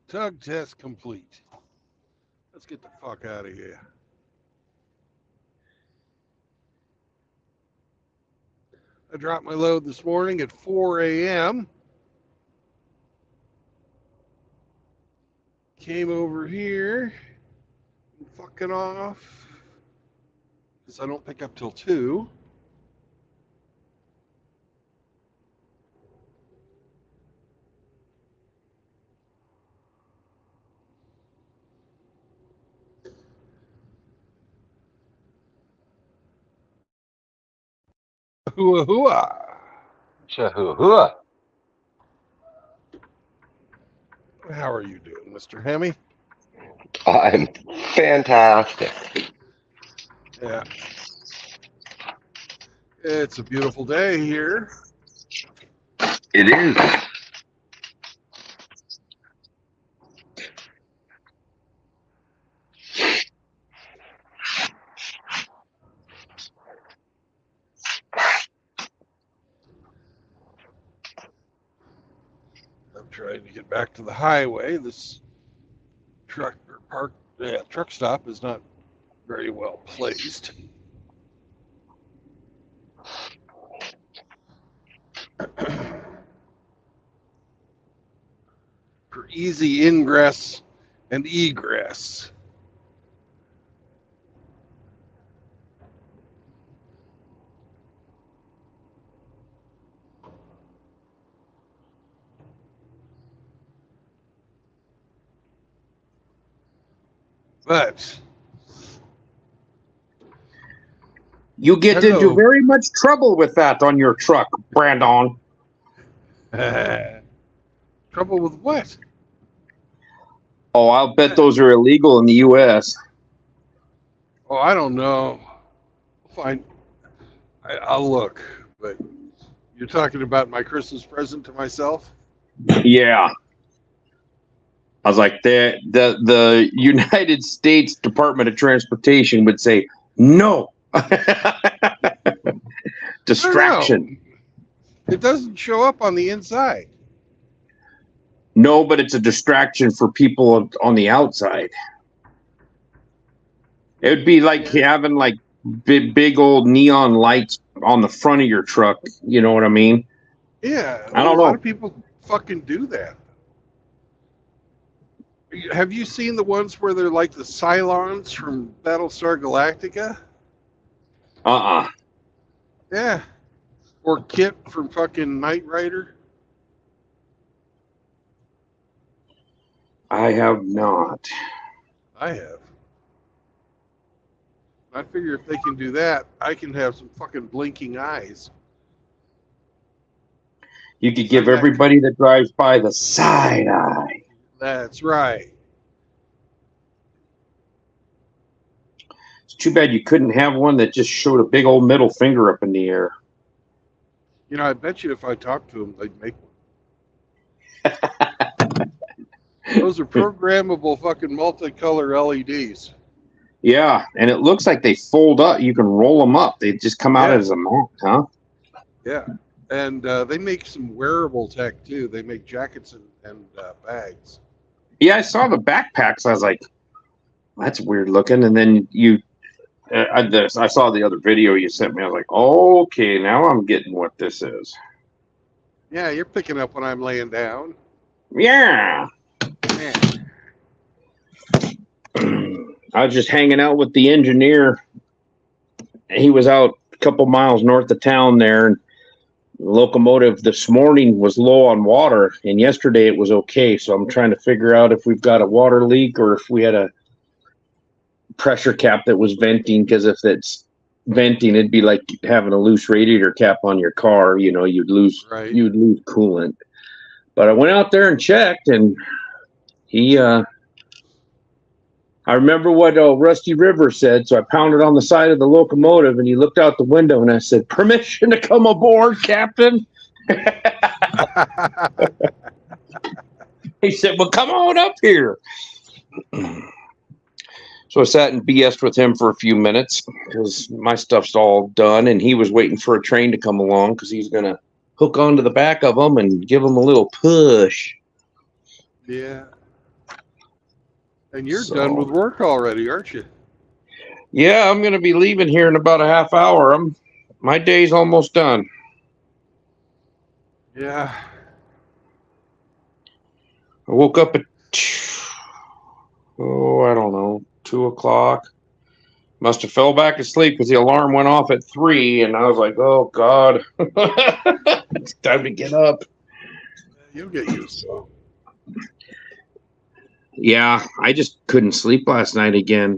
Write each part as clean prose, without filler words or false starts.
Tug test complete. Let's get the fuck out of here. I dropped my load this morning at 4 a.m. Came over here and fucking off because I don't pick up till 2. Hooah hooah. Chahoo-hoo. How are you doing, Mr. Hemi? I'm fantastic. Yeah. It's a beautiful day here. It is. I'm trying to get back to the highway. This truck stop is not very well placed. For easy ingress and egress. But You get into hello. very much trouble with that on your truck, Brandon. Trouble with what? Oh, I'll bet those are illegal in the U.S. Oh, I don't know. Fine. I'll look. But you're talking about my Christmas present to myself? Yeah. I was like, the United States Department of Transportation would say, no. Distraction. It doesn't show up on the inside. No, but it's a distraction for people on the outside. It would be like having like big old neon lights on the front of your truck. You know what I mean? Yeah, I don't a lot know. of people fucking do that. Have you seen the ones where they're like the Cylons from Battlestar Galactica? Uh-uh. Yeah. Or Kit from fucking Knight Rider? I have not. I have. I figure if they can do that, I can have some fucking blinking eyes. You could give everybody that drives by the side eye. That's right. It's too bad you couldn't have one that just showed a big old middle finger up in the air. You know, I bet you if I talked to them, they'd make one. Those are programmable fucking multicolor LEDs. Yeah, and it looks like they fold up. You can roll them up. They just come out as a mat, huh? Yeah. And they make some wearable tech too. They make jackets and bags. Yeah, I saw the backpacks. I was like, that's weird looking. And then I saw the other video you sent me. I was like, okay, now I'm getting what this is. Yeah, you're picking up when I'm laying down. Yeah. I was just hanging out with the engineer. He was out a couple miles north of town there, and the locomotive this morning was low on water, and yesterday it was okay. So I'm trying to figure out if we've got a water leak or if we had a pressure cap that was venting, because if it's venting, it'd be like having a loose radiator cap on your car. You know, you'd lose coolant. But I went out there and checked, and I remember what Rusty River said, so I pounded on the side of the locomotive, and he looked out the window, and I said, "Permission to come aboard, Captain?" He said, "Well, come on up here." So I sat and BS'd with him for a few minutes because my stuff's all done, and he was waiting for a train to come along because he's going to hook onto the back of them and give them a little push. Yeah. And you're So- done with work already, aren't you? Yeah, I'm gonna be leaving here in about a half hour. My day's almost done. Yeah. I woke up at I don't know, 2 o'clock. Must have fell back asleep because the alarm went off at 3, and I was like, "Oh God, it's time to get up." You'll get used to Yeah, I just couldn't sleep last night again.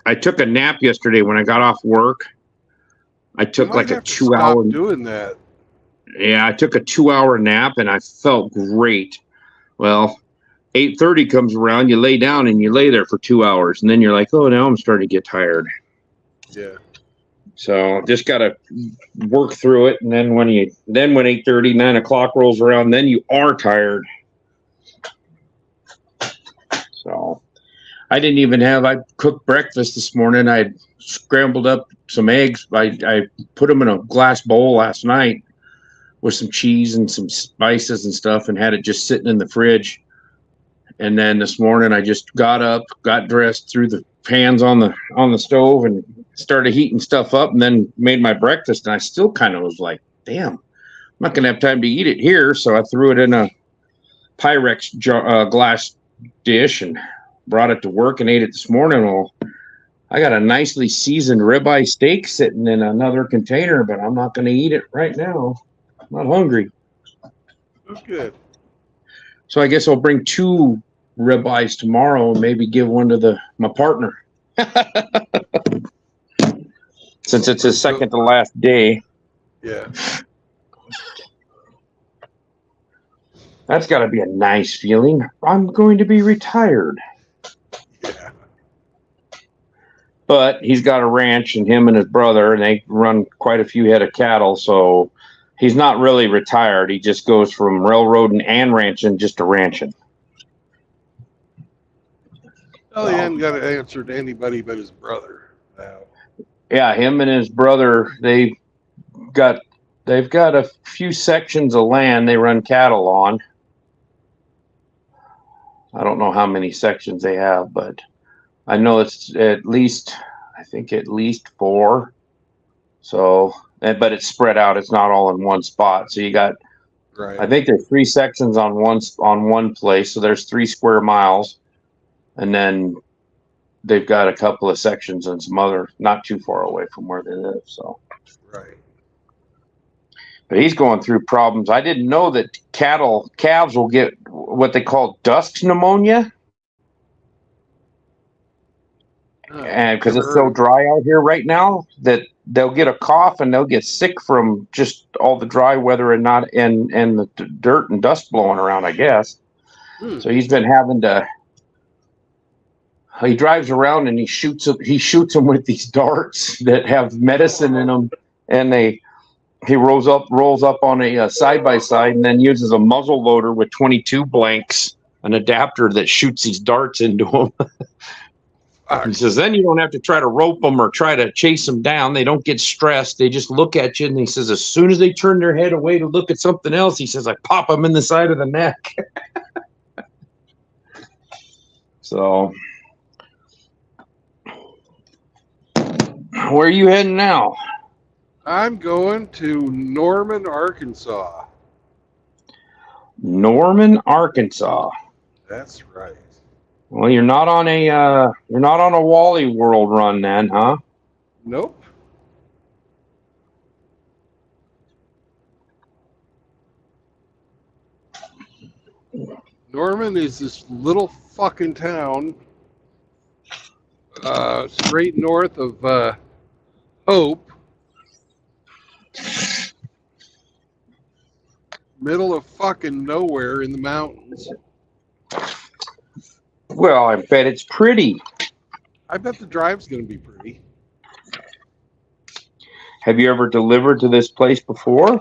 I took a nap yesterday when I got off work. I it. took You like might a have to 2 hour. stop doing that. Yeah, I took a 2 hour nap and I felt great. Well, 8:30 comes around, you lay down and you lay there for 2 hours, and then you're like, "Oh, now I'm starting to get tired." Yeah. So just gotta work through it, and then when 8:30, 9 o'clock rolls around, then you are tired. So I cooked breakfast this morning. I scrambled up some eggs. I put them in a glass bowl last night with some cheese and some spices and stuff, and had it just sitting in the fridge. And then this morning I just got up, got dressed, threw the pans on the stove, and started heating stuff up, and then made my breakfast. And I still kind of was like, "Damn, I'm not gonna have time to eat it here." So I threw it in a Pyrex glass dish and brought it to work and ate it this morning. Well, I got a nicely seasoned ribeye steak sitting in another container, but I'm not going to eat it right now. I'm not hungry. That's good. So I guess I'll bring 2 ribeyes tomorrow and maybe give one to my partner. Since it's his second to last day. Yeah. That's got to be a nice feeling. I'm going to be retired. Yeah. But he's got a ranch, and him and his brother, and they run quite a few head of cattle. So he's not really retired. He just goes from railroading and ranching just to ranching. Well, he hadn't got to answer to anybody but his brother now. Yeah, him and his brother, they've got a few sections of land they run cattle on. I don't know how many sections they have, but I know it's at least 4. So, but it's spread out. It's not all in one spot. So you got, Right. I think there's 3 sections on one place. So there's 3 square miles, and then they've got a couple of sections and some other not too far away from where they live. So, Right. but he's going through problems. I didn't know that calves will get what they call dust pneumonia. And because it's so dry out here right now that they'll get a cough and they'll get sick from just all the dry weather and the dirt and dust blowing around, I guess. So he's been having to. He drives around and he shoots them with these darts that have medicine in them, and he rolls up on a side by side, and then uses a muzzle loader with 22 blanks, an adapter that shoots these darts into them. He says, then you don't have to try to rope them or try to chase them down. They don't get stressed. They just look at you. And he says, as soon as they turn their head away to look at something else, he says, I pop them in the side of the neck. So, where are you heading now? I'm going to Norman, Arkansas. Norman, Arkansas. That's right. Well, you're not on a Wally World run then, huh? Nope. Norman is this little fucking town straight north of Hope. Middle of fucking nowhere in the mountains. Well, I bet it's pretty. I bet the drive's going to be pretty. Have you ever delivered to this place before?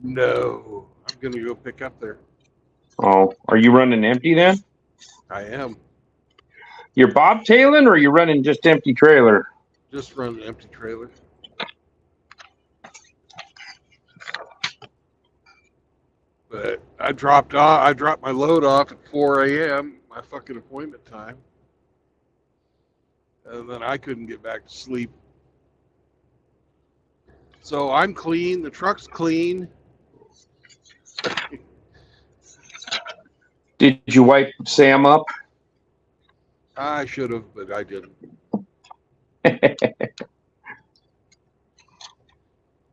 No. I'm going to go pick up there. Oh, are you running empty then? I am. You're bobtailing, or you're running just empty trailer? Just run an empty trailer. But I dropped my load off at 4 a.m., my fucking appointment time. and then I couldn't get back to sleep. So I'm clean. The truck's clean. Did you wipe Sam up? I should have, but I didn't.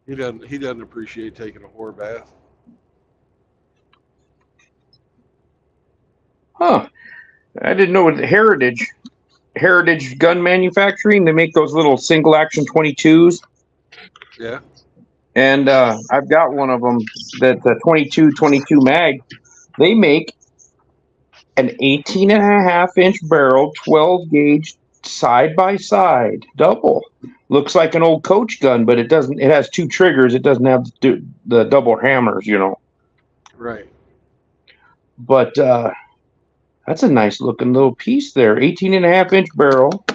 He doesn't appreciate taking a whore bath. Huh. I didn't know what Heritage Gun Manufacturing, they make those little single action 22s. Yeah. And I've got one of them that's a 22 mag. They make an 18.5-inch barrel, 12 gauge side by side double. Looks like an old Coach gun, but it doesn't. It has two triggers. It doesn't have the double hammers, you know. Right. But that's a nice looking little piece there. 18.5-inch barrel.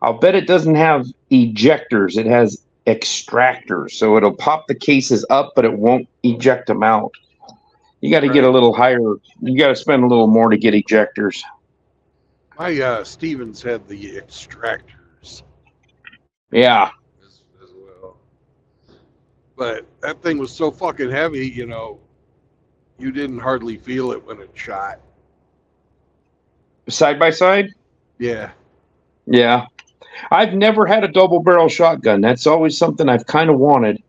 I'll bet it doesn't have ejectors. It has extractors. So it'll pop the cases up, but it won't eject them out. You got to get a little higher. You got to spend a little more to get ejectors. My Stevens had the extractors. Yeah. As well. But that thing was so fucking heavy, you know, you didn't hardly feel it when it shot. Side by side? Yeah. Yeah. I've never had a double barrel shotgun. That's always something I've kind of wanted.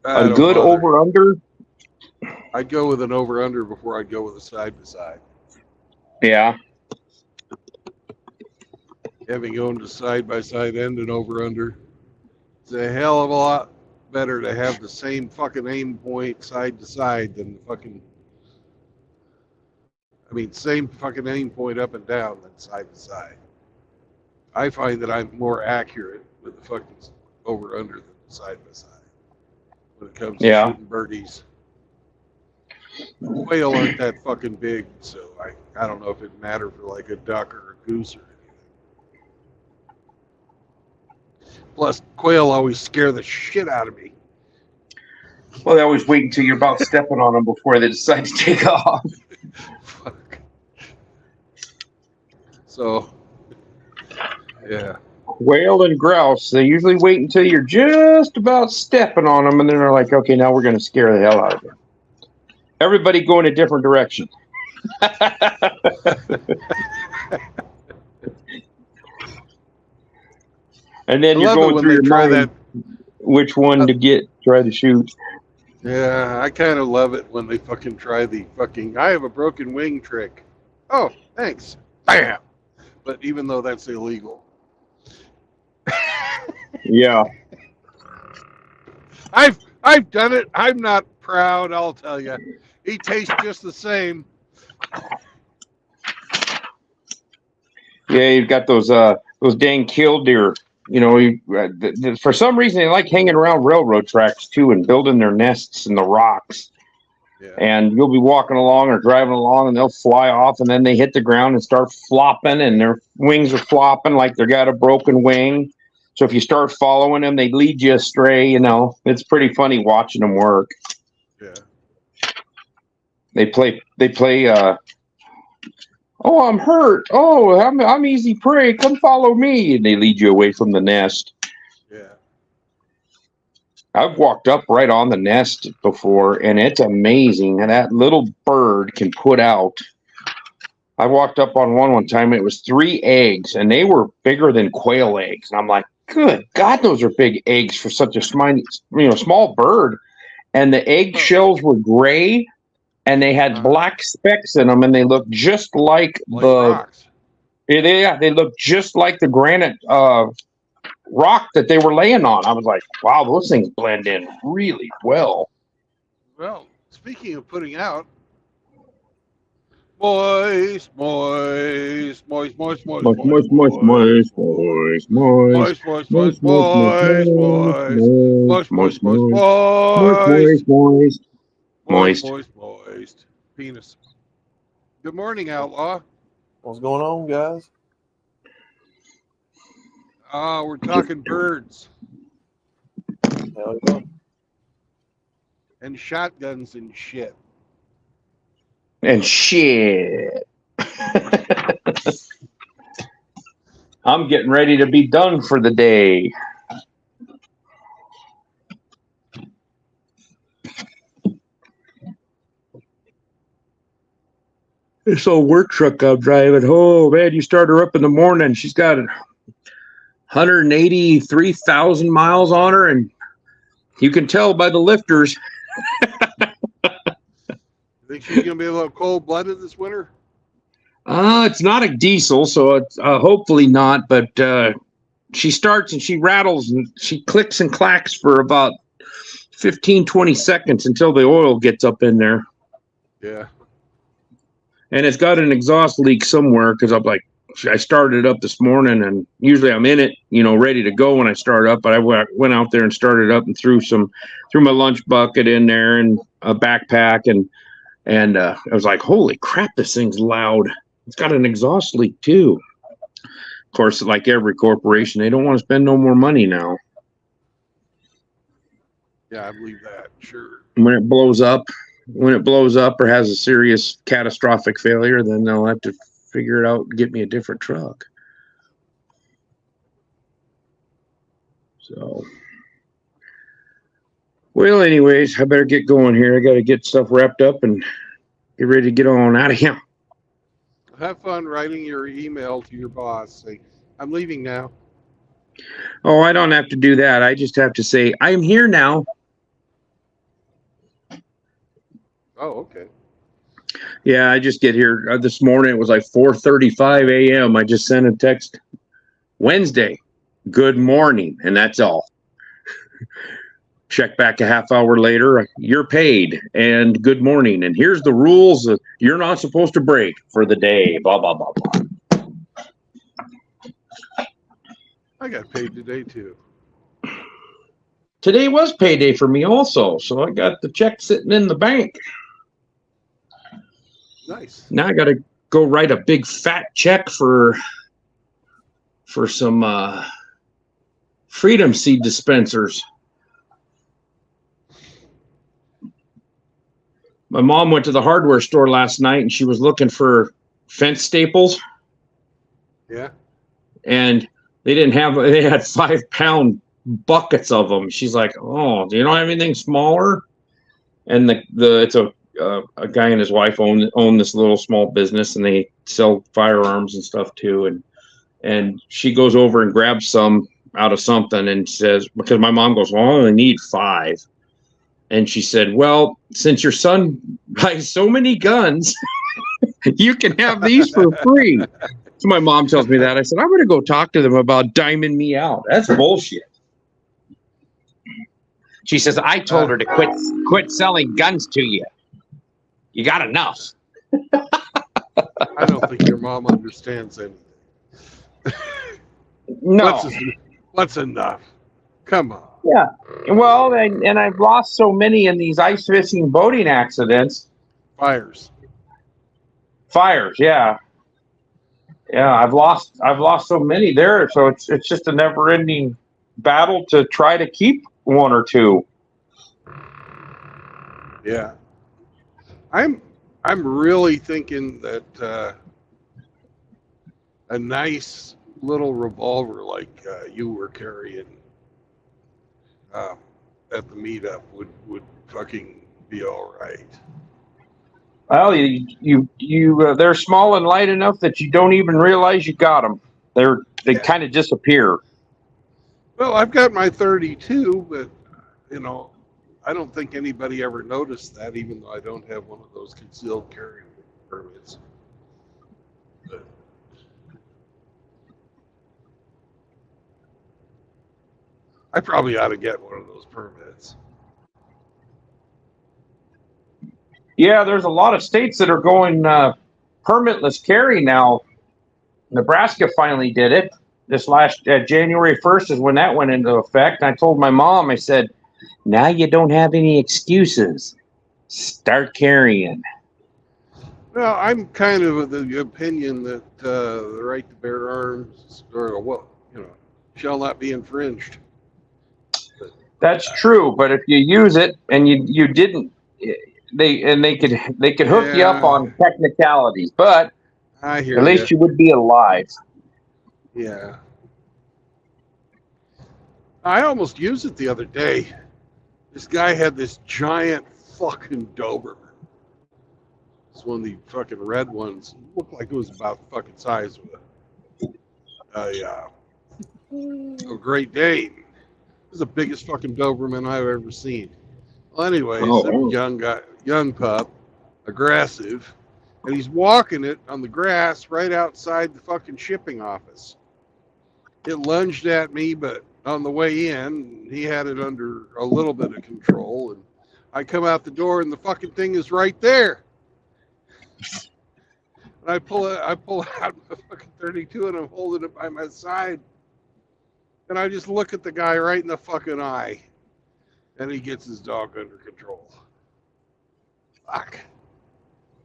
A good over under. I'd go with an over under before I'd go with a side by side. Yeah. Having owned a side by side and an over under, it's a hell of a lot better to have the same fucking aim point side to side than the fucking. I mean, same fucking aim point up and down than side to side. I find that I'm more accurate with the fucking over under than the side by side when it comes to shooting birdies. Quail aren't that fucking big, so I don't know if it matter for like a duck or a goose or anything. Plus, quail always scare the shit out of me. Well, they always wait until you're about stepping on them before they decide to take off. Fuck. So, yeah. Quail and grouse, they usually wait until you're just about stepping on them, and then they're like, okay, now we're going to scare the hell out of you. Everybody go in a different direction. And then you're going through your mind which one to try to shoot. Yeah, I kind of love it when they fucking try the fucking, I have a broken wing trick. Oh, thanks. Bam. But even though that's illegal. Yeah. I've done it. I'm not proud, I'll tell you. He tastes just the same. Yeah, you've got those dang killdeer. You know, for some reason they like hanging around railroad tracks too and building their nests in the rocks. Yeah. And you'll be walking along or driving along and they'll fly off and then they hit the ground and start flopping and their wings are flopping like they got a broken wing. So if you start following them, they lead you astray. You know, it's pretty funny watching them work. Yeah. They play. Oh, I'm hurt. Oh, I'm easy prey. Come follow me, and they lead you away from the nest. Yeah. I've walked up right on the nest before, and it's amazing. And that little bird can put out. I walked up on one time. It was 3 eggs, and they were bigger than quail eggs. And I'm like, good God, those are big eggs for such a small bird. And the egg shells were gray. And they had black specks in them, and they looked just like rocks. They looked just like the granite rock that they were laying on. I was like, wow, those things blend in really well. Well, speaking of putting out, moist, moist, moist, moist, moist, moist, moist, moist, moist, moist, moist, moist, moist, moist, moist, moist, moist, moist. Moist. Penis. Good morning, Outlaw. What's going on, guys? We're talking birds. Hell yeah. And shotguns and shit. And shit. I'm getting ready to be done for the day. This old work truck I'm driving. Oh man, you start her up in the morning. She's got 183,000 miles on her, and you can tell by the lifters. Think she's gonna be a little cold-blooded this winter? It's not a diesel, so it's hopefully not. But she starts and she rattles and she clicks and clacks for about 15, 20 seconds until the oil gets up in there. Yeah. And it's got an exhaust leak somewhere because I started it up this morning, and usually I'm in it, ready to go when I start up. But I went out there and started up and threw my lunch bucket in there and a backpack, and I was like, holy crap, this thing's loud. It's got an exhaust leak too. Of course, like every corporation, they don't want to spend no more money now. Yeah, I believe that. Sure. When it blows up or has a serious catastrophic failure, then they'll have to figure it out and get me a different truck. So, well, anyways, I better get going here. I got to get stuff wrapped up and get ready to get on out of here. Have fun writing your email to your boss. Say, I'm leaving now. Oh, I don't have to do that. I just have to say, I'm here now. Oh, okay. Yeah, I just get here this morning. It was like 4:35 a.m. I just sent a text. Wednesday, good morning, and that's all. Check back a half hour later. You're paid, and good morning. And here's the rules that you're not supposed to break for the day. Blah blah blah blah. I got paid today too. Today was payday for me also, so I got the check sitting in the bank. Nice. Now I got to go write a big fat check for some Freedom Seed dispensers. My mom went to the hardware store last night and she was looking for fence staples. Yeah. And they had 5-pound buckets of them. She's like, oh, do you don't have anything smaller? And it's a guy and his wife own this little small business, and they sell firearms and stuff too. And she goes over and grabs some out of something and says, because my mom goes, well, I only need 5. And she said, well, since your son buys so many guns, you can have these for free. So my mom tells me that. I said, I'm going to go talk to them about diming me out. That's bullshit. She says, I told her to quit selling guns to you. You got enough. I don't think your mom understands anything. No. What's enough? Come on. Yeah. Well, and I've lost so many in these ice fishing boating accidents. Fires. Yeah. Yeah, I've lost so many there, so it's just a never-ending battle to try to keep one or two. Yeah. I'm really thinking that a nice little revolver like you were carrying at the meetup would fucking be all right. Well, they're small and light enough that you don't even realize you got them. They kind of disappear. Well, I've got my 32, but I don't think anybody ever noticed that, even though I don't have one of those concealed carry permits. But I probably ought to get one of those permits. Yeah, there's a lot of states that are going permitless carry now. Nebraska finally did it. This last January 1st is when that went into effect. And I told my mom, I said, now you don't have any excuses. Start carrying. Well, I'm kind of the opinion that the right to bear arms shall not be infringed. That's true, but if you use it and you didn't, they could hook you up on technicalities, but I hear at least you would be alive. Yeah. I almost used it the other day. This guy had this giant fucking Doberman. It's one of the fucking red ones. It looked like it was about the fucking size of a Great Dane. It was the biggest fucking Doberman I've ever seen. Well, anyways, young guy, young pup, aggressive, and he's walking it on the grass right outside the fucking shipping office. It lunged at me, but on the way in, he had it under a little bit of control, and I come out the door, and the fucking thing is right there. And I pull out my fucking 32, and I'm holding it by my side, and I just look at the guy right in the fucking eye, and he gets his dog under control. Fuck.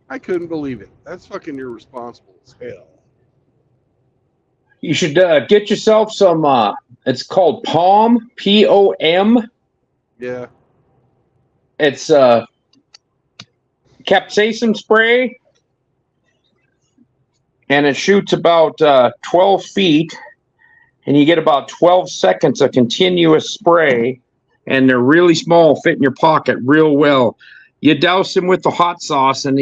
I couldn't believe it. That's fucking irresponsible as hell. You should get yourself some, it's called POM, P-O-M. Yeah. It's capsaicin spray, and it shoots about 12 feet, and you get about 12 seconds of continuous spray, and they're really small, fit in your pocket real well. You douse him with the hot sauce, and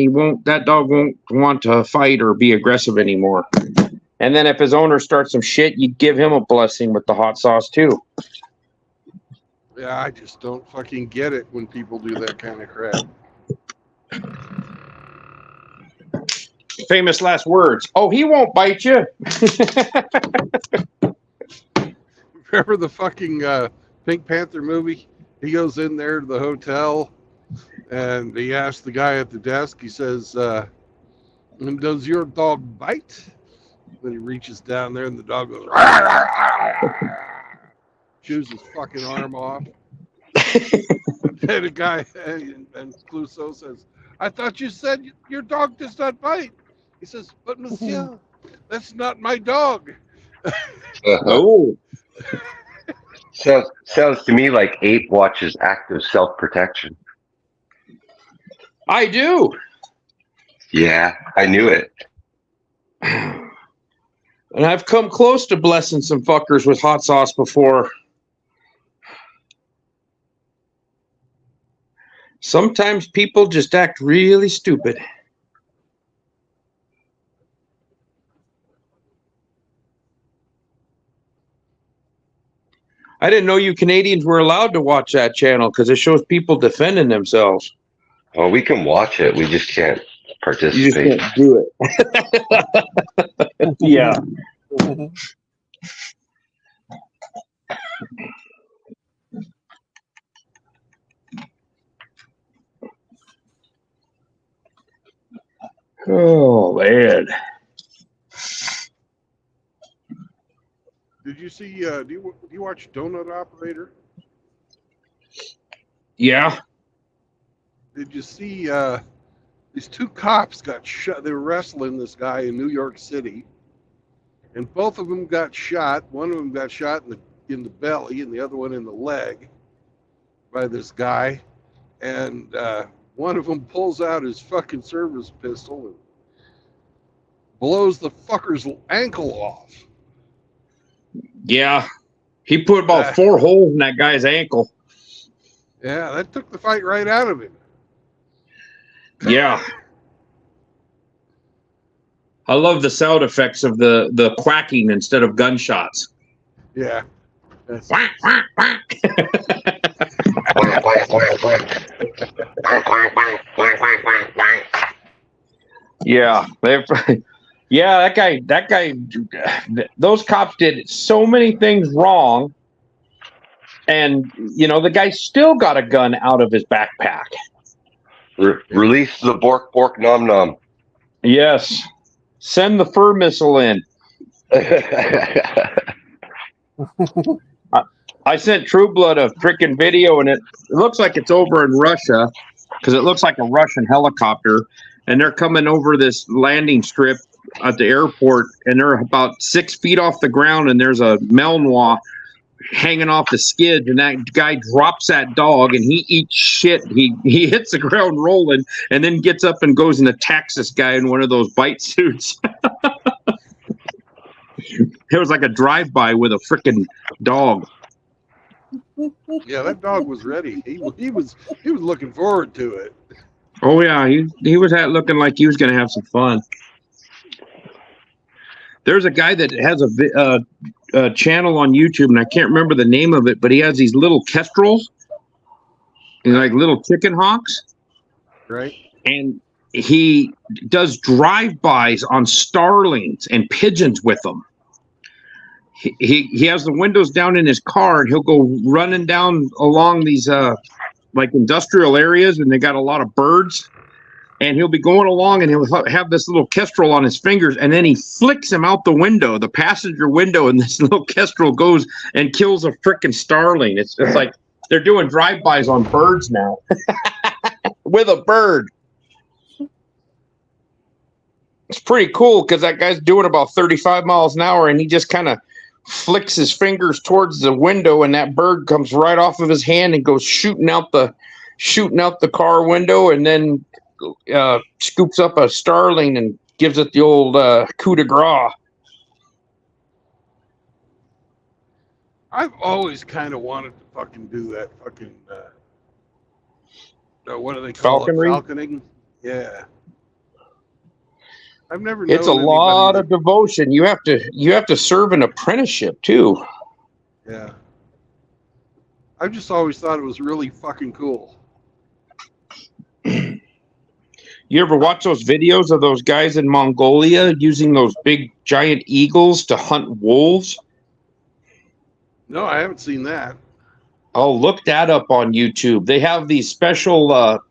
that dog won't want to fight or be aggressive anymore. And then if his owner starts some shit, you give him a blessing with the hot sauce too. Yeah, I just don't fucking get it when people do that kind of crap. Famous last words. Oh, he won't bite you. Remember the fucking Pink Panther movie? He goes in there to the hotel, and he asks the guy at the desk, he says, does your dog bite? Then he reaches down there, and the dog goes, chews his fucking arm off. And the guy, and Clouseau says, I thought you said your dog does not bite. He says, but monsieur, that's not my dog. Oh. Sounds to me like Ape watches active self-protection. I do. Yeah, I knew it. And I've come close to blessing some fuckers with hot sauce before. Sometimes people just act really stupid. I didn't know you Canadians were allowed to watch that channel because it shows people defending themselves. Oh, we can watch it. We just can't You just participate. can't do it. Yeah. Oh, man. Did you see, do you watch Donut Operator? Yeah. Did you see these two cops got shot? They were wrestling this guy in New York City, and both of them got shot. One of them got shot in the belly, and the other one in the leg by this guy. And one of them pulls out his fucking service pistol and blows the fucker's ankle off. Yeah. He put about 4 holes in that guy's ankle. Yeah, that took the fight right out of him. Yeah. I love the sound effects of the quacking instead of gunshots. Yeah. Quack, quack, quack. Yeah. Yeah, that guy, those cops did so many things wrong. And, the guy still got a gun out of his backpack. Release the bork nom nom. Yes. Send the fur missile in. I sent True Blood a freaking video, and it looks like it's over in Russia because it looks like a Russian helicopter, and they're coming over this landing strip at the airport, and they're about 6 feet off the ground, and there's a Malinois hanging off the skids, and that guy drops that dog, and he eats shit. He hits the ground rolling, and then gets up and goes and attacks this guy in one of those bite suits. It was like a drive-by with a freaking dog. Yeah, that dog was ready. He was looking forward to it. Oh yeah, he was looking like he was going to have some fun. There's a guy that has a channel on YouTube, and I can't remember the name of it, but he has these little kestrels, like little chicken hawks, Right? and he does drive-bys on starlings and pigeons with them. He has the windows down in his car, and he'll go running down along these like industrial areas, and they got a lot of birds. And he'll be going along, and he'll have this little kestrel on his fingers, and then he flicks him out the window, the passenger window, and this little kestrel goes and kills a frickin' starling. It's like they're doing drive-bys on birds now with a bird. It's pretty cool because that guy's doing about 35 miles an hour, and he just kind of flicks his fingers towards the window, and that bird comes right off of his hand and goes shooting out the car window, and then scoops up a starling and gives it the old coup de grace. I've always kind of wanted to fucking do that fucking what do they call Falconry? it? Falconing? Yeah. I've never. It's a lot of devotion. You have to serve an apprenticeship too. Yeah. I've just always thought it was really fucking cool. You ever watch those videos of those guys in Mongolia using those big giant eagles to hunt wolves? No, I haven't seen that. Oh, look that up on YouTube. They have these special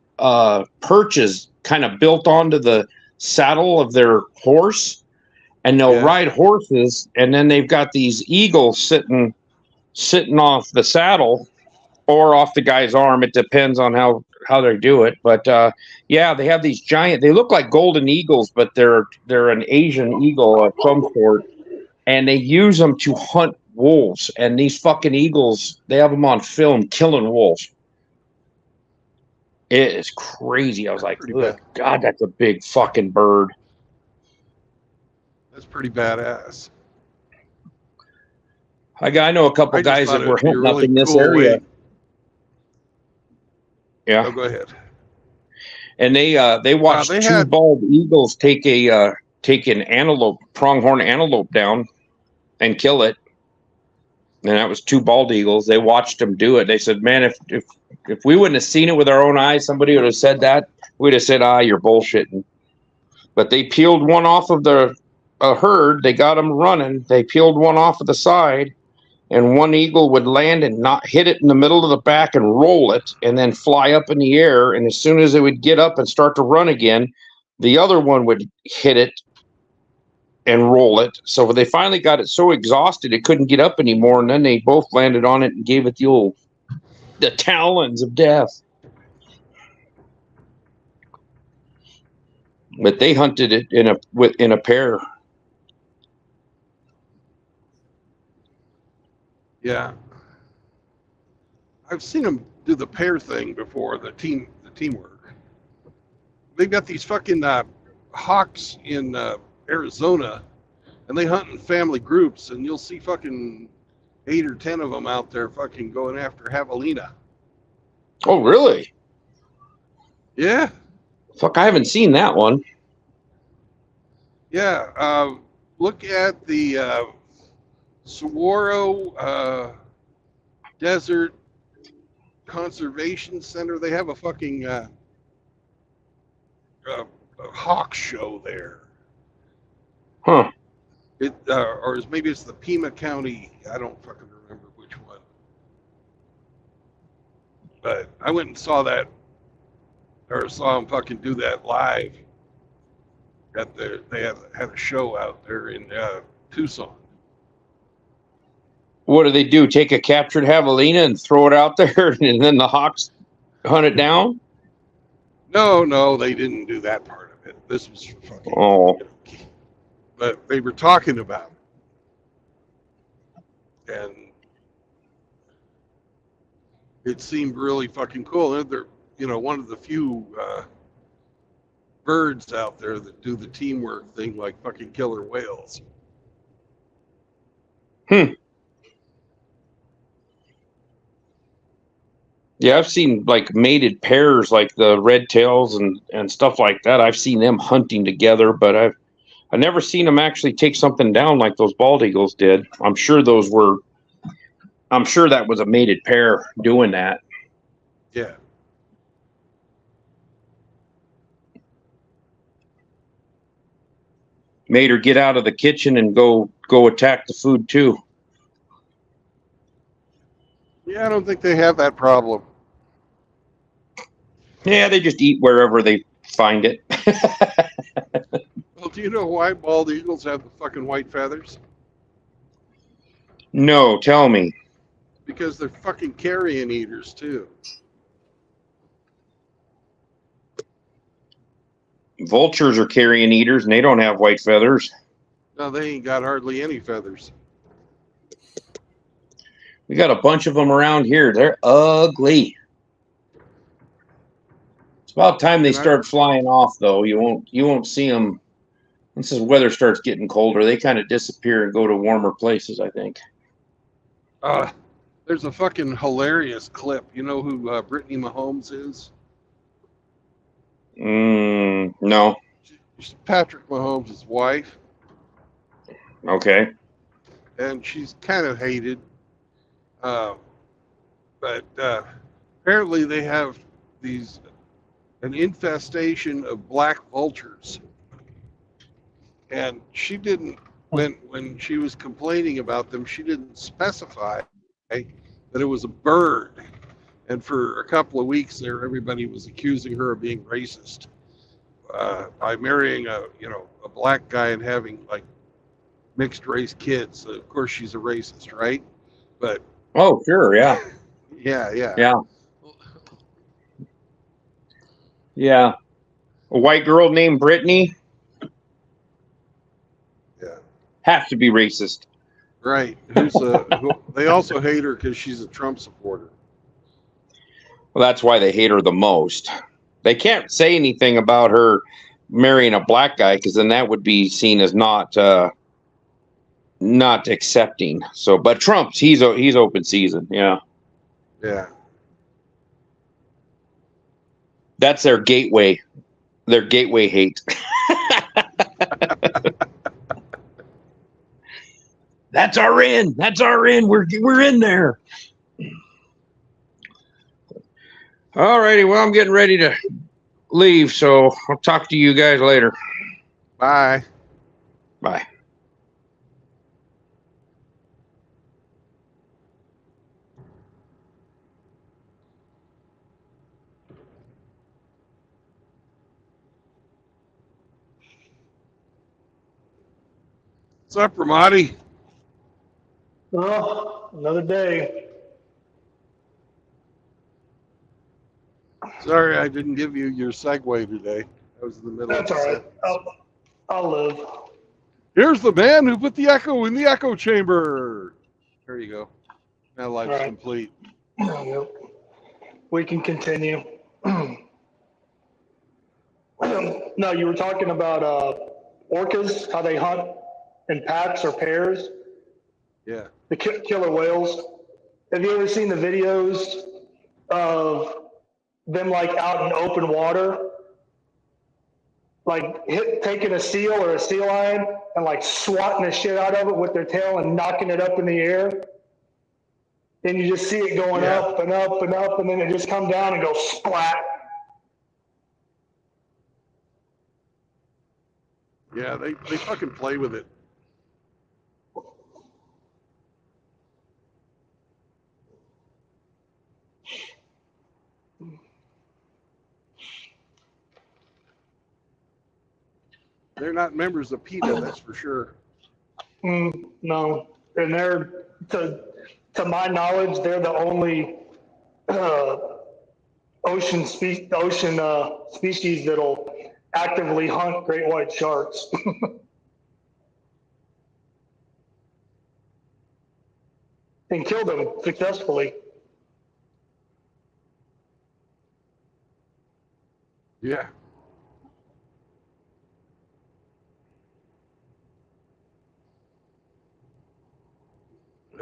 perches kind of built onto the saddle of their horse, and they'll ride horses, and then they've got these eagles sitting off the saddle or off the guy's arm. It depends on how they do it, but yeah, they have these giant, they look like golden eagles, but they're an Asian eagle of some sort, and they use them to hunt wolves. And these fucking eagles, they have them on film killing wolves. It is crazy. I was like, God, that's a big fucking bird. That's pretty badass. I know a couple guys that were hunting up in this area. Yeah. Oh, go ahead. And they watched two bald eagles take an antelope, pronghorn antelope down and kill it. And that was two bald eagles. They watched them do it. They said, man, if we wouldn't have seen it with our own eyes, somebody would have said that. We'd have said, you're bullshitting. But they peeled one off of the herd. They got them running. They peeled one off of the side, and one eagle would land and not hit it in the middle of the back and roll it and then fly up in the air. And as soon as it would get up and start to run again, the other one would hit it and roll it. So they finally got it so exhausted it couldn't get up anymore, and then they both landed on it and gave it the talons of death. But they hunted it in a pair. Yeah, I've seen them do the pair thing before. The teamwork. They've got these fucking hawks in Arizona, and they hunt in family groups, and you'll see fucking 8 or 10 of them out there fucking going after javelina. Oh, really? Yeah. Fuck, I haven't seen that one. Yeah. Look at the Saguaro Desert Conservation Center. They have a fucking a hawk show there. Huh. Or maybe it's the Pima County. I don't fucking remember which one. But I went and saw that, or saw them fucking do that live. They had a show out there in Tucson. What do they do? Take a captured javelina and throw it out there, and then the hawks hunt it down? No, they didn't do that part of it. This was fucking. Oh. But they were talking about it, and it seemed really fucking cool. And they're, one of the few birds out there that do the teamwork thing like fucking killer whales. Yeah, I've seen like mated pairs, like the red tails and stuff like that. I've seen them hunting together, but I've never seen them actually take something down like those bald eagles did. I'm sure that was a mated pair doing that. Yeah. Made her get out of the kitchen and go attack the food too. Yeah, I don't think they have that problem. Yeah, they just eat wherever they find it. Well, do you know why bald eagles have the fucking white feathers? No, tell me. Because they're fucking carrion eaters too. Vultures are carrion eaters and they don't have white feathers. No, they ain't got hardly any feathers. We got a bunch of them around here. They're ugly. It's about time they start flying off, though. You won't see them once the weather starts getting colder. They kind of disappear and go to warmer places, I think. There's a fucking hilarious clip. You know who Brittany Mahomes is? No. She's Patrick Mahomes' wife, Okay. and she's kind of hated. But apparently they have an infestation of black vultures. And she didn't, when she was complaining about them, she didn't specify that it was a bird. And for a couple of weeks there, everybody was accusing her of being racist by marrying a black guy and having like mixed race kids. Of course, she's a racist, right? But oh, sure, yeah, yeah. A white girl named Brittany. Yeah. Has to be racist. Right. They also hate her because she's a Trump supporter. Well, that's why they hate her the most. They can't say anything about her marrying a black guy because then that would be seen as not accepting. So, but Trump's he's open season. Yeah. Yeah. That's their gateway. Their gateway hate. That's our in. We're in there. All righty. Well, I'm getting ready to leave, so I'll talk to you guys later. Bye. Bye. What's up, Ramadi? Well, another day. Sorry, I didn't give you your segue today. I was in the middle That's of all the right. I'll live. Here's the man who put the echo in the echo chamber. There you go. Now life's Right. complete. Yep. We can continue. No, you were talking about orcas, how they hunt in packs or pairs, Yeah. the killer whales. Have you ever seen the videos of them like out in open water, like taking a seal or a sea lion and like swatting the shit out of it with their tail and knocking it up in the air? And you just see it going up and up and up, and then it just come down and go splat. Yeah, they fucking play with it. They're not members of PETA, that's for sure. No, and they're, to my knowledge, they're the only ocean species that'll actively hunt great white sharks. And kill them successfully. Yeah.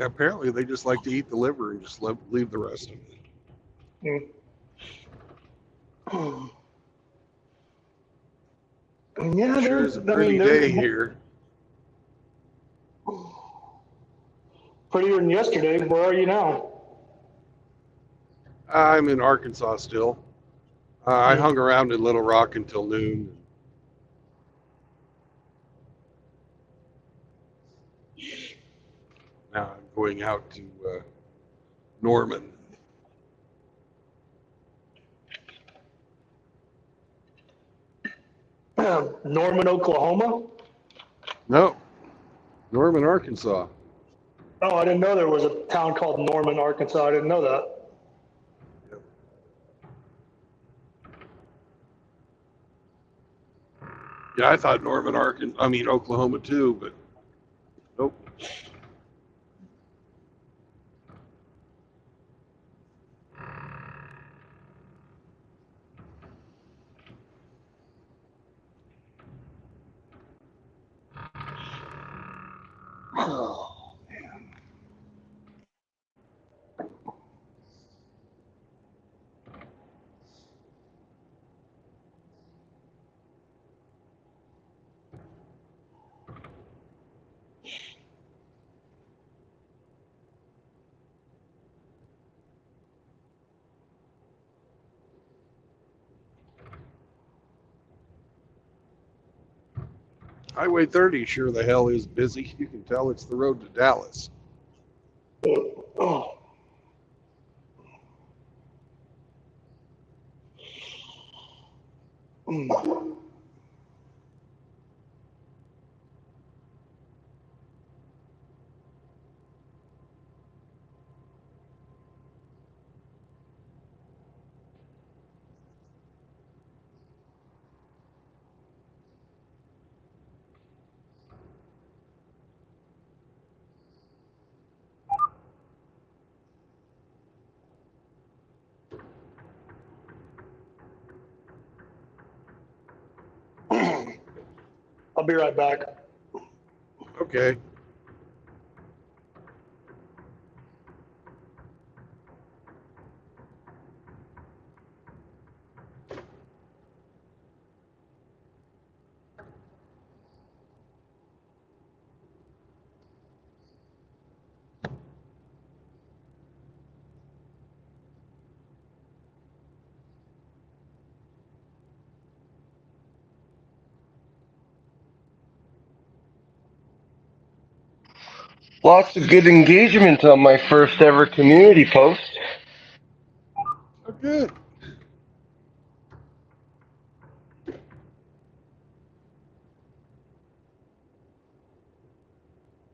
Apparently, they just like to eat the liver and just leave the rest of it. Yeah, Sure is a I pretty mean, day they're here. prettier than yesterday. Where are you now? I'm in Arkansas still. I hung around in Little Rock until noon. Now I'm going out to Norman. Norman, Oklahoma. No, Norman, Arkansas. Oh, I didn't know there was a town called Norman, Arkansas. I didn't know that. Yeah, I thought Norman, Oklahoma too, but nope. Oh, Highway 30 sure the hell is busy. You can tell it's the road to Dallas. oh. Mm. I'll be right back. Okay. Lots of good engagement on my first ever community post. Oh, good.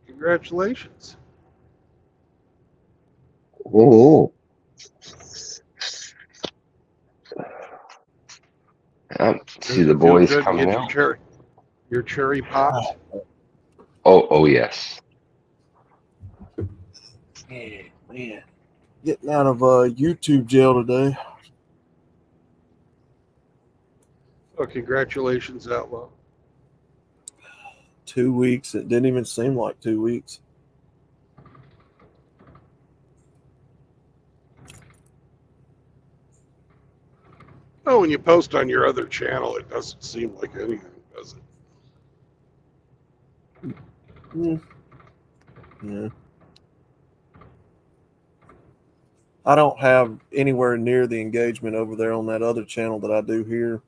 Congratulations. Oh. See Does the it feel boys good to coming get out. your cherry popped? Oh yes. Yeah, man. Getting out of YouTube jail today. Oh, congratulations, Outlaw. 2 weeks. It didn't even seem like 2 weeks. Oh, when you post on your other channel, it doesn't seem like anything, does it? Yeah. I don't have anywhere near the engagement over there on that other channel that I do here.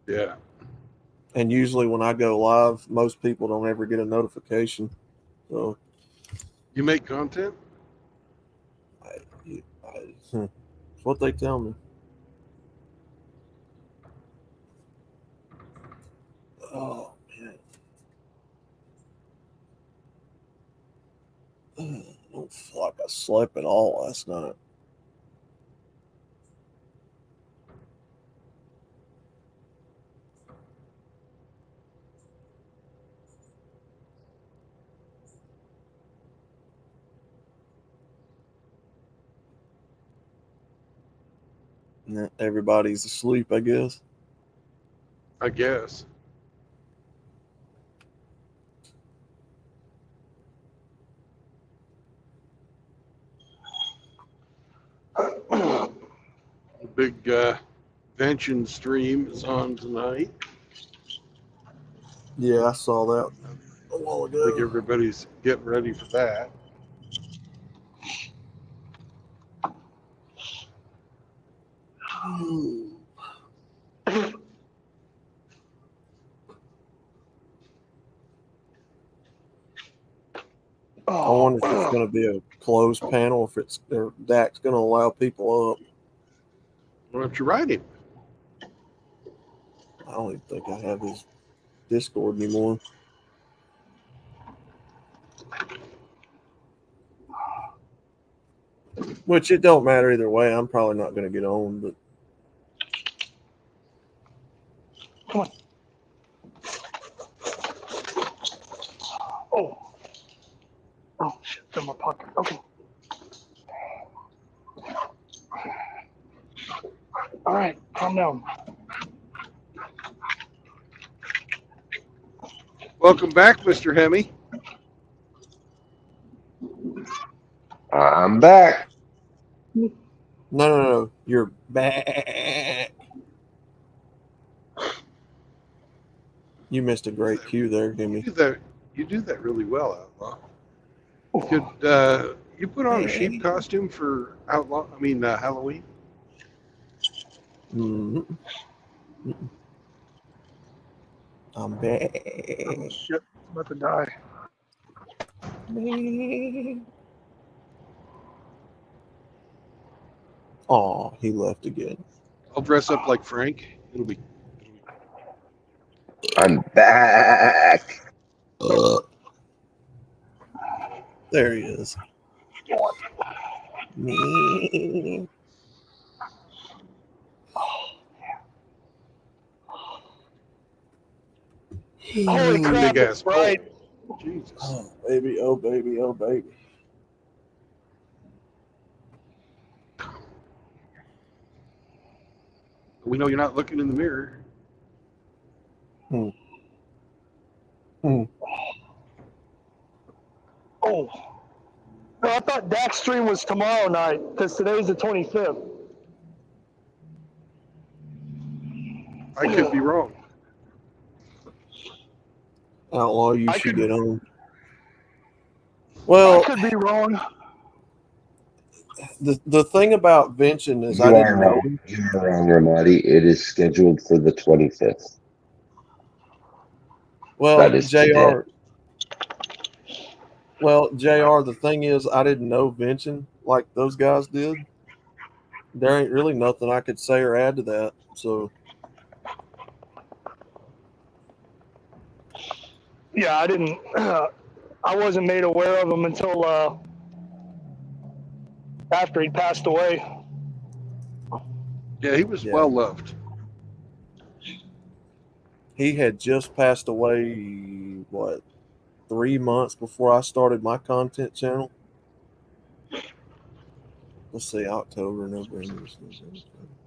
Yeah. And usually when I go live, most people don't ever get a notification. So You make content? it's what they tell me. Oh man. I don't feel like I slept at all last night. Everybody's asleep, I guess. I guess. big Vention stream is on tonight. Yeah, I saw that a while I think ago. everybody's getting ready for that. I wonder if it's going to be a closed panel, if it's or Dak's going to allow people up. Why don't you write him? I don't even think I have his Discord anymore. Which it don't matter either way. I'm probably not going to get on, but Come on. Oh. Oh, shit. It's in my pocket. Okay. All right. Calm down. Welcome back, Mr. Hemi. I'm back. no. You're back. You missed a great cue there, Gimme. You do that really well, Outlaw. Could you put on a sheep costume for Halloween? Mm-hmm. I'm back. Oh, shit. I'm about to die. Oh, he left again. I'll dress up like Frank. It'll be I'm back. There he is. Me. Holy crap, big ass it's bright. pole. Jesus. Oh, baby. Oh, baby. Oh, baby. We know you're not looking in the mirror. Hmm. Oh. Well, I thought Dak's stream was tomorrow night, because today's the 25th. I could be wrong. Outlaw, you I should could- get on. I Well, could be wrong. the thing about Vention is You I are didn't know. wrong. You are wrong, Ramadi. It is scheduled for the 25th. Well, That is today. JR. Well, JR, the thing is, I didn't know Vention like those guys did. There ain't really nothing I could say or add to that. So, Yeah, I didn't. I wasn't made aware of him until after he passed away. Yeah, he was Yeah. well loved. he had just passed away, 3 months before I started my content channel? Let's see, October, November,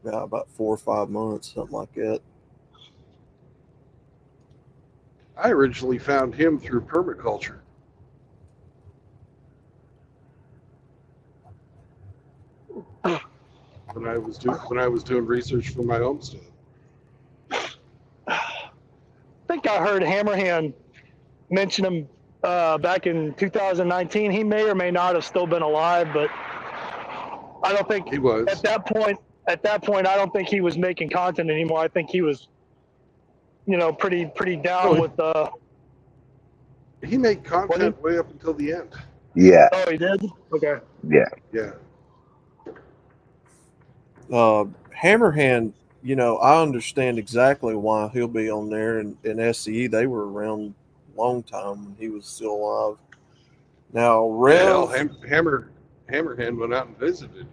yeah, about 4 or 5 months, something like that. I originally found him through permaculture. When I was doing research for my homestead. I think I heard Hammerhand mention him back in 2019. He may or may not have still been alive, but I don't think He was. at that point, I don't think he was making content anymore. I think he was, pretty down with. He made content way up until the end. Yeah. Oh, he did. Okay. Yeah. Yeah. Hammerhand, I understand exactly why he'll be on there, and SCE, they were around a long time when he was still alive. Now, Hell, Rev, Hammerhand went out and visited.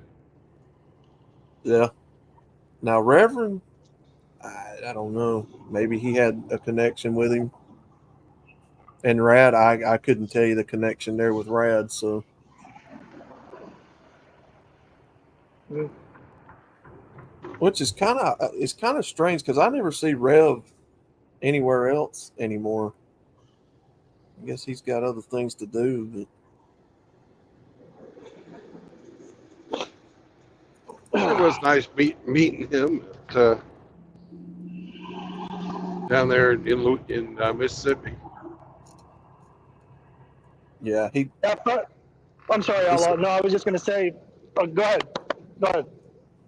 yeah. Now, Reverend, I don't know. Maybe he had a connection with him. And Rad, I couldn't tell you the connection there with Rad, so. Mm. Which is kind of strange because I never see Rev anywhere else anymore. I guess he's got other things to do. But There was nice meeting him at, down there in Mississippi. Yeah, I'm sorry, Outlaw. No, I was just going to say, go ahead. Go ahead.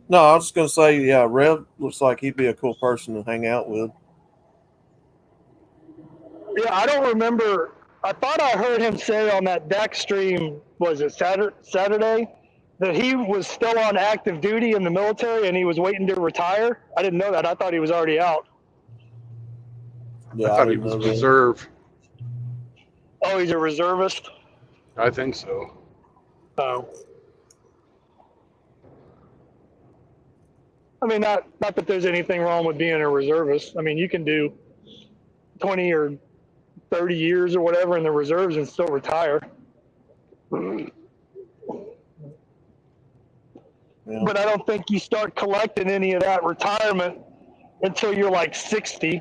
No, I was just gonna say, yeah, Rev looks like he'd be a cool person to hang out with. Yeah, I don't remember. I thought I heard him say on that deck stream, was it Saturday, that he was still on active duty in the military and he was waiting to retire. I didn't know that. I thought he was already out. Yeah, I thought he didn't was know that. reserve. Oh, he's a reservist? I think so. Oh. I mean, not that there's anything wrong with being a reservist. I mean, you can do 20 or 30 years or whatever in the reserves and still retire. Yeah. But I don't think you start collecting any of that retirement until you're like 60.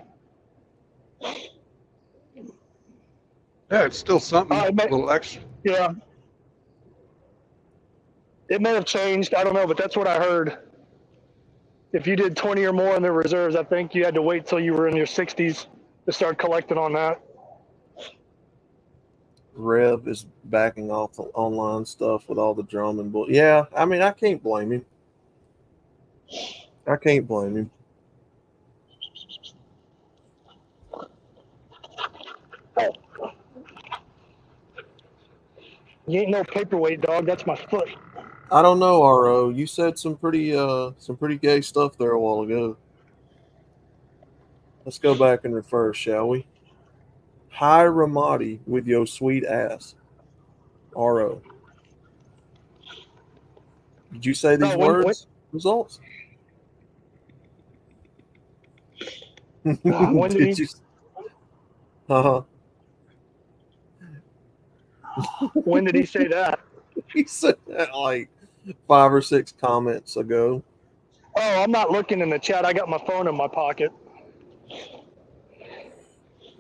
Yeah, it's still something, a little extra. Yeah. It may have changed. I don't know, but that's what I heard. If you did 20 or more in the reserves, I think you had to wait till you were in your 60s to start collecting on that. Rev is backing off the online stuff with all the drum and bull. Yeah, I mean, I can't blame him. I can't blame him. Oh. You ain't no paperweight, dog. That's my foot. I don't know, RO. You said some pretty gay stuff there a while ago. Let's go back and refer, shall we? Hi Ramadi with your sweet ass. RO. Did you say these words? Results? When did he? Uh-huh. When did he say that? He said that like 5 or 6 comments ago. Oh, I'm not looking in the chat. I got my phone in my pocket.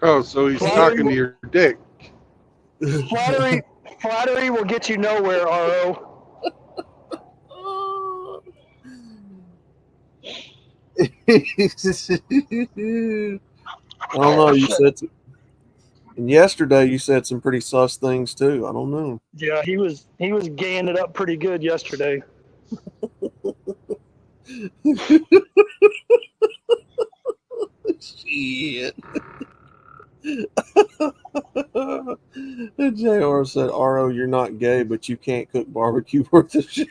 Oh, so he's talking to your dick. Flattery will get you nowhere, RO. I don't know. You said, and yesterday you said some pretty sus things too. I don't know. Yeah, he was gaying it up pretty good yesterday. Shit. JR said, "RO, you're not gay, but you can't cook barbecue worth of shit."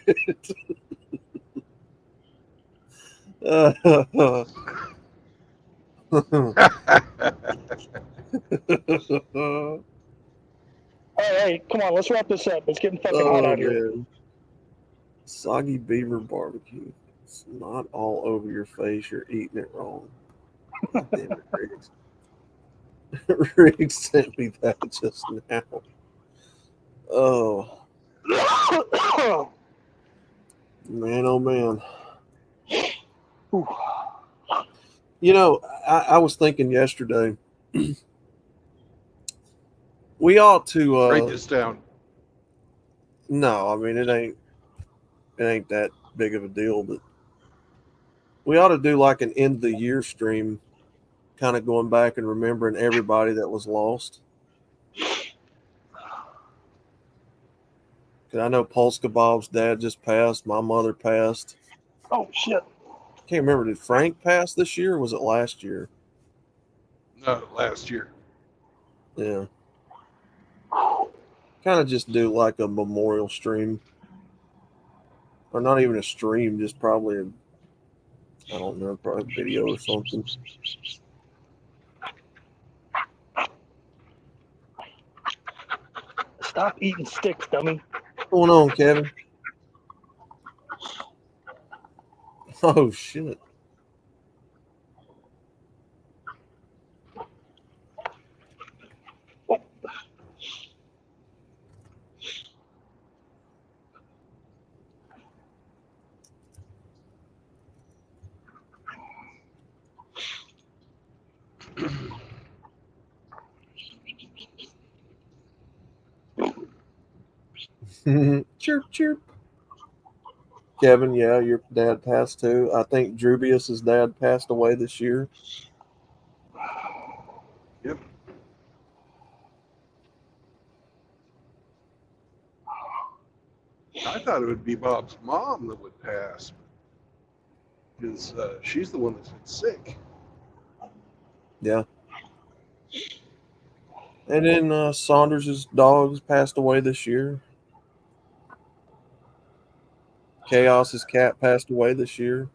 Hey, come on, let's wrap this up. It's getting fucking hot out here. Soggy beaver barbecue. It's not all over your face. You're eating it wrong. Damn it, Riggs. Riggs sent me that just now. Oh. Man, oh man. Ooh. You know, I was thinking yesterday, we ought to write this down. No, I mean it ain't that big of a deal, but we ought to do like an end of the year stream, kind of going back and remembering everybody that was lost. Cause I know Polska Bob's dad just passed, my mother passed. Oh shit. Can't remember, did Frank pass this year or was it last year? No, last year. Yeah. Kind of just do like a memorial stream. Or not even a stream, just probably I don't know, probably a video or something. Stop eating sticks, dummy. What's going on, Kevin? Oh, shit. Chirp, chirp. Kevin, yeah, your dad passed too. I think Drubius's dad passed away this year. Yep. I thought it would be Bob's mom that would pass, because she's the one that's been sick. Yeah. And then Saunders' dogs passed away this year. Chaos's cat passed away this year.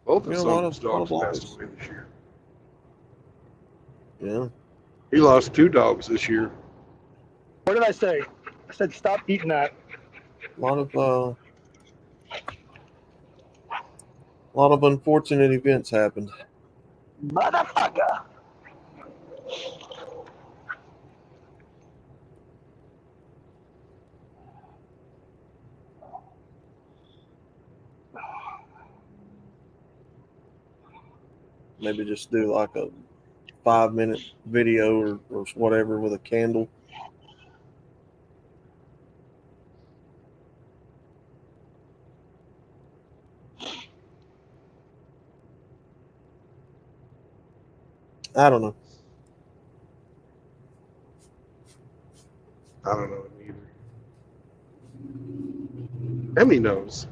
Both of Yeah, a lot Saunders' of dogs lives. passed away this year. Yeah. He lost 2 dogs this year. What did I say? I said stop eating that. A lot of unfortunate events happened. Motherfucker. Maybe just do like a 5-minute video or whatever with a candle. I don't know. I don't know either. Emmy knows.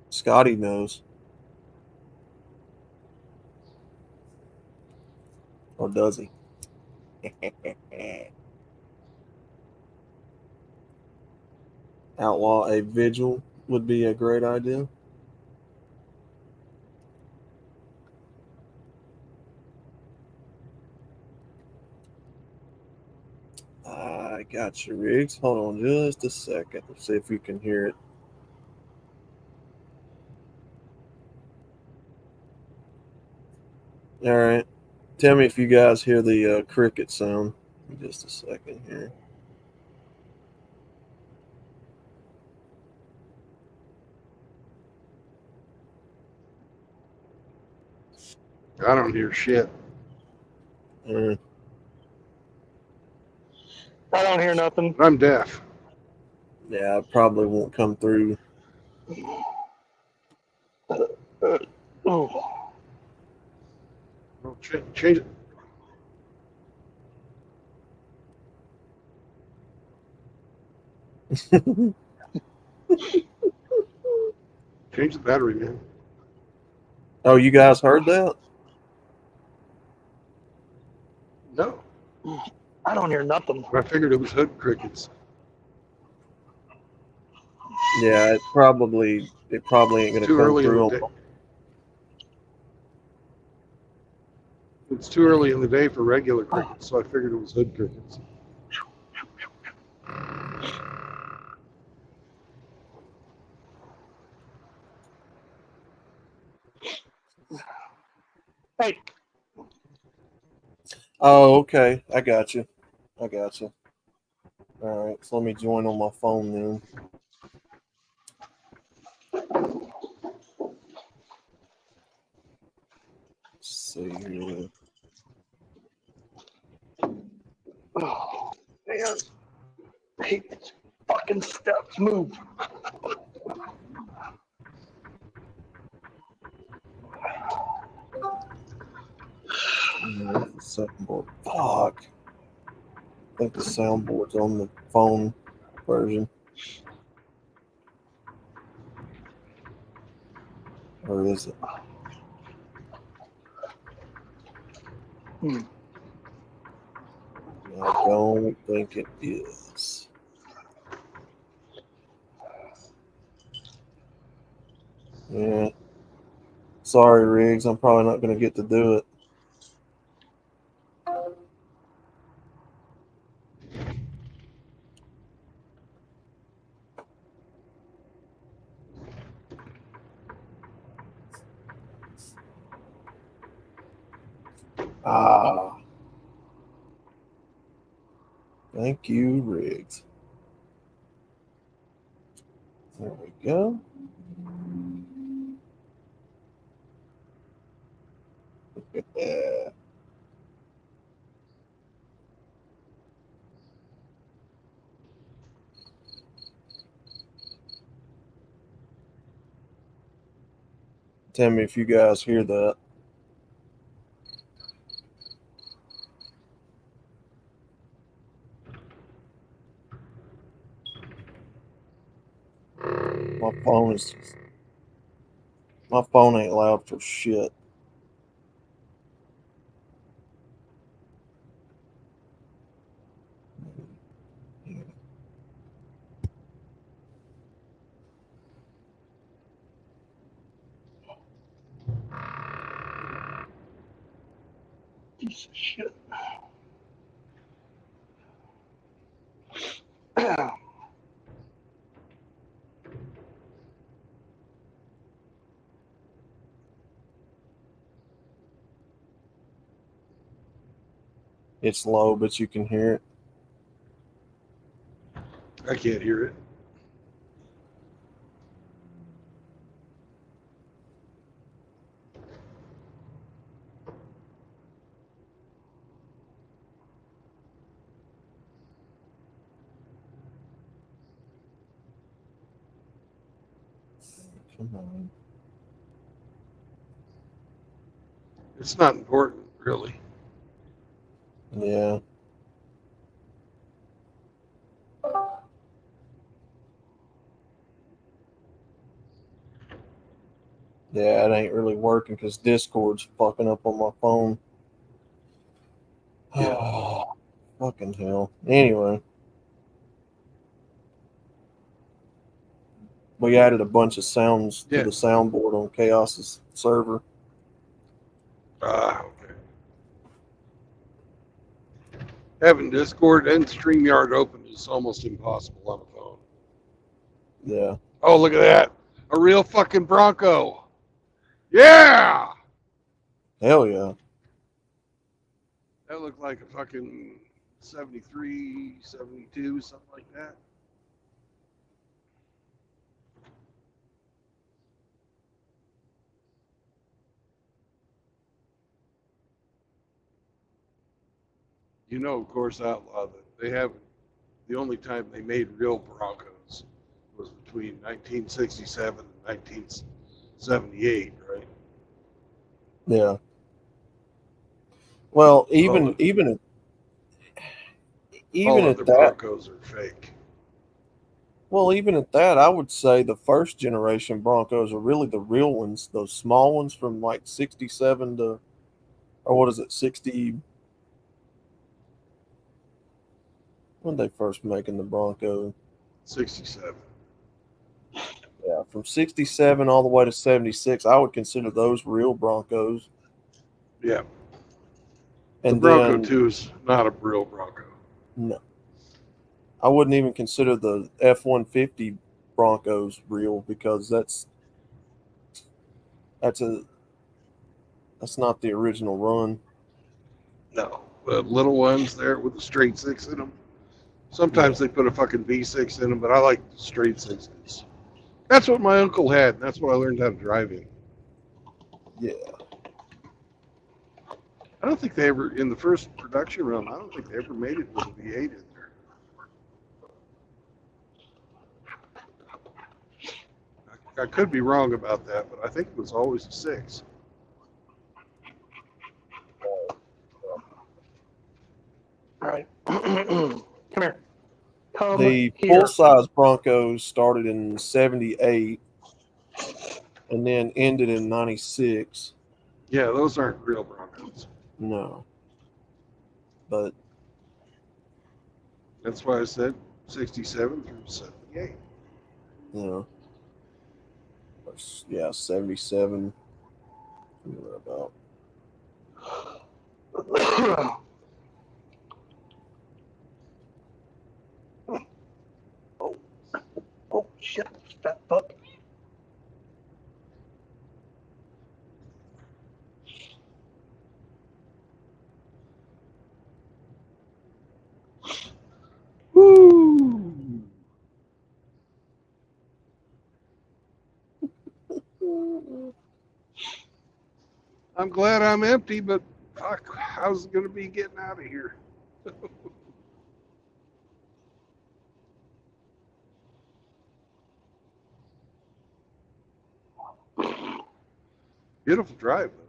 Scotty knows. Or does he? Outlaw a vigil would be a great idea. I got you, Riggs. Hold on just a second. Let's see if you can hear it. All right. Tell me if you guys hear the cricket sound. Just a second here. I don't hear shit. Uh, I don't hear nothing. I'm deaf. yeah, it probably won't come through. Oh. Well, change it. Change the battery, man. Oh, you guys heard that? No. I don't hear nothing. I figured it was hood crickets. Yeah, it probably ain't gonna Too come early in through. the day. It's too early in the day for regular crickets, so I figured it was hood crickets. Hey, Oh, okay. I got you. All right, so let me join on my phone then. Let's see here. oh, man. I hate these fucking steps. Move. The soundboard. Fuck. I think the soundboard's on the phone version. Or is it? I don't think it is. Yeah. Sorry, Riggs. I'm probably not going to get to do it. Ah. Thank you, Riggs. There we go. Yeah. Tell me if you guys hear that. My phone ain't loud for shit. Piece of shit. It's low, but you can hear it. I can't hear it. Come on. It's not important, really. Yeah. Yeah, it ain't really working because Discord's fucking up on my phone. Yeah. Fucking hell. Anyway. We added a bunch of sounds to Yeah. the soundboard on Chaos's server. Okay. Having Discord and StreamYard open is almost impossible on a phone. Yeah. Oh, look at that. A real fucking Bronco. Yeah! Hell yeah. That looked like a fucking 73, 72, something like that. You know, of course, Outlaw, that they haven't, the only time they made real Broncos was between 1967 and 1978, right? Yeah. Well, All even of the at that, Broncos are fake. even at that, I would say the first generation Broncos are really the real ones. Those small ones from like 67 to, or what is it, 60? When they first making the Bronco? 67. Yeah, from 67 all the way to 76, I would consider those real Broncos. Yeah. The And Bronco then 2 is not a real Bronco. no, I wouldn't even consider the F-150 Broncos real because that's not the original run. No. The little ones there with the straight six in them. Sometimes they put a fucking V6 in them, but I like the straight sixes. That's what my uncle had. And that's what I learned how to drive in. Yeah. I don't think they ever, in the first production run, I don't think they ever made it with a V8 in there. I could be wrong about that, but I think it was always a 6. All right. Come here. Come The here. full-size Broncos started in 78 and then ended in 96. Yeah, those aren't real Broncos. No. But That's why I said 67 through 78. you know, yeah, 77. About. Oh shit, fat fuck. Woo! I'm glad I'm empty, but fuck, how's it going to be getting out of here? Beautiful drive, though.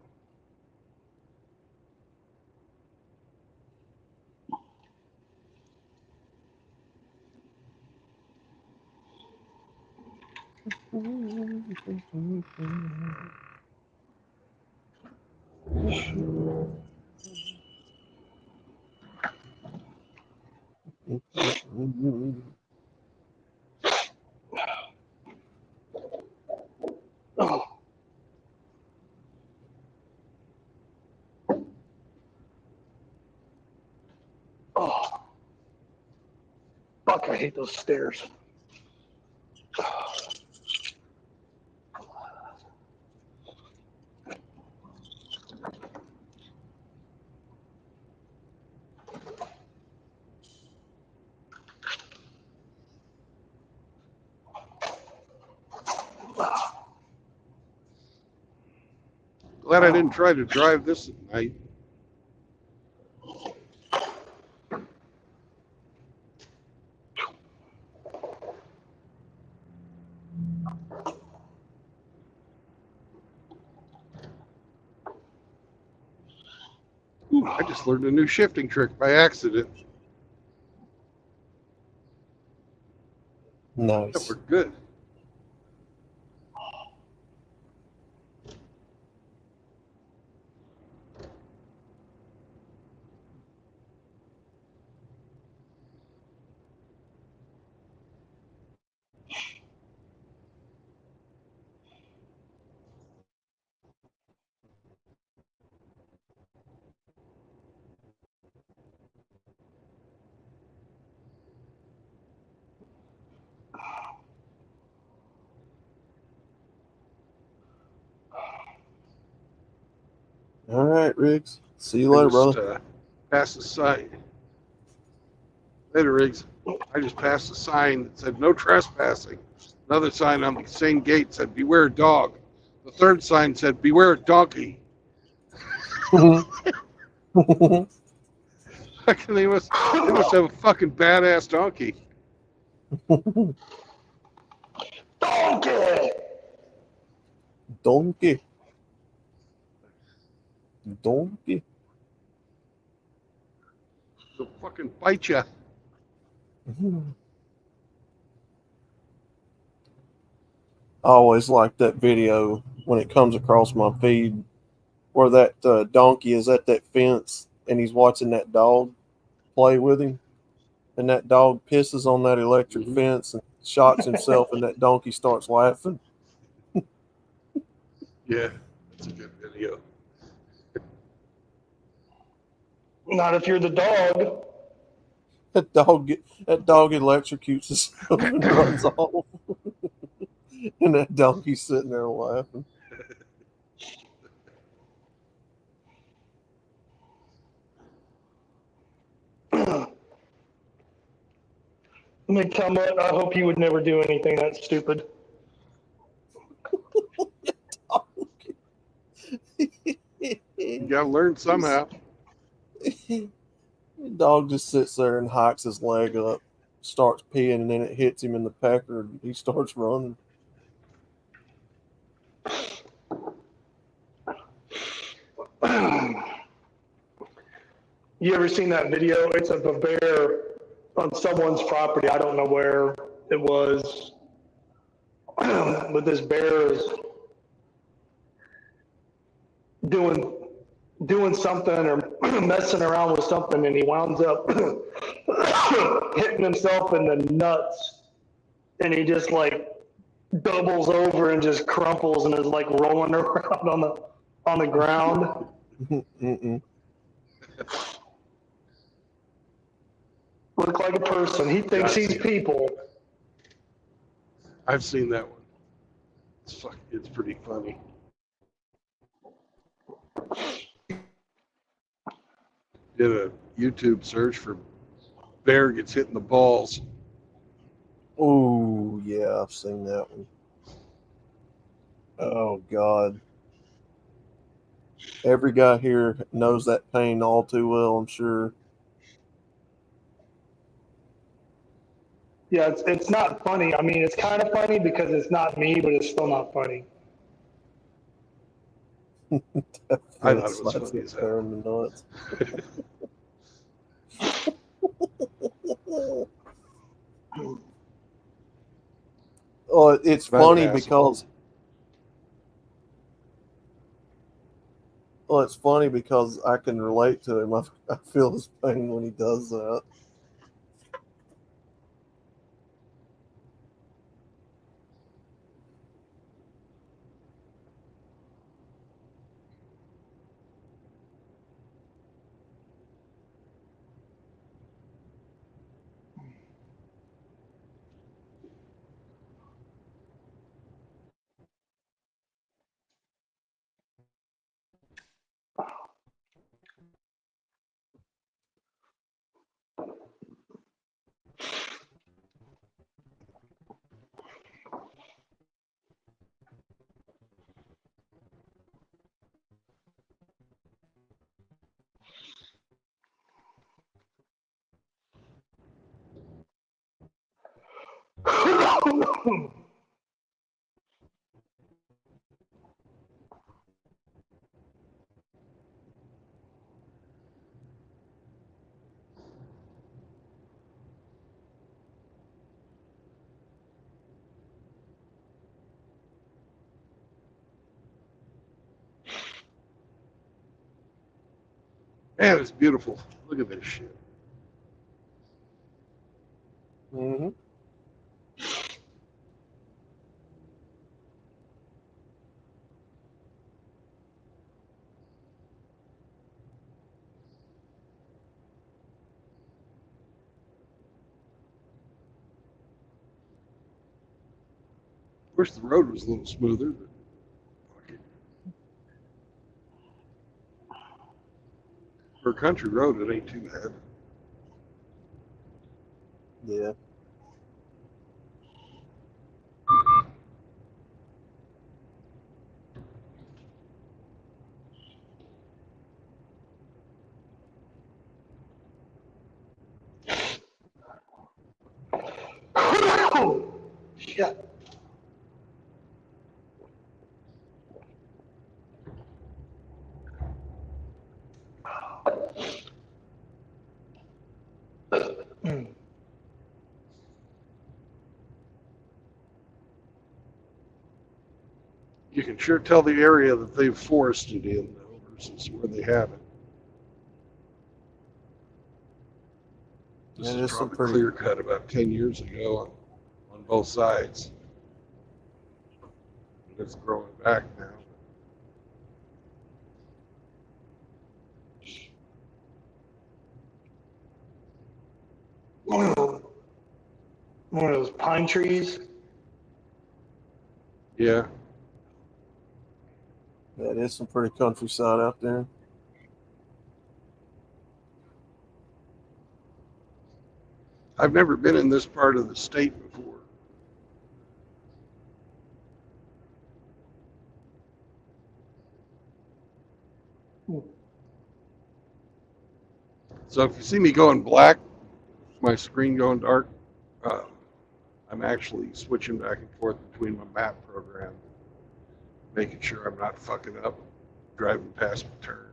Oh. Oh. Fuck, I hate those stairs. Glad I didn't try to drive this at night. Ooh, I just learned a new shifting trick by accident. That Nice. worked good. All right, Riggs. See you I later, just brother. passed a sign. Later, Riggs. I just passed a sign that said no trespassing. Another sign on the same gate said beware dog. The third sign said beware donkey. They must have a fucking badass donkey. Donkey! Donkey. Donkey. They'll fucking bite you. I always like that video when it comes across my feed where that donkey is at that fence and he's watching that dog play with him, and that dog pisses on that electric fence and shocks himself, and that donkey starts laughing. Yeah, that's a good video. Not if you're the dog. That dog electrocutes himself and runs off, and that donkey's sitting there laughing. Let me tell you, I hope you would never do anything that stupid. You gotta learn somehow. The dog just sits there and hikes his leg up, starts peeing, and then it hits him in the pecker, and he starts running. You ever seen that video? It's of a bear on someone's property. I don't know where it was. But this bear is doing something or messing around with something, and he winds up hitting himself in the nuts, and he just like doubles over and just crumples and is like rolling around on the ground. Look like a person. He thinks he's people. I've seen that one. It's pretty funny. Did a YouTube search for bear gets hit in the balls. Oh, yeah, I've seen that one. Oh, God. Every guy here knows that pain all too well, I'm sure. Yeah, it's not funny. I mean, it's kind of funny because it's not me, but it's still not funny. I thought it was funny as hell. In the nuts. Well, it's But I'm an funny asshole. because. Well, it's funny because I can relate to him. I feel his pain when he does that. Man, it's beautiful. Look at this shit. Mm-hmm. Wish the road was a little smoother, but fuck it. For a country road, it ain't too bad. Yeah. Shit. You can sure tell the area that they've forested in, though, versus where they haven't. This Yeah, is there's some probably pretty- clear cut about 10 years ago on both sides. And it's growing back now. One of those pine trees. Yeah. Yeah, there's some pretty countryside out there. I've never been in this part of the state before. So if you see me going black, my screen going dark, I'm actually switching back and forth between my map program, making sure I'm not fucking up driving past my turn.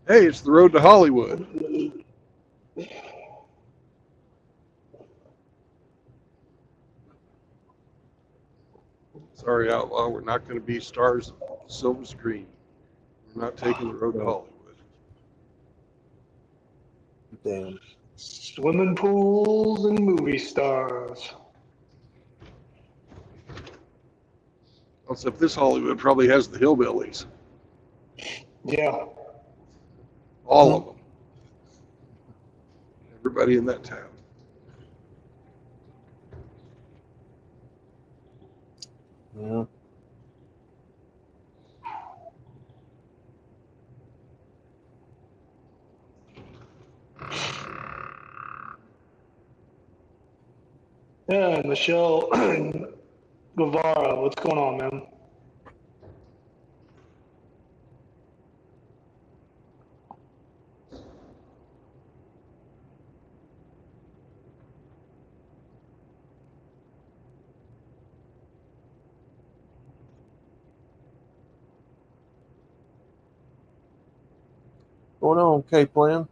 Hey, it's the road to Hollywood. Sorry, Outlaw, we're not going to be stars of the silver screen. We're not taking the road to Hollywood. Damn. Swimming pools and movie stars. Except this Hollywood probably has the hillbillies. Yeah. All of them. Everybody in that town. Yeah. Yeah, Michelle Guevara, what's going on, man? going on, K-Plan?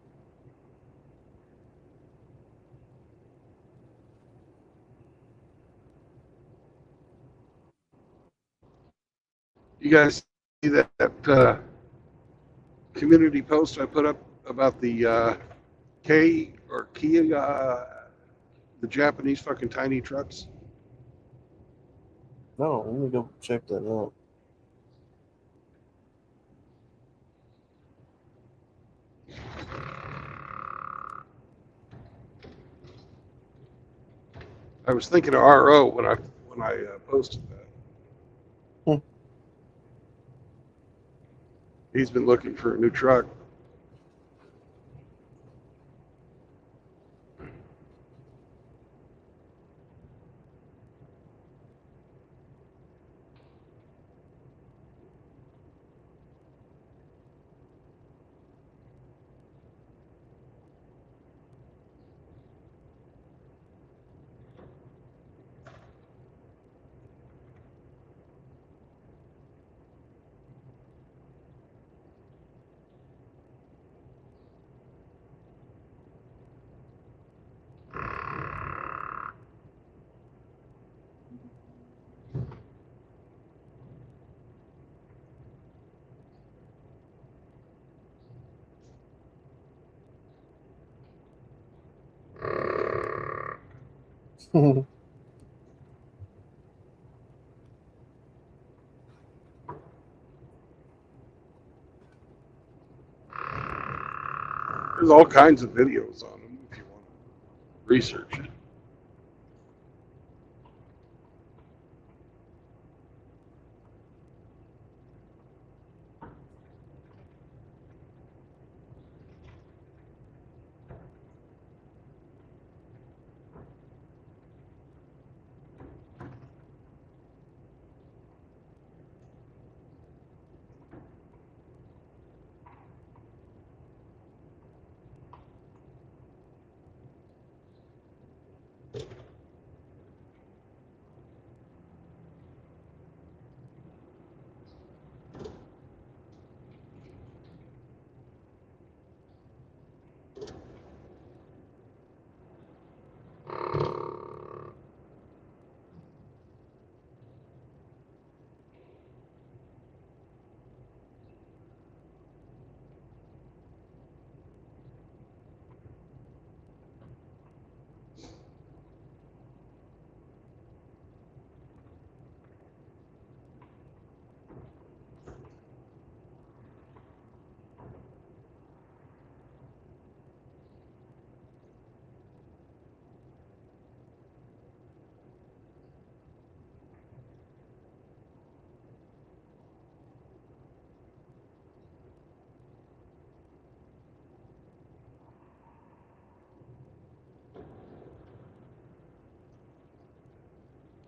You guys see that community post I put up about the Kia, the Japanese fucking tiny trucks? No, let me go check that out. I was thinking of RO when I posted that. Hmm. He's been looking for a new truck. There's all kinds of videos on them if you want to research it.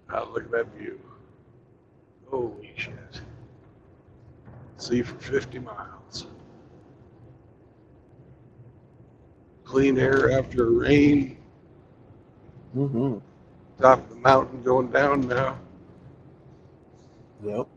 Oh, look at that view. Holy shit. See for 50 miles. Clean air after rain. Mm-hmm. Top of the mountain going down now. Yep.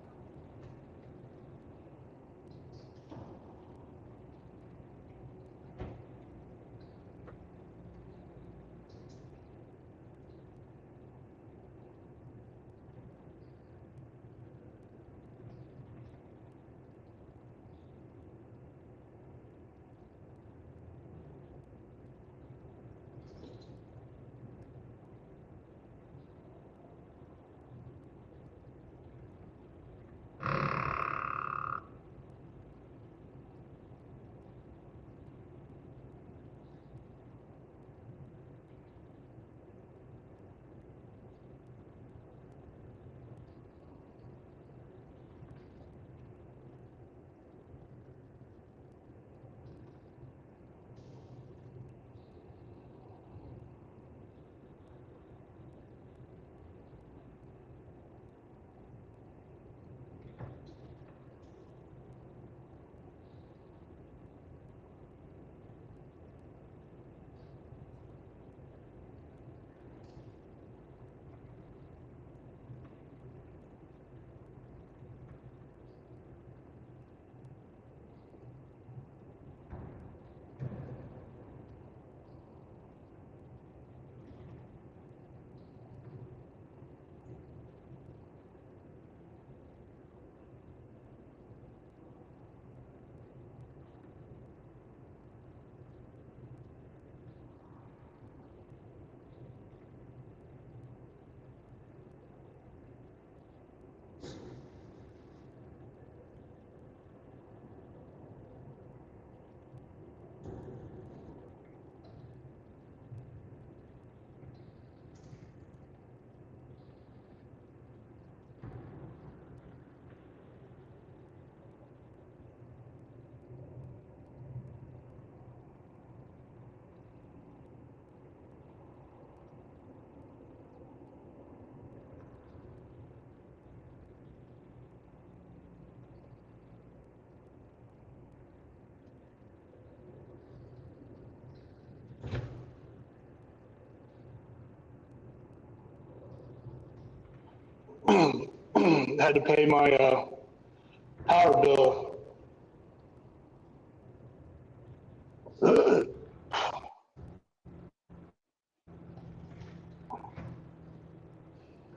had to pay my power bill.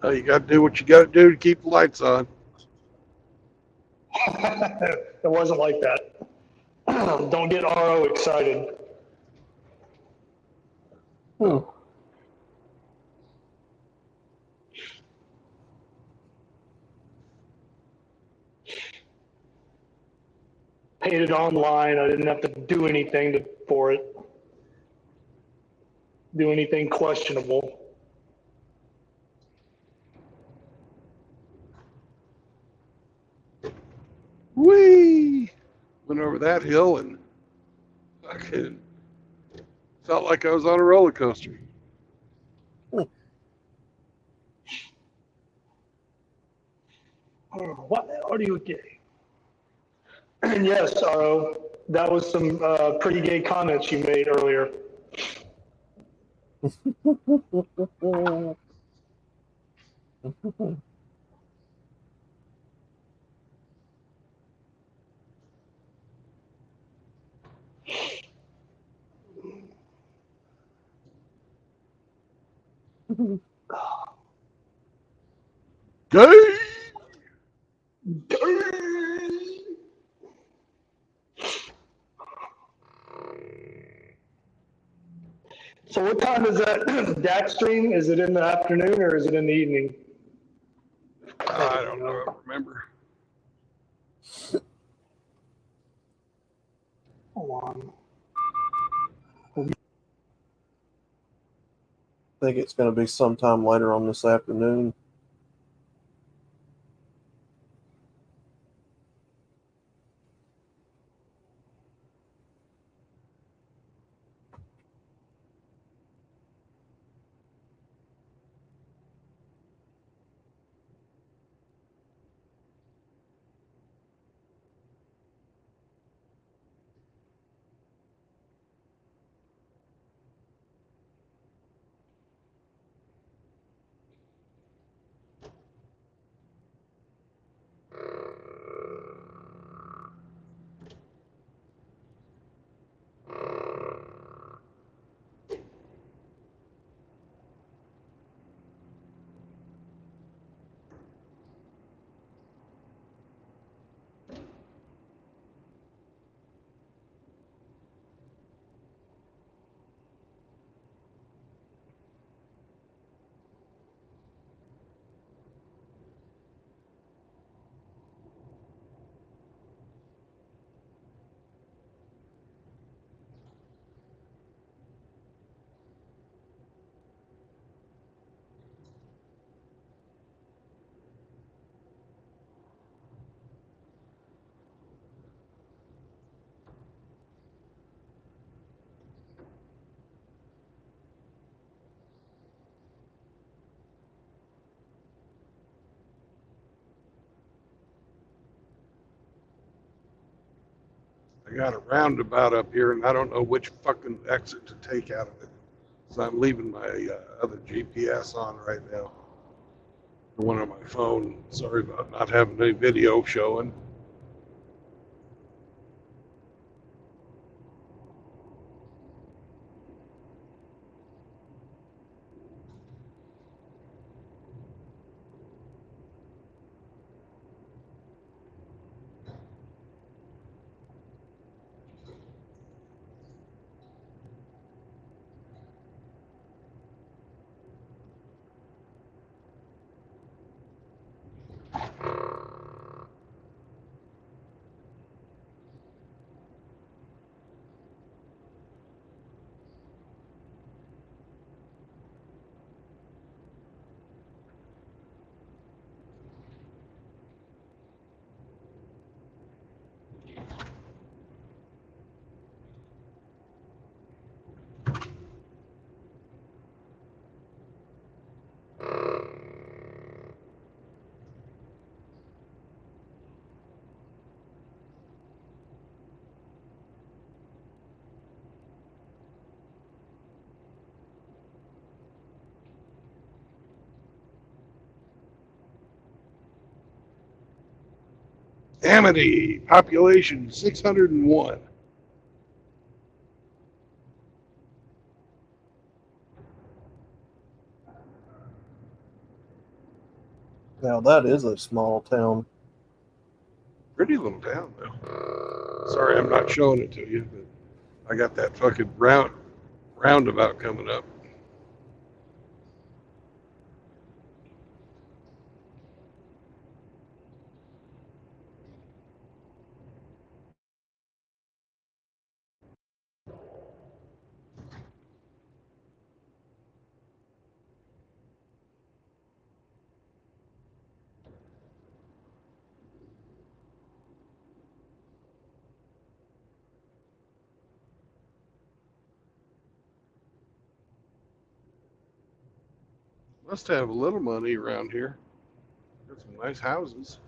Oh, you got to do what you got to do to keep the lights on. It wasn't like that. Don't get RO excited. Hmm. Paid it online. I didn't have to do anything for it. Do anything questionable. Whee! Went over that hill and fucking felt like I was on a roller coaster. What are you getting? And yes, RO, that was some pretty gay comments you made earlier. Gay! So what time is that DAC stream? Is it in the afternoon or is it in the evening? I don't know. I don't remember. Hold on. I think it's going to be sometime later on this afternoon. I got a roundabout up here, and I don't know which fucking exit to take out of it. So I'm leaving my other GPS on right now. The one on my phone. Sorry about not having any video showing. Amity, population 601. Now that is a small town. Pretty little town, though. Sorry, I'm not showing it to you, but I got that fucking roundabout coming up. Must have a little money around here. Got some nice houses.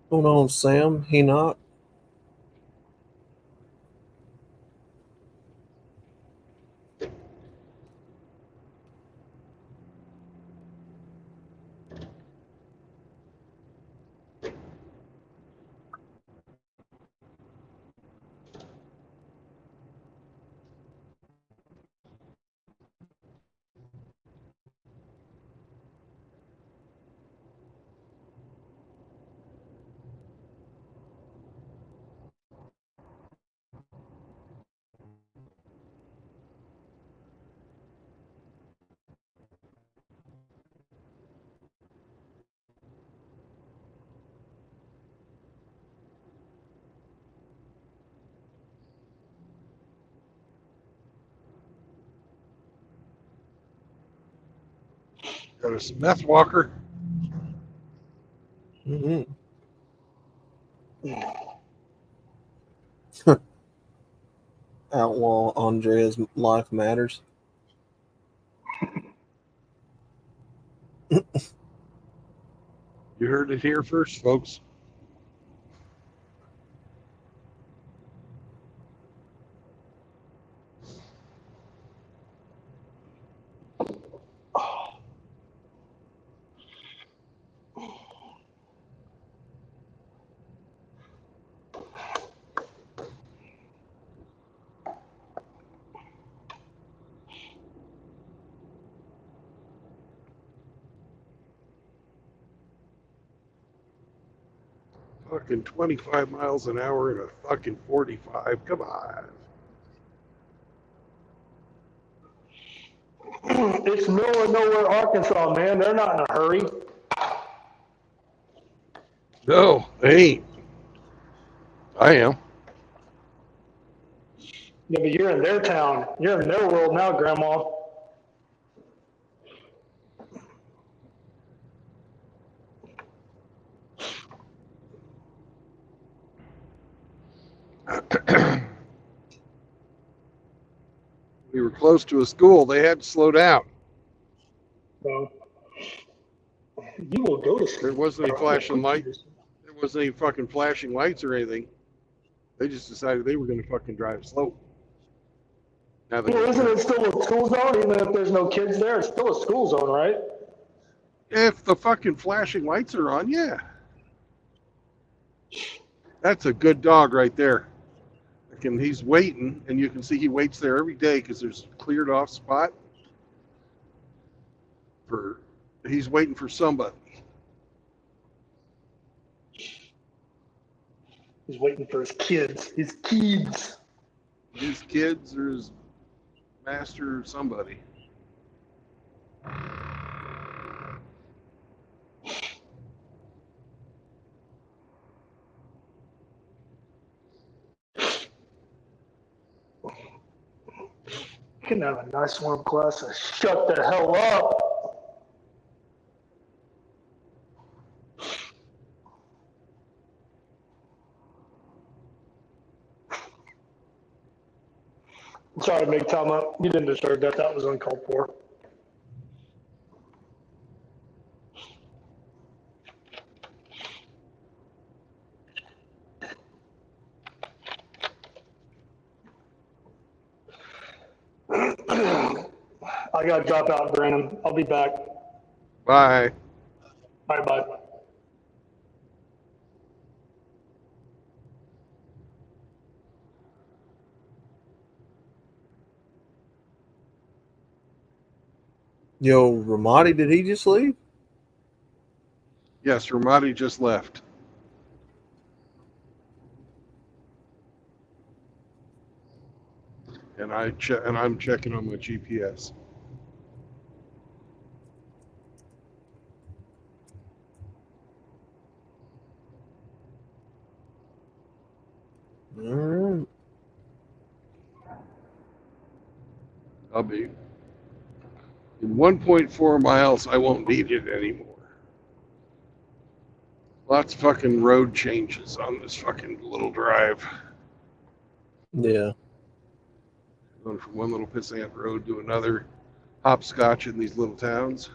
Hold on, Sam. He not. Got a meth walker. Mm-hmm. Outlaw Andrea's life matters. You heard it here first, folks. Fucking 25 miles an hour and a fucking 45. Come on. It's middle of nowhere, Arkansas, man. They're not in a hurry. No, they ain't. I am. Yeah, but you're in their town. You're in their world now, Grandma. We were close to a school. They had to slow down. So, you will go to There sleep. wasn't any flashing light. There wasn't any fucking flashing lights or anything. They just decided they were going to fucking drive slow. Now they Well, isn't it still a school zone? Even if there's no kids there, it's still a school zone, right? if the fucking flashing lights are on, yeah. That's a good dog right there. And he's waiting, and you can see he waits there every day because there's a cleared off spot. He's waiting for somebody. He's waiting for his kids. His kids. His kids or his master or somebody. You can have a nice warm glass of shut the hell up. I'm sorry to make time up. You didn't deserve that. That was uncalled for. I gotta drop out, Brandon. I'll be back. Bye. Bye. Yo, Ramadi, did he just leave? Yes, Ramadi just left. And I'm checking on my GPS. All right. I'll be in 1.4 miles. I won't need it anymore. Lots of fucking road changes on this fucking little drive. Yeah. Going from one little pissant road to another, hopscotch in these little towns.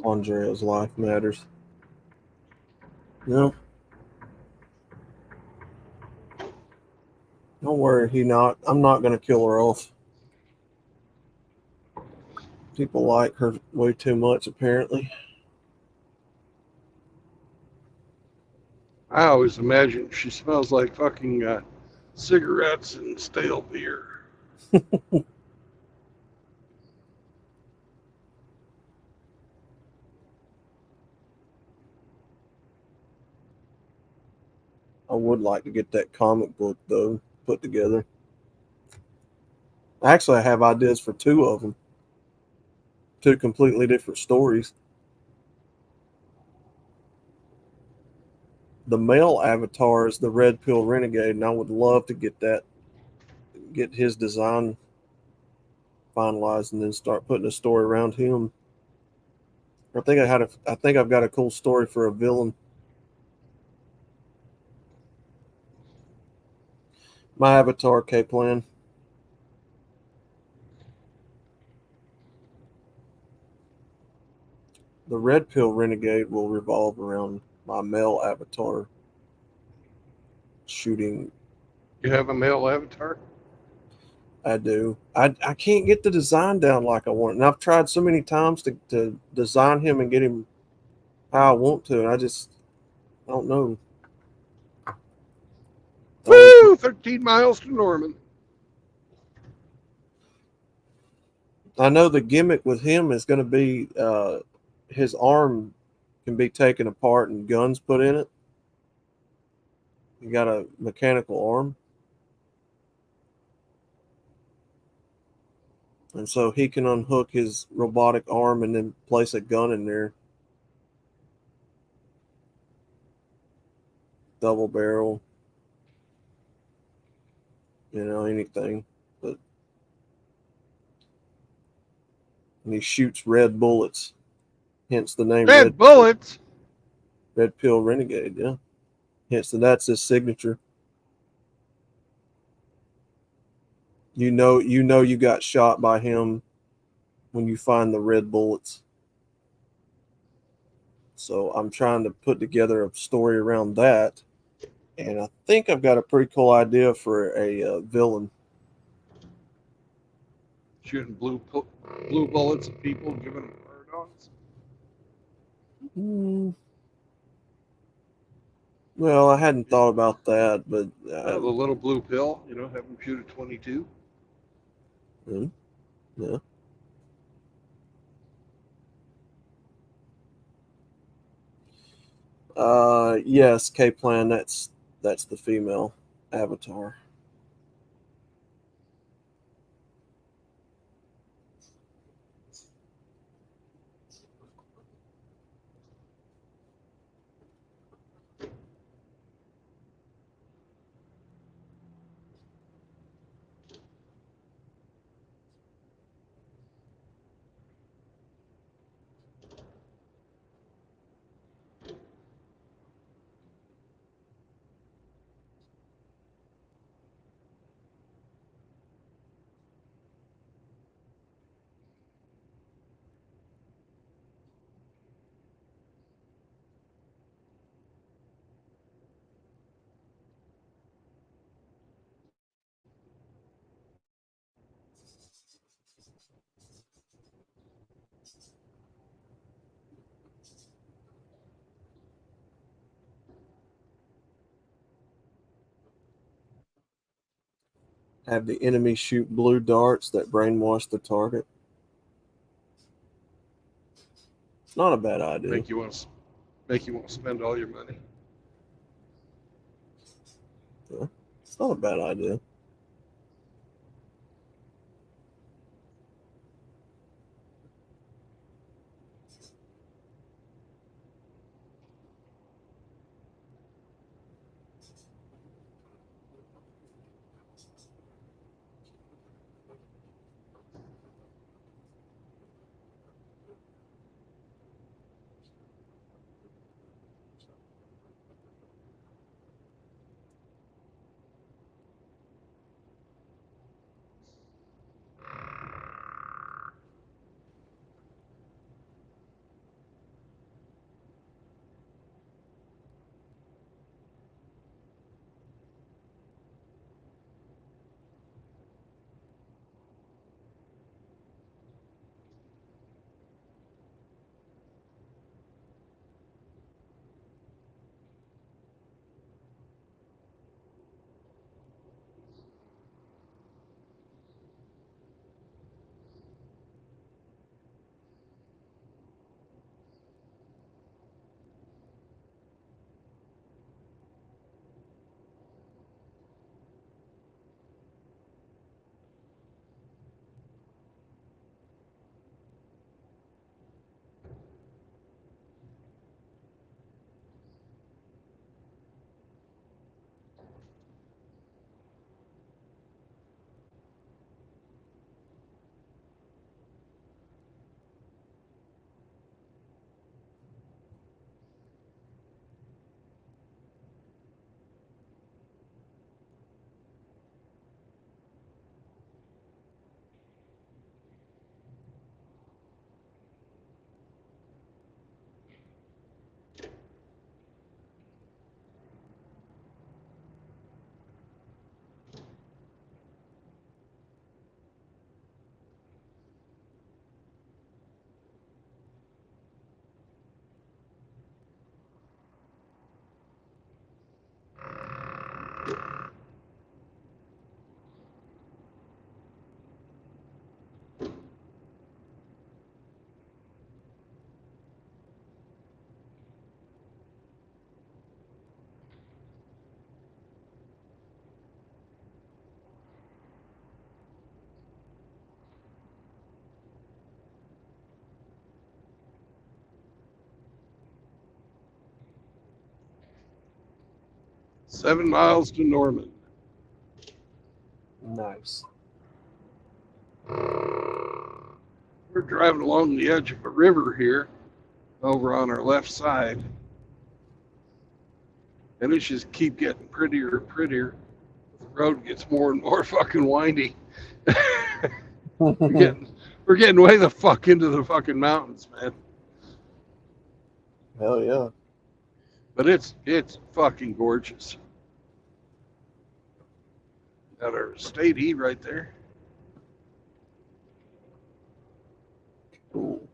Andrea's life matters. No, don't worry. I'm not going to kill her off. People like her way too much, apparently. I always imagine she smells like fucking cigarettes and stale beer. I would like to get that comic book though put together. Actually, I have ideas for two of them. Two completely different stories. The male avatar is the Red Pill Renegade, and I would love to get his design finalized, and then start putting a story around him. I think I've got a cool story for a villain. My avatar K-Plan. The Red Pill Renegade will revolve around my male avatar shooting. You have a male avatar? I do. I can't get the design down like I want. And I've tried so many times to design him and get him how I want to. And I don't know. Woo! 13 miles to Norman. I know the gimmick with him is going to be his arm can be taken apart and guns put in it. He got a mechanical arm. And so he can unhook his robotic arm and then place a gun in there. Double barrel. Anything. But and he shoots red bullets. Hence the name Red bullets? Red Pill Renegade, yeah. Hence that's his signature. You know you got shot by him when you find the red bullets. So I'm trying to put together a story around that. And I think I've got a pretty cool idea for a villain. Shooting blue bullets at people and giving them hard-ons? Well, I hadn't thought about that, but The little blue pill, have them shoot a 22. Yeah. Yes, K-Plan. That's the female avatar. Have the enemy shoot blue darts that brainwash the target. It's not a bad idea. Make you want to spend all your money. Yeah, it's not a bad idea. 7 miles to Norman. Nice. We're driving along the edge of a river here, over on our left side. And it just keep getting prettier and prettier. The road gets more and more fucking windy. We're getting way the fuck into the fucking mountains, man. Hell yeah. But it's fucking gorgeous. Got our state E right there. Cool.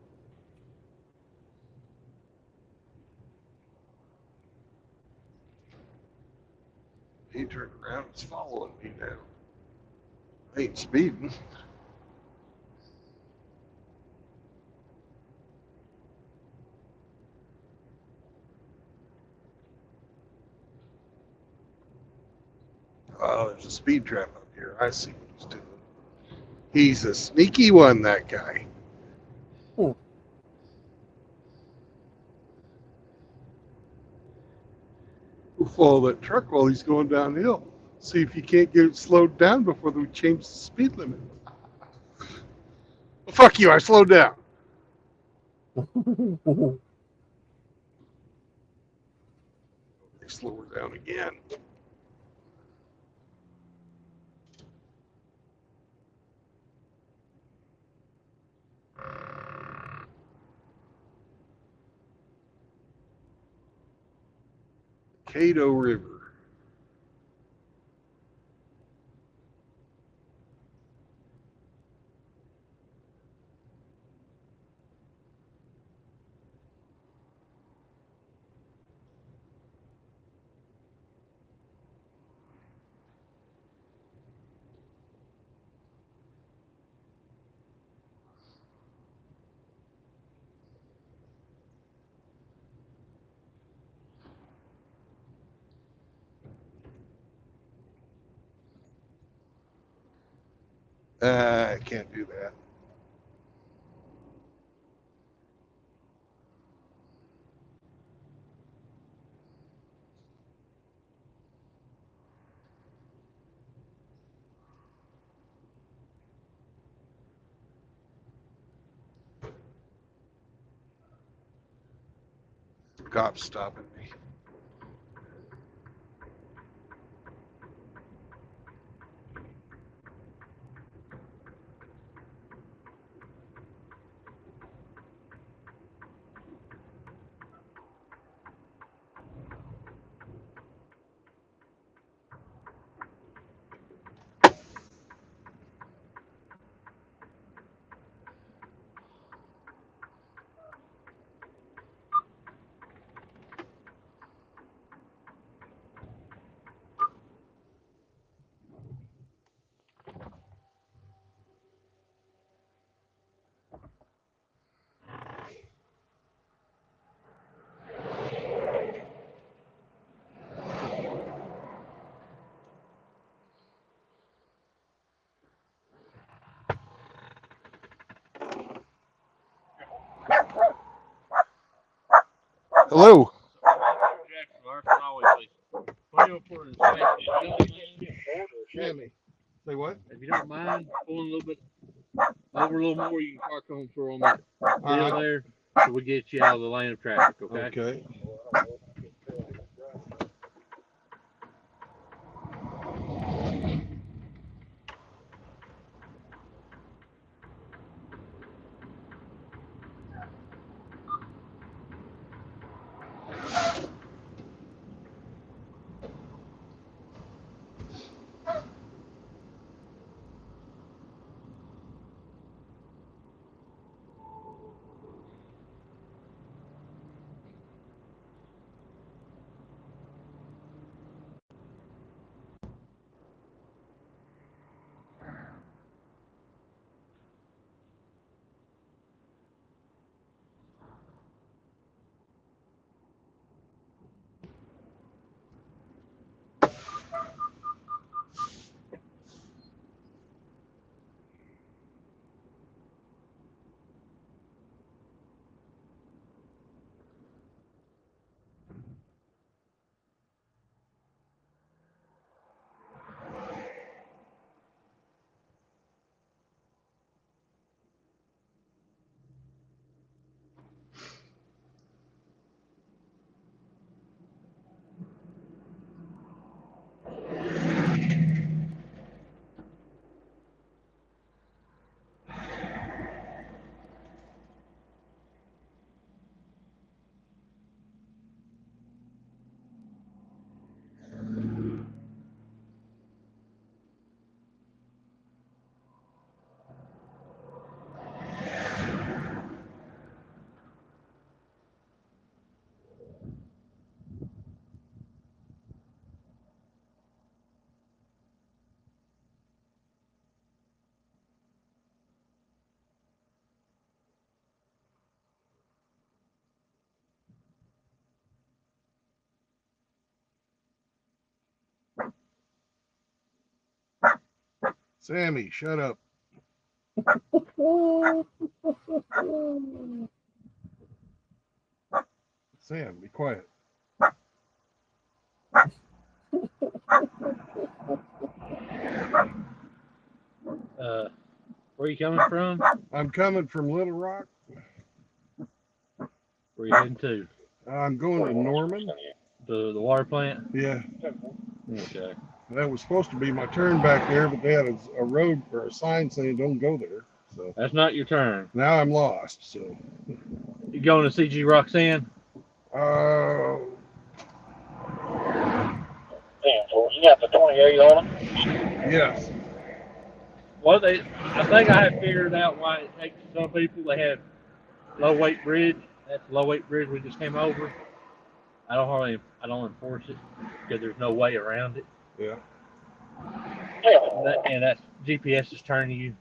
He turned around and is following me now. I ain't speeding. Oh, there's a speed trap up here. I see what he's doing. He's a sneaky one, that guy. We'll follow that truck while he's going downhill. See if he can't get it slowed down before we change the speed limit. Well, fuck you, I slowed down. They slow her down again. Cato River. I can't do that. Cops stopping me. Hello. Sammy. Say what? If you don't mind pulling a little bit over a little more, you can park on on that hill there, so we get you out of the lane of traffic. Okay. Okay. Sammy, shut up. Sam, be quiet. Where you coming from? I'm coming from Little Rock. Where you heading to? I'm going to Norman. The water plant? Yeah, Okay. that was supposed to be my turn back there, but they had a road or a sign saying don't go there. So That's not your turn. now I'm lost. So, You going to CG Roxanne? uh, You got the 28 on it? yes. Well, I think I have figured out why it takes some people. They have low weight bridge. That's the low weight bridge we just came over. I don't enforce it because there's no way around it. Yeah. Yeah. And that's GPS is turning you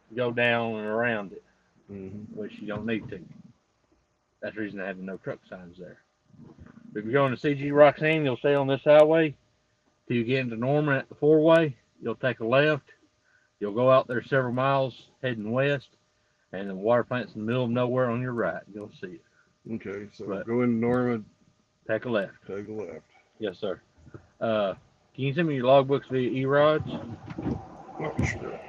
to go down and around it, Mm-hmm. which you don't need to. That's the reason I have the no truck signs there. But if you're going to CG Roxanne, you'll stay on this highway till you get into Norman at the 4-way. You'll take a left. You'll go out there several miles heading west, and the water plant's in the middle of nowhere on your right. You'll see it. Okay, so But- go into Norman, Take a left. take a left. Yes, sir. Can you send me your logbooks via E-Rods? Oh, sure.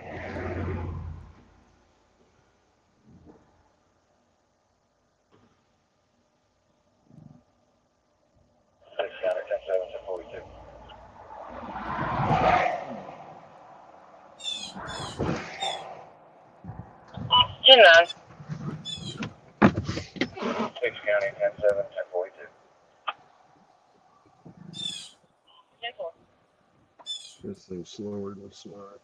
County 10-7-42. Ten 9. 6 County 10-7-10-42. This thing's slower than it's not.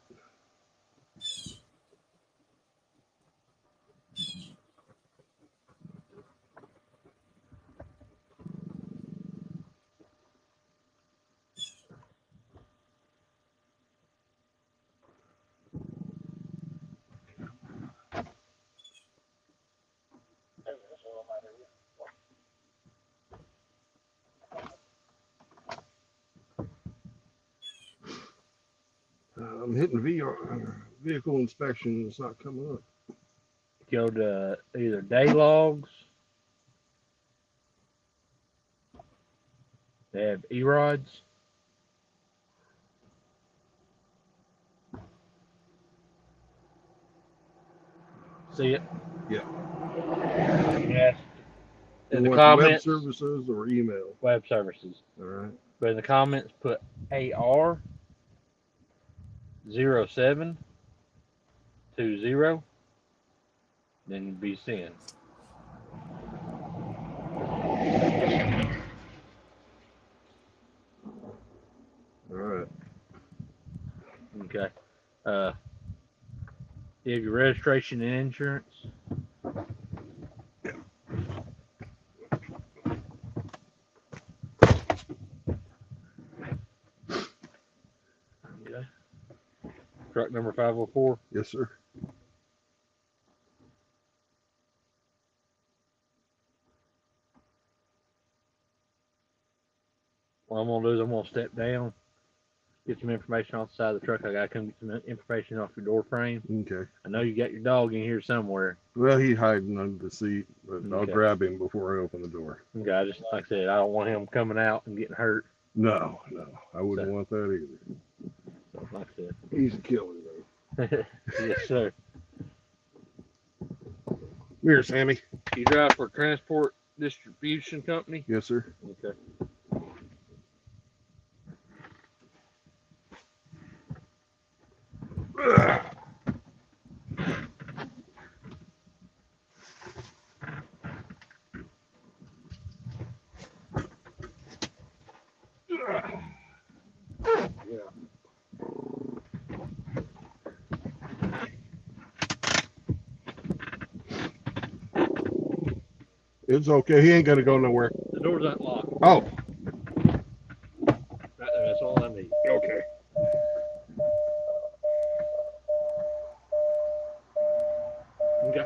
I'm hitting vehicle inspection and it's not coming up. Go to either day logs. They have E-Rods. See it? Yeah. Yes. In You the want comments, web services or email? web services. All right. But in the comments, put AR 0720. Then be sent. All right. Okay. You have your registration and insurance. Okay. Truck number 504. Yes, sir. What I'm gonna do is I'm gonna step down, get some information off the side of the truck. I gotta come get some information off your door frame. Okay. I know you got your dog in here somewhere. Well, he's hiding under the seat, but I'll Okay. grab him before I open the door. Okay, I just like I said, I don't want him coming out and getting hurt. No, I wouldn't So- want that either. So like I He's a killer, though. said. Yes, sir. Here, Sammy. You drive for a transport distribution company? Yes, sir. Okay. It's okay. He ain't gonna go nowhere. The door's unlocked. Oh, That's all I need. okay. Okay.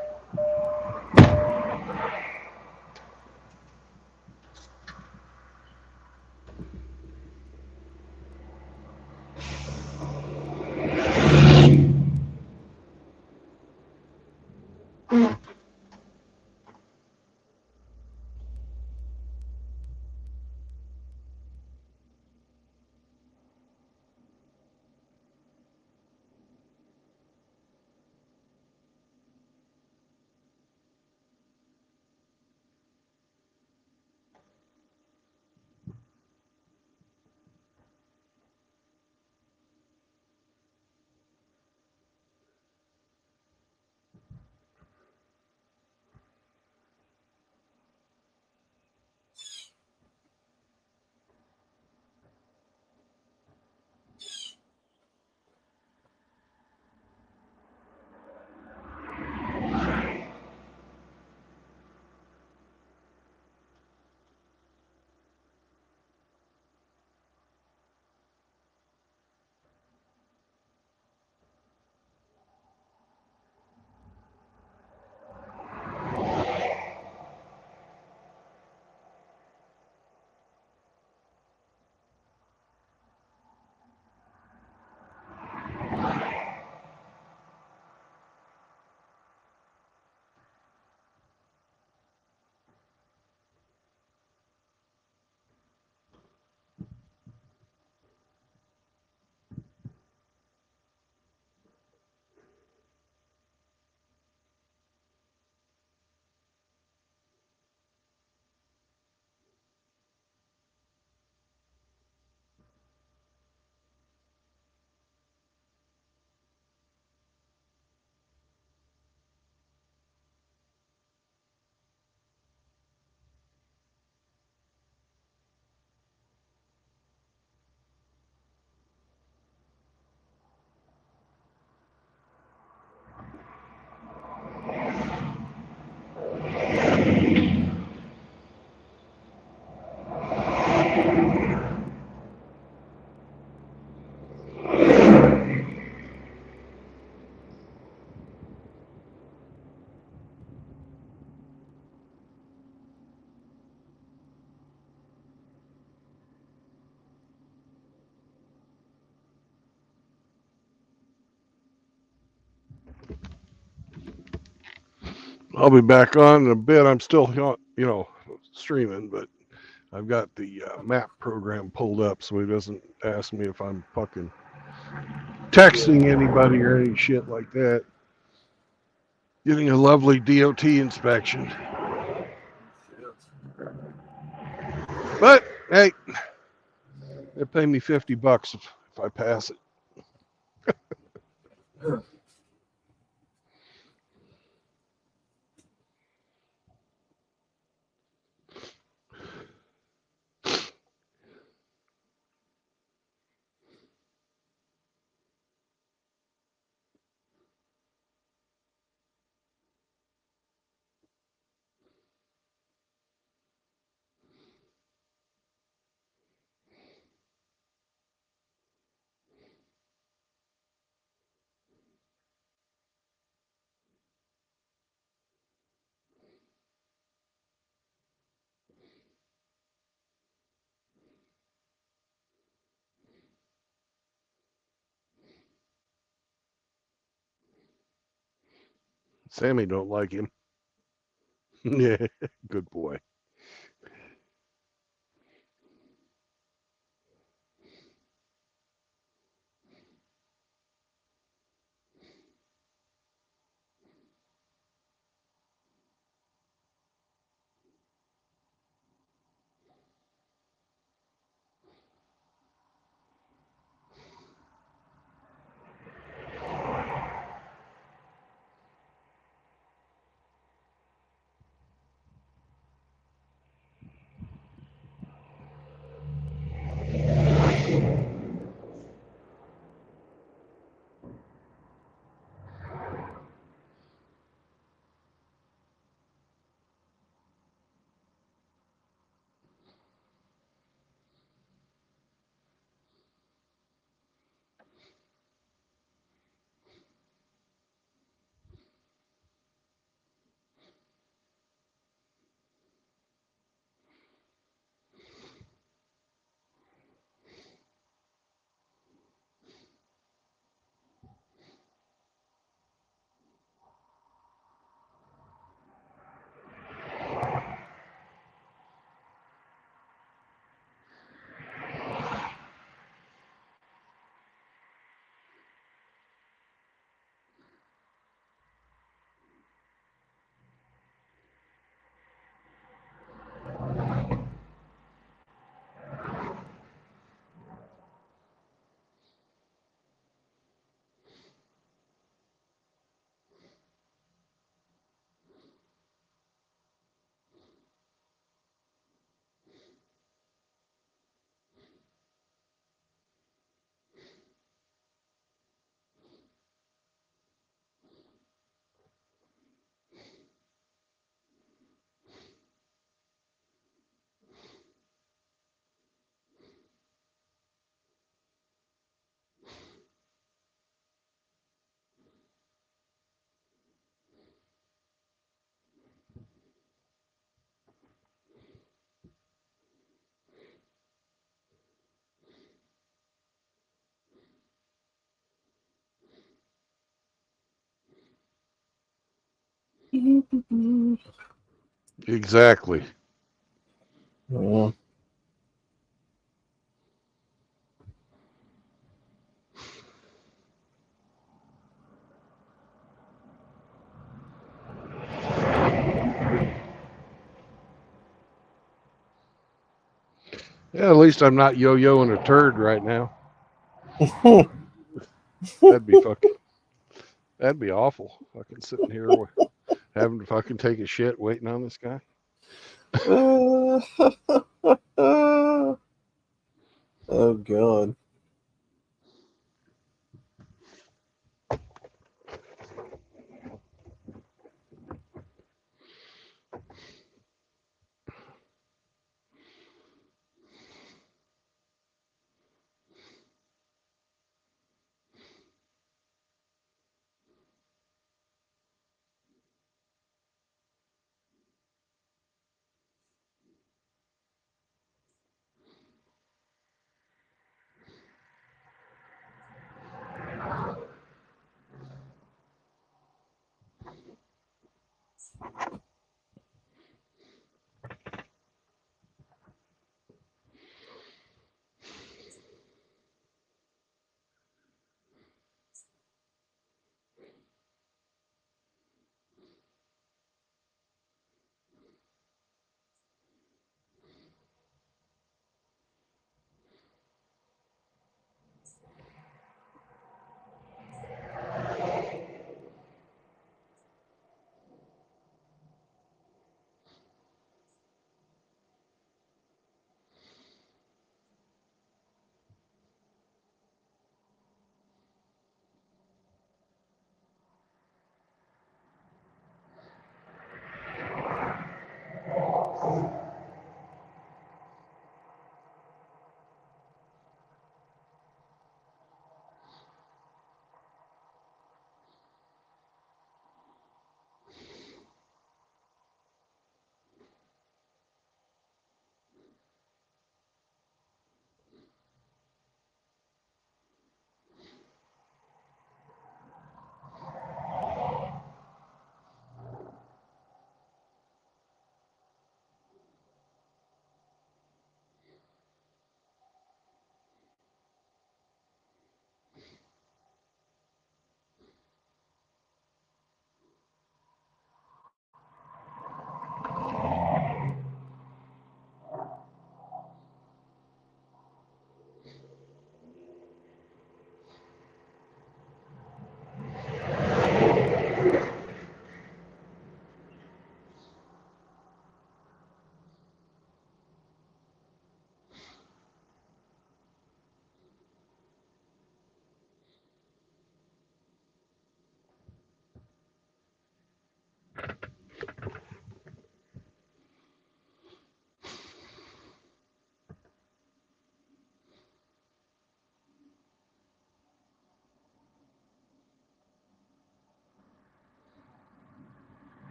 I'll be back on in a bit. I'm still, streaming, but I've got the map program pulled up so he doesn't ask me if I'm fucking texting anybody or any shit like that. Getting a lovely DOT inspection. But hey, they pay me $50 if I pass it. Sammy don't like him. Yeah, good boy. Exactly. Yeah. Yeah, at least I'm not yo-yoing a turd right now. That'd be fucking. That'd be awful. Fucking sitting here having to fucking take a shit waiting on this guy. Oh God.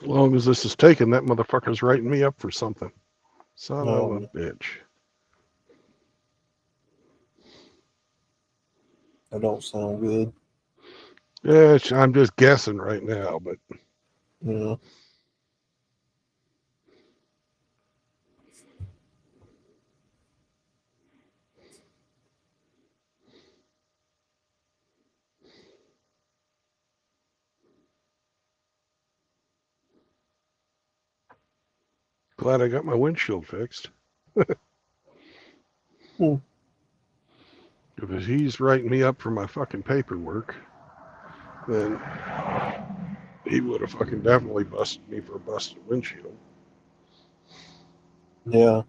As long as this is taken, that motherfucker's writing me up for something. Son of a bitch. That don't sound good. Yeah, I'm just guessing right now, but Yeah. glad I got my windshield fixed. Hmm. If he's writing me up for my fucking paperwork, then he would have fucking definitely busted me for a busted windshield. Yeah.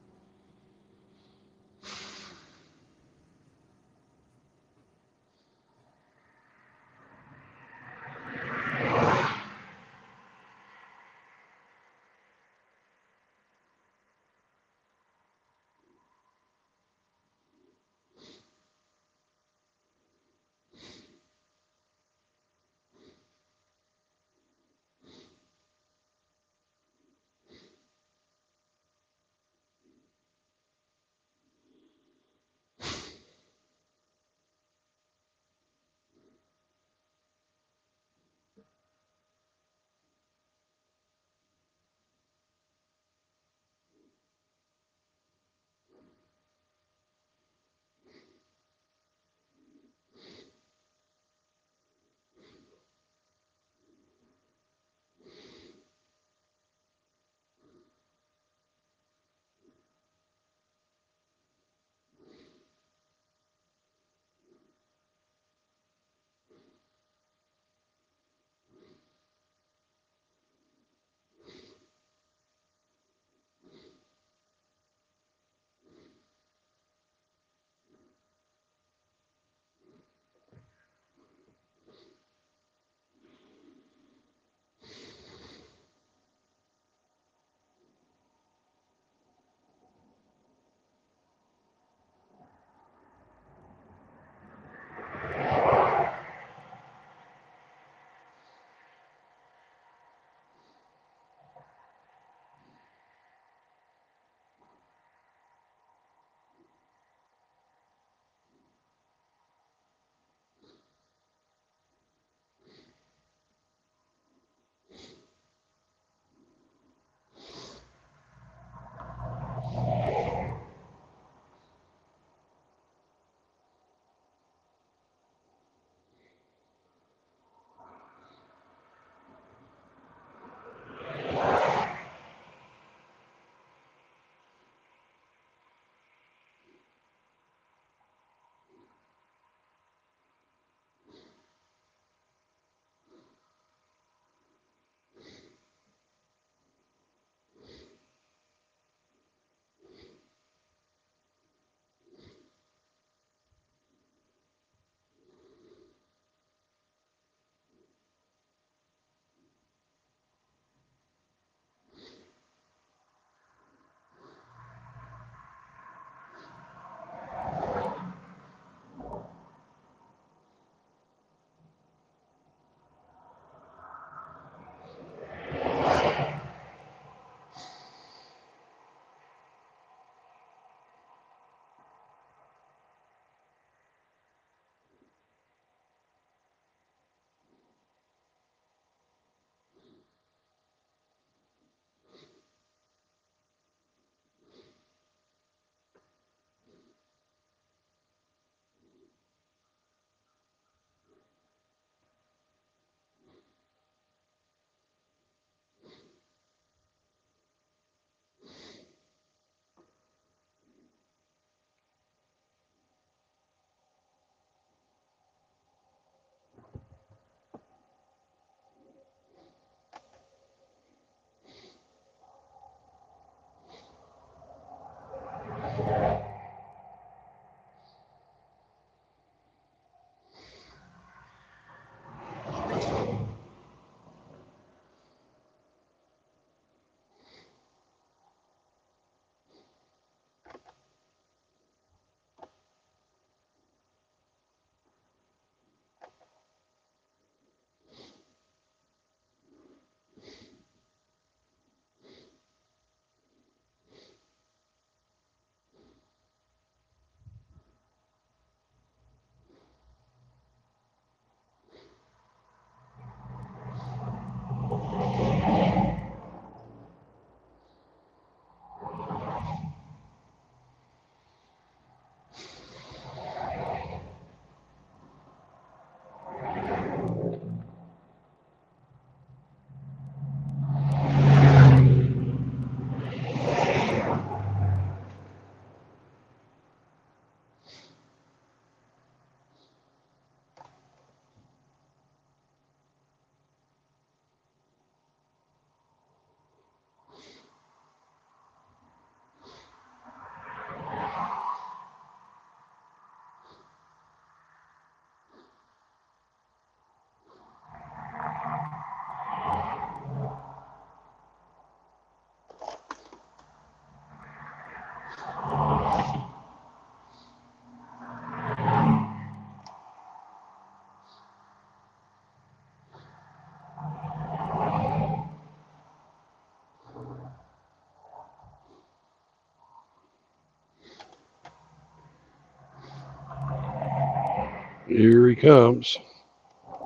Here he comes.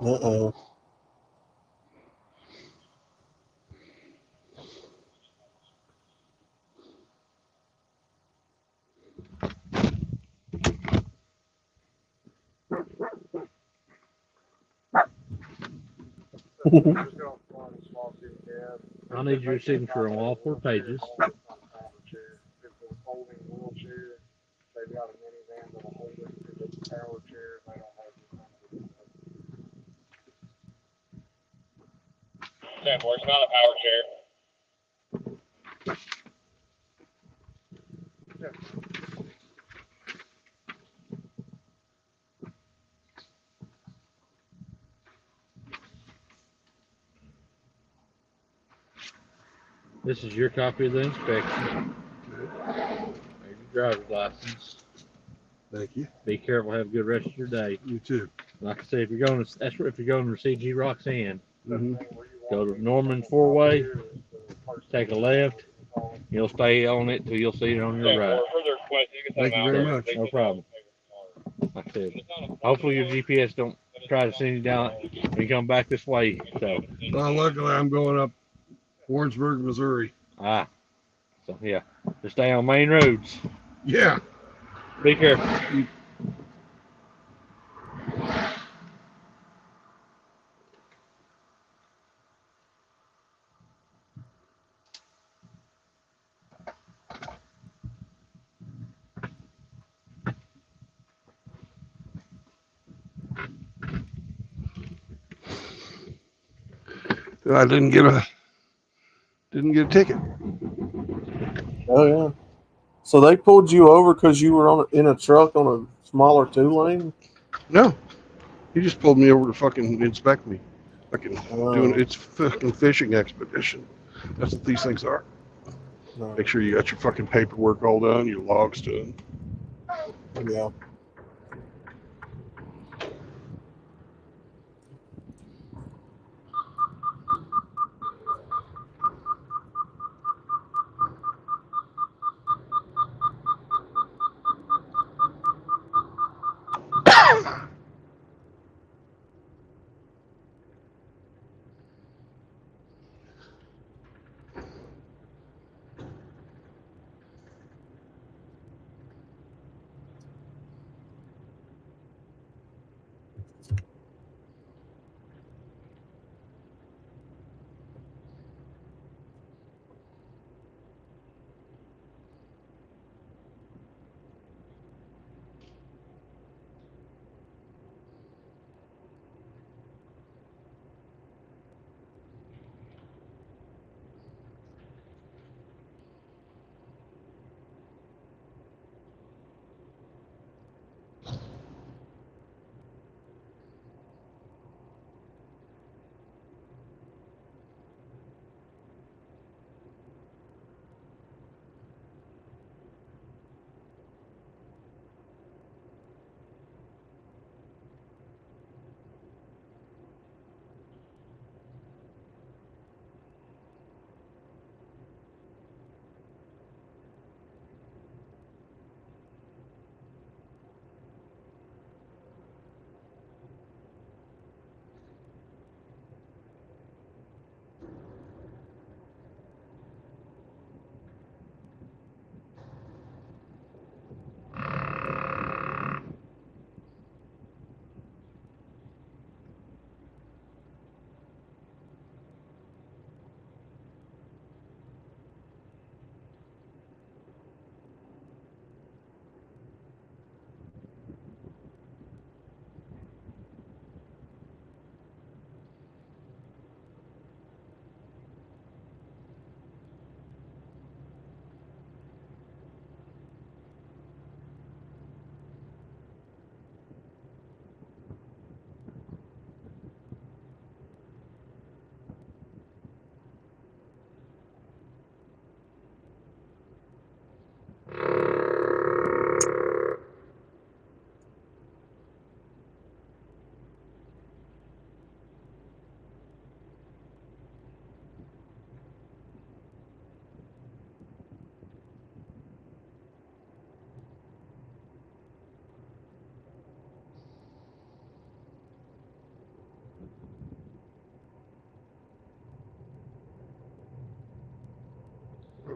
Uh-oh. I need your signature on all 4 pages. Sam, it's not a power chair. This is your copy of the inspection. There's your driver's license. Thank you. Be careful. Have a good rest of your day. You too. Like I said, if you're going to CG Roxanne, Mm-hmm. go to Norman 4-way, take a left. You'll stay on it till you'll see it on your right. Thank you very much. No problem. Like I said, hopefully your GPS don't try to send you down when you come back this way. So, Well, luckily I'm going up Warrensburg, Missouri. so yeah, just stay on main roads. Yeah. Be careful. I didn't get a ticket. Oh yeah. So they pulled you over because you were in a truck on a smaller 2-lane. No. He just pulled me over to fucking inspect me. Fucking Oh. doing it's fucking fishing expedition. That's what these things are. No. Make sure you got your fucking paperwork all done, your logs done. Yeah.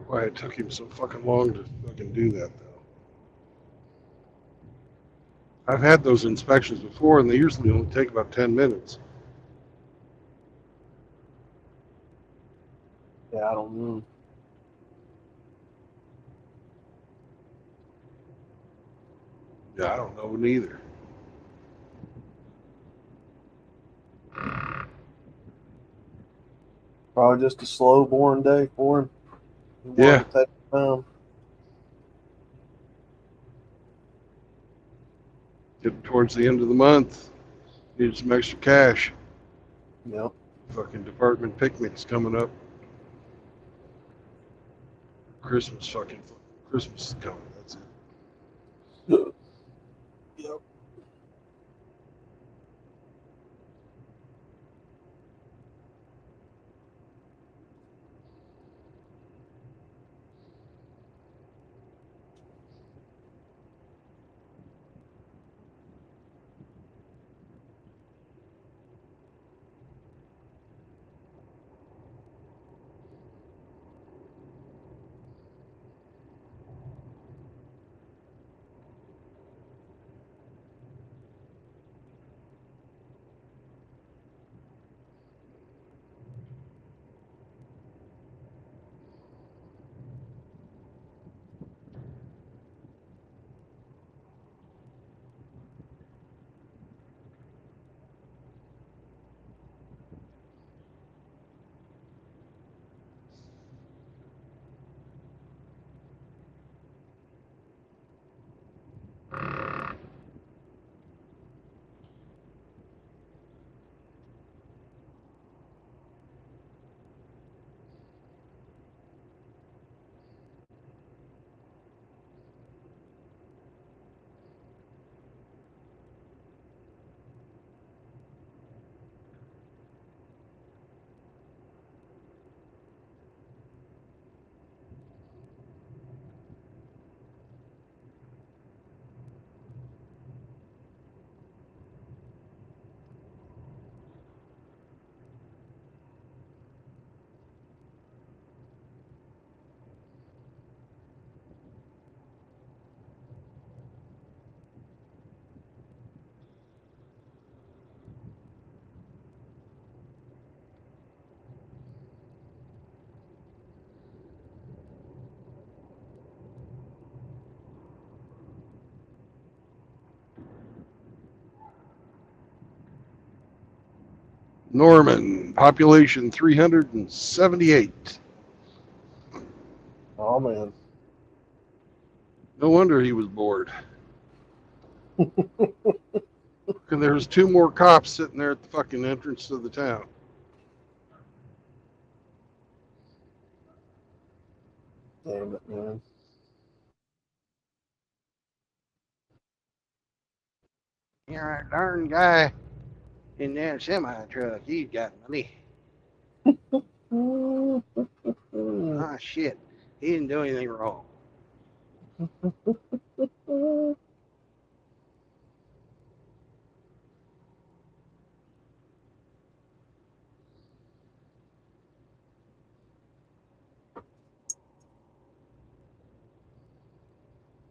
Why it took him so fucking long to fucking do that, though. I've had those inspections before, and they usually only take about 10 minutes. Yeah, I don't know. Yeah, I don't know neither. Probably just a slow, boring day for him. He wanted Yeah. to take time. Get towards the end of the month, need some extra cash. Yep. Fucking department picnics coming up. Christmas is coming. That's it. Yep. Norman, population 378. Oh man. No wonder he was bored. And there's 2 more cops sitting there at the fucking entrance to the town. Damn it, man. You're a darn guy in that semi truck. He's got money. Ah, shit. He didn't do anything wrong.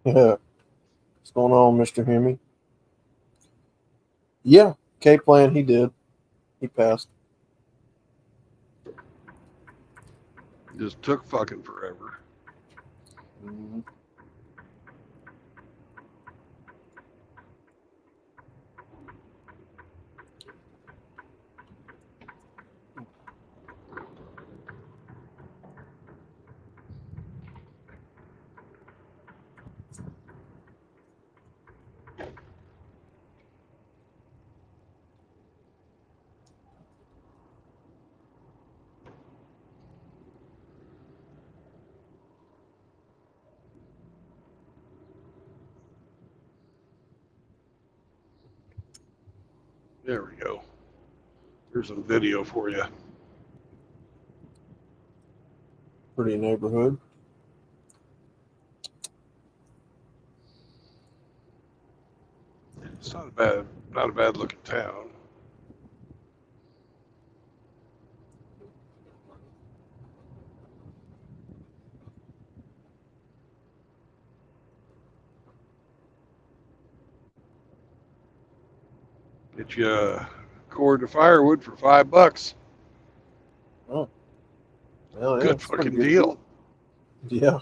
Yeah. What's going on, Mr. Hemi? Yeah, K-Plan, he did. He passed. Just took fucking forever. Mm-hmm. There we go. Here's some video for you. Pretty neighborhood. It's not a bad looking town. Get you a cord of firewood for $5. Oh, well, yeah, Good it's a pretty fucking good deal. Yeah.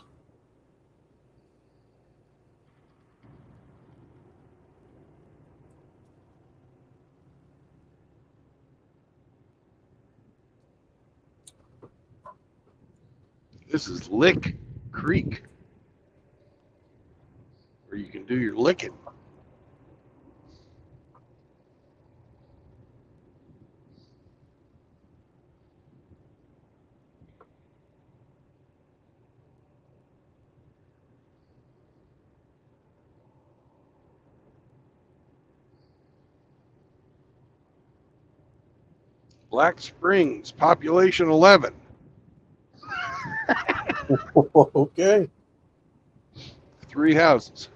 This is Lick Creek, where you can do your licking. Black Springs, population 11. Okay. 3 houses.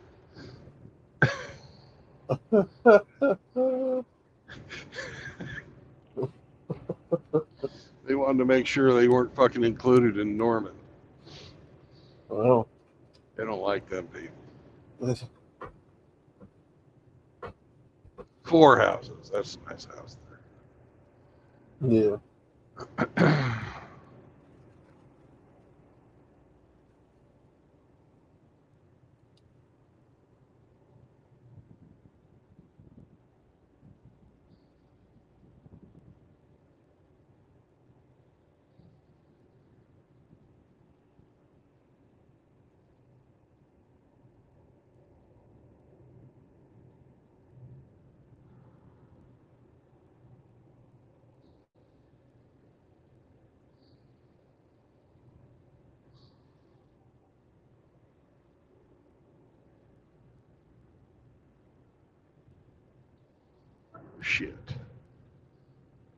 They wanted to make sure they weren't fucking included in Norman. Well, They don't like them people. this- 4 houses. That's a nice house yeah. there. Shit.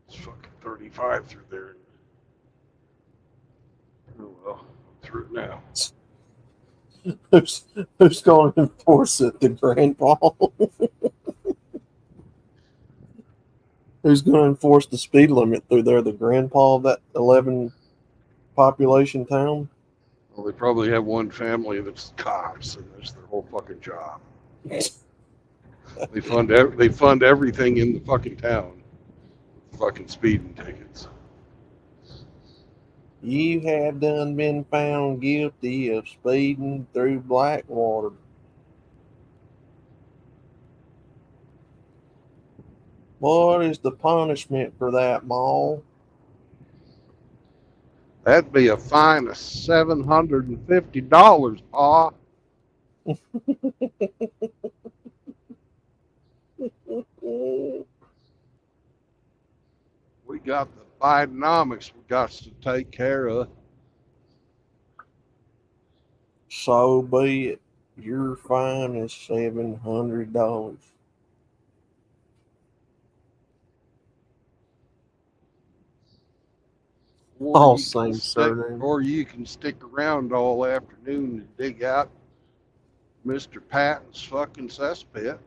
It's fucking 35 through there. Oh well, through it now. Who's going to enforce it? The grandpa? Who's going to enforce the speed limit through there? The grandpa of that 11 population town? Well, they probably have one family that's cops, and that's their whole fucking job. They fund everything in the fucking town. Fucking speeding tickets. You have done been found guilty of speeding through Blackwater. What is the punishment for that, Maul? That'd be a fine of $750, Pa. We got the Bidenomics we got to take care of. So be it. Your fine is $700. All same surname. Or you can stick around all afternoon and dig out Mr. Patton's fucking cesspit.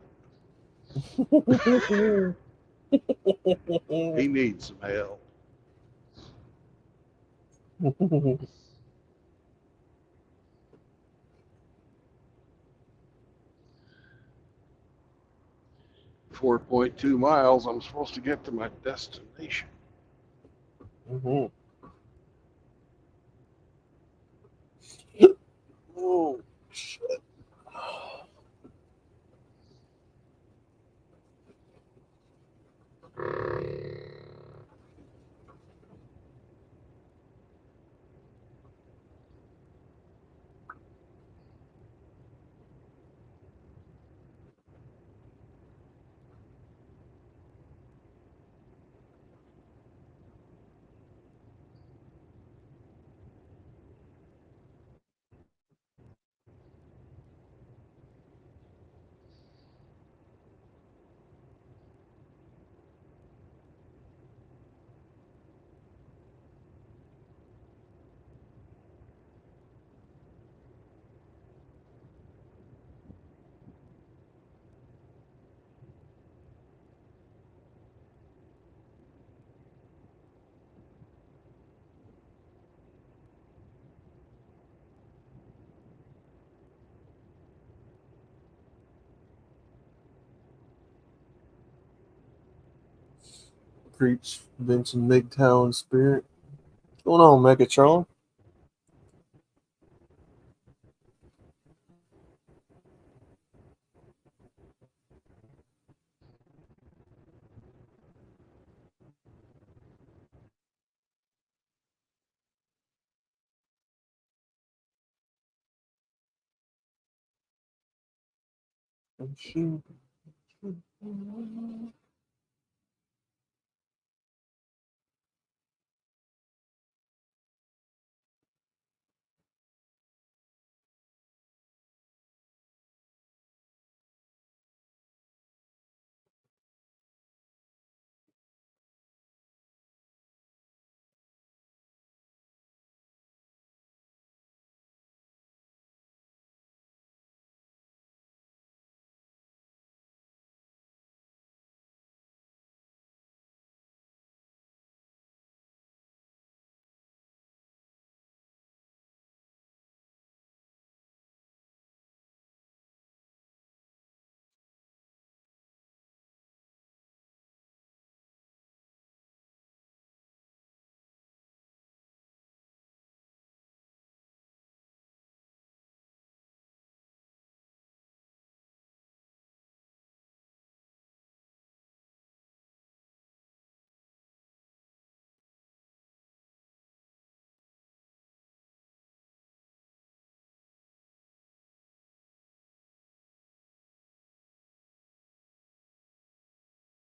He needs some help. .2 miles. I'm supposed to get to my destination. Mhm. Oh, shit. creeps Vincent MGTOW in spirit. What's going on, Megatron?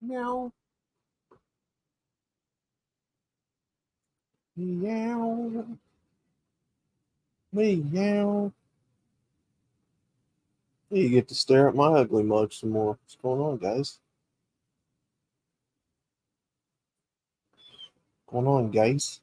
Meow. Meow. Meow. You get to stare at my ugly mug some more. What's going on, guys? What's going on, guys?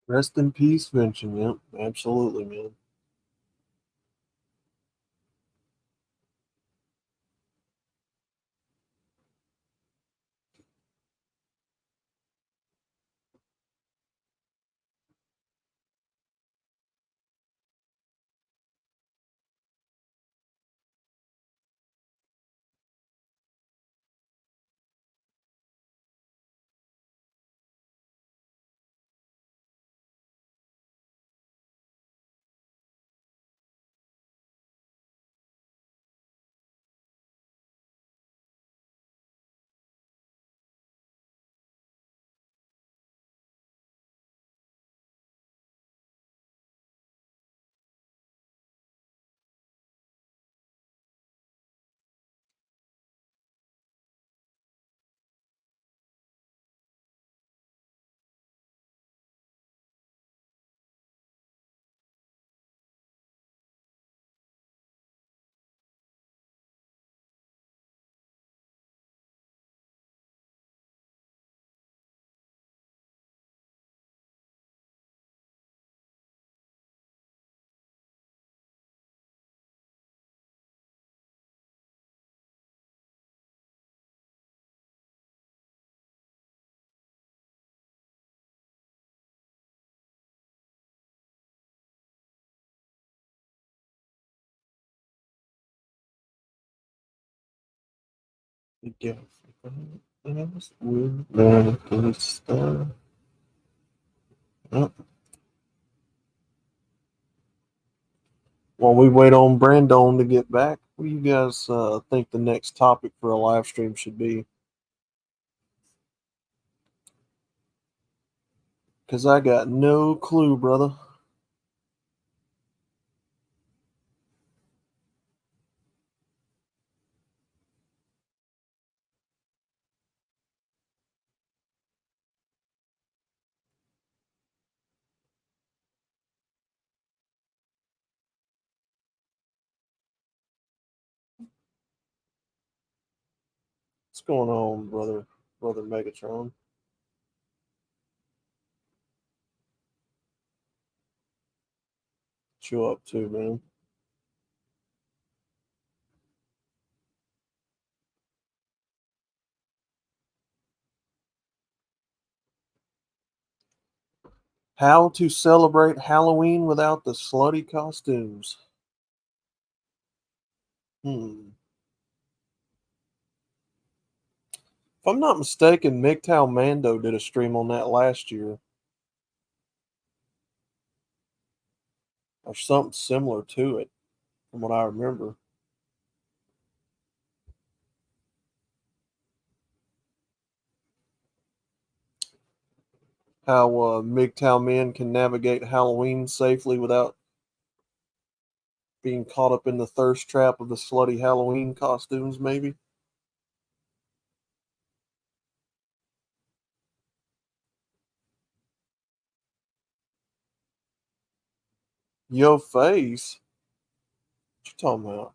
Rest in peace, Vincent. Yep, absolutely, man. Yeah. Yep. While we wait on Brandon to get back, what do you guys think the next topic for a live stream should be? Because I got no clue, brother. What's going on, brother Megatron? What you up to, man? How to celebrate Halloween without the slutty costumes? If I'm not mistaken, MGTOW Mando did a stream on that last year. Or something similar to it, from what I remember. How MGTOW men can navigate Halloween safely without being caught up in the thirst trap of the slutty Halloween costumes, maybe? Yo face? What you talking about?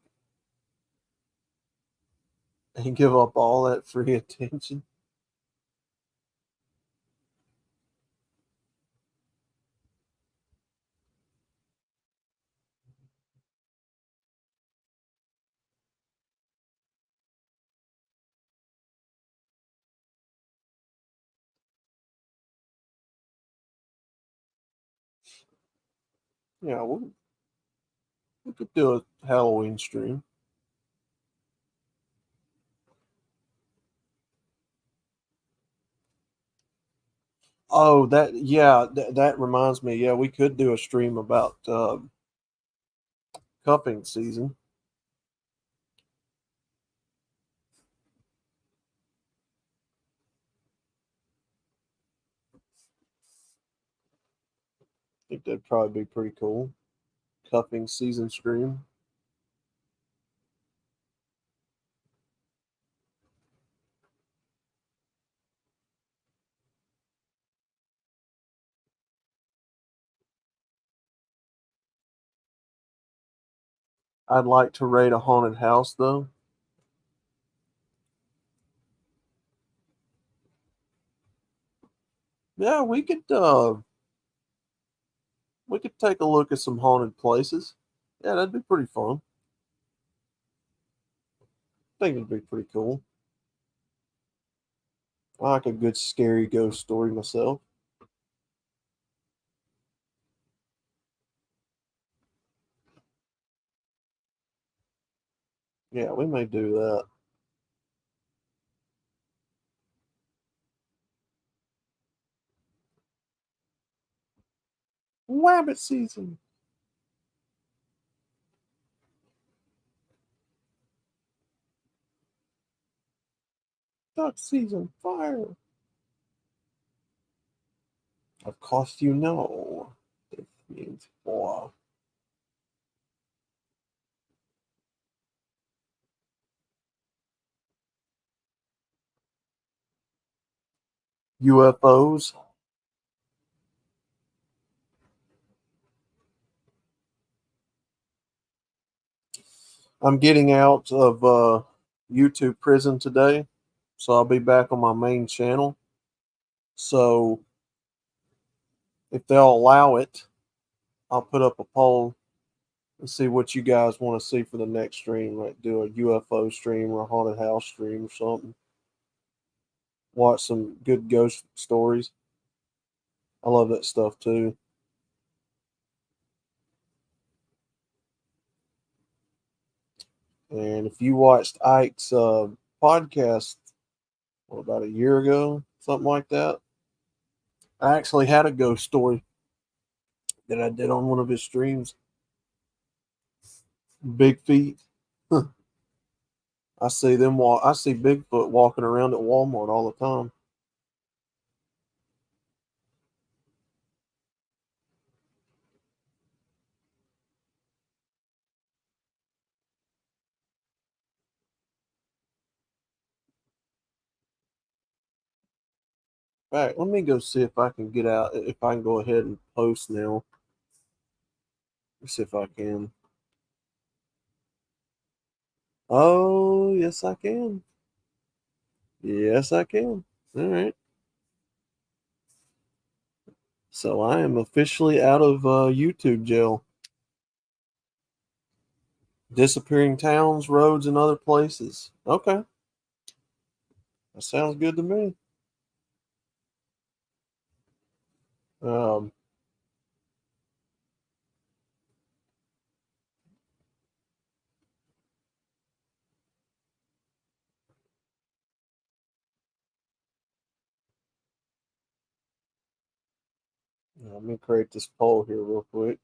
And give up all that free attention? Yeah, we could do a Halloween stream. Oh, that reminds me. Yeah, we could do a stream about cuffing season. I think that'd probably be pretty cool. Cuffing season stream. I'd like to raid a haunted house though. Yeah, we could take a look at some haunted places. Yeah, that'd be pretty fun. I think it'd be pretty cool. I like a good scary ghost story myself. Yeah, we may do that. Rabbit season. Duck season. Fire. Of course you know. This means war. UFOs. I'm getting out of YouTube prison today, so I'll be back on my main channel. So if they'll allow it, I'll put up a poll and see what you guys want to see for the next stream. Like do a UFO stream or a haunted house stream or something. Watch some good ghost stories. I love that stuff too. And if you watched Ike's podcast about a year ago, something like that. I actually had a ghost story that I did on one of his streams. Big feet. I see Bigfoot walking around at Walmart all the time. All right, let me go see if I can if I can go ahead and post now. Let's see if I can. Oh, yes, I can. Yes, I can. All right. So I am officially out of YouTube jail. Disappearing towns, roads, and other places. Okay. That sounds good to me. Um, Let me create this poll here real quick.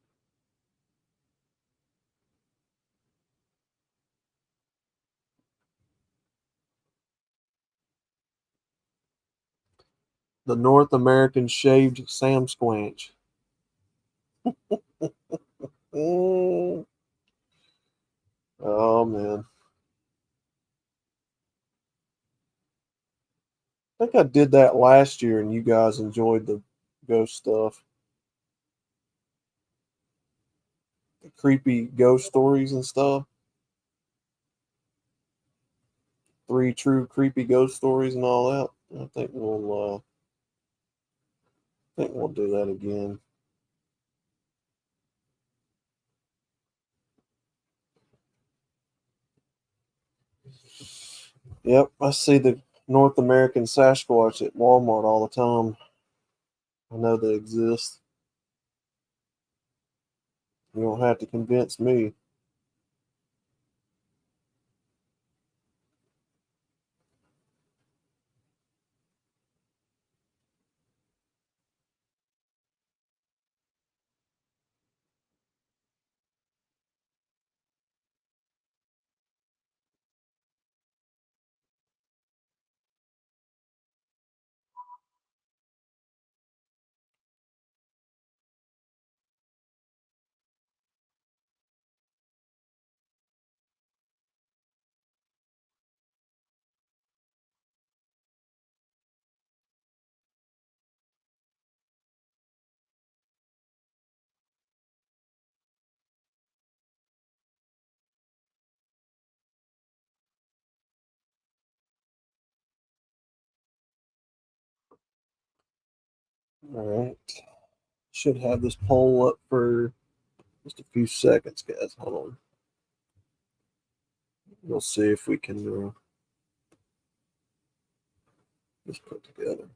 The North American shaved Sasquatch. Oh man. I think I did that last year and you guys enjoyed the ghost stuff. The creepy ghost stories and stuff. 3 true creepy ghost stories and all that. I think we'll do that again. Yep, I see the North American Sasquatch at Walmart all the time. I know they exist. You don't have to convince me. All right. Should have this poll up for just a few seconds, guys. Hold on. We'll see if we can just put together.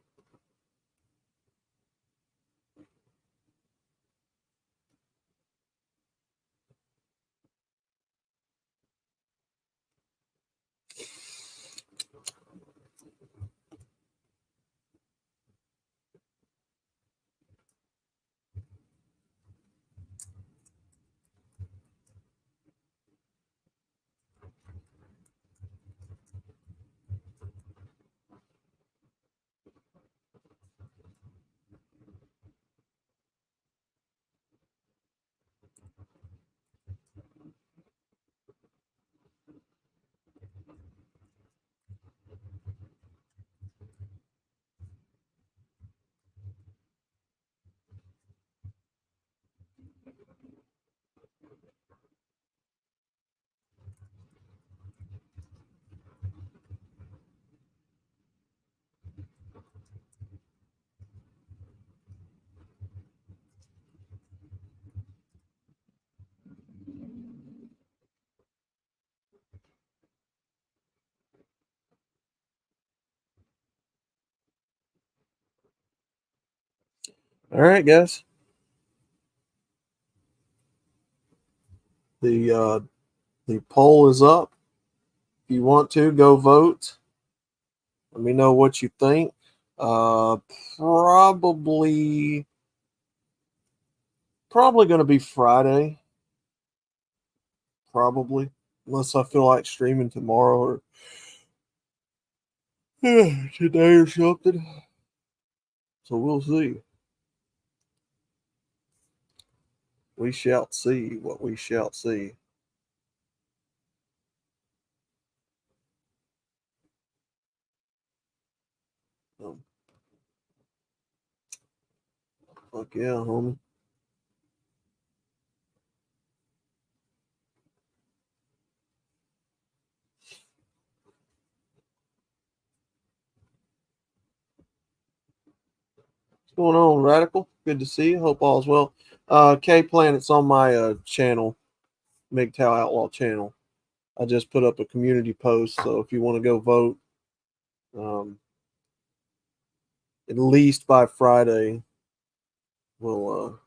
All right, guys. The poll is up. you want to go vote, let me know what you think. Probably going to be Friday. Probably, unless I feel like streaming tomorrow or today or something. So we'll see. We shall see what we shall see. Fuck yeah, homie. What's going on, Radical? Good to see you. Hope all's well. K Planet's on my channel, MGTOW Outlaw channel. I just put up a community post, so if you want to go vote, at least by Friday, we'll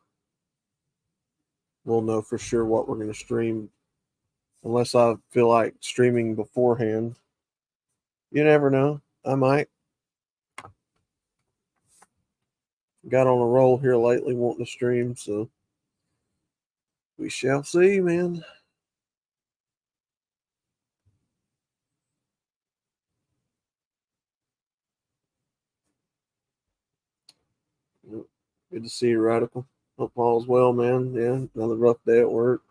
know for sure what we're going to stream. Unless I feel like streaming beforehand. You never know. I might. Got on a roll here lately wanting to stream, so we shall see, man. Good to see you, Radical. Hope all's well, man. Yeah, another rough day at work.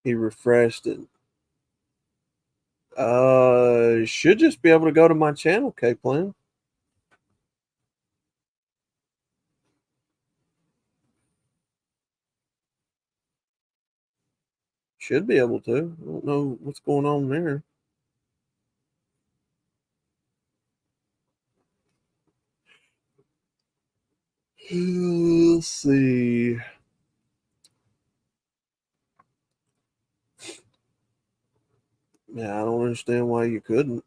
He refreshed it. Should just be able to go to my channel, K-Plan. Should be able to. I don't know what's going on there. Let's see. Yeah, I don't understand why you couldn't.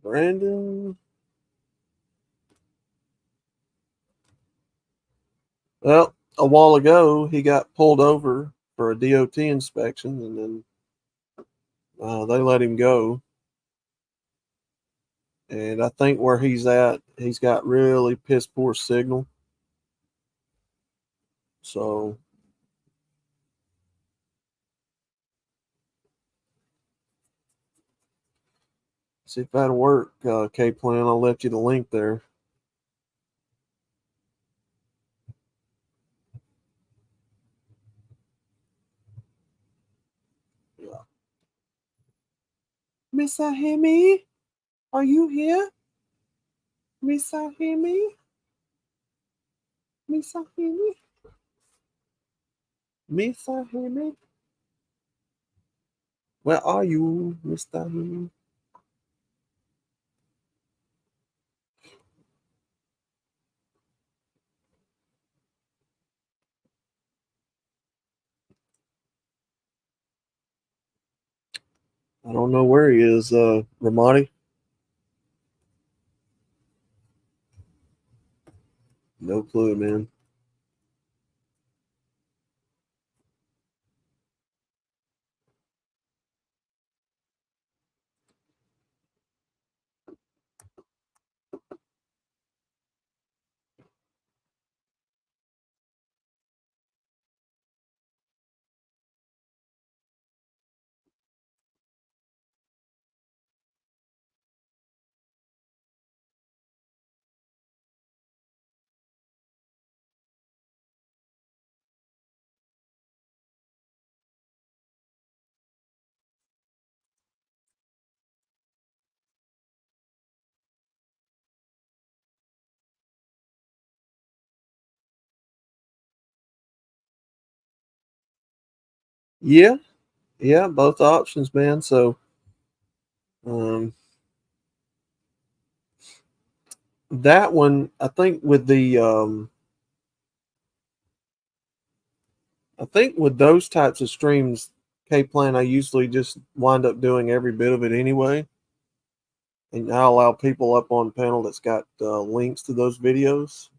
Brandon. Well, a while ago, he got pulled over for a DOT inspection, and then they let him go. And I think where he's at, he's got really piss poor signal. So see if that'll work, K-Plan. I'll let you the link there. Yeah. Miss Ahimi, are you here? Miss Ahimi? Miss Ahimi? Miss Ahimi? Where are you, Mr. Ahimi? I don't know where he is, Ramadi. No clue, man. Yeah, both options, man. So, that one, I think with the I think with those types of streams, K-Plan, I usually just wind up doing every bit of it anyway. And I allow people up on panel that's got links to those videos.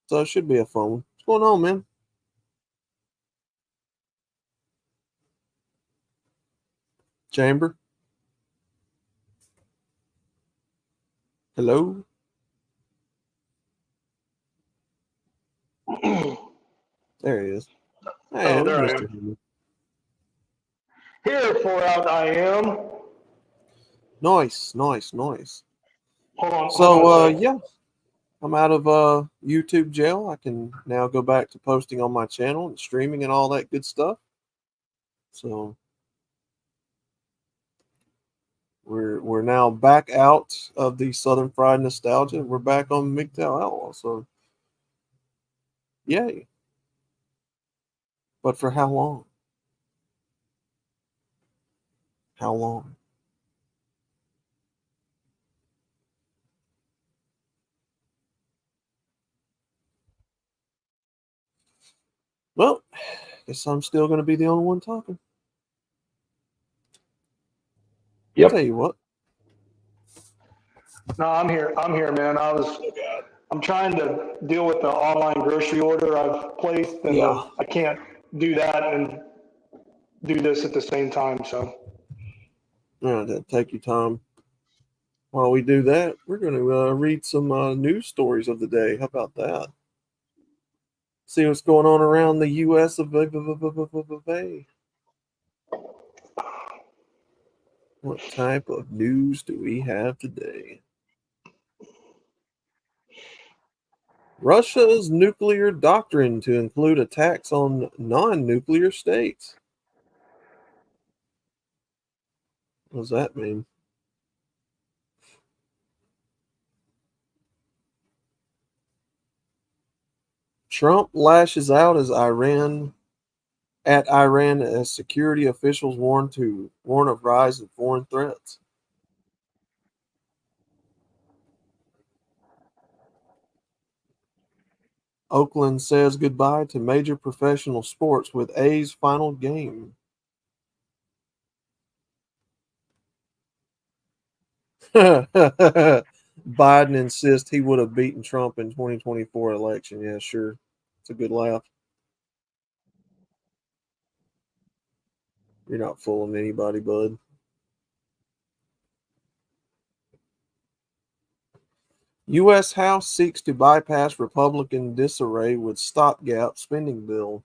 So it should be a fun one. What's going on, man? Chamber? Hello? There he is. Hey, there I Mr. am. Henry. Here, 4 out I am. Nice. Hold on. So, yeah, I'm out of YouTube jail. I can now go back to posting on my channel and streaming and all that good stuff. So we're now back out of the Southern Fried nostalgia. We're back on MGTOW Outlaw. So, yay. But for how long? How long? Well, guess I'm still going to be the only one talking. Yep. Tell you what. No, I'm here, man. I'm trying to deal with the online grocery order I've placed, and I can't do that and do this at the same time. So, Yeah, take your time. While we do that, we're going to read some news stories of the day. How about that? See what's going on around the U.S. of A. What type of news do we have today? Russia's nuclear doctrine to include attacks on non-nuclear states. What does that mean? Trump lashes out as Iran as security officials warn of rise in foreign threats. Oakland says goodbye to major professional sports with A's final game. Biden insists he would have beaten Trump in 2024 election. Yeah, sure. It's a good laugh. You're not fooling anybody, bud. U.S. House seeks to bypass Republican disarray with stopgap spending bill.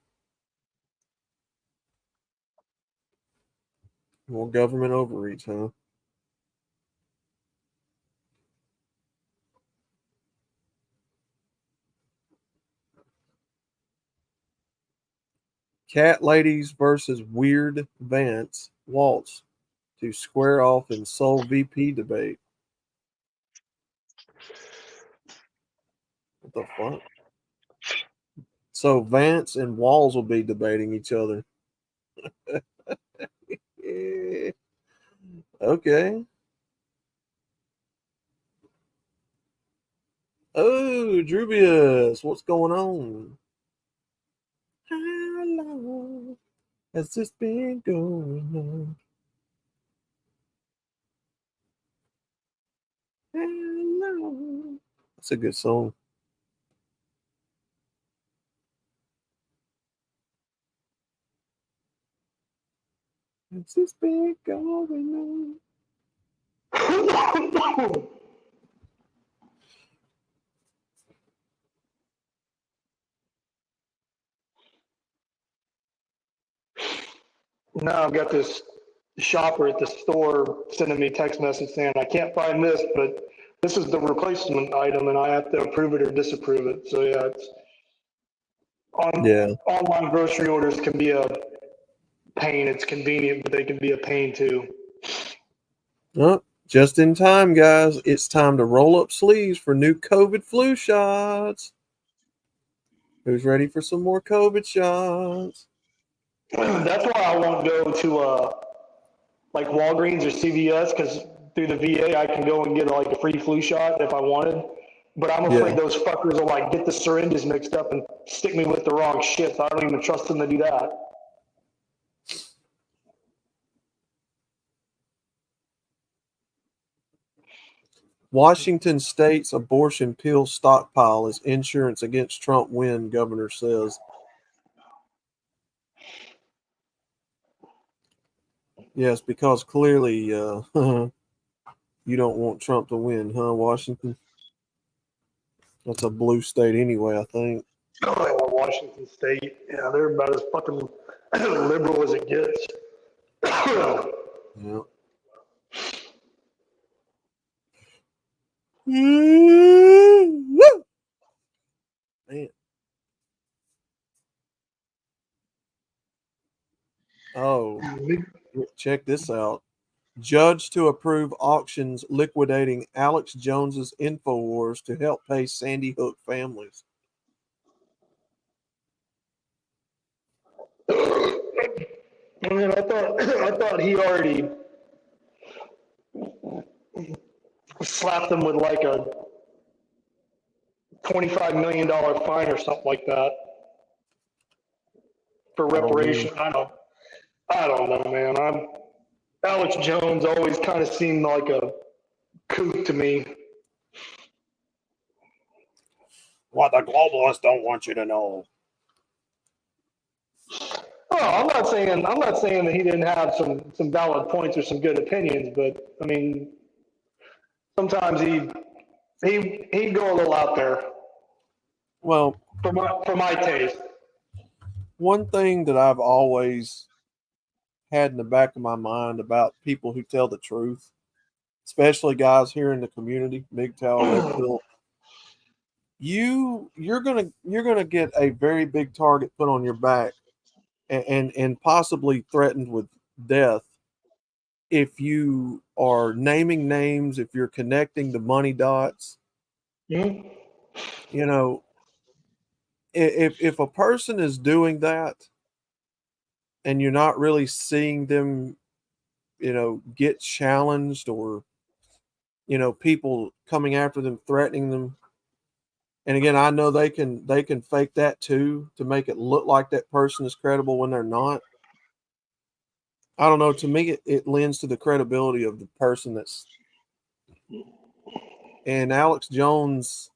More government overreach, huh? Cat ladies versus weird Vance Waltz to square off in sole VP debate. What the fuck? So Vance and Walls will be debating each other. Okay. Oh, Drubius, what's going on? How long has this been going on? How long? That's a good song. Has this been going on? now I've got this shopper at the store sending me a text message saying, I can't find this, but this is the replacement item and I have to approve it or disapprove it. So yeah, it's online grocery orders can be a pain. It's convenient, but they can be a pain too. Oh, just in time, guys. It's time to roll up sleeves for new COVID flu shots. Who's ready for some more COVID shots? That's why I won't go to like Walgreens or CVS, because through the VA, I can go and get like a free flu shot if I wanted. But I'm afraid those fuckers will like get the syringes mixed up and stick me with the wrong shit. So I don't even trust them to do that. Washington State's abortion pill stockpile is insurance against Trump win, governor says. Yes, because clearly you don't want Trump to win, huh, Washington? That's a blue state anyway, I think. Oh, yeah, Washington State. Yeah, they're about as fucking liberal as it gets. Yeah. Man. Oh, check this out. Judge to approve auctions liquidating Alex Jones's InfoWars to help pay Sandy Hook families. I mean, I thought he already slapped them with like a $25 million fine or something like that for reparation. I don't know, man. Alex Jones always kind of seemed like a kook to me. What the globalists don't want you to know. Oh, I'm not saying that he didn't have some valid points or some good opinions, but I mean, sometimes he'd go a little out there. Well, for my taste. One thing that I've always had in the back of my mind about people who tell the truth, especially guys here in the community, MGTOW, Red Pill, you're gonna get a very big target put on your back and possibly threatened with death if you are naming names, if you're connecting the money dots. Mm-hmm. You know, if a person is doing that and you're not really seeing them, you know, get challenged or, you know, people coming after them, threatening them. And again, I know they can fake that too to make it look like that person is credible when they're not. I don't know. To me, it lends to the credibility of the person that's. And Alex Jones,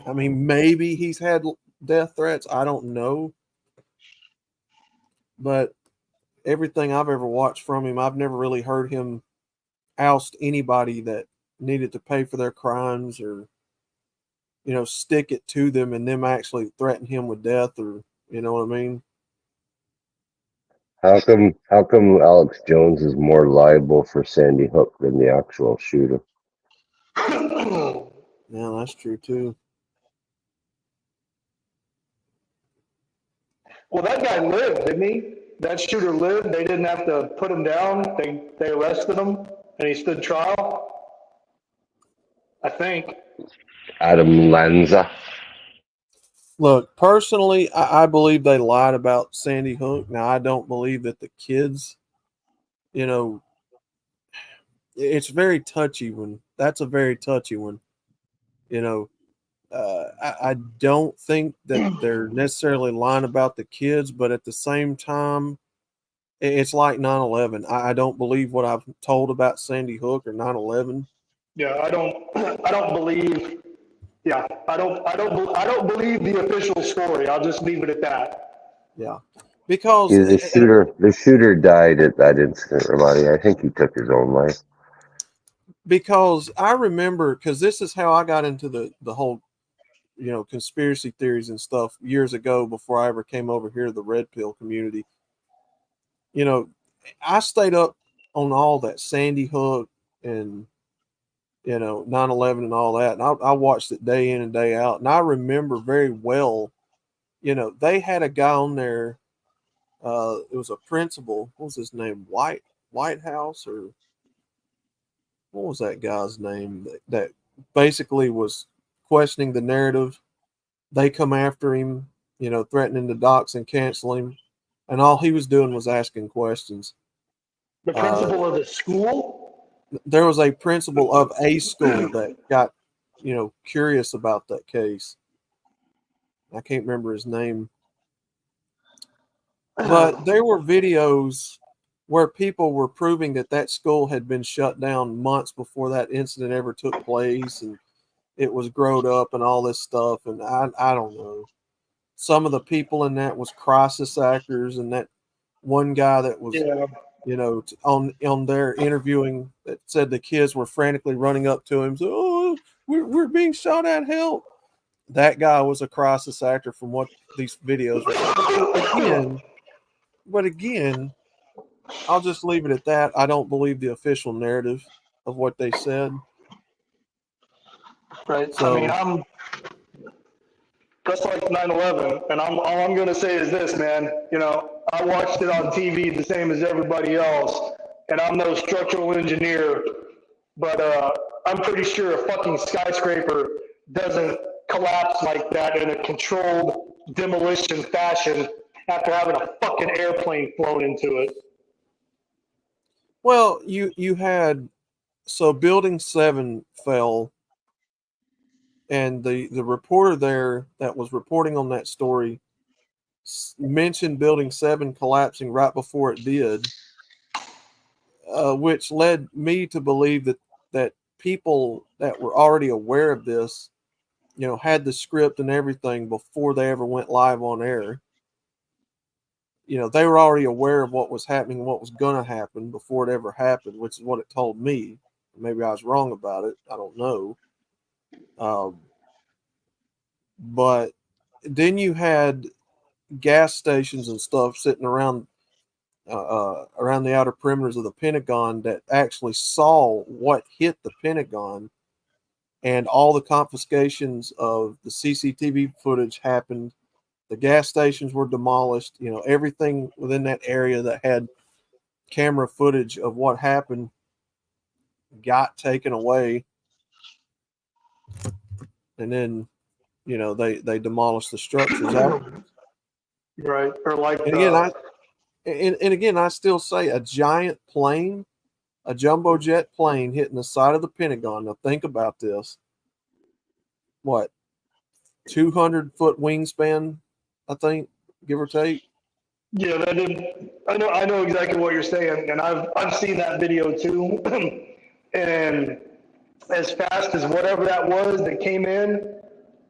I mean, maybe he's had death threats. I don't know. But everything I've ever watched from him, I've never really heard him oust anybody that needed to pay for their crimes or, you know, stick it to them and them actually threaten him with death or, you know what I mean? How come Alex Jones is more liable for Sandy Hook than the actual shooter? Yeah, that's true too. Well, that guy lived, didn't he? That shooter lived. They didn't have to put him down. They arrested him, and he stood trial. I think. Adam Lanza. Look, personally, I believe they lied about Sandy Hook. Now, I don't believe that the kids, you know, it's very touchy one. That's a very touchy one. You know, I don't think that they're necessarily lying about the kids, but at the same time, it's like 9/11. I don't believe what I've told about Sandy Hook or 9/11. Yeah, I don't believe. Yeah, I don't believe the official story. I'll just leave it at that. Yeah, because the shooter died at that incident, Ramadi. I think he took his own life. Because I remember, because this is how I got into the whole, you know, conspiracy theories and stuff years ago before I ever came over here to the Red Pill community. You know, I stayed up on all that Sandy Hook and, you know, 9/11 and all that. And I watched it day in and day out. And I remember very well, you know, they had a guy on there. It was a principal. What was his name? Whitehouse or what was that guy's name that basically was questioning the narrative. They come after him, you know, threatening to dox and cancel him. And all he was doing was asking questions. The principal of the school? there was a principal of a school that got, curious about that case. I can't remember his name. But there were videos where people were proving that school had been shut down months before that incident ever took place, and it was growed up and all this stuff. And I don't know. Some of the people in that was crisis actors, and that one guy that was, on their interviewing that said the kids were frantically running up to him. So, oh, we're being shot at, help. That guy was a crisis actor from what these videos were. But again, I'll just leave it at that. I don't believe the official narrative of what they said. Right. So, I mean, I'm just like 9/11, and all I'm going to say is this, man. I watched it on TV the same as everybody else, and I'm no structural engineer, but I'm pretty sure a fucking skyscraper doesn't collapse like that in a controlled demolition fashion after having a fucking airplane flown into it. Well, you had, so Building 7 fell, and the reporter there that was reporting on that story mentioned Building 7 collapsing right before it did, which led me to believe that people that were already aware of this, had the script and everything before they ever went live on air. They were already aware of what was happening and what was going to happen before it ever happened, which is what it told me. Maybe I was wrong about it. I don't know. But then you had gas stations and stuff sitting around the outer perimeters of the Pentagon that actually saw what hit the Pentagon, and all the confiscations of the CCTV footage happened. The gas stations were demolished. Everything within that area that had camera footage of what happened got taken away. And then, they demolished the structures after. Right. Or like, and again, I still say a giant plane, a jumbo jet plane hitting the side of the Pentagon. Now think about this. What? 200-foot wingspan, I think, give or take. Yeah, that did. I know exactly what you're saying, and I've seen that video too. And as fast as whatever that was that came in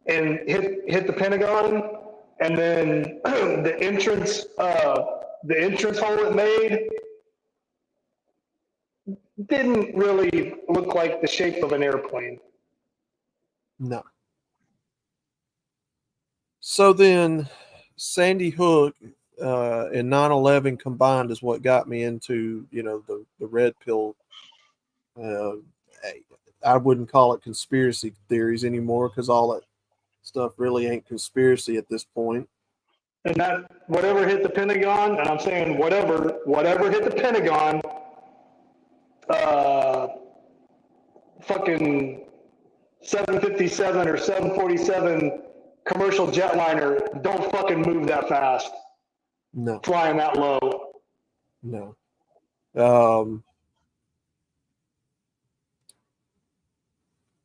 and hit the Pentagon, and then the entrance hole it made didn't really look like the shape of an airplane. No. So then Sandy Hook and 9/11 combined is what got me into, the red pill. I wouldn't call it conspiracy theories anymore, because all that stuff really ain't conspiracy at this point. And that whatever hit the Pentagon, and I'm saying whatever hit the Pentagon, fucking 757 or 747 commercial jetliner don't fucking move that fast. No. Flying that low. No.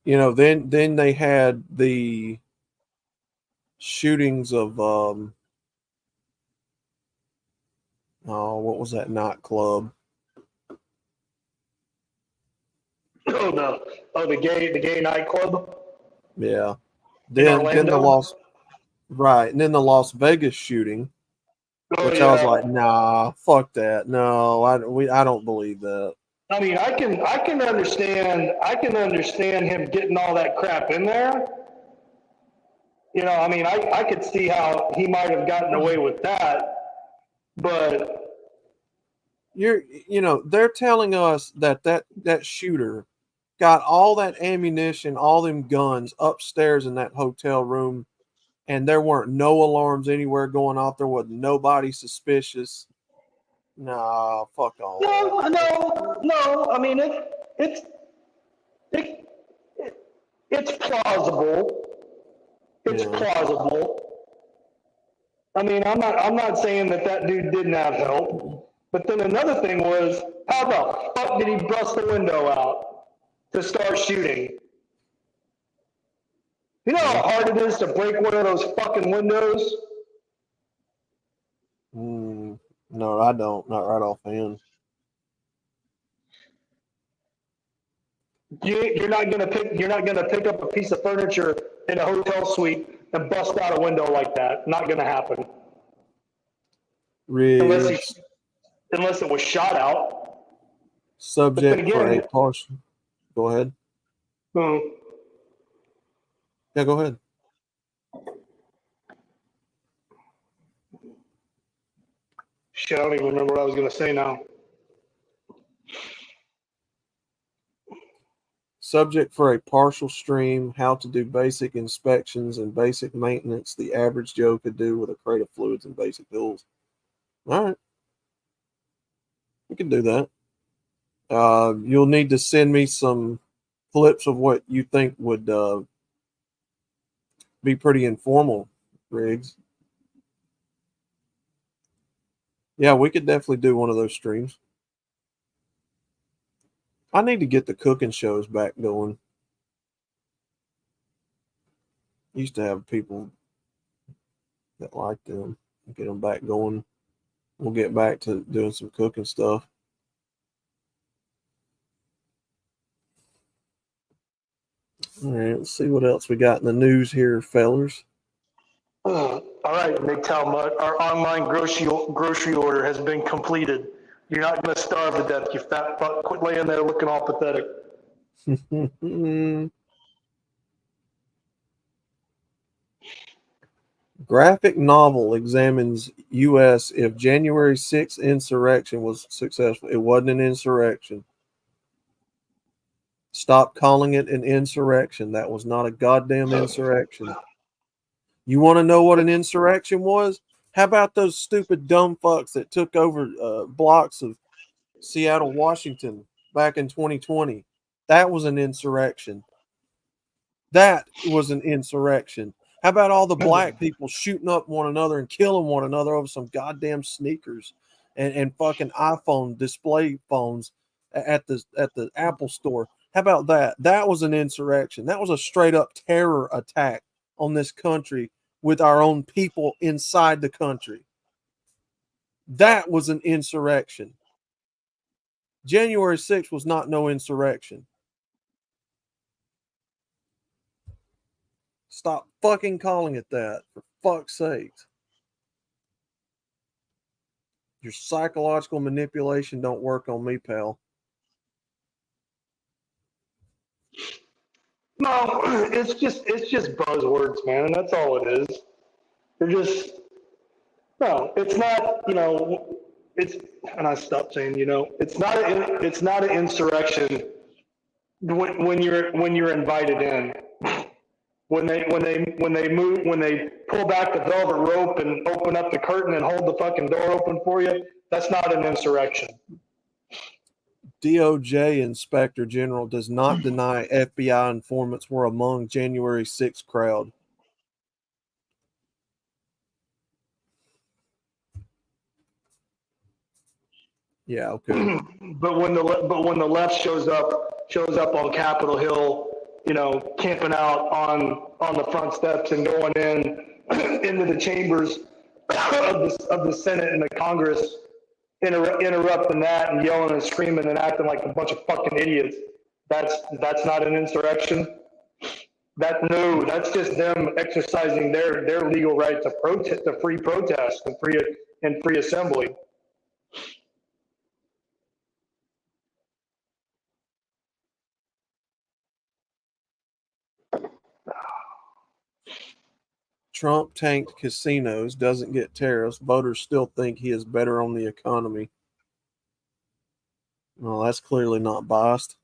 Then they had the shootings of what was that nightclub? The gay nightclub. Yeah. Then the Las Vegas shooting, which I was like, nah, fuck that. No, I don't believe that. I mean, I can understand him getting all that crap in there. I could see how he might have gotten away with that, but they're telling us that shooter got all that ammunition, all them guns upstairs in that hotel room, and there weren't no alarms anywhere going off. There was nobody suspicious. Nah, fuck all that. No. I mean, it's plausible. It's plausible. I mean, I'm not saying that dude didn't have help. But then another thing was, how the fuck did he bust the window out to start shooting? You know how hard it is to break one of those fucking windows? No, I don't. Not right offhand. You're not gonna pick up a piece of furniture in a hotel suite and bust out a window like that. Not gonna happen. Riggs, Unless it was shot out. subject again, for a partial. Go ahead. Yeah, go ahead. Shit, I don't even remember what I was gonna say now. Subject for a partial stream, how to do basic inspections and basic maintenance the average Joe could do with a crate of fluids and basic tools. All right. We can do that. You'll need to send me some clips of what you think would be pretty informal, Riggs. Yeah, we could definitely do one of those streams. I need to get the cooking shows back going. Used to have people that liked them. Get them back going. We'll get back to doing some cooking stuff. All right, let's see what else we got in the news here, fellers. All right, McTown, our online grocery order has been completed. You're not going to starve to death, you fat fuck. Quit laying there looking all pathetic. Graphic novel examines U.S. if January 6th insurrection was successful. It wasn't an insurrection. Stop calling it an insurrection. That was not a goddamn insurrection. You want to know what an insurrection was? How about those stupid dumb fucks that took over blocks of Seattle, Washington back in 2020? That was an insurrection. That was an insurrection. How about all the black people shooting up one another and killing one another over some goddamn sneakers and fucking iPhone display phones at the Apple store? How about that? That was an insurrection. That was a straight up terror attack on this country with our own people inside the country. That was an insurrection. January 6th was not no insurrection. Stop fucking calling it that, for fuck's sake. Your psychological manipulation don't work on me, pal. No, it's just buzzwords, man, and that's all it is. They're just it's not, and I stopped saying, it's not an insurrection when you're invited in. When they pull back the velvet rope and open up the curtain and hold the fucking door open for you, that's not an insurrection. DOJ Inspector General does not deny FBI informants were among January 6th crowd. Yeah, okay. But when the left shows up on Capitol Hill, camping out on the front steps and going into the chambers of the Senate and the Congress, interrupting that and yelling and screaming and acting like a bunch of fucking idiots. That's not an insurrection. That's just them exercising their legal right to protest, to free protest and free assembly. Trump tanked casinos, doesn't get tariffs. Voters still think he is better on the economy. Well, that's clearly not biased.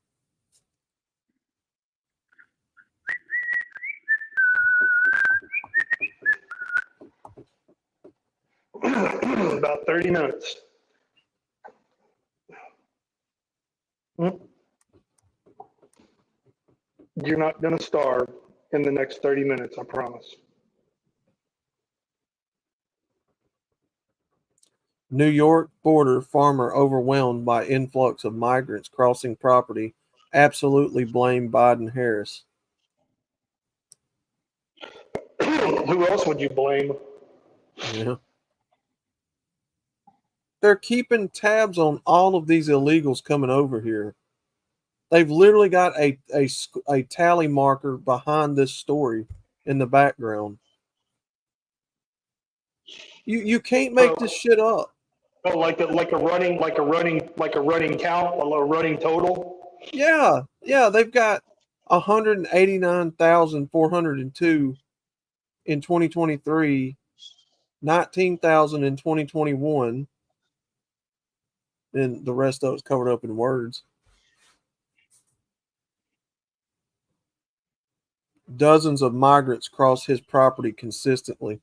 About 30 minutes. You're not going to starve in the next 30 minutes, I promise. New York border farmer overwhelmed by influx of migrants crossing property. Absolutely blame Biden Harris. Who else would you blame? Yeah. They're keeping tabs on all of these illegals coming over here. They've literally got a tally marker behind this story in the background. You can't make this shit up. Oh, like a running count, a running total. Yeah, they've got 189,402 in 2023, 19,000 in 2021, and the rest of it's covered up in words. Dozens of migrants cross his property consistently.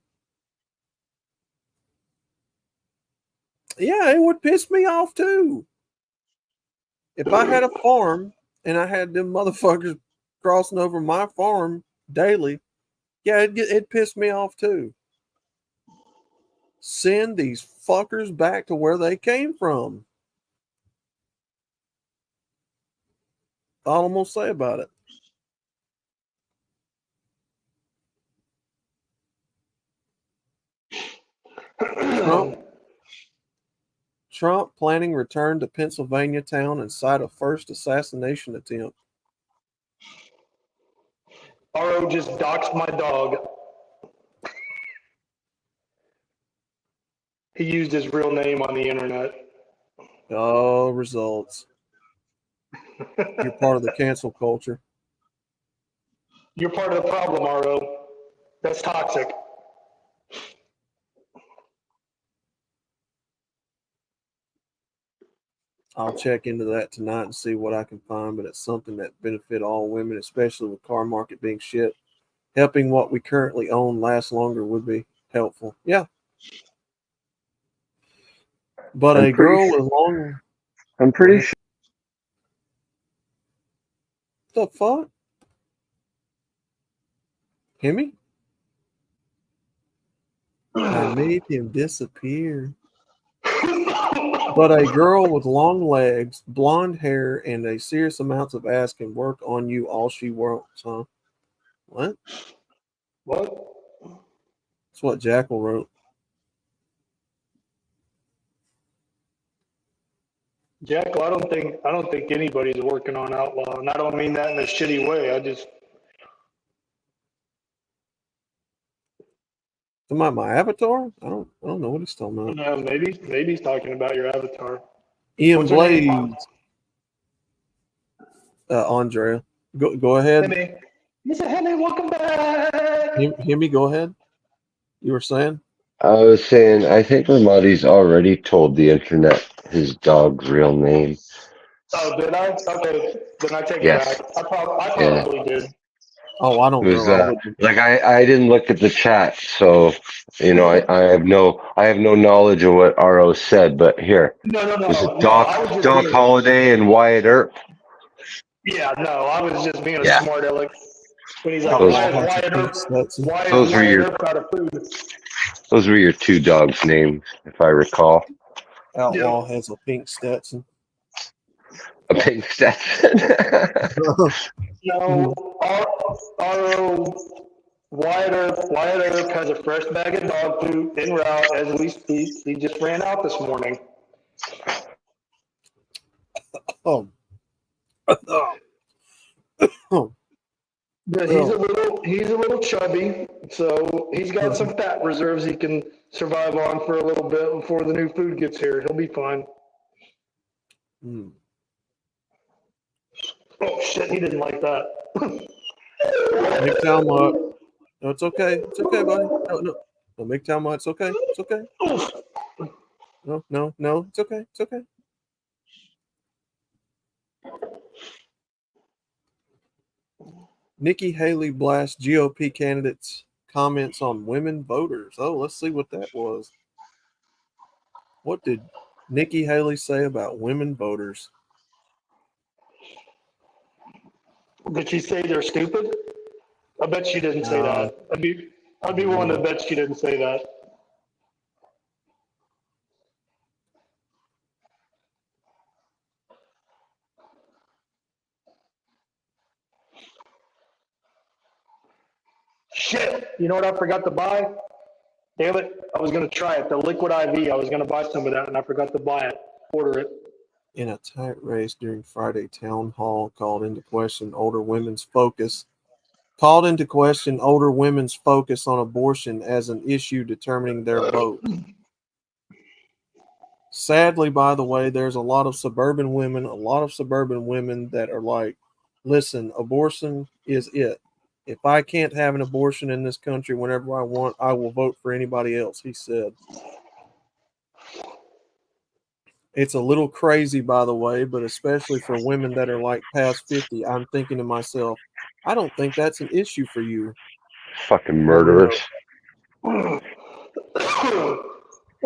Yeah, it would piss me off too. If I had a farm and I had them motherfuckers crossing over my farm daily, yeah, it'd piss me off too. Send these fuckers back to where they came from. All I'm gonna say about it. Trump planning return to Pennsylvania town and site of first assassination attempt. RO just doxed my dog. He used his real name on the internet. Oh, results. You're part of the cancel culture. You're part of the problem, RO. That's toxic. I'll check into that tonight and see what I can find, but it's something that benefit all women, especially with car market being shit. Helping what we currently own last longer would be helpful. Yeah. But a girl with long... I'm pretty sure. What the fuck? Hear me? I made him disappear. But a girl with long legs, blonde hair, and a serious amounts of ass can work on you all she wants, huh? What? What? That's what Jackal wrote. Jackal, I don't think anybody's working on Outlaw, and I don't mean that in a shitty way. I just About my avatar? I don't know what he's talking about. no, maybe he's talking about your avatar. Ian What's her name? Blades. Andrea. Go ahead. Henny. Mr. Henny, welcome back. Hear me, go ahead. You were saying? I was saying, I think Ramadi's already told the internet his dog's real name. Oh, did I? Okay, then I take Yes. it back. I probably did. Oh, I don't It was, know. like I didn't look at the chat, so you know I have no knowledge of what RO said. But here, No. was it I was just Doc being- Holliday and Wyatt Earp? Yeah, no, I was just being a Yeah. smart aleck. When he's like, Those- Wyatt were your- Earp out of food. Those were your two dogs' names, if I recall. Outlaw has a pink Stetson. A pink Stetson. No, Wyatt Earp has a fresh bag of dog food en route as we speak. He just ran out this morning. Oh. But he's a little chubby, so he's got some fat reserves he can survive on for a little bit before the new food gets here. He'll be fine. Hmm. Oh shit, he didn't like that. Make Talmud. No, it's okay. It's okay, buddy. No, make Talmud. It's okay. It's okay. No. It's okay. It's okay. Nikki Haley blasts GOP candidates' comments on women voters. Oh, let's see what that was. What did Nikki Haley say about women voters? Did she say they're stupid? I bet she didn't say that. I'd be willing to bet she didn't say that. Shit, you know what I forgot to buy? Damn it, I was going to try it. The Liquid IV, I was going to buy some of that, and I forgot to buy it. Order it. In a tight race during Friday town hall called into question older women's focus on abortion as an issue determining their vote. Sadly, by the way, there's a lot of suburban women that are like, listen, abortion is it. If I can't have an abortion in this country whenever I want, I will vote for anybody else, he said. It's a little crazy, by the way, but especially for women that are like past 50, I'm thinking to myself, I don't think that's an issue for you. Fucking murderers. Well,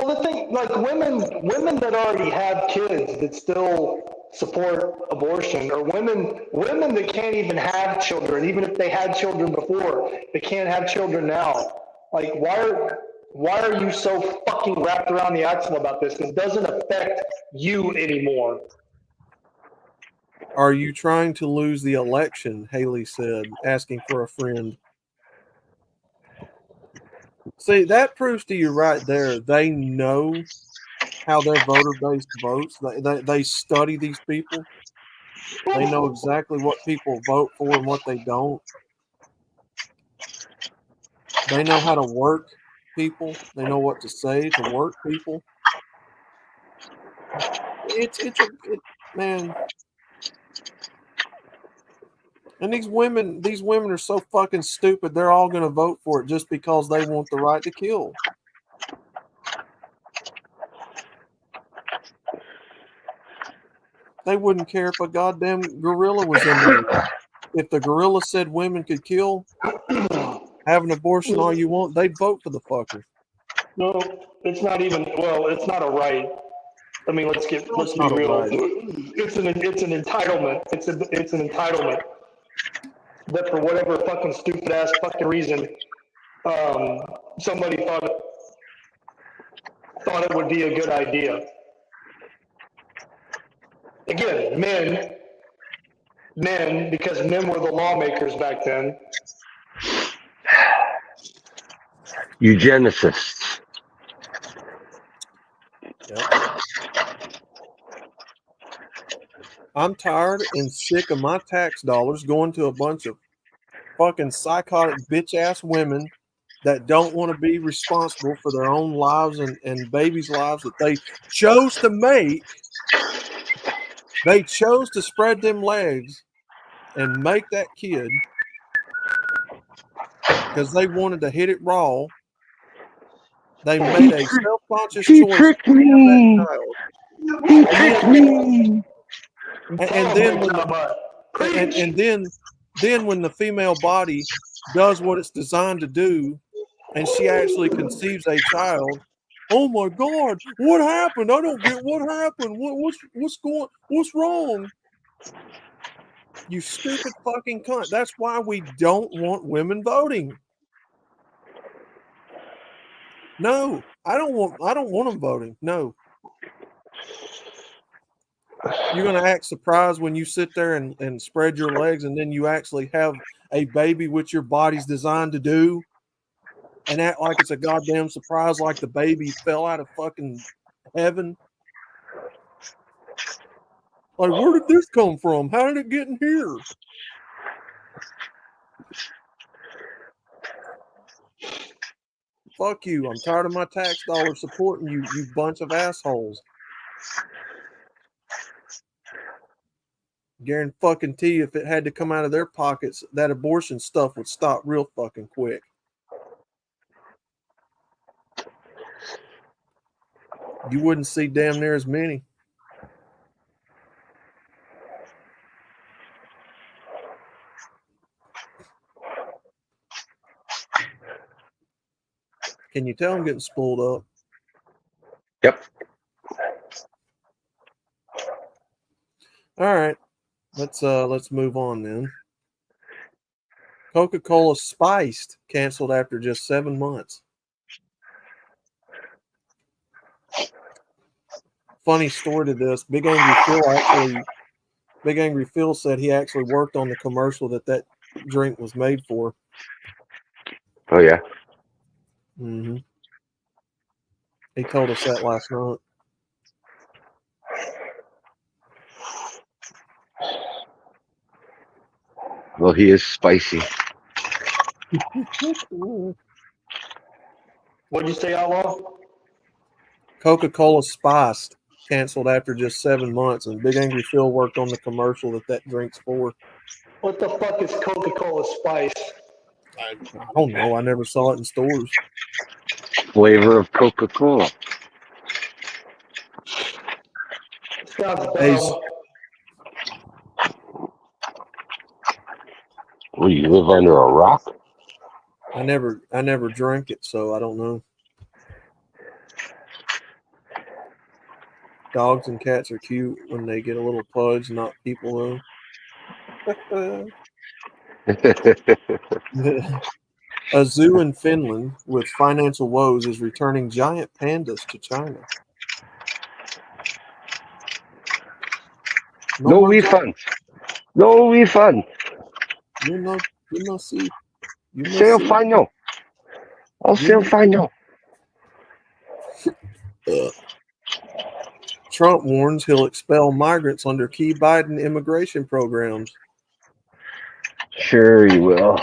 the thing, like women that already have kids that still support abortion, or women that can't even have children, even if they had children before, they can't have children now. Like, why are you so fucking wrapped around the axle about this? It doesn't affect you anymore. Are you trying to lose the election? Haley said, asking for a friend. See, that proves to you right there. They know how their voter base votes. They study these people. They know exactly what people vote for and what they don't. They know how to work people. They know what to say to work people. Man. And these women are so fucking stupid. They're all going to vote for it just because they want the right to kill. They wouldn't care if a goddamn gorilla was in there. If the gorilla said women could kill, have an abortion all you want, they'd vote for the fucker. No, it's not even. Well, it's not a right. I mean, let's be real. Right. It's an entitlement. It's an entitlement. That for whatever fucking stupid ass fucking reason, somebody thought it would be a good idea. Again, men, because men were the lawmakers back then. Eugenicists. Yep. I'm tired and sick of my tax dollars going to a bunch of fucking psychotic bitch-ass women that don't want to be responsible for their own lives and babies' lives that they chose to make. They chose to spread them legs and make that kid because they wanted to hit it raw. They made a self-conscious choice. He tricked me. He tricked me. And then when the female body does what it's designed to do, and she actually conceives a child, oh my God, what happened? I don't get what happened. What's wrong? You stupid fucking cunt. That's why we don't want women voting. No, I don't want them voting. No. You're going to act surprised when you sit there and spread your legs and then you actually have a baby which your body's designed to do and act like it's a goddamn surprise like the baby fell out of fucking heaven. Like, where did this come from? How did it get in here? Fuck you. I'm tired of my tax dollars supporting you, you bunch of assholes. Guarantee you, if it had to come out of their pockets, that abortion stuff would stop real fucking quick. You wouldn't see damn near as many. Can you tell I'm getting spooled up? Yep. All right. Let's move on then. Coca-Cola Spiced canceled after just 7 months. Funny story to this. Big Angry Phil said he actually worked on the commercial that drink was made for. Oh yeah. Mm-hmm. He told us that last night. Well, he is spicy. What'd you say, Outlaw? Coca-Cola Spiced canceled after just 7 months, and Big Angry Phil worked on the commercial that drink's for. What the fuck is Coca-Cola Spice? I don't know. I never saw it in stores. Flavor of Coca-Cola. Sounds Hey, dumb. Well, you live under a rock? I never drank it, so I don't know. Dogs and cats are cute when they get a little pudge, not people though. A zoo in Finland with financial woes is returning giant pandas to China. No refund. No refund. You must see. Seu final. I'll seu final. Trump warns he'll expel migrants under key Biden immigration programs. Sure you will.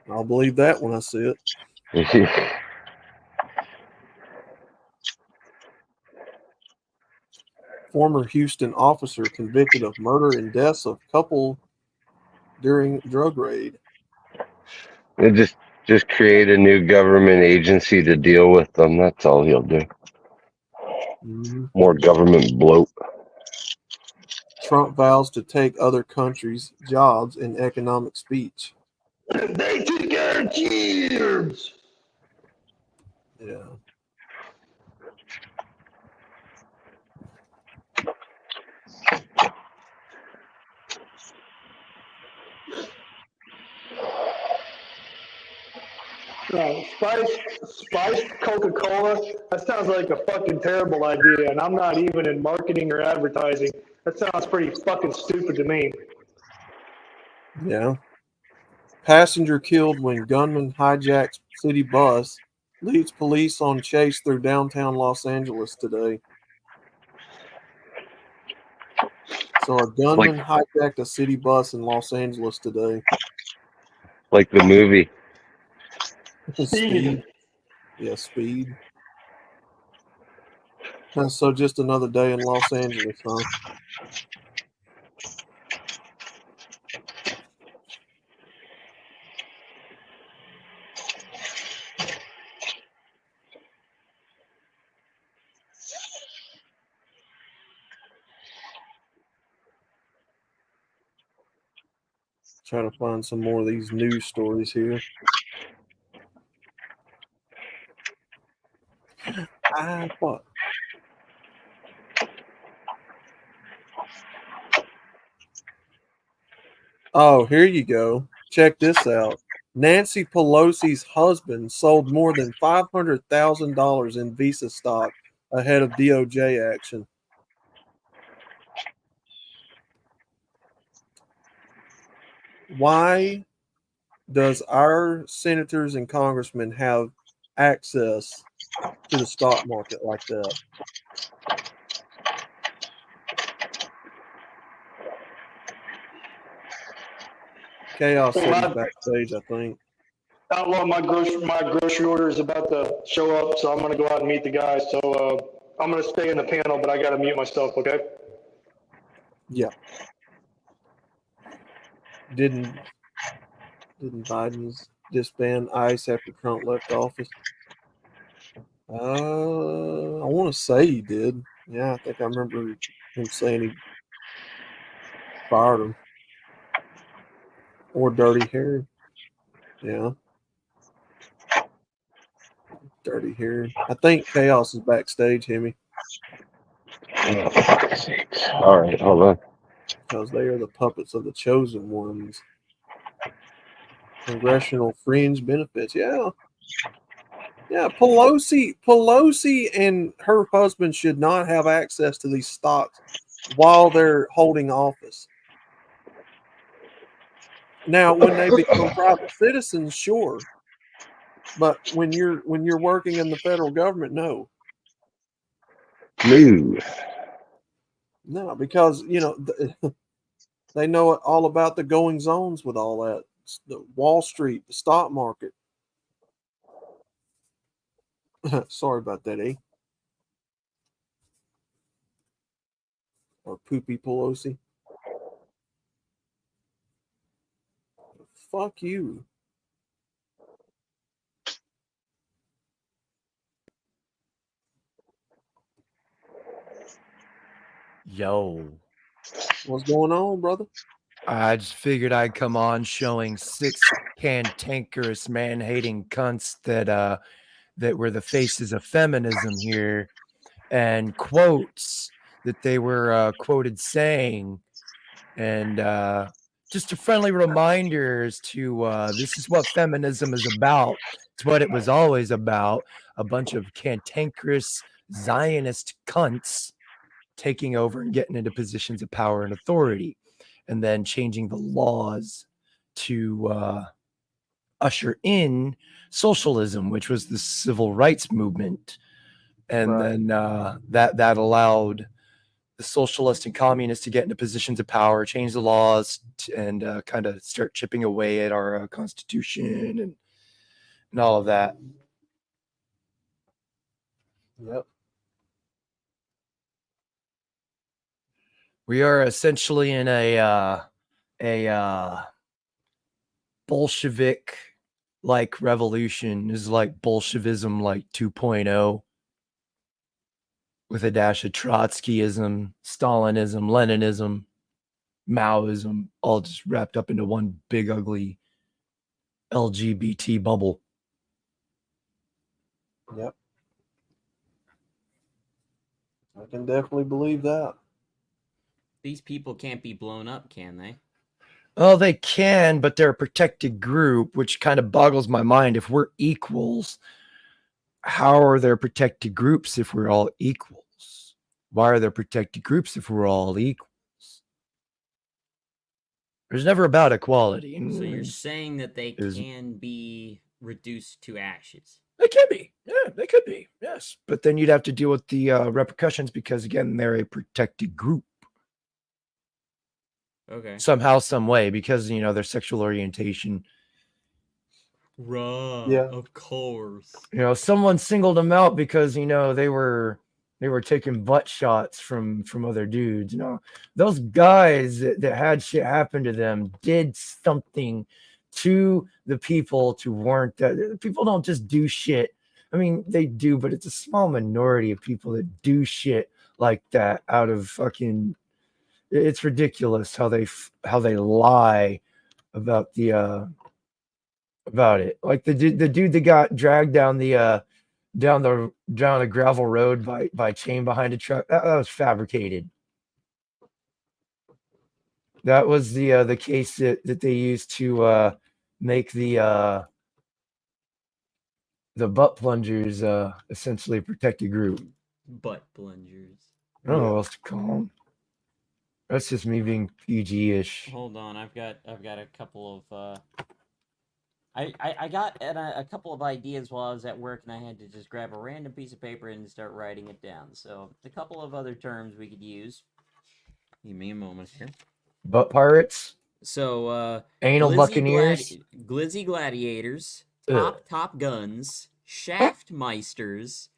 I'll believe that when I see it. Former Houston officer convicted of murder and deaths of couple during drug raid. They just create a new government agency to deal with them. That's all he'll do. Mm-hmm. More government bloat. Trump vows to take other countries' jobs in economic speech. They took our jobs. Yeah. Spiced Coca-Cola. That sounds like a fucking terrible idea, and I'm not even in marketing or advertising. That sounds pretty fucking stupid to me. Yeah. Passenger killed when gunman hijacks city bus, leads police on chase through downtown Los Angeles today. So a gunman hijacked a city bus in Los Angeles today. Like the movie. Speed. Yeah, Speed. So just another day in Los Angeles, huh? Trying to find some more of these news stories here. What? Oh, here you go. Check this out. Nancy Pelosi's husband sold more than $500,000 in Visa stock ahead of DOJ action. Why does our senators and congressmen have access to the stock market like that? Chaos is backstage, I think. Outlaw, my grocery order is about to show up, so I'm gonna go out and meet the guys. So I'm gonna stay in the panel, but I gotta mute myself. Okay? Yeah. Didn't Biden disband ICE after Trump left office? I want to say he did. Yeah, I think I remember him saying he fired him. Or Dirty Harry. Yeah. Dirty Harry. I think Chaos is backstage, Hemi. Oh, for fuck's sakes. All right, hold on. Because they are the puppets of the chosen ones. Congressional fringe benefits. Yeah. Yeah, Pelosi and her husband should not have access to these stocks while they're holding office. Now, when they become private citizens, sure, but when you're working in the federal government, no, because they know all about the goings ons with all that, the Wall Street, the stock market. Sorry about that, eh? Or Poopy Pelosi. Fuck you. Yo, What's going on, brother? I just figured I'd come on showing 6 cantankerous man-hating cunts that were the faces of feminism here, and quotes that they were quoted saying, and just a friendly reminder as to this is what feminism is about. It's what it was always about. A bunch of cantankerous Zionist cunts taking over and getting into positions of power and authority, and then changing the laws to usher in socialism, which was the civil rights movement. And then that allowed the socialists and communists to get into positions of power, change the laws, and kind of start chipping away at our constitution and all of that. Yep. We are essentially in a Bolshevik like revolution. Is like Bolshevism like 2.0 with a dash of Trotskyism, Stalinism, Leninism, Maoism, all just wrapped up into one big ugly LGBT bubble. Yep. I can definitely believe that. These people can't be blown up, can they? Oh, they can, but they're a protected group, which kind of boggles my mind. If we're equals, how are there protected groups if we're all equals? Why are there protected groups if we're all equals? There's never about equality. So you're saying that they can be reduced to ashes? They can be. Yeah, they could be. Yes. But then you'd have to deal with the repercussions because, again, they're a protected group. Okay. Somehow, some way, because, their sexual orientation. Right. Yeah. Of course. Someone singled them out because, they were taking butt shots from other dudes. Those guys that had shit happen to them did something to the people to warrant that. People don't just do shit. I mean, they do, but it's a small minority of people that do shit like that out of fucking. It's ridiculous how they lie about about it. Like the dude that got dragged down the gravel road by chain behind a truck. That was fabricated. That was the case that they used to make the butt plungers essentially a protected group. Butt plungers. I don't know what else to call them. That's just me being PG-ish. Hold on, I've got a couple of I got a couple of ideas while I was at work, and I had to just grab a random piece of paper and start writing it down. So a couple of other terms we could use. Give me a moment here. Butt pirates. So anal buccaneers, glizzy gladiators, Ugh. top guns, shaft meisters,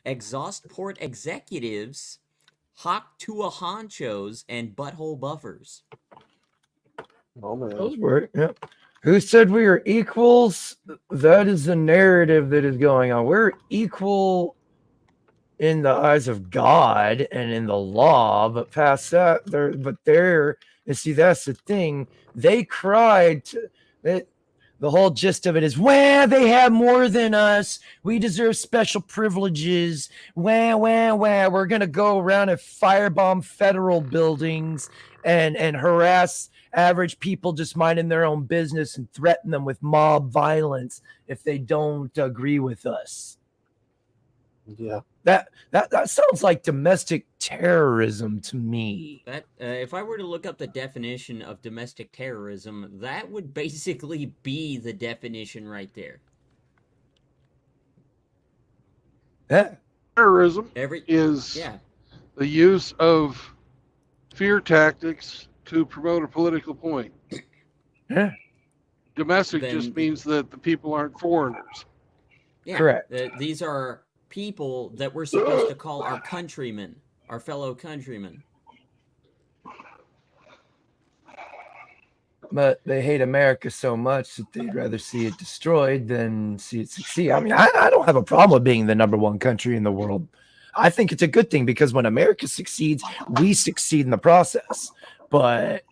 exhaust port executives, Hawk Tua honchos, and butthole buffers. Oh man. Those work. Yep. Who said we are equals? That is the narrative that is going on. We're equal in the eyes of God and in the law, but past that, and see, that's the thing. They cried that the whole gist of it is, well, they have more than us. We deserve special privileges. We're going to go around and firebomb federal buildings and harass average people just minding their own business and threaten them with mob violence if they don't agree with us. Yeah. That sounds like domestic terrorism to me. That if I were to look up the definition of domestic terrorism, that would basically be the definition right there. Yeah. Terrorism is yeah. the use of fear tactics to promote a political point. Yeah. Domestic Then- just means that the people aren't foreigners. Yeah, Correct. These are people that we're supposed to call our countrymen, our fellow countrymen. But they hate America so much that they'd rather see it destroyed than see it succeed. I mean, I don't have a problem with being the number one country in the world. I think it's a good thing because when America succeeds, we succeed in the process. But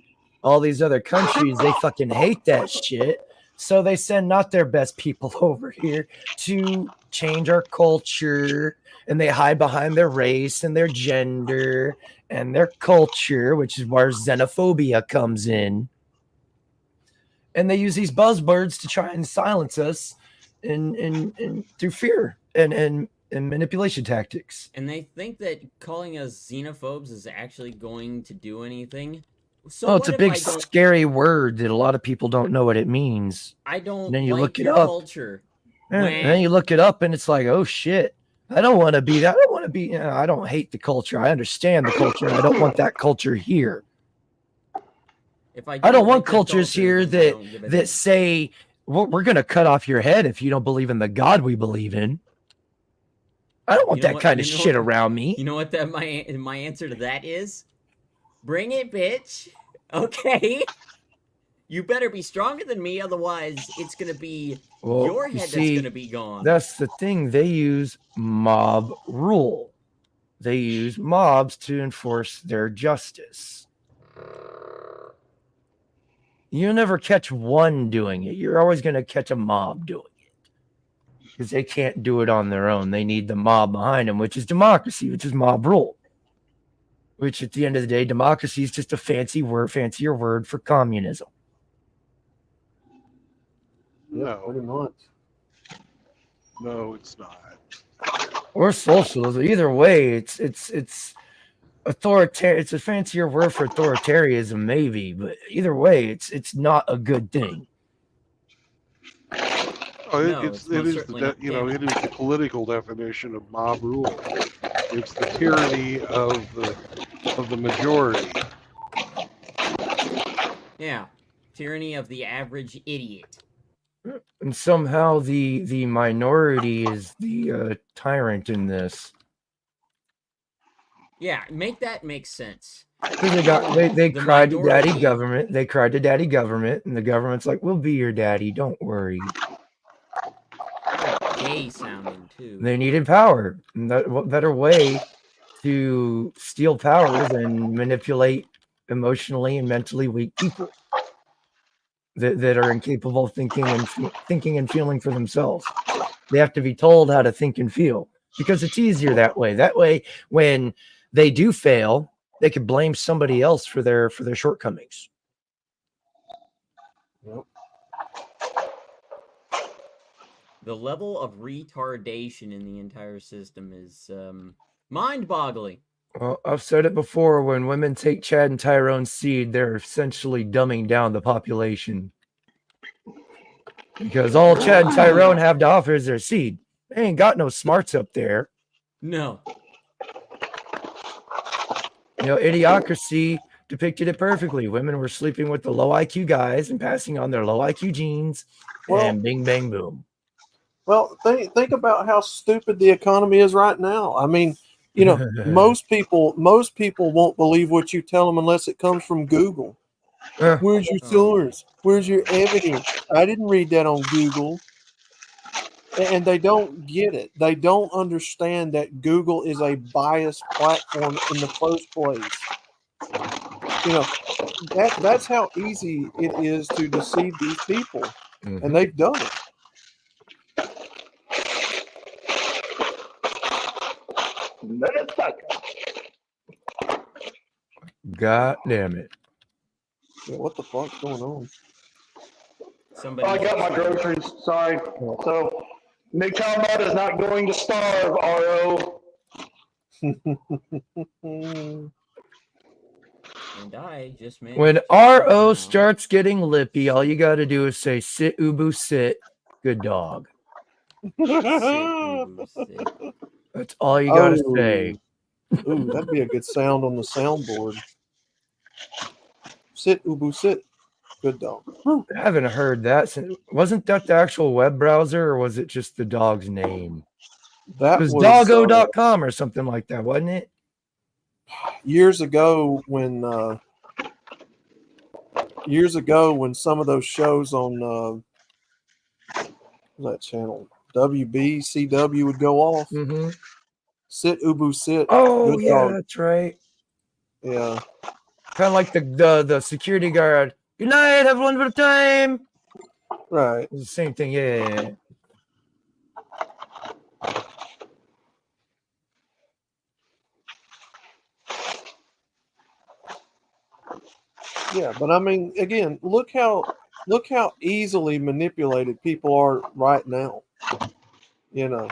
all these other countries, they fucking hate that shit. So they send not their best people over here to change our culture, and they hide behind their race and their gender and their culture, which is where xenophobia comes in. And they use these buzzwords to try and silence us and through fear and manipulation tactics. And they think that calling us xenophobes is actually going to do anything. So Well, it's a what if big, I don't- scary word that a lot of people don't know what it means. I don't And then you like look it your up. culture. And then you look it up, and it's like, oh shit, I don't want to be that. I don't want to be. I don't hate the culture. I understand the culture. And I don't want that culture here. If I I don't want like your cultures culture, here then I don't give a that damn. say we're going to cut off your head if you don't believe in the God we believe in. I don't want You know that what- kind of you know shit what- around me. You know what that my answer to that is? Bring it, bitch. Okay. You better be stronger than me, otherwise it's gonna be Well, your you head see, that's gonna be gone. That's the thing. They use mob rule. They use mobs to enforce their justice. You'll never catch one doing it. You're always going to catch a mob doing it because they can't do it on their own. They need the mob behind them, which is democracy, which is mob rule. Which, at the end of the day, democracy is just a fancier word for communism. Yeah, pretty much. No, it's not. Or socialism. Either way, it's authoritarian. It's a fancier word for authoritarianism, maybe, but either way, it's not a good thing. Oh, No, it it's is most the certainly not. it is the political definition of mob rule. It's the tyranny of the majority. Yeah. Tyranny of the average idiot. And somehow the minority is the tyrant in this. Yeah, make that make sense. Because they The cried to daddy minority- government. They cried to daddy government, and the government's like, "We'll be your daddy. Don't worry." Gay sounding too. They needed power. And what better way to steal power than manipulate emotionally and mentally weak people that are incapable of thinking and feeling for themselves? They have to be told how to think and feel because it's easier that way. That way, when they do fail, they can blame somebody else for their shortcomings. Yep. The level of retardation in the entire system is mind-boggling. Well, I've said it before. When women take Chad and Tyrone's seed, they're essentially dumbing down the population. Because all Chad and Tyrone have to offer is their seed. They ain't got no smarts up there. No. You know, Idiocracy depicted it perfectly. Women were sleeping with the low IQ guys and passing on their low IQ genes, Well- and bing, bang, boom. Well, think about how stupid the economy is right now. I mean, you know, most people won't believe what you tell them unless it comes from Google. Where's your source? Where's your evidence? I didn't read that on Google. And they don't get it. They don't understand that Google is a biased platform in the first place. You know, that's how easy it is to deceive these people. And they've done it. God damn it. Yeah, what the fuck's going on? Somebody I got my groceries. Sorry. So Midtown Mud is not going to starve, RO. And I just managed When to RO somehow- starts getting lippy, all you got to do is say, sit, Ubu, sit. Good dog. Sit, Ubu, sit. That's all you got to Oh. say. Ooh, that'd be a good sound on the soundboard. Sit, Ubu, sit. Good dog. I haven't heard that. Wasn't that the actual web browser, or was it just the dog's name? That It was was doggo.com or something like that, wasn't it? years ago when some of those shows on that channel WB CW would go off. Mm-hmm. Sit, Ubu, sit. Oh, Good yeah, dog. that's right. Yeah. Kind of like the security guard. Good night, have one for time. Right. It's the same thing, yeah. Yeah, but I mean, again, look how easily manipulated people are right now. You know,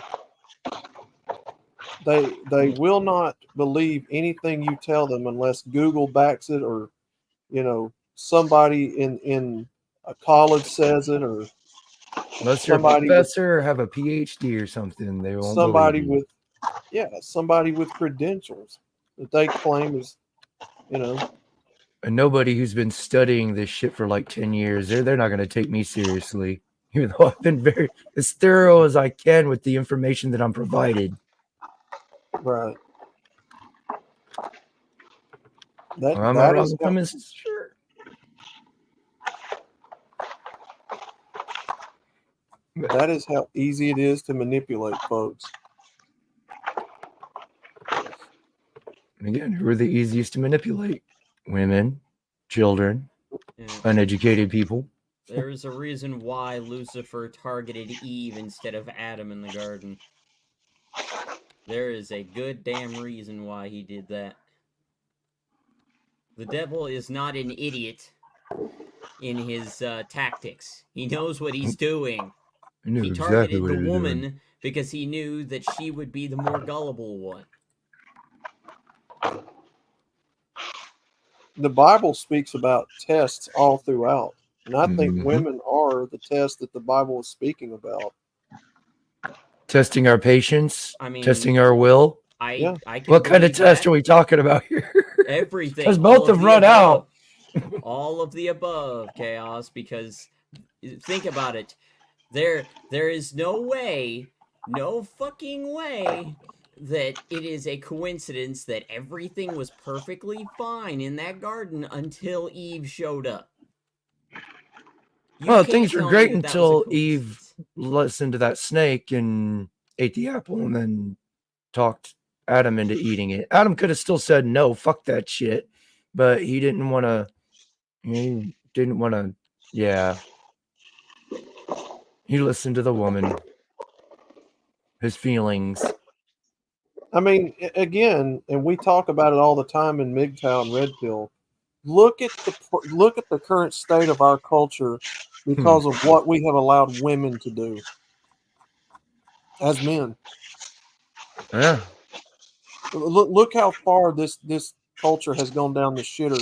they will not believe anything you tell them unless Google backs it, or somebody in a college says it, or Unless you're a somebody professor or have a PhD or something, they won't somebody believe you. somebody with credentials that they claim is, And nobody who's been studying this shit for like 10 years, they're not going to take me seriously. Even though I've been very as thorough as I can with the information that I'm provided. right. Am I wrong with them? Sure. That is how easy it is to manipulate folks. And again, who are the easiest to manipulate? Women, children, Yeah. uneducated people. There is a reason why Lucifer targeted Eve instead of Adam in the garden. There is a good damn reason why he did that. The devil is not an idiot in his tactics. He knows what he's doing. I knew He exactly targeted what the he was woman doing. because he knew that she would be the more gullible one. The Bible speaks about tests all throughout. And I think Mhm. women are the test that the Bible is speaking about. Testing our patience, I mean, testing our will. I Yeah. can What kind of believe test that. are we talking about here? Everything. Because all both of have the run above. out. All of the above, Chaos, because think about it. There is no way, no fucking way that it is a coincidence that everything was perfectly fine in that garden until Eve showed up. You Well, can't things were tell me great that was a until coincidence. Eve listened to that snake and ate the apple and then talked Adam into eating it. Adam could have still said no, fuck that shit, but he didn't want to. He didn't want to. Yeah, he listened to the woman, his feelings. I mean, again, and we talk about it all the time in MGTOW and Red Pill. Look at the current state of our culture because of what we have allowed women to do as men. Yeah, Look how far this culture has gone down the shitter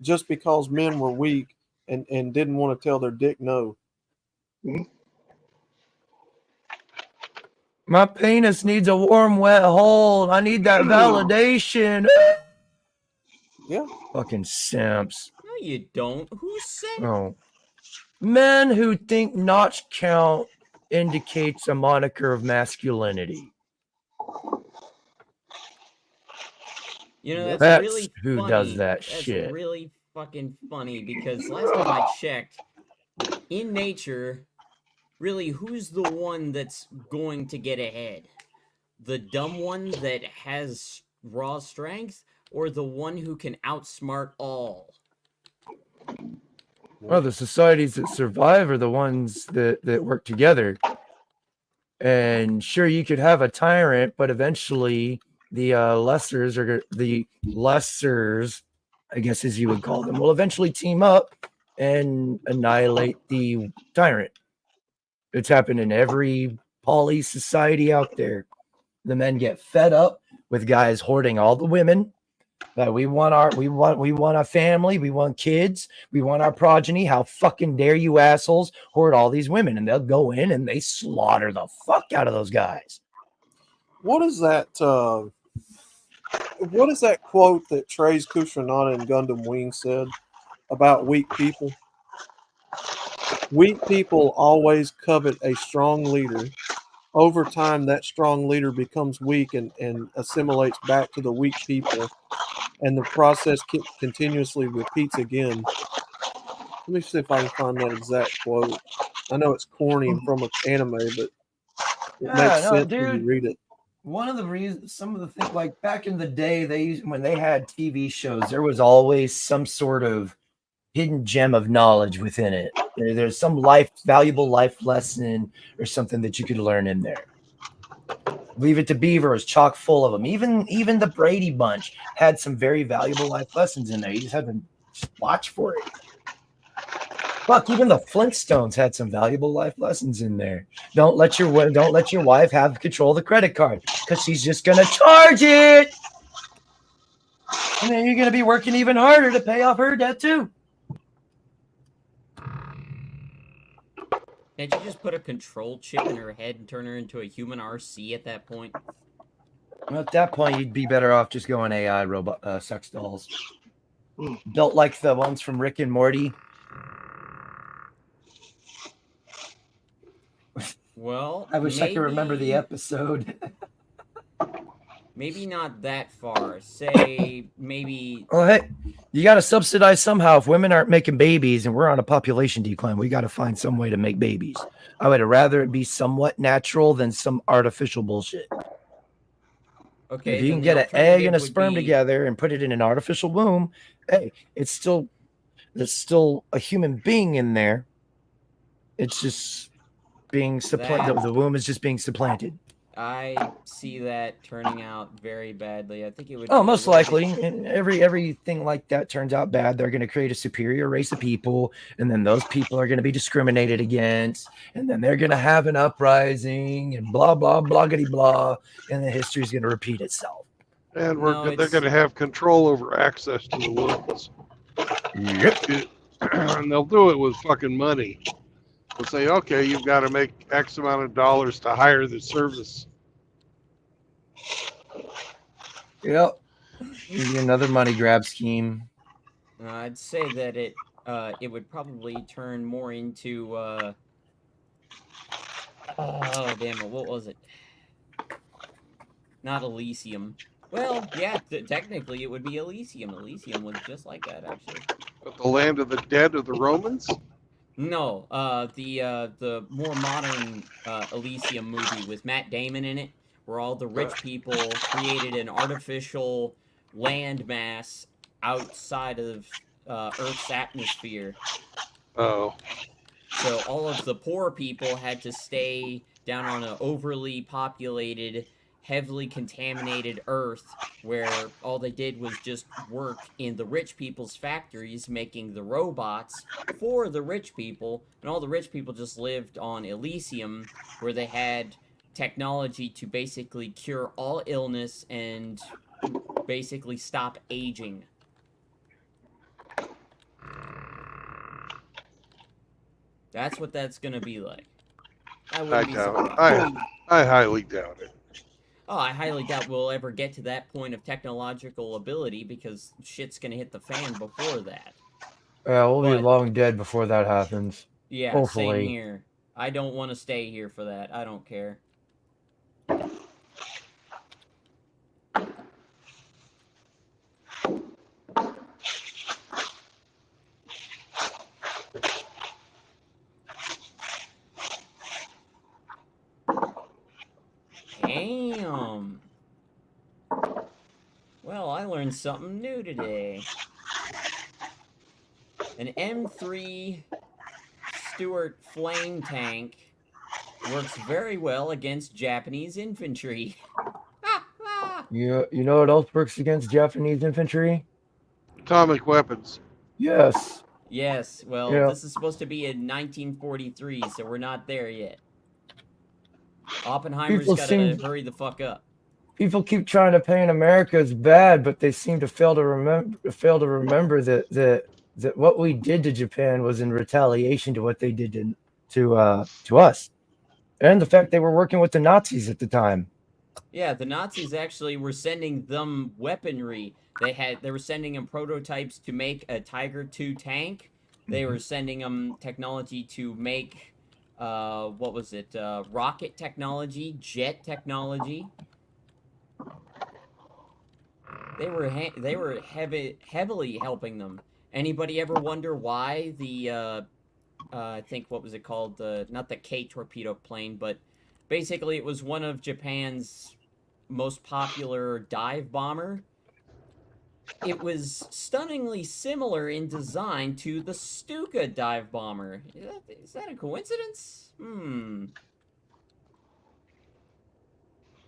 just because men were weak and didn't want to tell their dick no. my penis needs a warm, wet hole. I need that validation. Yeah. Fucking simps. No, you don't. Who said? Oh, men who think notch count indicates a moniker of masculinity. You know, that's That's really who funny. does that That's shit. really fucking funny because last time I checked, in nature, really, who's the one that's going to get ahead? The dumb one that has raw strength, or the one who can outsmart all? Well, the societies that survive are the ones that work together. And sure, you could have a tyrant, but eventually the lessers, I guess as you would call them, will eventually team up and annihilate the tyrant. It's happened in every poly society out there. The men get fed up with guys hoarding all the women. That we want a family, we want kids, we want our progeny. How fucking dare you assholes hoard all these women? And they'll go in and they slaughter the fuck out of those guys. What is that? What is that quote that Trace Kushanana and Gundam Wing said about weak people? Weak people always covet a strong leader. Over time, that strong leader becomes weak and assimilates back to the weak people, and the process continuously repeats again. Let me see if I can find that exact quote. I know it's corny and from an anime, but it makes sense when you read it. One of the reasons, some of the things, like back in the day, when they had TV shows, there was always some sort of hidden gem of knowledge within it. There's some valuable life lesson or something that you could learn in there. Leave It to Beaver is chock full of them. Even the Brady Bunch had some very valuable life lessons in there. You just have to watch for it. Fuck, even the Flintstones had some valuable life lessons in there. Don't let your wife have control of the credit card because she's just gonna charge it, and then you're gonna be working even harder to pay off her debt too. Can't you just put a control chip in her head and turn her into a human RC at that point? Well, at that point, you'd be better off just going AI robot sex dolls, built like the ones from Rick and Morty. Well, I wish I could remember the episode. Maybe not that far. Say maybe. Well, hey, you got to subsidize somehow. If women aren't making babies and we're on a population decline, we got to find some way to make babies. I would rather it be somewhat natural than some artificial bullshit. Okay. If you can get an egg and a sperm together and put it in an artificial womb, hey, there's still a human being in there. It's just being supplanted. The womb is just being supplanted. I see that turning out very badly. I think it would. Oh, most likely. And everything like that turns out bad. They're going to create a superior race of people, and then those people are going to be discriminated against, and then they're going to have an uprising, and blah blah bloggity blah, and the history is going to repeat itself. And they're going to have control over access to the wombs. Yep. And they'll do it with fucking money. They'll say, okay, you've got to make X amount of dollars to hire the service. Yep. Maybe another money grab scheme. I'd say that it would probably turn more into oh damn it, what was it? Not Elysium. Well, yeah, technically it would be Elysium. Elysium was just like that, actually. But the land of the dead of the Romans? No, the more modern Elysium movie with Matt Damon in it, where all the rich people created an artificial landmass outside of Earth's atmosphere. Oh. So all of the poor people had to stay down on an overly populated, heavily contaminated Earth, where all they did was just work in the rich people's factories, making the robots for the rich people, and all the rich people just lived on Elysium, where they had technology to basically cure all illness and basically stop aging. That's what that's gonna be like. I doubt it. I highly doubt it. Oh, I highly doubt we'll ever get to that point of technological ability, because shit's gonna hit the fan before that. Yeah, we'll be long dead before that happens. Yeah, hopefully. Same here. I don't want to stay here for that. I don't care. Damn. Well, I learned something new today. An M3 Stuart flame tank works very well against Japanese infantry. You know what else works against Japanese infantry? Atomic weapons. Yes. Yes, well, Yeah. this is supposed to be in 1943, so we're not there yet. Oppenheimer's People got to seem- hurry the fuck up. People keep trying to paint America as bad, but they seem to fail to remember that what we did to Japan was in retaliation to what they did to us, and the fact they were working with the Nazis at the time. Yeah, the Nazis actually were sending them weaponry. They were sending them prototypes to make a Tiger II tank. They were sending them technology to make rocket technology, jet technology. They were heavily helping them. Anybody ever wonder why the I think what was it called, not the K torpedo plane, but basically it was one of Japan's most popular dive bomber. It was stunningly similar in design to the Stuka dive bomber. Is that a coincidence?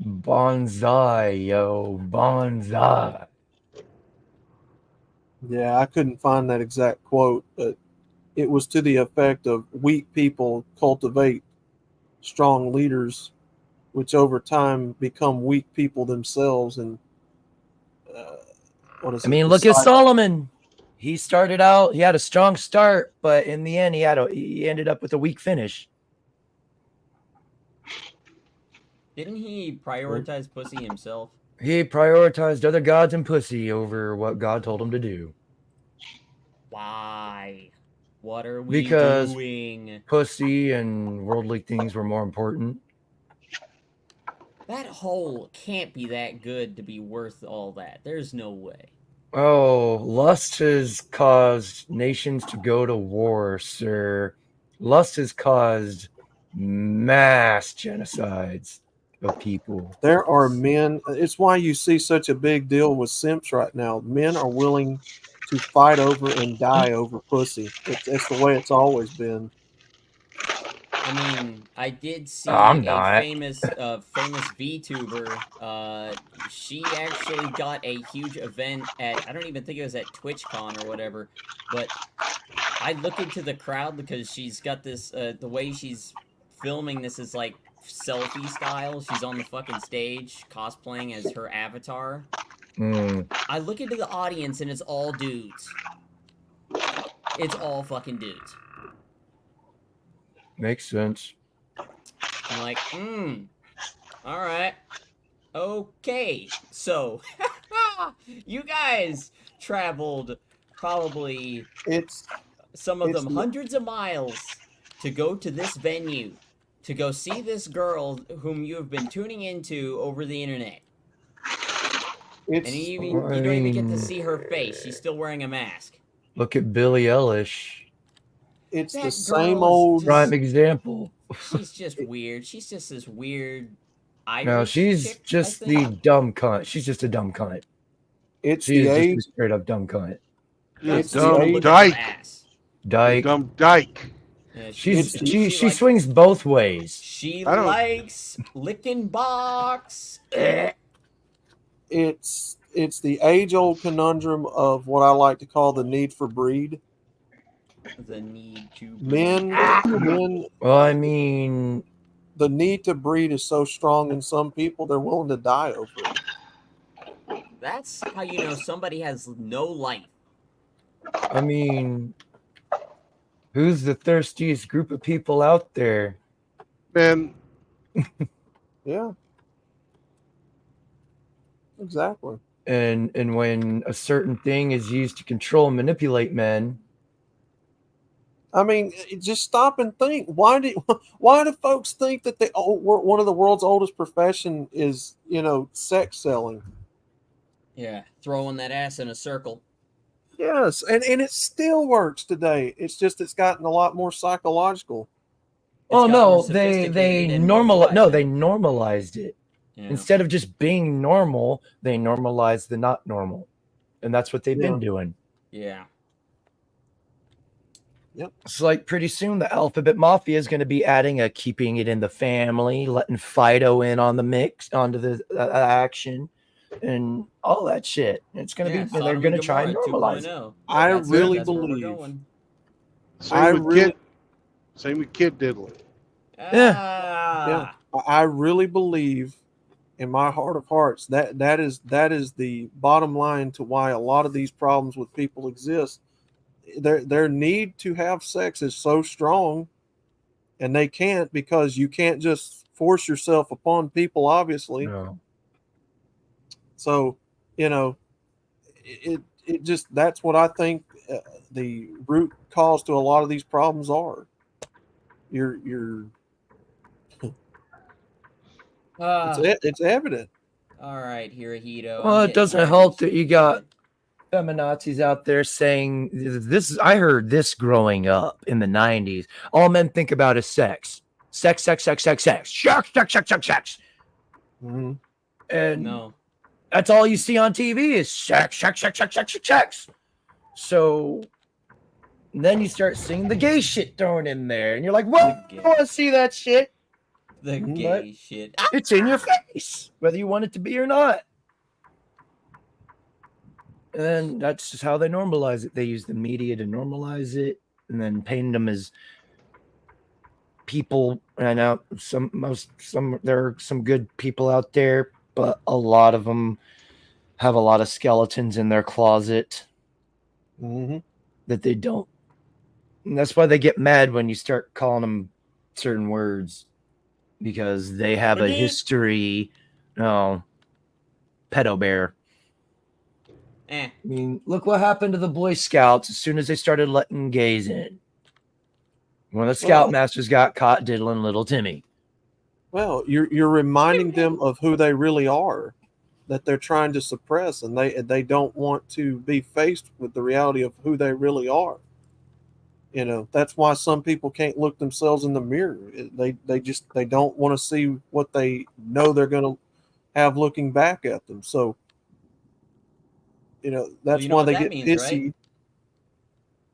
Bonsai, yo, bonsai. Yeah, I couldn't find that exact quote, but it was to the effect of weak people cultivate strong leaders, which over time become weak people themselves. And I mean, look at Solomon. He started out, he had a strong start, but in the end, he ended up with a weak finish. Didn't he prioritize pussy himself? He prioritized other gods and pussy over what God told him to do. Why? What are we Because doing? pussy and worldly things were more important. That hole can't be that good to be worth all that. There's no way. Oh, lust has caused nations to go to war, sir. Lust has caused mass genocides of people. There are men. It's why you see such a big deal with simps right now. Men are willing to fight over and die over pussy. It's the way it's always been. I mean, I did see I'm a not. famous VTuber. She actually got a huge event at, I don't even think it was at TwitchCon or whatever, but I look into the crowd because she's got this, the way she's filming this is like selfie style. She's on the fucking stage cosplaying as her avatar. I look into the audience and it's all dudes. It's all fucking dudes. Makes sense. I'm like, alright. Okay. So, you guys traveled probably some of them hundreds of miles to go to this venue, to go see this girl whom you have been tuning into over the internet. And you don't even get to see her face. She's still wearing a mask. Look at Billie Eilish. It's That the same girl's old prime example. She's just weird. She's just this weird Irish No, she's chick, just I think. the dumb cunt. She's just a dumb cunt. It's She's the just age. a straight up dumb cunt. It's Dumb the age. dyke. Dyke. Dumb dyke. Yeah, She likes- swings both ways. She I don't- likes licking box. It's the age old conundrum of what I like to call the need for breed. The need to Men, Well, I mean, the need to breed is so strong in some people they're willing to die over it. That's how you know somebody has no life. who's the thirstiest group of people out there? Man, Yeah. Exactly. And when a certain thing is used to control and manipulate men, I mean, just stop and think. Why do folks think that one of the world's oldest profession is, sex selling? Yeah, throwing that ass in a circle. Yes, and it still works today. It's just it's gotten a lot more psychological. oh got no, more they sophisticated and more they normalized it. Yeah. Instead of just being normal, they normalized the not normal. And that's what they've been doing. Yeah. It's like pretty soon the Alphabet Mafia is going to be adding a keeping it in the family, letting Fido in on the mix, onto the action, and all that shit. It's going to be, they're going to try and normalize it. I That's really that's where we're believe. going. same with kid diddling. Ah, I really believe in my heart of hearts that is the bottom line to why a lot of these problems with people exist. Their need to have sex is so strong, and they can't, because you can't just force yourself upon people, obviously. No. So, it just, that's what I think the root cause to a lot of these problems are. You're it's evident. All right, Hirohito. Well, it doesn't help that you got feminazis out there saying this. I heard this growing up in the 90s. All men think about is sex. Sex, sex, sex, sex, sex. Sex, sex, sex, sex, sex. Mm-hmm. And no, that's all you see on TV is sex, sex, sex, sex, sex, sex, sex. So then you start seeing the gay shit thrown in there, and you're like, "Well, I want to see that shit." The gay shit. It's in your face, whether you want it to be or not. And that's just how they normalize it. They use the media to normalize it, and then paint them as people. And I know there are some good people out there, but a lot of them have a lot of skeletons in their closet that they don't. And that's why they get mad when you start calling them certain words, because they have a history. No, pedo bear. I mean, look what happened to the Boy Scouts as soon as they started letting gays in. One of the Scoutmasters got caught diddling little Timmy. Well, you're reminding them of who they really are, that they're trying to suppress, and they don't want to be faced with the reality of who they really are. That's why some people can't look themselves in the mirror. They don't want to see what they know they're going to have looking back at them. So, that's why they get pissy. Right?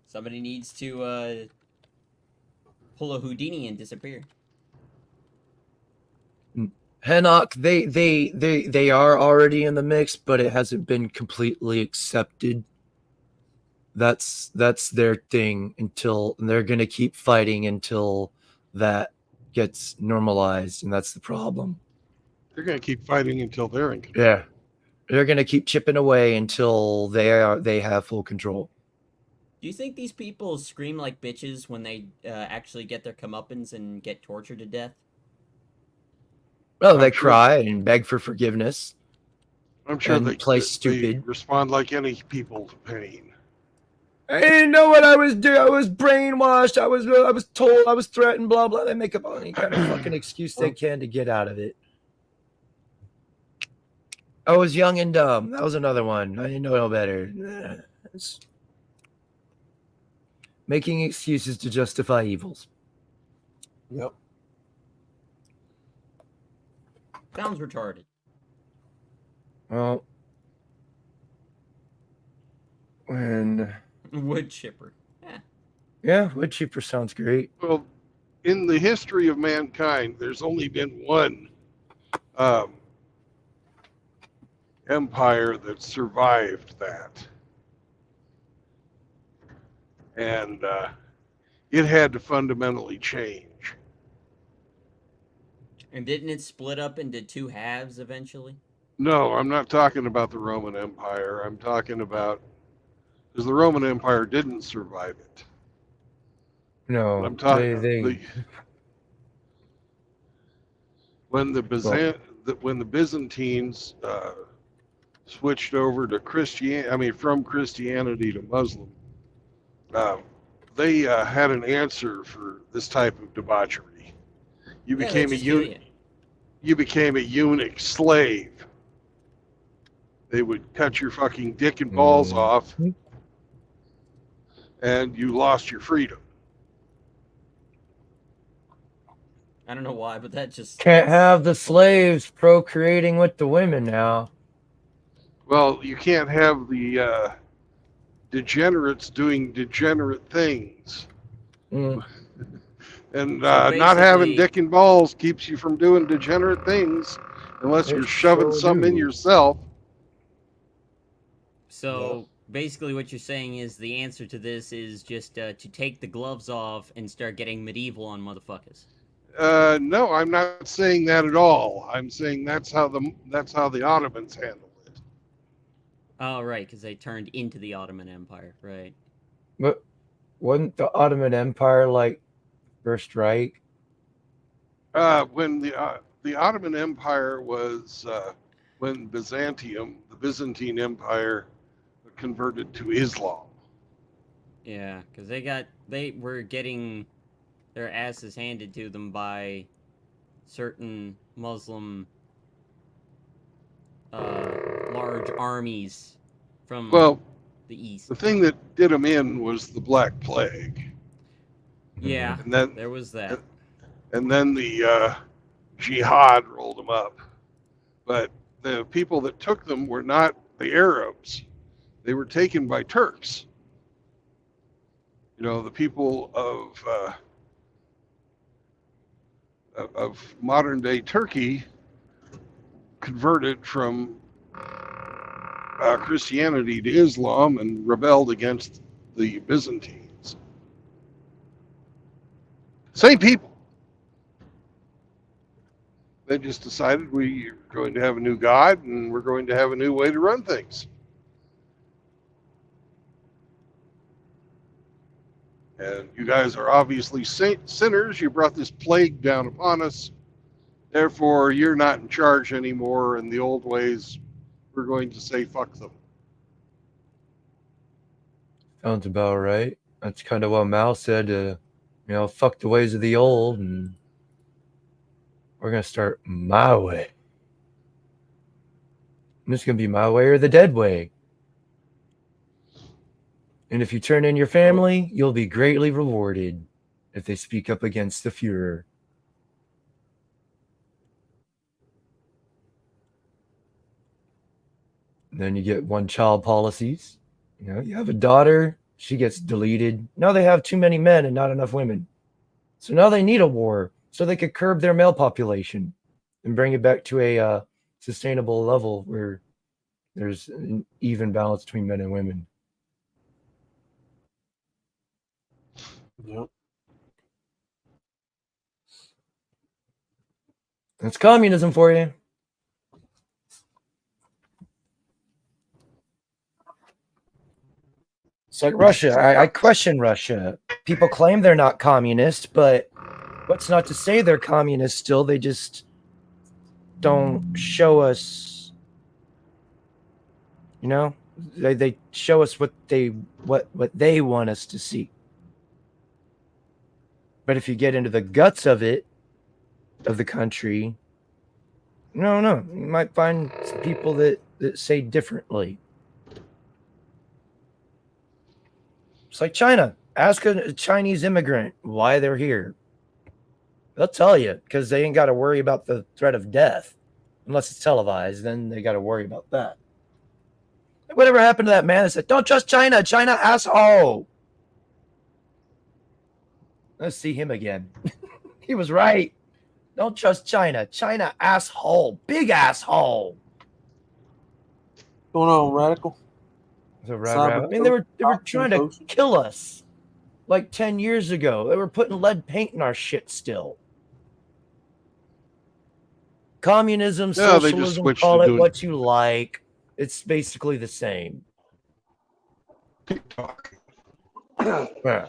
Somebody needs to pull a Houdini and disappear. Hennock, they are already in the mix, but it hasn't been completely accepted. That's their thing, until they're going to keep fighting until that gets normalized, and that's the problem. They're going to keep fighting until they're in control. Yeah, they're going to keep chipping away until they have full control. Do you think these people scream like bitches when they actually get their comeuppance and get tortured to death? Well, they cry and beg for forgiveness. I'm sure they play stupid. They respond like any people to pain. I didn't know what I was doing. I was brainwashed. I was told. I was threatened. Blah blah. They make up any kind of fucking excuse they can to get out of it. I was young and dumb. That was another one. I didn't know no better. It's making excuses to justify evils. Yep. Sounds retarded. Well, when wood chipper. Yeah, wood chipper sounds great. Well, in the history of mankind, there's only been one empire that survived that. And it had to fundamentally change. And didn't it split up into two halves eventually? No, I'm not talking about the Roman Empire. I'm talking about, because the Roman Empire didn't survive it. No, I'm talking when the Byzantines switched over to from Christianity to Muslim, they had an answer for this type of debauchery. You became a eunuch slave. They would cut your fucking dick and balls off, and you lost your freedom. I don't know why, but that just can't have the slaves procreating with the women now. Well, you can't have the degenerates doing degenerate things. And not having dick and balls keeps you from doing degenerate things unless you're shoving something in yourself. So basically what you're saying is the answer to this is just to take the gloves off and start getting medieval on motherfuckers. No, I'm not saying that at all. I'm saying that's how the Ottomans handled it. Oh, right, because they turned into the Ottoman Empire, right? But wasn't the Ottoman Empire like First Reich? When the Ottoman Empire was when Byzantium, the Byzantine Empire, converted to Islam. Yeah, because they were getting their asses handed to them by certain Muslim large armies from Well, the east. the thing that did them in was the Black Plague. Yeah, And then there was that. And then the jihad rolled them up. But the people that took them were not the Arabs. They were taken by Turks. You know, the people of modern day Turkey converted from Christianity to Islam and rebelled against the Byzantines. Same people. They just decided we're going to have a new God and we're going to have a new way to run things. And you guys are obviously sinners. You brought this plague down upon us. Therefore, you're not in charge anymore. And the old ways, we're going to say, fuck them. Sounds about right. That's kind of what Mao said. Fuck the ways of the old, and we're gonna start my way. And it's gonna be my way or the dead way. And if you turn in your family, you'll be greatly rewarded if they speak up against the Fuhrer. Then you get one-child policies. You have a daughter, she gets deleted. Now they have too many men and not enough women. So now they need a war so they could curb their male population and bring it back to a sustainable level where there's an even balance between men and women. Yep. That's communism for you. It's like Russia. I question Russia. People claim they're not communist, but what's not to say they're communist still? They just don't show us, they show us what they want us to see. But if you get into the guts of it, of the country, no, you might find some people that say differently. It's like China. Ask a Chinese immigrant why they're here. They'll tell you, because they ain't got to worry about the threat of death. Unless it's televised, then they got to worry about that. Whatever happened to that man that said, don't trust China, China asshole? Let's see him again. He was right. Don't trust China, China asshole, big asshole. What's going on, Radical? So, I mean, they were trying to kill us like 10 years ago. They were putting lead paint in our shit still. Communism, socialism, call it what you like. It's basically the same. TikTok. Yeah.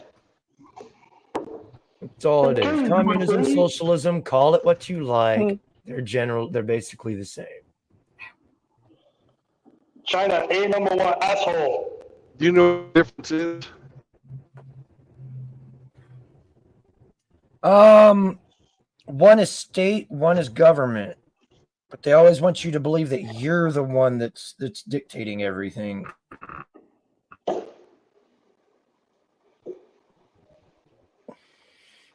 That's all it is. Communism, socialism, call it what you like. They're basically the same. China, a number one asshole. Do you know what the difference is? One is state, one is government. But they always want you to believe that you're the one that's dictating everything.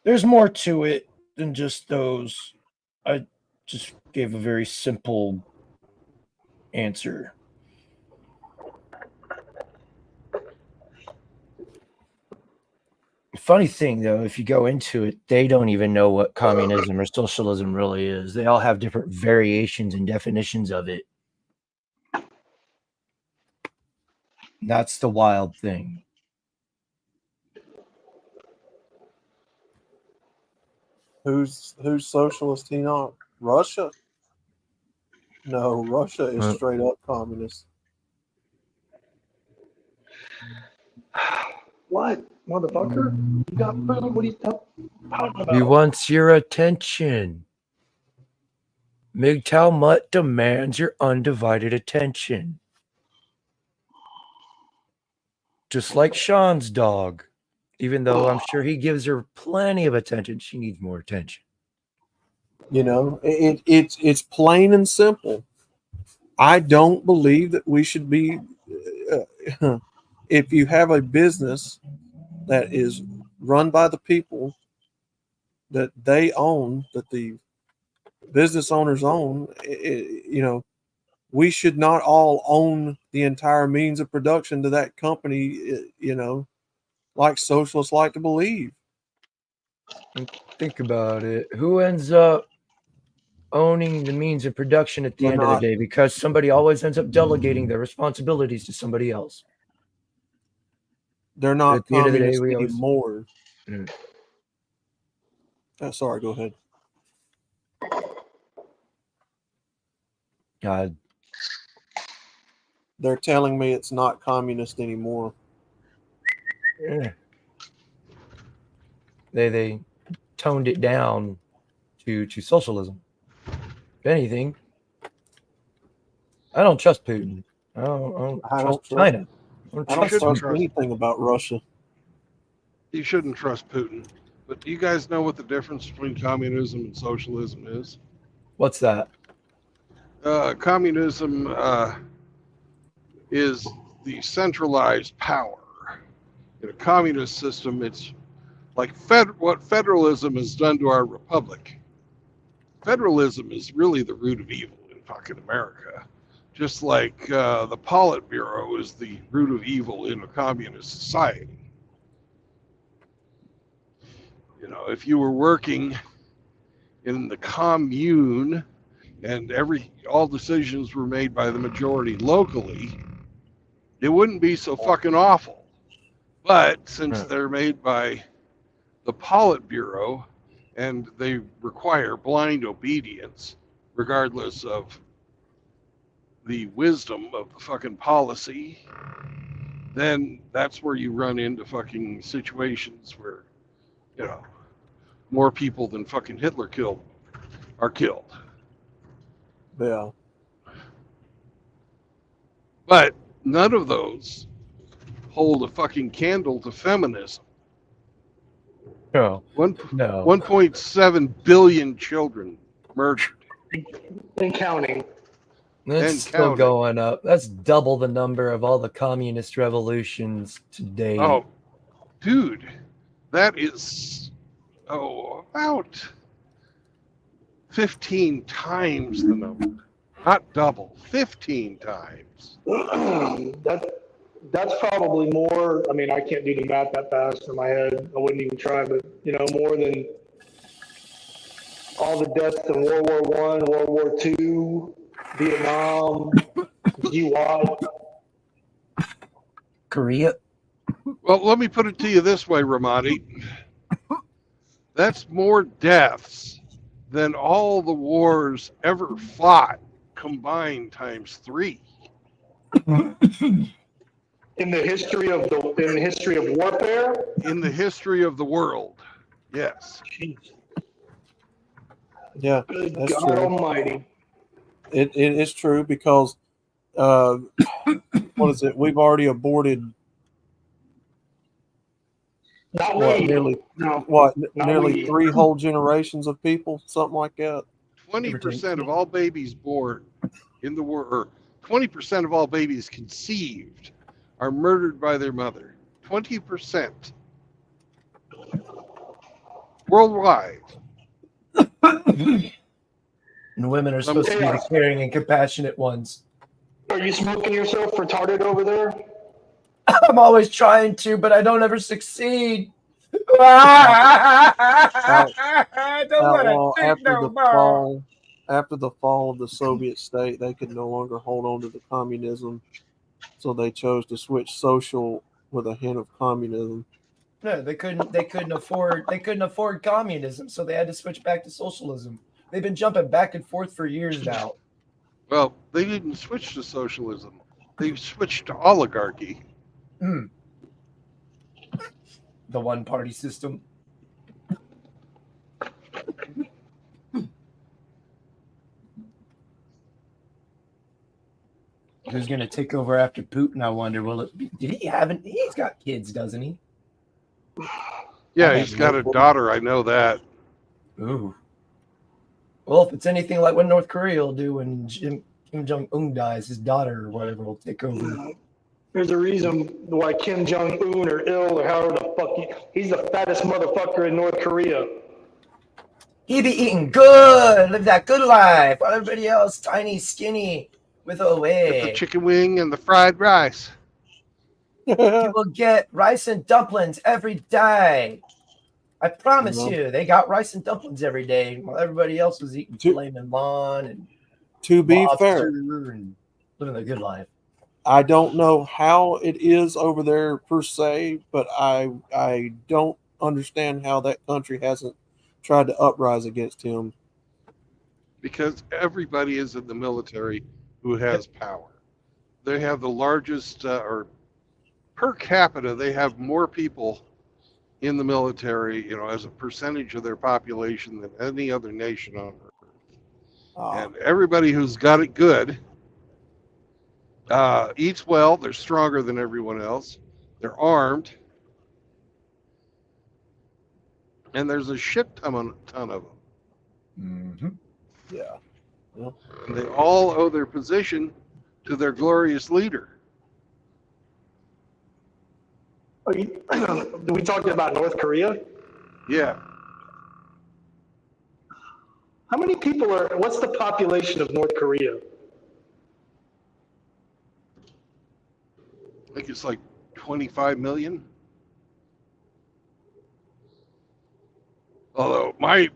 There's more to it than just those. I just gave a very simple answer. Funny thing, though, if you go into it, they don't even know what communism or socialism really is. They all have different variations and definitions of it. That's the wild thing. Who's socialist? He not Russia? No, Russia is straight up communist. What, motherfucker? You got food? What are you talking about? He wants your attention. MGTOW Mutt demands your undivided attention. Just like Sean's dog. Even though I'm sure he gives her plenty of attention, she needs more attention. You know, it's plain and simple. I don't believe that we should be. If you have a business that is run by the people that they own, that the business owners own, you know, we should not all own the entire means of production to that company, you know, like socialists like to believe. Think about it. Who ends up owning the means of production at the end of the day? Because somebody always ends up delegating their responsibilities to somebody else. They're not at the end of the day, communists anymore. Sorry, go ahead. God. They're telling me it's not communist anymore. Yeah. They toned it down to socialism. If anything, I don't trust Putin. I don't trust China. I don't trust anything about Russia. You shouldn't trust Putin. But do you guys know what the difference between communism and socialism is? What's that? Communism is the centralized power. In a communist system, it's like what federalism has done to our republic. Federalism is really the root of evil in fucking America. Just like the Politburo is the root of evil in a communist society. You know, if you were working in the commune and all decisions were made by the majority locally, it wouldn't be so fucking awful. But since they're made by the Politburo and they require blind obedience, regardless of the wisdom of the fucking policy, then that's where you run into fucking situations where, you know, more people than fucking Hitler killed are killed. Yeah. But none of those hold a fucking candle to feminism. No. 1.7 billion children murdered. And counting. That's still going up. That's double the number of all the communist revolutions to date. Oh, dude, that is about 15 times the number. Not double, 15 times. That's probably more. I mean, I can't do the math that fast in my head. I wouldn't even try, but you know, more than all the deaths in World War I, World War II, Vietnam, GWOT, Korea. Well, let me put it to you this way, Ramadi. That's more deaths than all the wars ever fought combined times 3. In the history of warfare? In the history of the world. Yes. Jeez. Yeah, Good that's God true. Almighty. It is true because what is it? We've already aborted nearly 3 whole generations of people, something like that. 20% of all babies born in the world, or 20% of all babies conceived are murdered by their mother. 20%. Worldwide. And women are supposed to be the caring and compassionate ones. Are you smoking yourself retarded over there? I'm always trying to, but I don't ever succeed. After the fall of the Soviet state, they could no longer hold on to the communism, so they chose to switch social with a hint of communism. No, they couldn't afford communism, so they had to switch back to socialism. They've been jumping back and forth for years now. Well, they didn't switch to socialism. They switched to oligarchy. The one party system. Who's gonna take over after Putin? I wonder. Will it be? Did he haven't? He's got kids, doesn't he? Yeah, he's got a daughter. I know that. Ooh. Well, if it's anything like what North Korea will do when Kim Jong Un dies, his daughter or whatever will take over. There's a reason why Kim Jong Un or ill or however the fuck he's the fattest motherfucker in North Korea. He be eating good, live that good life, while everybody else tiny, skinny, with a way. Get the chicken wing and the fried rice. You will get rice and dumplings every day. I promise you, they got rice and dumplings every day, while everybody else was eating filet mignon and To be fair, and living the good life. I don't know how it is over there per se, but I don't understand how that country hasn't tried to uprise against him. Because everybody is in the military who has power. They have the largest, or per capita, they have more people in the military, as a percentage of their population than any other nation on earth. And everybody who's got it good eats well. They're stronger than everyone else. They're armed. And there's a shit ton of them. Mm-hmm. Yeah. Well, And they all owe their position to their glorious leader. We talking about North Korea? Yeah. How many people what's the population of North Korea? I think it's like 25 million. Although the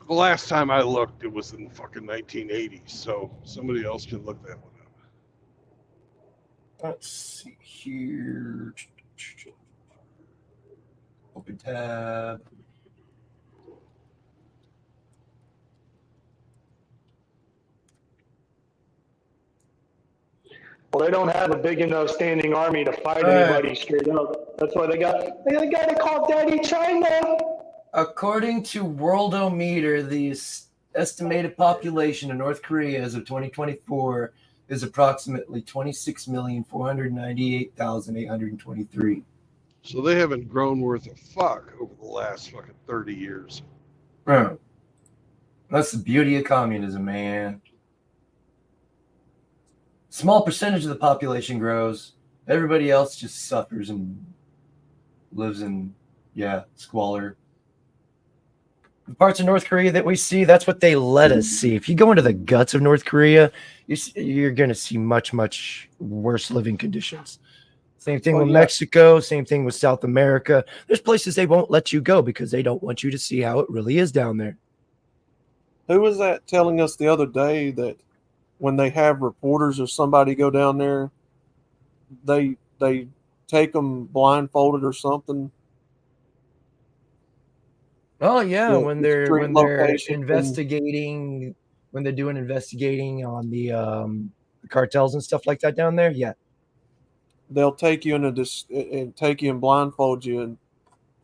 last time I looked, it was in the fucking 1980s. So somebody else can look that one up. Let's see here. Open tab. Well, they don't have a big enough standing army to fight anybody straight up. That's why they got a guy to call Daddy China. According to Worldometer, the estimated population of North Korea as of 2024 is approximately 26,498,823. So they haven't grown worth a fuck over the last fucking 30 years. Bro, that's the beauty of communism, man. Small percentage of the population grows. Everybody else just suffers and lives in, squalor. The parts of North Korea that we see, that's what they let us see. If you go into the guts of North Korea, you're going to see much, much worse living conditions. Same thing with Mexico. Same thing with South America. There's places they won't let you go because they don't want you to see how it really is down there. who was that telling us the other day that when they have reporters or somebody go down there, they take them blindfolded or something? Oh yeah, when they're location investigating, when they're doing investigating on the cartels and stuff like that down there, yeah. They'll take you and take you and blindfold you and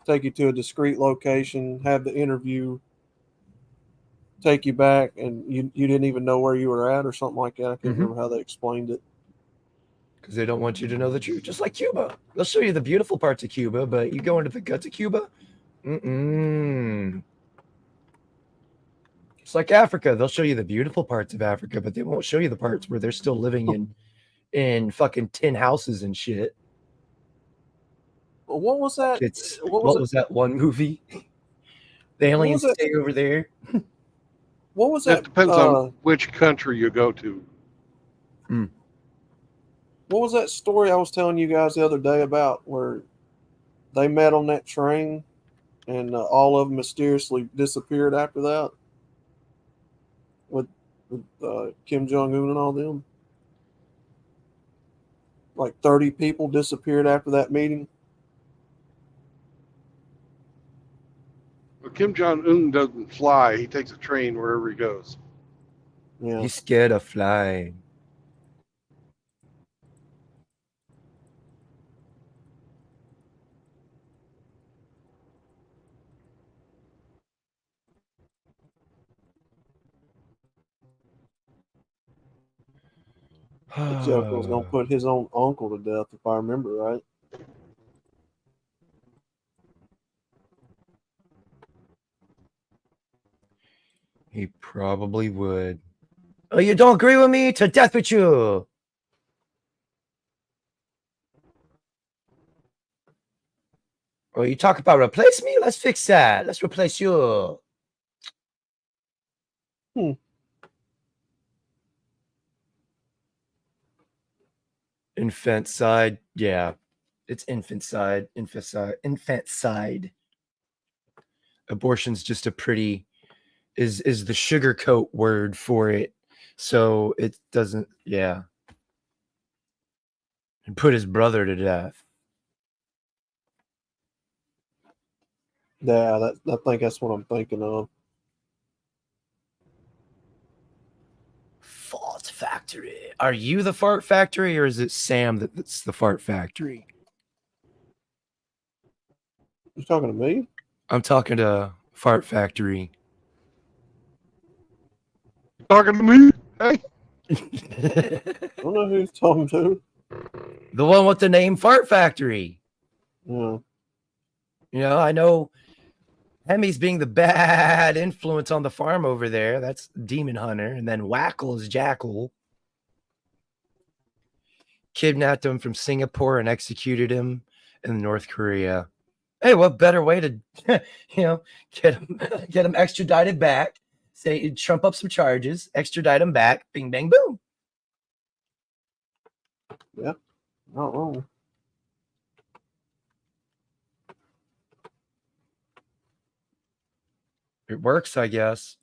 take you to a discreet location, have the interview, take you back, and you didn't even know where you were at or something like that. I can't remember how they explained it. Because they don't want you to know the truth, just like Cuba. They'll show you the beautiful parts of Cuba, but you go into the guts of Cuba, It's like Africa. They'll show you the beautiful parts of Africa, but they won't show you the parts where they're still living in fucking tin houses and shit. What was that? What was that one movie? The aliens stay over there. What was that? It depends on which country you go to. What was that story I was telling you guys the other day about where they met on that train and all of them mysteriously disappeared after that with Kim Jong-un and all them? Like 30 people disappeared after that meeting. Kim Jong Un doesn't fly; he takes a train wherever he goes. Yeah. He's scared of flying. The Joker was gonna put his own uncle to death, if I remember right. He probably would. Oh, you don't agree with me? To death with you. Oh, you talk about replace me? Let's fix that. Let's replace you. Infant side. Yeah. It's infant side. Infant side. Abortion's just a pretty is the sugarcoat word for it. So it doesn't, yeah. And put his brother to death. Yeah, I think that's what I'm thinking of. Fart factory. Are you the fart factory, or is it Sam that's the fart factory? You talking to me? I'm talking to Fart Factory. Talking to me? Hey. I don't know who he's talking to. The one with the name Fart Factory. Yeah. You know, I know Hemi's being the bad influence on the farm over there. That's Demon Hunter. And then Wackle is Jackal. Kidnapped him from Singapore and executed him in North Korea. Hey, what better way to, get him extradited back? Say, trump up some charges, extradite him back, bing, bang, boom. Yeah, not wrong. It works, I guess.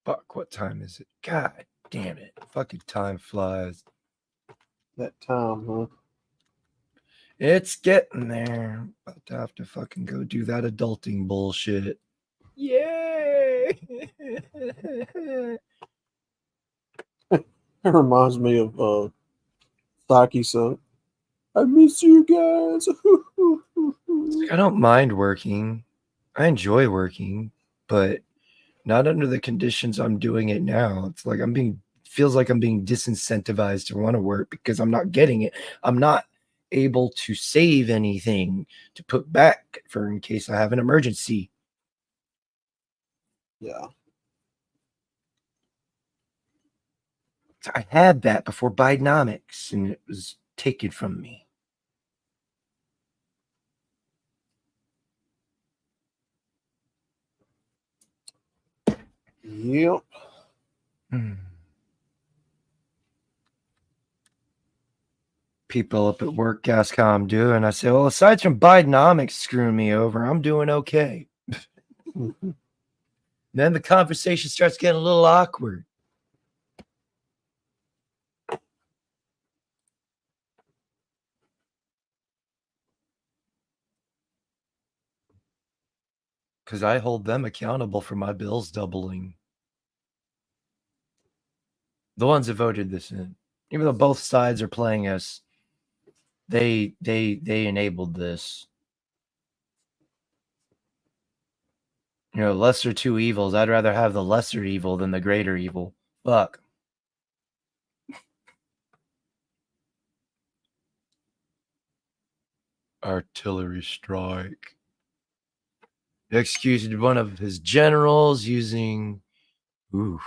Fuck, what time is it? God damn it. Fucking time flies. That time, huh? It's getting there. About to have to fucking go do that adulting bullshit. Yay! It reminds me of Saki-san. I miss you guys. I don't mind working. I enjoy working, but not under the conditions I'm doing it now. It's like feels like I'm being disincentivized to want to work because I'm not getting it. I'm not able to save anything to put back for in case I have an emergency. Yeah. I had that before Bidenomics and it was taken from me. Yep. People up at work ask how I'm doing. I say, well, aside from Bidenomics screwing me over, I'm doing okay. Then the conversation starts getting a little awkward. Because I hold them accountable for my bills doubling. The ones that voted this in. Even though both sides are playing us, they enabled this. You know, lesser two evils. I'd rather have the lesser evil than the greater evil. Fuck. Artillery strike. He executed one of his generals using. Oof.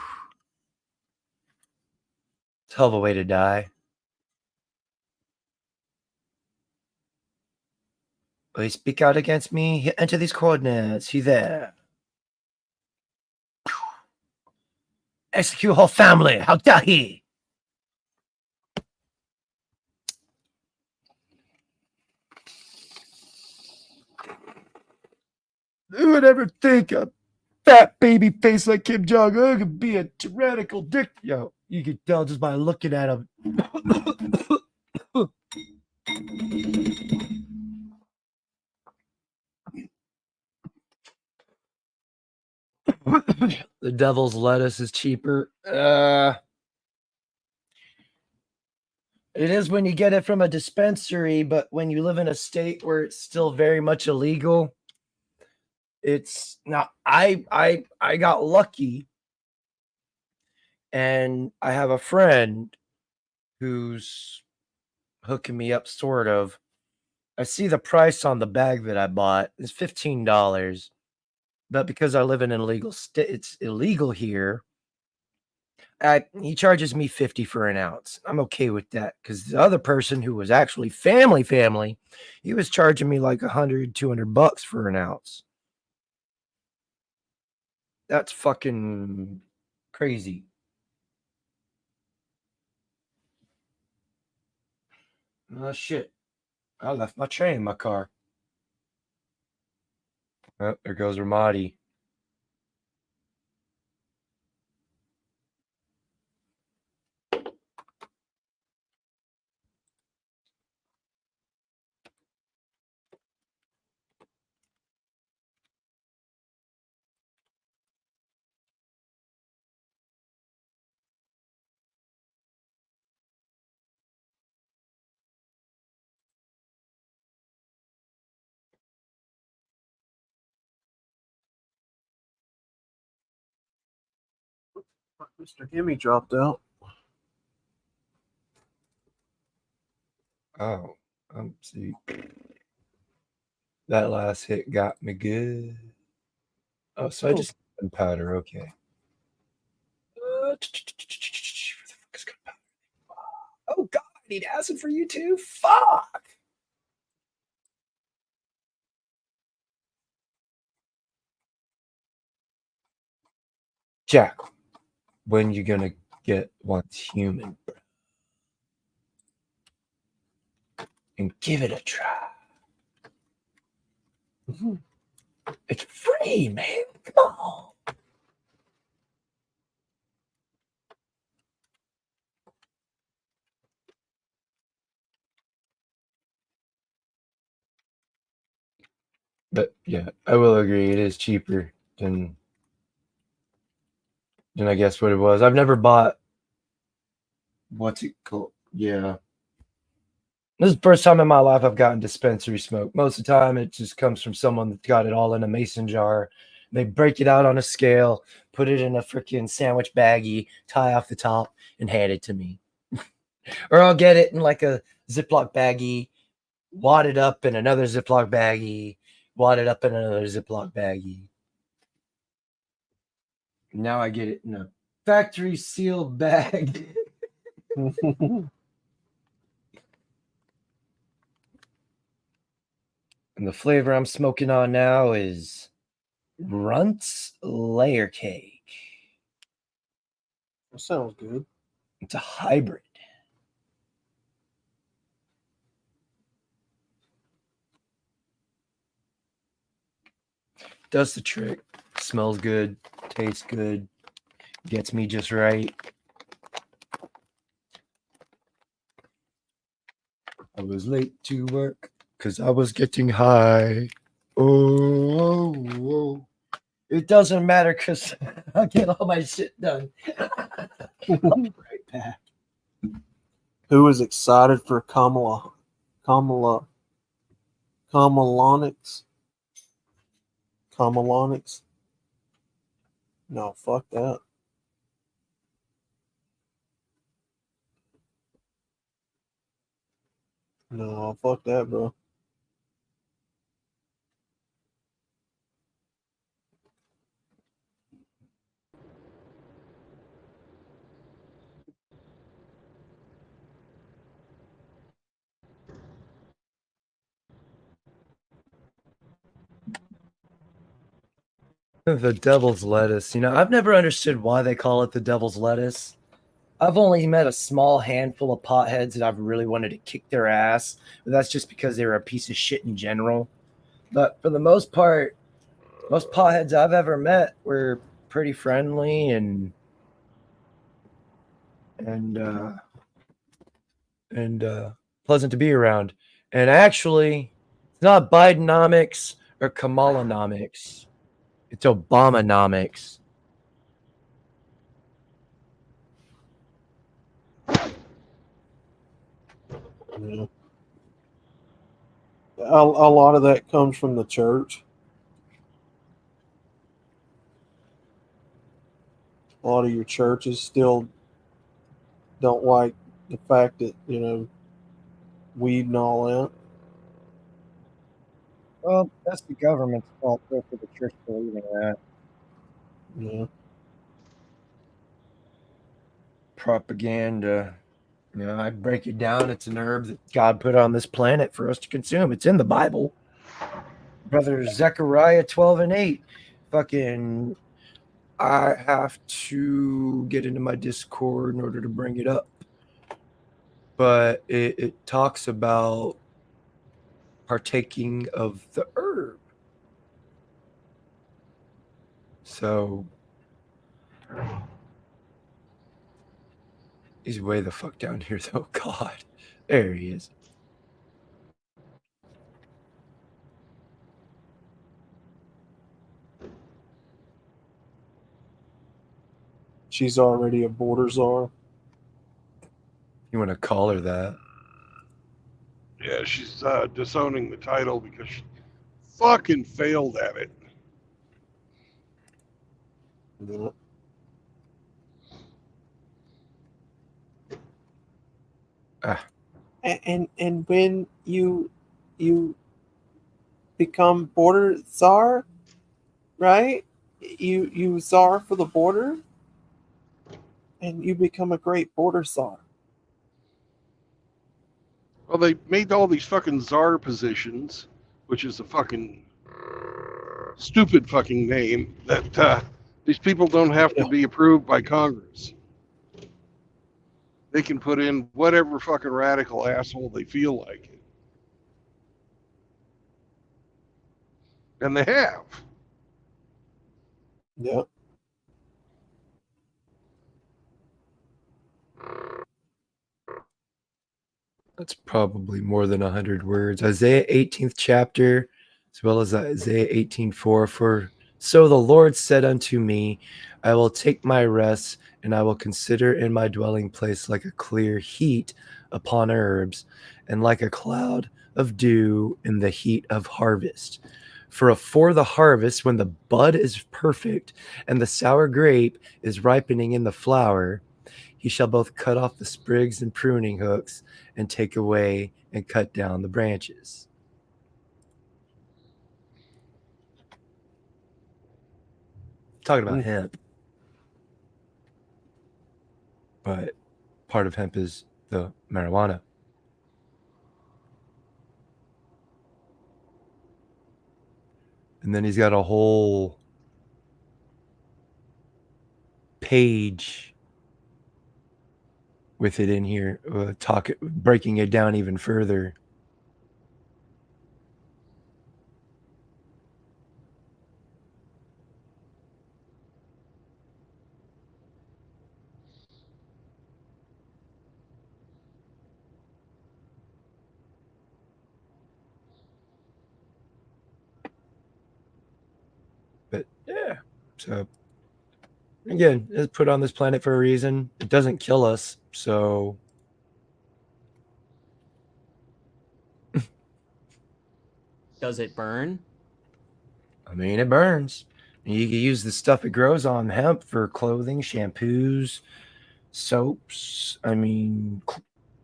It's a hell of a way to die. Will you speak out against me? Enter these coordinates. He there. Execute whole family. How dare he? Who would ever think a fat baby face like Kim Jong Un could be a tyrannical dick? Yo, you can tell just by looking at him. The devil's lettuce is cheaper. It is when you get it from a dispensary, but when you live in a state where it's still very much illegal, it's not. I got lucky, and I have a friend who's hooking me up, sort of. I see the price on the bag that I bought is $15, but because I live in an illegal state, it's illegal here. He charges me $50 for an ounce. I'm okay with that because the other person who was actually family, he was charging me like $100, $200 for an ounce. That's fucking crazy. Oh shit! I left my chain in my car. Oh, there goes Ramadi. Mr. Hemi dropped out. Oh, see. That last hit got me good. Oh, so I just gunpowder. Okay. Where the fuck is gunpowder? Oh God, I need acid for you too. Fuck. Jack, when you gonna get once human, bro? And give it a try. It's free, man. Come on. But yeah, I will agree. It is cheaper than I guess what it was. I've never bought. What's it called? Yeah. This is the first time in my life I've gotten dispensary smoke. Most of the time, it just comes from someone that got it all in a mason jar. They break it out on a scale, put it in a freaking sandwich baggie, tie off the top, and hand it to me. Or I'll get it in like a Ziploc baggie, wad it up in another Ziploc baggie, wad it up in another Ziploc baggie. Now I get it in a factory sealed bag. And the flavor I'm smoking on now is Runt's Layer Cake. That sounds good. It's a hybrid. Does the trick. Smells good. Tastes good. Gets me just right. I was late to work because I was getting high. Oh. It doesn't matter because I'll get all my shit done. I'll be right back. Who is excited for Kamalonics? No, fuck that. No, fuck that, bro. The devil's lettuce. You know, I've never understood why they call it the devil's lettuce. I've only met a small handful of potheads that I've really wanted to kick their ass, but that's just because they were a piece of shit in general. But for the most part, Most potheads I've ever met were pretty friendly and pleasant to be around. And actually, it's not Bidenomics or Kamalanomics. It's Obamanomics. Yeah. A lot of that comes from the church. A lot of your churches still don't like the fact that, weed and all that. Well, that's the government's fault for the church believing that. Yeah. Propaganda. I break it down. It's an herb that God put on this planet for us to consume. It's in the Bible. Brother Zechariah 12:8. Fucking, I have to get into my Discord in order to bring it up. But it talks about partaking of the herb. So he's way the fuck down here, though. God, there he is. She's already a border czar. You want to call her that? Yeah, she's disowning the title because she fucking failed at it. And when you become border czar, right? You czar for the border, and you become a great border czar. Well, they made all these fucking czar positions, which is a fucking stupid fucking name, that these people don't have to be approved by Congress. They can put in whatever fucking radical asshole they feel like. And they have. Yep. That's probably more than 100 words. Isaiah 18th chapter, as well as Isaiah 18:4. For so the Lord said unto me, I will take my rest, and I will consider in my dwelling place like a clear heat upon herbs, and like a cloud of dew in the heat of harvest. For afore the harvest, when the bud is perfect, and the sour grape is ripening in the flower, he shall both cut off the sprigs and pruning hooks, and take away and cut down the branches. Talking about hemp. But part of hemp is the marijuana. And then he's got a whole page with it in here, breaking it down even further. But yeah, so again, it's put on this planet for a reason. It doesn't kill us, so Does it burn? I mean, it burns. You can use the stuff it grows on hemp for clothing, shampoos, soaps. I mean,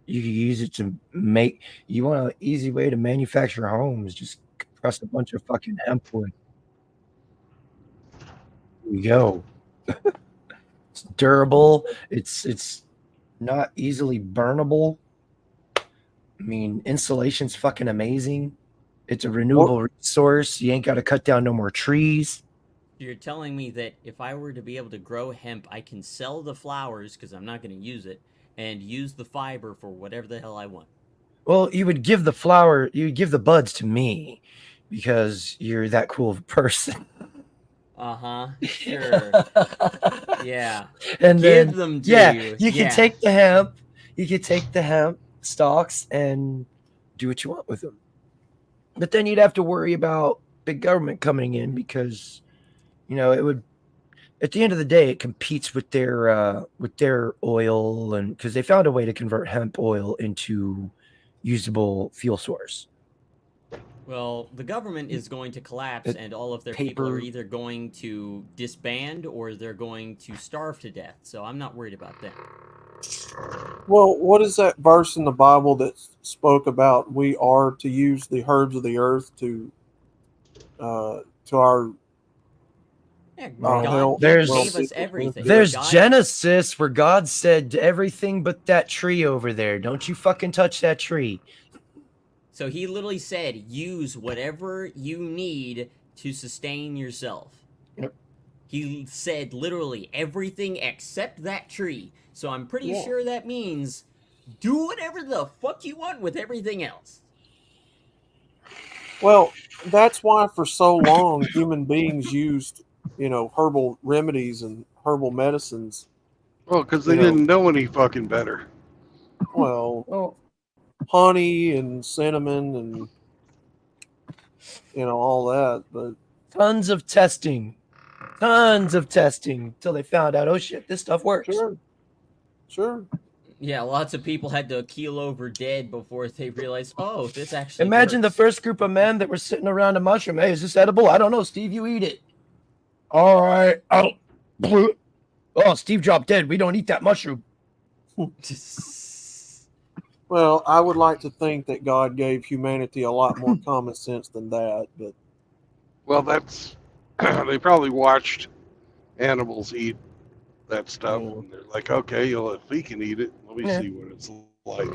you can use it to make. You want an easy way to manufacture homes? Just compress a bunch of fucking hemp wood. There you go. It's durable. It's not easily burnable. I mean, insulation's fucking amazing. It's a renewable resource. You ain't got to cut down no more trees. You're telling me that if I were to be able to grow hemp, I can sell the flowers because I'm not going to use it, and use the fiber for whatever the hell I want. Well, you would give the buds to me because you're that cool of a person. Sure. Yeah. And Give then, them to yeah, you. you can Yeah. take the hemp. You can take the hemp stalks and do what you want with them. But then you'd have to worry about big government coming in because, it would. At the end of the day, it competes with their oil, and because they found a way to convert hemp oil into usable fuel source. Well, the government is going to collapse, and all of their people are either going to disband or they're going to starve to death. So I'm not worried about them. Well, what is that verse in the Bible that spoke about we are to use the herbs of the earth to our Yeah, our God health? There's- gave us everything. There's God- Genesis where God said everything but that tree over there. Don't you fucking touch that tree. So he literally said, use whatever you need to sustain yourself. Yep. He said literally everything except that tree. So I'm pretty Yeah. sure that means do whatever the fuck you want with everything else. Well, that's why for so long human beings used, herbal remedies and herbal medicines. Well, because they You know. didn't know any fucking better. Well, Oh, honey and cinnamon and all that. But tons of testing till they found out, oh shit, this stuff works. sure. Yeah, lots of people had to keel over dead before they realized, oh, this actually Imagine the works. first group of men that were sitting around a mushroom. Hey, is this edible? I don't know. Steve, you eat it. All right. Oh, Steve dropped dead. We don't eat that mushroom. Well, I would like to think that God gave humanity a lot more common sense than that, but Well, that's they probably watched animals eat that stuff, Yeah. and they're like, okay, well, if we can eat it, let me Yeah. see what it's like.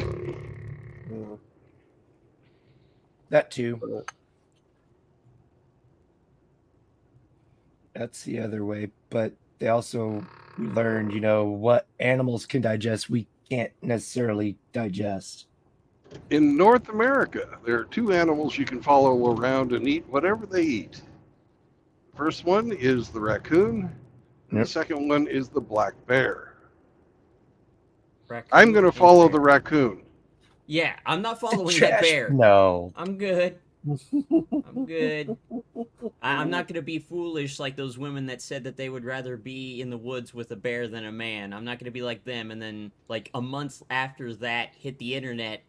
That too. That's the other way. But they also learned, what animals can digest, we can't necessarily digest. In North America, there are two animals you can follow around and eat whatever they eat. The first one is the raccoon. And Yep. the second one is the black bear. Raccoon I'm going to and follow bear. the raccoon. Yeah, I'm not following that Trash- bear. No. I'm good. I'm good. I'm not going to be foolish like those women that said that they would rather be in the woods with a bear than a man. I'm not going to be like them. And then, like, a month after that hit the internet,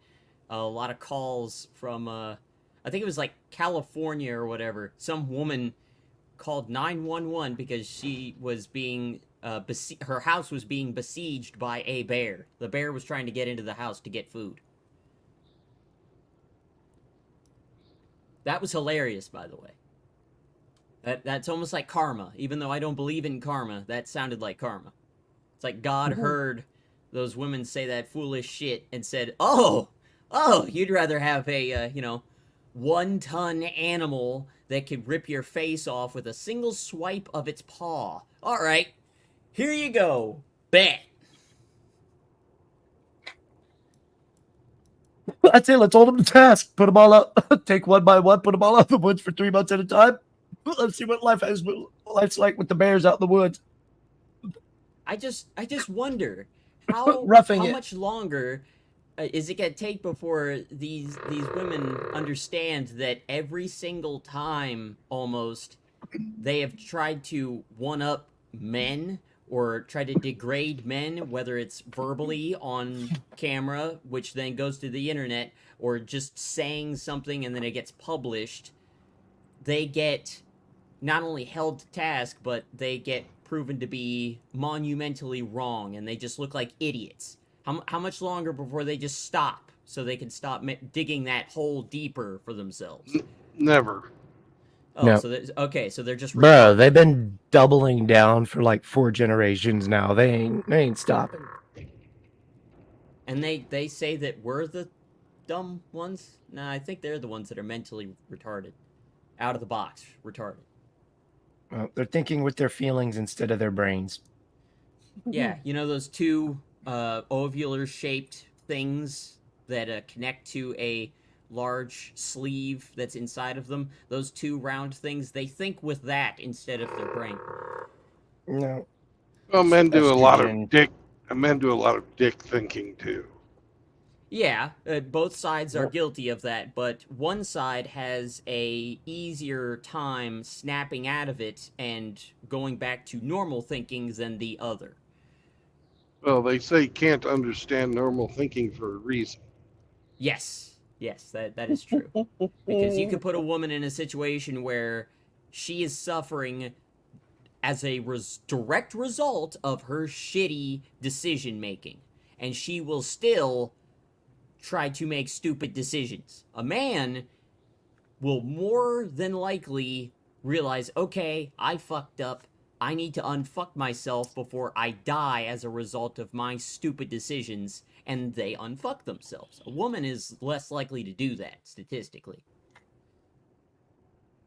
a lot of calls from, I think it was like California or whatever. Some woman called 911 because she was being, her house was being besieged by a bear. The bear was trying to get into the house to get food. That was hilarious, by the way. That's almost like karma. Even though I don't believe in karma, that sounded like karma. It's like God heard those women say that foolish shit and said, oh, you'd rather have a, 1-ton animal that could rip your face off with a single swipe of its paw. All right, here you go. Bet. That's it. Let's hold them to task. Put them all up. Take one by one. Put them all out in the woods for 3 months at a time. Let's see what life's like with the bears out in the woods. I just wonder how Roughing it. much longer is it gonna take before these women understand that every single time almost they have tried to one up men or try to degrade men, whether it's verbally on camera, which then goes to the internet, or just saying something and then it gets published, they get not only held to task, but they get proven to be monumentally wrong, and they just look like idiots. How much longer before they just stop so they can stop digging that hole deeper for themselves? Never. Oh, No. so they're just Bro, they've been doubling down for like 4 generations now. They ain't stopping. And they say that we're the dumb ones? Nah, I think they're the ones that are mentally retarded. Out of the box, retarded. Well, they're thinking with their feelings instead of their brains. Yeah, you know those two ovular shaped things that connect to a large sleeve that's inside of them, those two round things, they think with that instead of their brain. No. Well, men do a lot of Estrogen. dick thinking too. Yeah, both sides are guilty of that, but one side has a easier time snapping out of it and going back to normal thinking than the other. Well, they say can't understand normal thinking for a reason. Yes, that is true. Because you could put a woman in a situation where she is suffering as a direct result of her shitty decision making, and she will still try to make stupid decisions. A man will more than likely realize, okay, I fucked up. I need to unfuck myself before I die as a result of my stupid decisions, and they unfuck themselves. A woman is less likely to do that, statistically.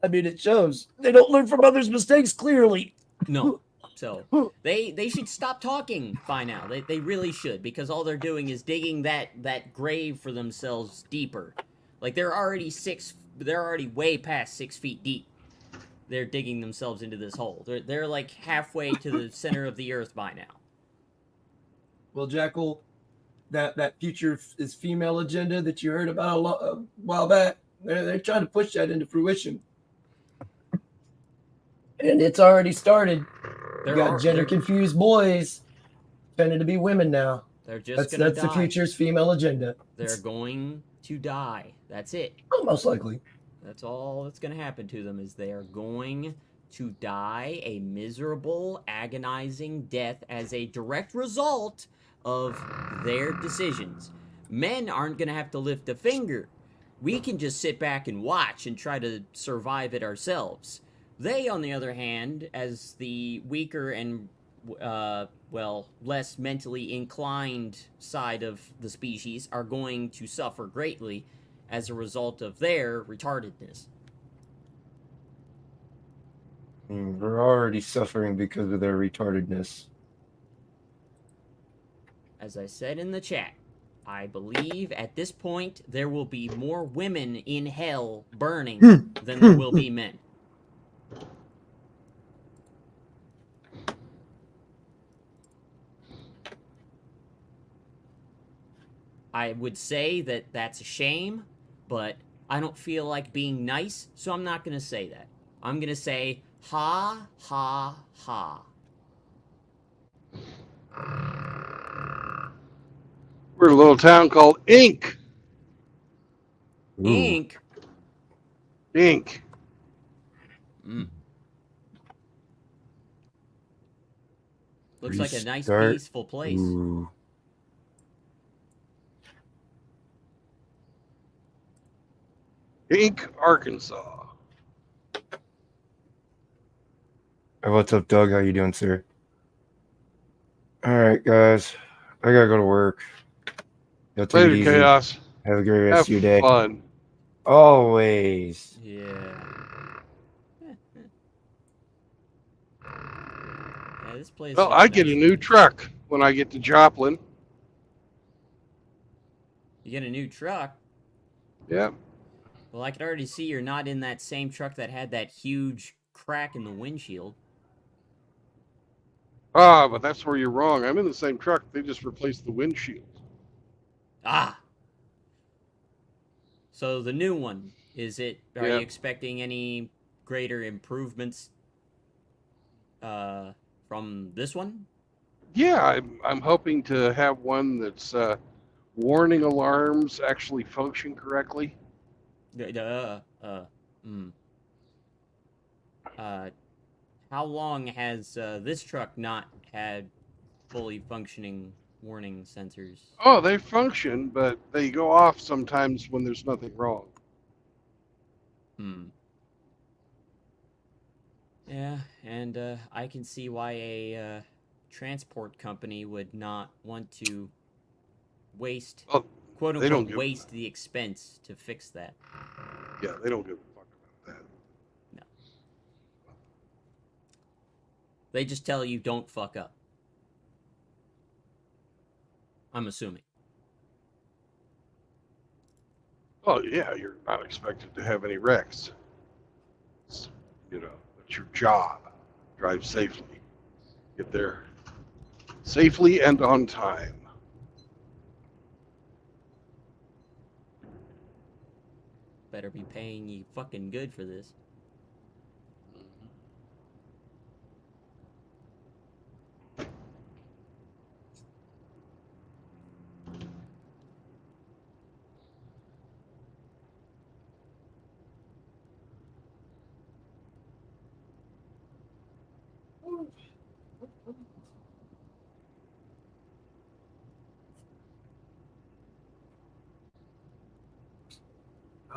I mean, it shows. They don't learn from others' mistakes, clearly. No. So they should stop talking by now. They really should, because all they're doing is digging that grave for themselves deeper. Like they're already way past 6 feet deep. They're digging themselves into this hole. They're like halfway to the center of the earth by now. Well, Jackal, that future is female agenda that you heard about a while back, they're trying to push that into fruition. And it's already started. You got gender confused boys tending to be women now. They're just gonna die. That's the future's female agenda. They're going to die. That's it. Oh, most likely. That's all that's gonna happen to them, is they are going to die a miserable, agonizing death as a direct result of their decisions. Men aren't gonna have to lift a finger. We can just sit back and watch and try to survive it ourselves. They, on the other hand, as the weaker and, less mentally inclined side of the species, are going to suffer greatly as a result of their retardedness. We're already suffering because of their retardedness. As I said in the chat, I believe at this point there will be more women in hell burning than there will be men. I would say that that's a shame, but I don't feel like being nice, so I'm not going to say that. I'm going to say, ha, ha, ha. We're in a little town called Ink. Ink? Ink. Looks like a nice, peaceful place. Ink, Arkansas. What's up, Doug? How you doing, sir? All right, guys. I gotta go to work. Y'all take it Later, easy. Chaos. Have a great rest of your day. Have fun. Always. Yeah. This place. Well, I get a new truck when I get to Joplin. You get a new truck? Yeah. Well, I could already see you're not in that same truck that had that huge crack in the windshield. Ah, but that's where you're wrong. I'm in the same truck. They just replaced the windshield. Ah. So the new one, is it? Are Yeah. you expecting any greater improvements from this one? Yeah, I'm hoping to have one that's warning alarms actually function correctly. How long has this truck not had fully functioning warning sensors? Oh, they function, but they go off sometimes when there's nothing wrong. Yeah, and I can see why a transport company would not want to waste, quote they don't unquote, give- waste the expense to fix that. Yeah, they don't give a fuck about that. No. They just tell you don't fuck up. I'm assuming. Well, yeah, you're not expected to have any wrecks. It's, it's your job. Drive safely. Get there safely and on time. Better be paying you fucking good for this.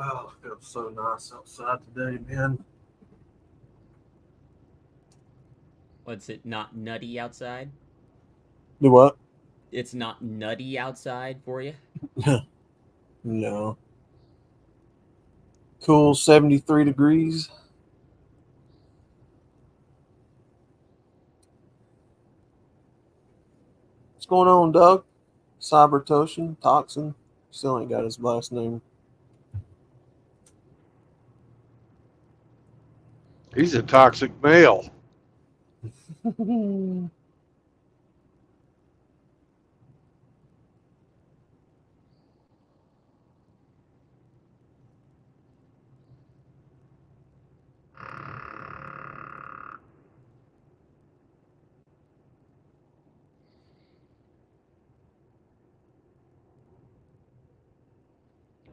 Oh, it feels so nice outside today, man. What's it not nutty outside? Do what? It's not nutty outside for you? No. Cool 73 degrees. What's going on, Doug? Cybertoshin, Toxin. Still ain't got his last name. He's a toxic male.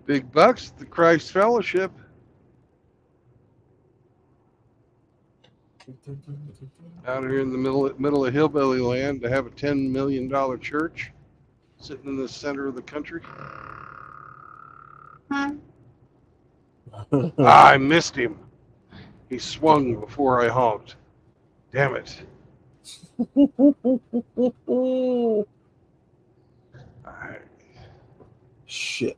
Big bucks, the Christ Fellowship. Out here in the middle of hillbilly land to have a $10 million church sitting in the center of the country. I missed him. He swung before I honked. Damn it. Shit.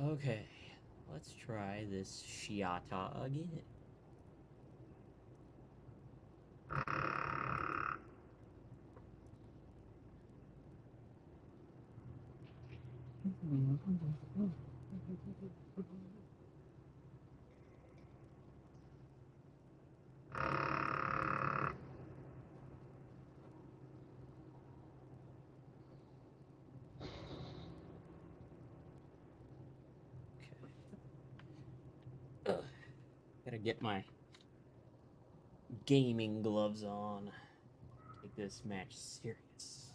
Okay, let's try this Shiata again. Gotta get my gaming gloves on. Take this match serious.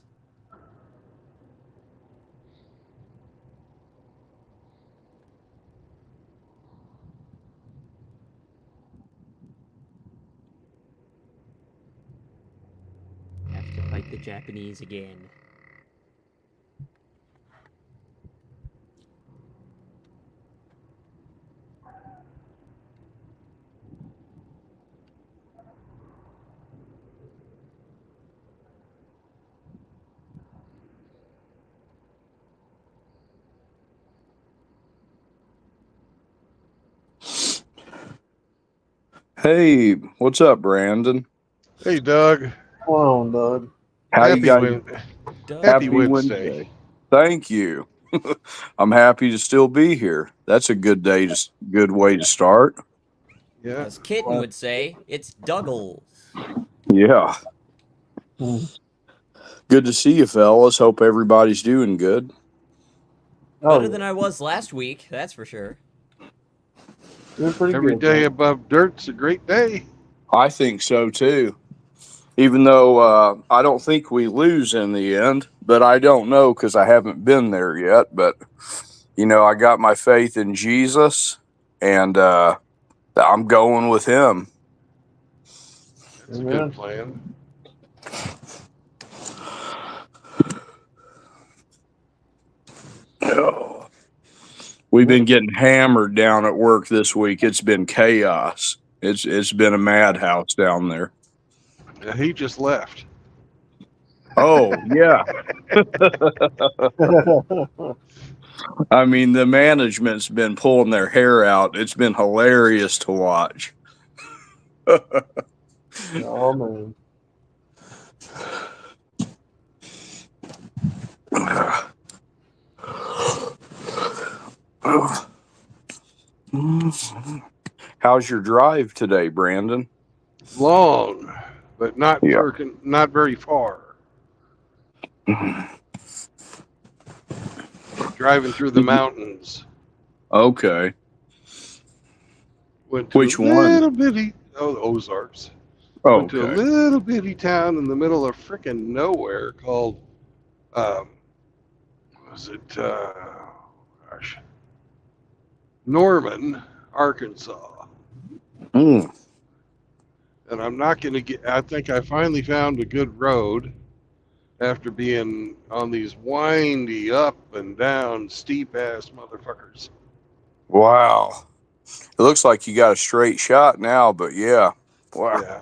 Have to fight the Japanese again. Hey, what's up, Brandon? Hey, Doug. Come on, Doug. How you guys? Happy Wednesday. Thank you. I'm happy to still be here. That's a good good way to start. Yeah. As Kitten would say, it's Douglas. Yeah. Good to see you, fellas. Hope everybody's doing good. Better than I was last week, that's for sure. Every day above dirt's a great day. I think so too. Even though I don't think we lose in the end, but I don't know because I haven't been there yet. But I got my faith in Jesus, and I'm going with him. That's a good plan. We've been getting hammered down at work this week. It's been chaos. It's been a madhouse down there. Yeah, he just left. Oh, yeah. I mean, the management's been pulling their hair out. It's been hilarious to watch. Oh man. How's your drive today, Brandon? Long, but not Yeah. not very far. Driving through the mountains. Okay. Went to Which a one? little bitty, the Ozarks. Oh, Went to a okay. little bitty town in the middle of frickin' nowhere called, Norman, Arkansas. Mm. And I'm not going to get, I think I finally found a good road after being on these windy up and down steep ass motherfuckers. Wow. It looks like you got a straight shot now, but yeah. Wow. Yeah.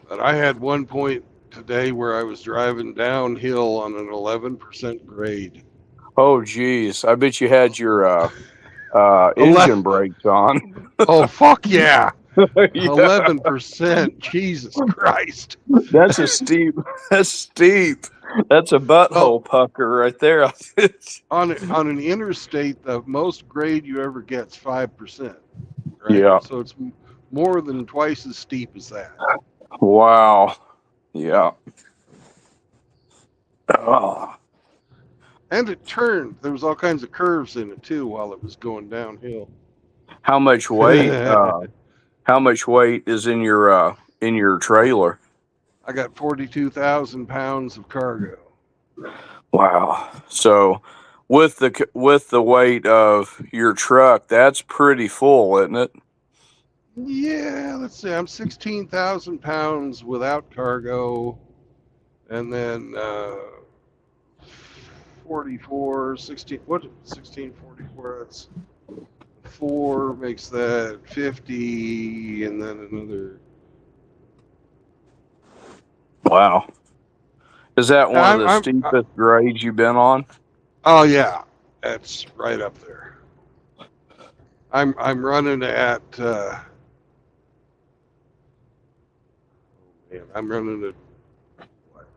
But I had one point today where I was driving downhill on an 11% grade. Oh, geez. I bet you had your engine brakes on. Oh, fuck yeah. Yeah. 11%. Jesus Christ. That's a steep. That's steep. That's a butthole pucker right there. On an interstate, the most grade you ever get's 5%. Right? Yeah. So it's more than twice as steep as that. Wow. Yeah. Oh. And it turned. There was all kinds of curves in it too while it was going downhill. How much weight? How much weight is in your trailer? I got 42,000 pounds of cargo. Wow. So with the weight of your truck, that's pretty full, isn't it? Yeah, let's see. I'm 16,000 pounds without cargo, and then 1644, that's 4 makes that 50, and then another. Wow. Is that one of the I'm- steepest grades you've been on? Oh yeah, that's right up there. I'm running at I'm running at what,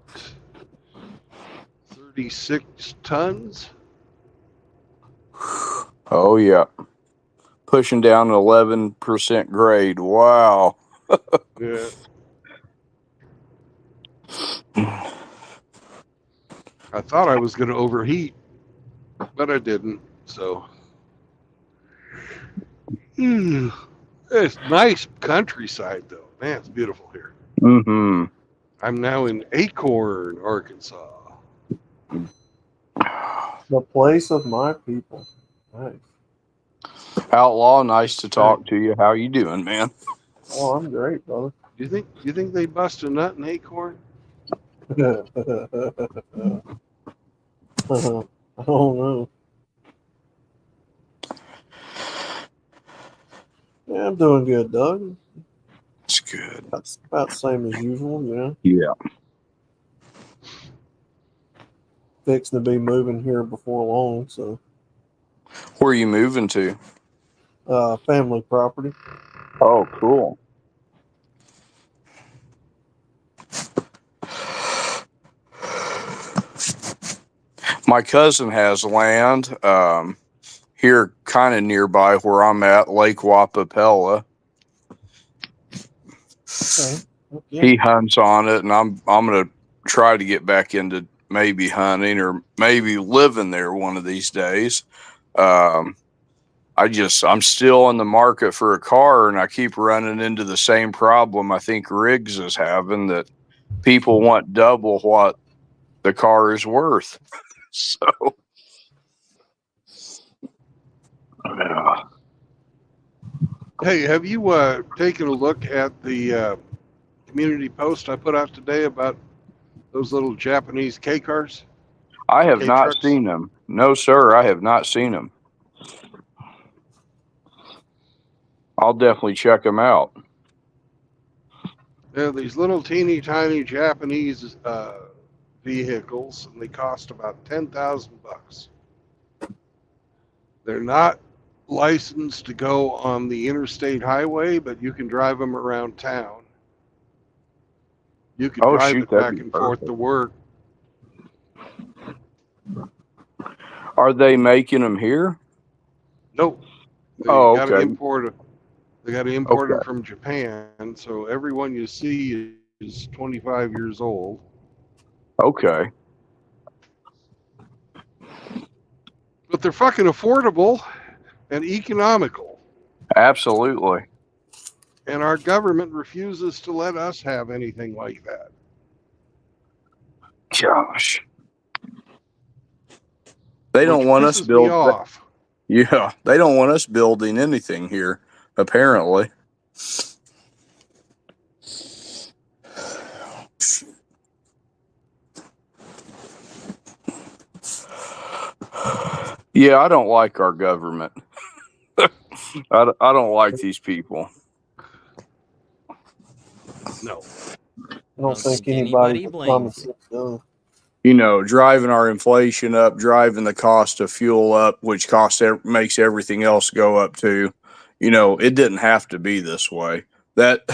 36 tons. Oh yeah. Pushing down an 11% grade. Wow. Yeah. I thought I was going to overheat, but I didn't. So it's nice countryside, though. Man, it's beautiful here. Mm-hmm. I'm now in Acorn, Arkansas. The place of my people. Nice. Outlaw, nice to talk to you. How you doing, man? Oh, I'm great, brother. You think they bust a nut in Acorn? I don't know. Yeah, I'm doing good, Doug. It's good. That's about the same as usual, yeah. Yeah. Fixing to be moving here before long, so Where are you moving to? family property. Oh, cool. My cousin has land here kind of nearby where I'm at, Lake Wapapella. Okay. Yeah. He hunts on it, and I'm going to try to get back into maybe hunting or maybe living there one of these days. I'm still in the market for a car, and I keep running into the same problem I think Riggs is having, that people want double what the car is worth. So, yeah. Hey, have you taken a look at the community post I put out today about those little Japanese K cars? I have K not trucks? seen them. No, sir, I have not seen them. I'll definitely check them out. They're these little teeny tiny Japanese vehicles, and they cost about $10,000. They're not licensed to go on the interstate highway, but you can drive them around town. You can drive it back and forth to work. Are they making them here? Nope. They gotta import it. They got to import it from Japan, so everyone you see is 25 years old. Okay. But they're fucking affordable and economical. Absolutely. And our government refuses to let us have anything like that. Gosh. They don't want us building. Off. Yeah, they don't want us building anything here, apparently. Yeah, I don't like our government. I don't like these people. No. I don't think anybody blames it. You know, driving our inflation up, driving the cost of fuel up, which makes everything else go up too. You know, it didn't have to be this way. That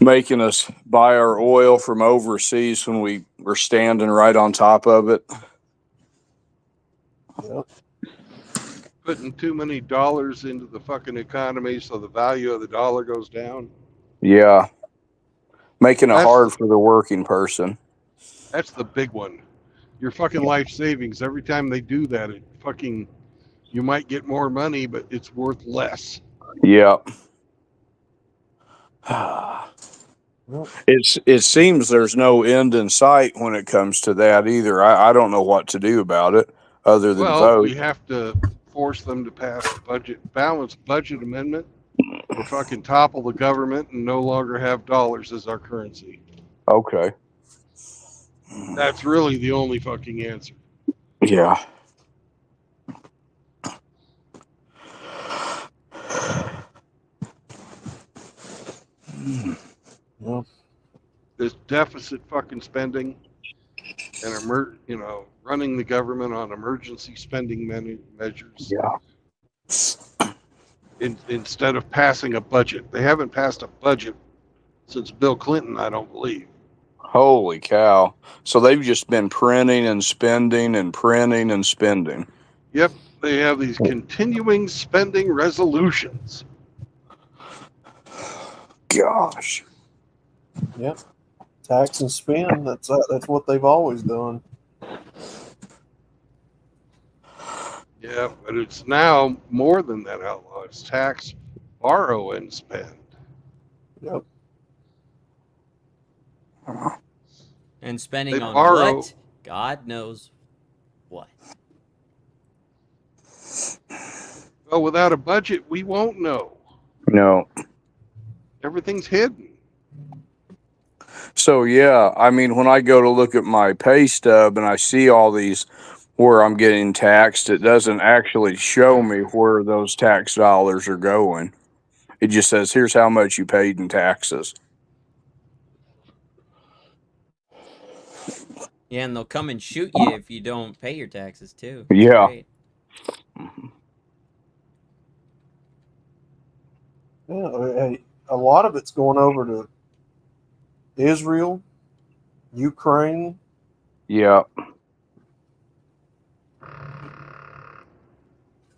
making us buy our oil from overseas when we were standing right on top of it. Yep. Putting too many dollars into the fucking economy so the value of the dollar goes down. Yeah. Making it hard for the working person. That's the big one. Your fucking life savings, every time they do that, you might get more money, but it's worth less. Yeah. It seems there's no end in sight when it comes to that either. I don't know what to do about it other than vote. We have to force them to pass a balanced budget amendment or fucking topple the government and no longer have dollars as our currency. Okay. That's really the only fucking answer. Yeah. Well, this deficit fucking spending and running the government on emergency spending measures. Yeah. Instead of passing a budget. They haven't passed a budget since Bill Clinton, I don't believe. Holy cow. So they've just been printing and spending and printing and spending. Yep. They have these continuing spending resolutions. Gosh. Yep. Tax and spend. That's what they've always done. Yeah, but it's now more than that outlaw. It's tax, borrow, and spend. Yep. And spending They on borrow. what? God knows what. Well, without a budget, we won't know. No. Everything's hidden. So, yeah, I mean, when I go to look at my pay stub and I see all these where I'm getting taxed, it doesn't actually show me where those tax dollars are going. It just says, here's how much you paid in taxes. Yeah, and they'll come and shoot you if you don't pay your taxes too. Yeah. Great. Yeah, a lot of it's going over to Israel, Ukraine. Yeah.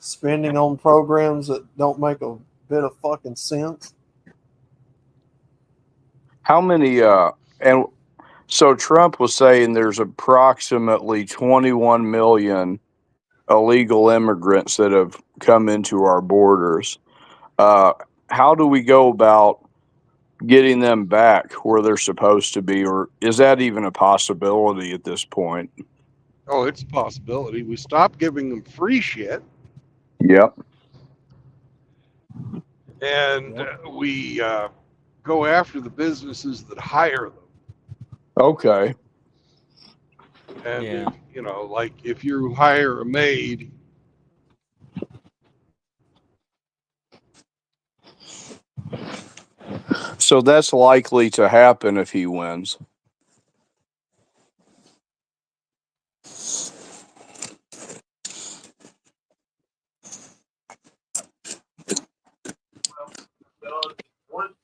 Spending on programs that don't make a bit of fucking sense. How many, and so Trump was saying there's approximately 21 million illegal immigrants that have come into our borders. How do we go about getting them back where they're supposed to be, or is that even a possibility at this point? Oh, it's a possibility. We stop giving them free shit. Yep. And we go after the businesses that hire them. Okay. And, if you hire a maid So that's likely to happen if he wins.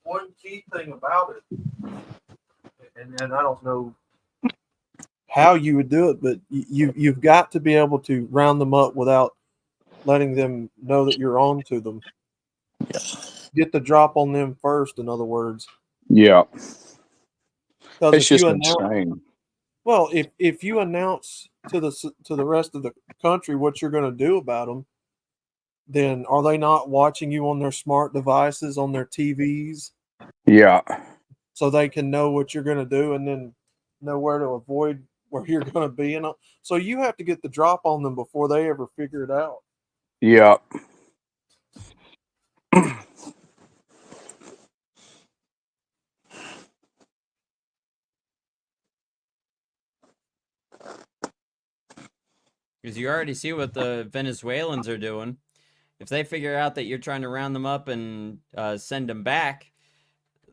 One key thing about it, and I don't know how you would do it, but you've got to be able to round them up without letting them know that you're on to them. Get the drop on them first, in other words. Yeah. Because It's just insane. well, if you announce to the rest of the country what you're going to do about them, then are they not watching you on their smart devices, on their TVs? Yeah. So they can know what you're going to do and then know where to avoid where you're going to be. And so you have to get the drop on them before they ever figure it out. Yeah. Because you already see what the Venezuelans are doing. If they figure out that you're trying to round them up and send them back,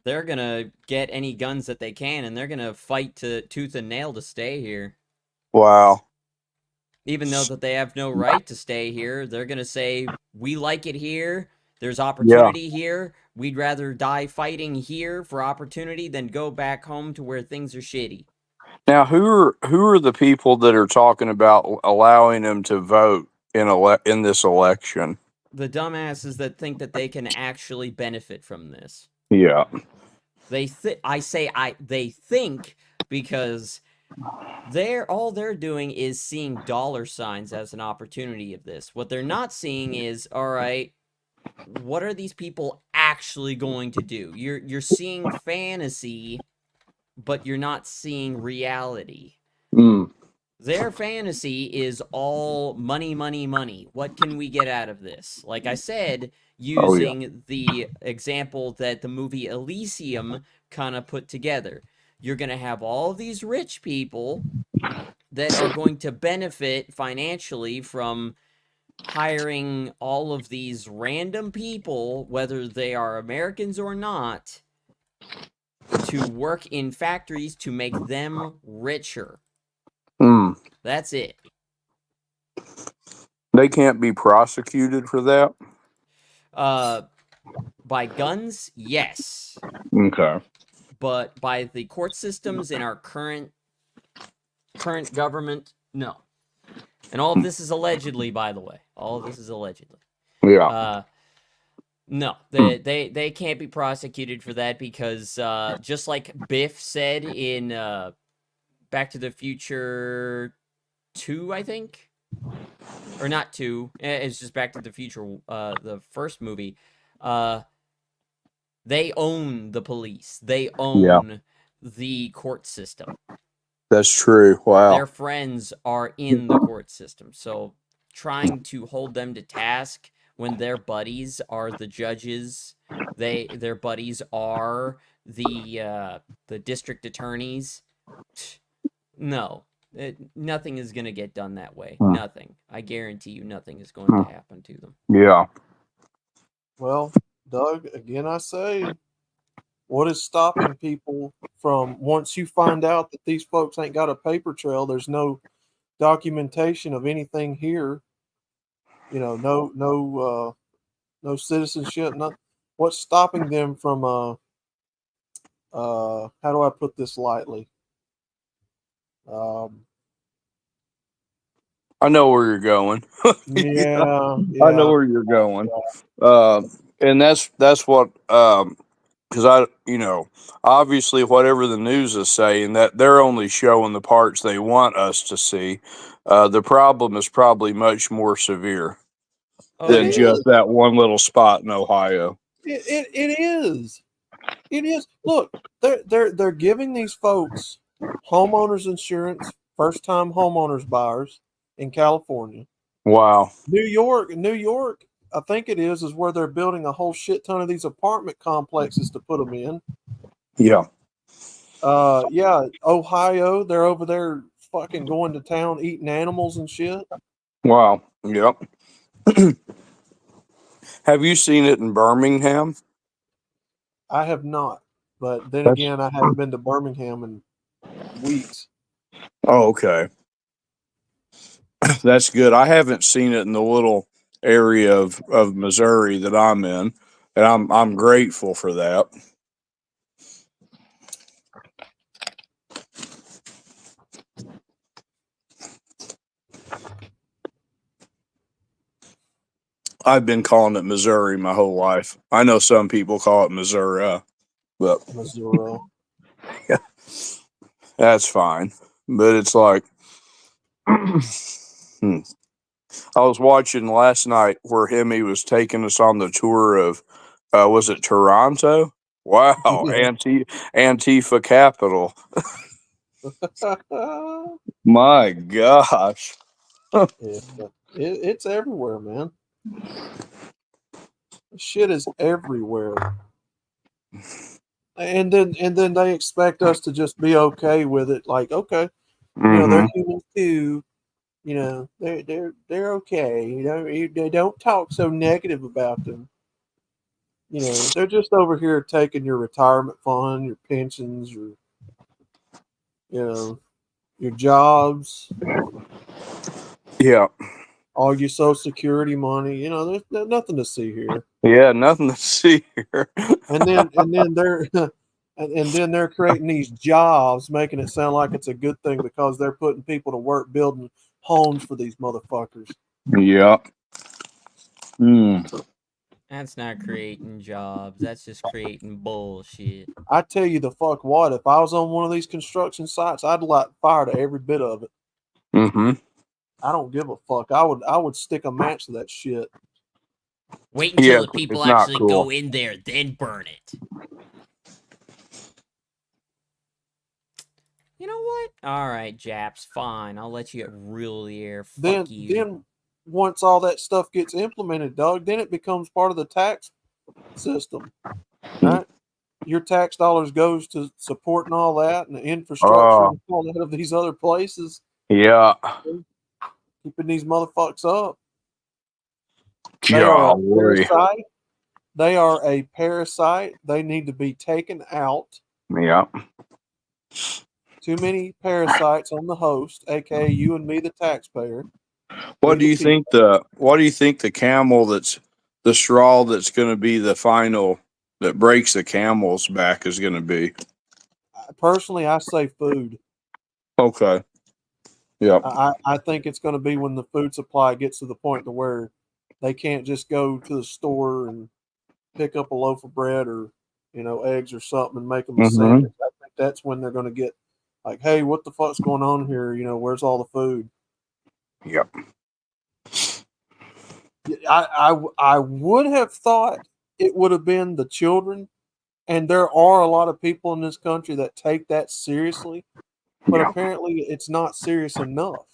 they're going to get any guns that they can, and they're going to fight to tooth and nail to stay here. Wow. Even though that they have no right to stay here, they're going to say, we like it here. There's opportunity here. We'd rather die fighting here for opportunity than go back home to where things are shitty. Now, who are the people that are talking about allowing them to vote in this election? The dumbasses that think that they can actually benefit from this. Yeah. They think because all they're doing is seeing dollar signs as an opportunity of this. What they're not seeing is, all right, what are these people actually going to do? You're seeing fantasy, but you're not seeing reality. Their fantasy is all money, money, money. What can we get out of this? Like I said, using the example that the movie Elysium kind of put together. You're going to have all these rich people that are going to benefit financially from hiring all of these random people, whether they are Americans or not, to work in factories to make them richer. That's it. They can't be prosecuted for that? By guns, yes. Okay. But by the court systems in our current government, no. And all of this is allegedly, by the way. All of this is allegedly. Yeah. No, they can't be prosecuted for that because just like Biff said in Back to the Future 2, I think? Or not 2. It's just Back to the Future, the first movie. They own the police. They own the court system. That's true. Wow. Their friends are in the court system. So trying to hold them to task when their buddies are the judges, their buddies are the district attorneys. No. Nothing is going to get done that way. Nothing. I guarantee you nothing is going to happen to them. Yeah. Well, Doug, again, I say, what is stopping people from, once you find out that these folks ain't got a paper trail, there's no documentation of anything here, no citizenship, what's stopping them from, how do I put this lightly? I know where you're going. Yeah, I know where you're going. And that's what, because obviously whatever the news is saying, that they're only showing the parts they want us to see. The problem is probably much more severe than just that one little spot in Ohio. It is. It is. Look, they're giving these folks homeowners insurance, first time homeowners buyers in California. Wow. New York, I think it is where they're building a whole shit ton of these apartment complexes to put them in. Yeah. Yeah, Ohio, they're over there fucking going to town eating animals and shit. Wow. Yep. Have you seen it in Birmingham? I have not. But then That's- again, I haven't been to Birmingham in weeks. Oh, okay. That's good. I haven't seen it in the little area of Missouri that I'm in, and I'm grateful for that. I've been calling it Missouri my whole life. I know some people call it Missouri, but Missouri. that's fine. But it's like, I was watching last night where Hemi was taking us on the tour of, was it Toronto? Wow, Antifa capital. My gosh. Yeah, it's everywhere, man. Shit is everywhere. And then they expect us to just be okay with it. Like, okay, you know, they're humans too. You know, they're okay. You know, they don't talk so negative about them. You know, they're just over here taking your retirement fund, your pensions, your, you know, your jobs, Yeah. all your Social Security money. You know, there's nothing to see here. Yeah, nothing to see here. And then they're and then they're creating these jobs, making it sound like it's a good thing because they're putting people to work building homes for these motherfuckers. Yeah. That's not creating jobs. That's just creating bullshit. I tell you the fuck what, if I was on one of these construction sites, I'd light fire to every bit of it. I don't give a fuck. I would stick a match to that shit. Wait until Yeah, the people it's not actually cool. go in there, then burn it. You know what? All right, Japs, fine. I'll let you get real the air. Fuck you. Then once all that stuff gets implemented, dog, then it becomes part of the tax system, right? Your tax dollars goes to supporting all that and the infrastructure and all that of these other places, Yeah. keeping these motherfuckers up. They are a Golly. parasite. They are a parasite. They need to be taken out. Yeah. Too many parasites on the host, aka you and me, the taxpayer. What do you think the camel that's the straw that's going to be the final that breaks the camel's back is going to be? Personally, I say food. Okay. Yeah. I think it's going to be when the food supply gets to the point to where they can't just go to the store and pick up a loaf of bread or, you know, eggs or something and make them a sandwich. I think that's when they're going to get like, hey, what the fuck's going on here? You know, where's all the food? Yep. I would have thought it would have been the children, and there are a lot of people in this country that take that seriously, but apparently it's not serious enough.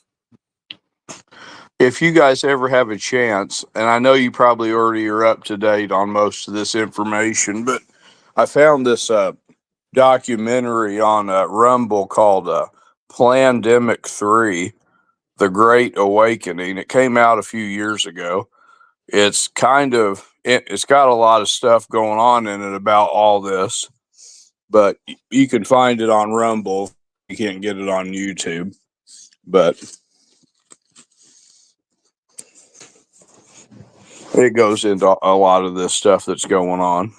If you guys ever have a chance, and I know you probably already are up to date on most of this information, but I found this documentary on Rumble called Plandemic 3, The Great Awakening. It came out a few years ago. It's it's got a lot of stuff going on in it about all this, but you can find it on Rumble. You can't get it on YouTube, but it goes into a lot of this stuff that's going on.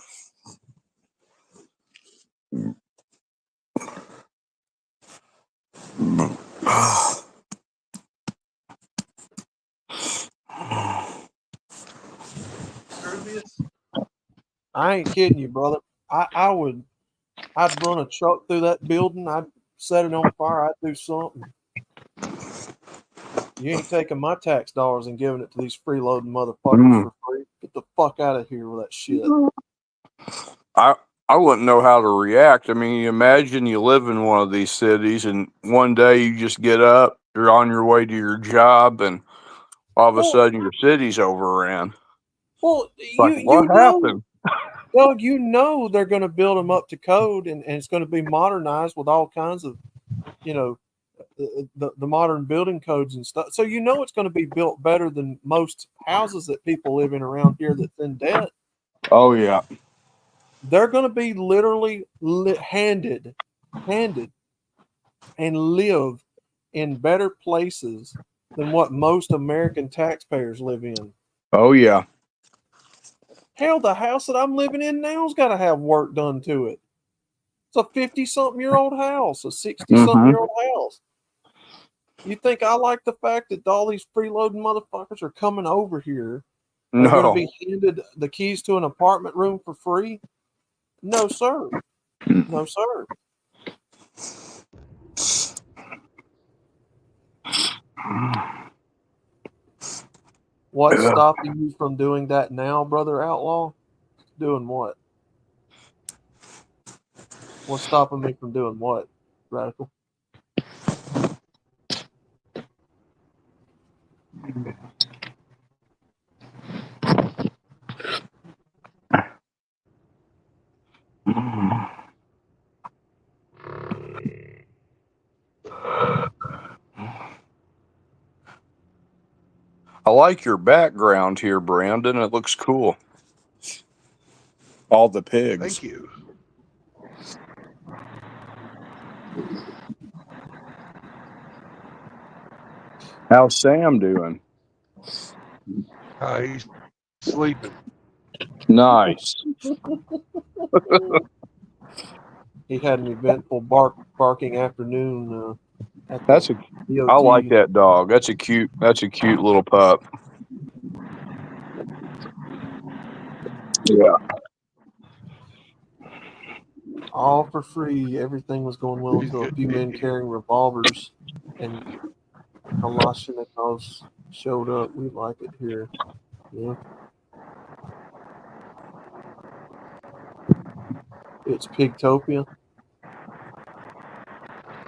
I ain't kidding you, brother. I'd run a truck through that building. I'd set it on fire. I'd do something. You ain't taking my tax dollars and giving it to these freeloading motherfuckers for free. Get the fuck out of here with that shit. I wouldn't know how to react. I mean, imagine you live in one of these cities and one day you just get up, you're on your way to your job, and all of a sudden your city's overran. Well, what happened? Doug, you know they're going to build them up to code, and it's going to be modernized with all kinds of, you know, the modern building codes and stuff. So you know it's going to be built better than most houses that people live in around here that's in debt. Oh, yeah. They're going to be literally handed and live in better places than what most American taxpayers live in. Oh yeah. Hell, the house that I'm living in now's got to have work done to it. It's a 50-something-year-old house, a 60-something-year-old house. You think I like the fact that all these freeloading motherfuckers are coming over here? They're going No. to be handed the keys to an apartment room for free? No, sir. No, sir. What's stopping you from doing that now, brother Outlaw? Doing what? What's stopping me from doing what, Radical? I like your background here, Brandon. It looks cool. All the pigs. Thank you. How's Sam doing? He's sleeping. Nice. He had an eventful barking afternoon. That's a. I like that dog. That's a cute little pup. Yeah. All for free. Everything was going well until a few men carrying revolvers and Kalashnikovs showed up. We like it here. Yeah. It's Pigtopia.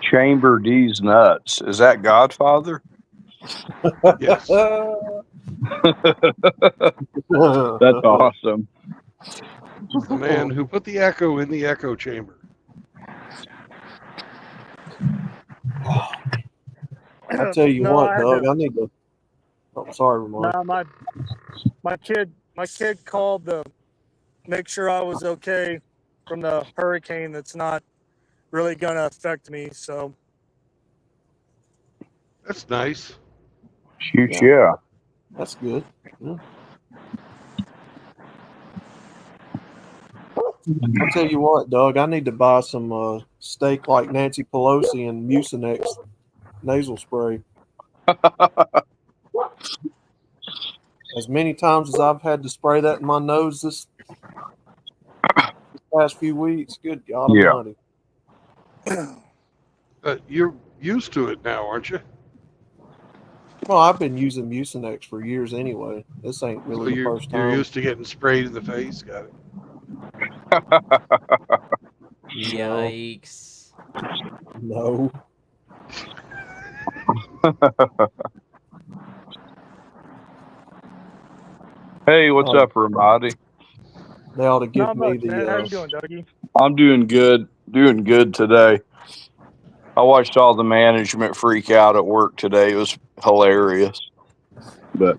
Chamber D's nuts. Is that Godfather? Yes. That's awesome. The man who put the echo in the echo chamber. I tell you what, Doug, I need to. Oh, sorry, Ramon. No, my kid called to make sure I was okay from the hurricane. That's not really gonna affect me. So That's nice. Shoot, yeah. That's good. Yeah. I'll tell you what, Doug, I need to buy some steak like Nancy Pelosi and Mucinex nasal spray. As many times as I've had to spray that in my nose this past few weeks, good God Almighty. You're used to it now, aren't you? Well, I've been using Mucinex for years anyway. This ain't really the first time. You're used to getting sprayed in the face. Got it. Yikes. No. Hey, what's up, Ramadi? They ought to give not me much, the. man. How you doing, Dougie? I'm doing good. Doing good today. I watched all the management freak out at work today. It was hilarious. But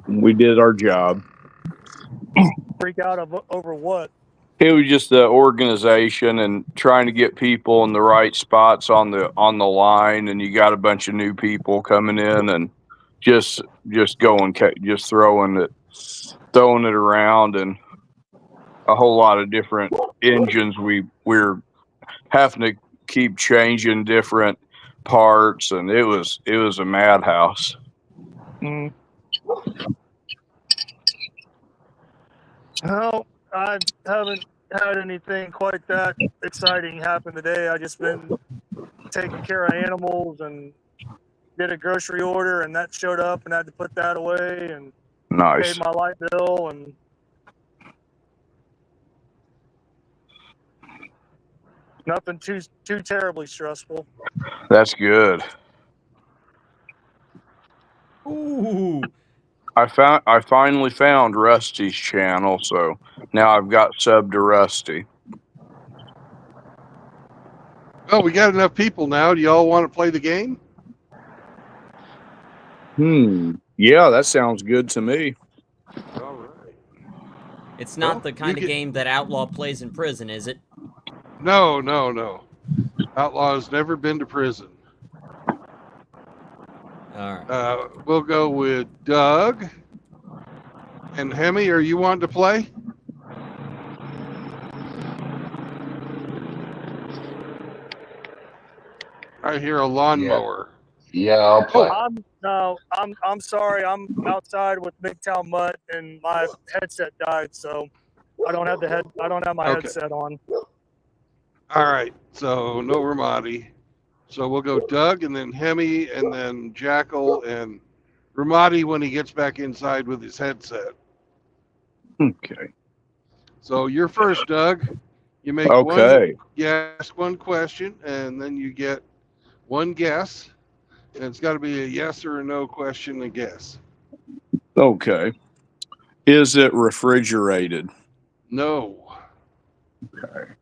we did our job. Freak out over what? It was just the organization and trying to get people in the right spots on the line, and you got a bunch of new people coming in and just throwing it around, and a whole lot of different engines. We're having to keep changing different parts, and it was a madhouse. Mm. Well, I haven't had anything quite that exciting happen today. I just been taking care of animals and did a grocery order, and that showed up, and I had to put that away and Nice. paid my light bill, and nothing too terribly stressful. That's good. Ooh. I finally found Rusty's channel, so now I've got sub to Rusty. Well, we got enough people now. Do y'all want to play the game? Yeah, that sounds good to me. All right. It's not Well, the kind of you game that Outlaw plays in prison, is it? No, no, no. Outlaw's never been to prison. All right. We'll go with Doug. And Hemi, are you wanting to play? I hear a lawnmower. Yeah, I'll play. I'm sorry. I'm outside with Big Town Mutt, and my headset died, so I don't have my Okay. headset on. All right, so no Ramadi. So we'll go Doug and then Hemi and then Jackal and Ramadi when he gets back inside with his headset. Okay. So you're first, Doug. You make Okay. you ask one question and then you get one guess. And it's got to be a yes or a no question and guess. Okay. Is it refrigerated? No. Okay.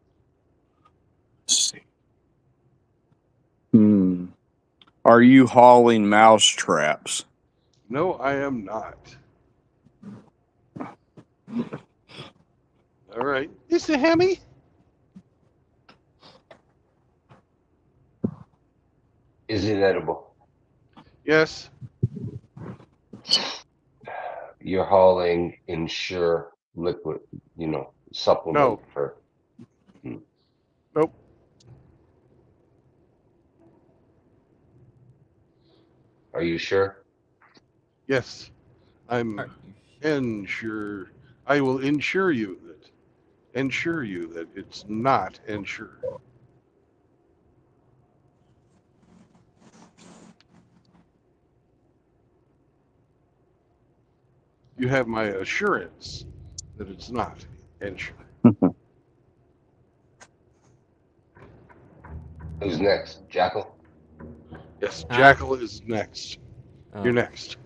Let's see. Are you hauling mouse traps? No, I am not. All right. Is it Hemi? Is it edible? Yes. You're hauling Ensure liquid, supplement No. for. Nope. Are you sure? Yes. I'm ensure. I will ensure you that it's not Ensure. You have my assurance that it's not Ensure. Who's next? Jackal? Yes, Jackal is next. You're next.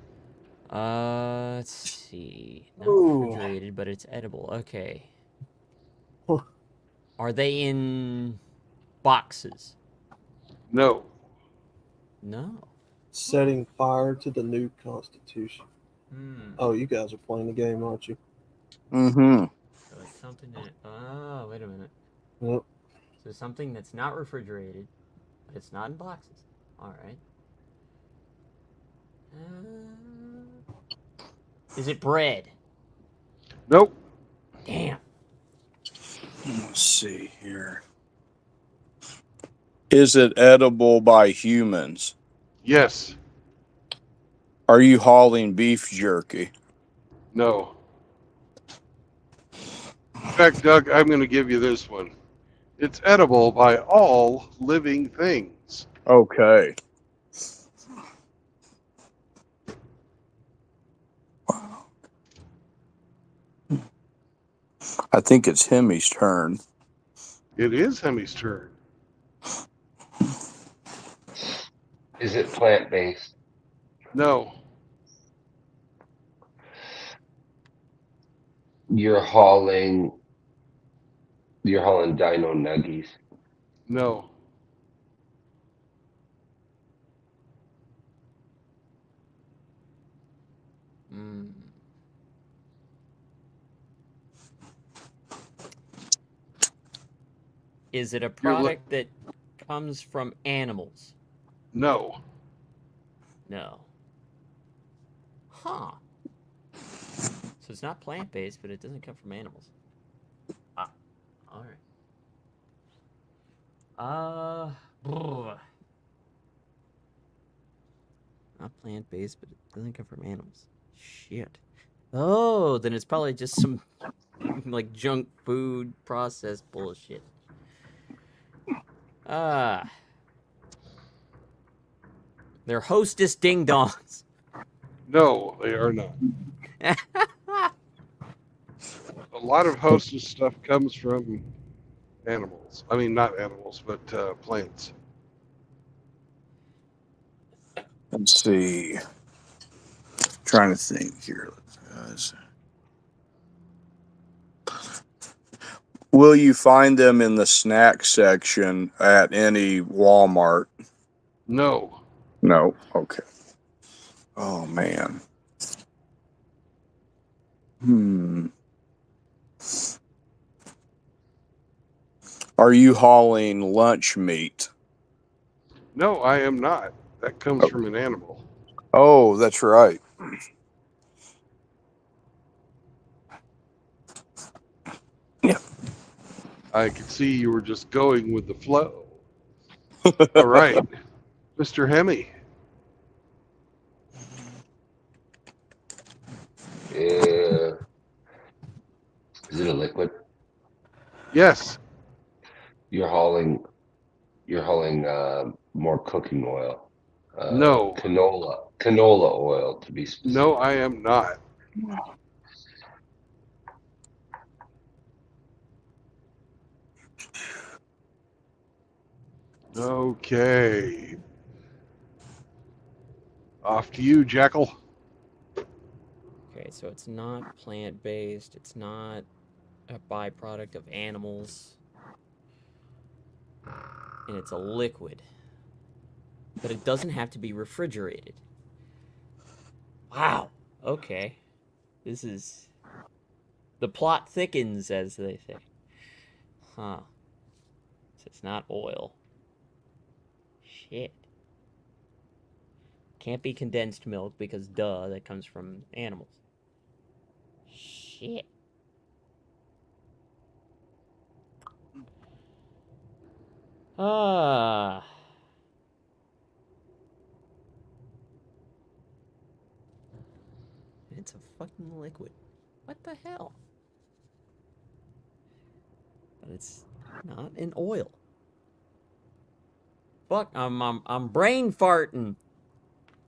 Let's see. Not refrigerated, but it's edible. Okay. Are they in boxes? No. No. Setting fire to the new Constitution. Hmm. Oh, you guys are playing the game, aren't you? Mm-hmm. So it's something that. Oh, wait a minute. Yep. So something that's not refrigerated, but it's not in boxes. All right. Is it bread? Nope. Damn. Let's see here. Is it edible by humans? Yes. Are you hauling beef jerky? No. In fact, Doug, I'm going to give you this one. It's edible by all living things. Okay. I think it's Hemi's turn. It is Hemi's turn. Is it plant-based? No. You're hauling dino nuggies. No. Is it a product that comes from animals? No. No. Huh. So it's not plant-based, but it doesn't come from animals. Ah. All right. Not plant-based, but it doesn't come from animals. Shit. Oh, then it's probably just some like junk food processed bullshit. They're Hostess ding dongs. No, they are not. A lot of Hostess stuff comes from animals. I mean, not animals, but plants. Let's see. Trying to think here. Will you find them in the snack section at any Walmart? No. No. Okay. Oh man. Are you hauling lunch meat? No, I am not. That comes from an animal. Oh, that's right. Yeah. I could see you were just going with the flow. All right, Mr. Hemi. Is it a liquid? Yes. You're hauling more cooking oil. No. Canola oil to be specific. No, I am not. Okay. Off to you, Jackal. Okay, so it's not plant-based. It's not a byproduct of animals. And it's a liquid. But it doesn't have to be refrigerated. Wow. Okay. This is... The plot thickens, as they say. Huh. So it's not oil. Shit. Can't be condensed milk because, duh, that comes from animals. Shit. Ah. It's a fucking liquid. What the hell? But it's not an oil. Fuck, I'm brain farting.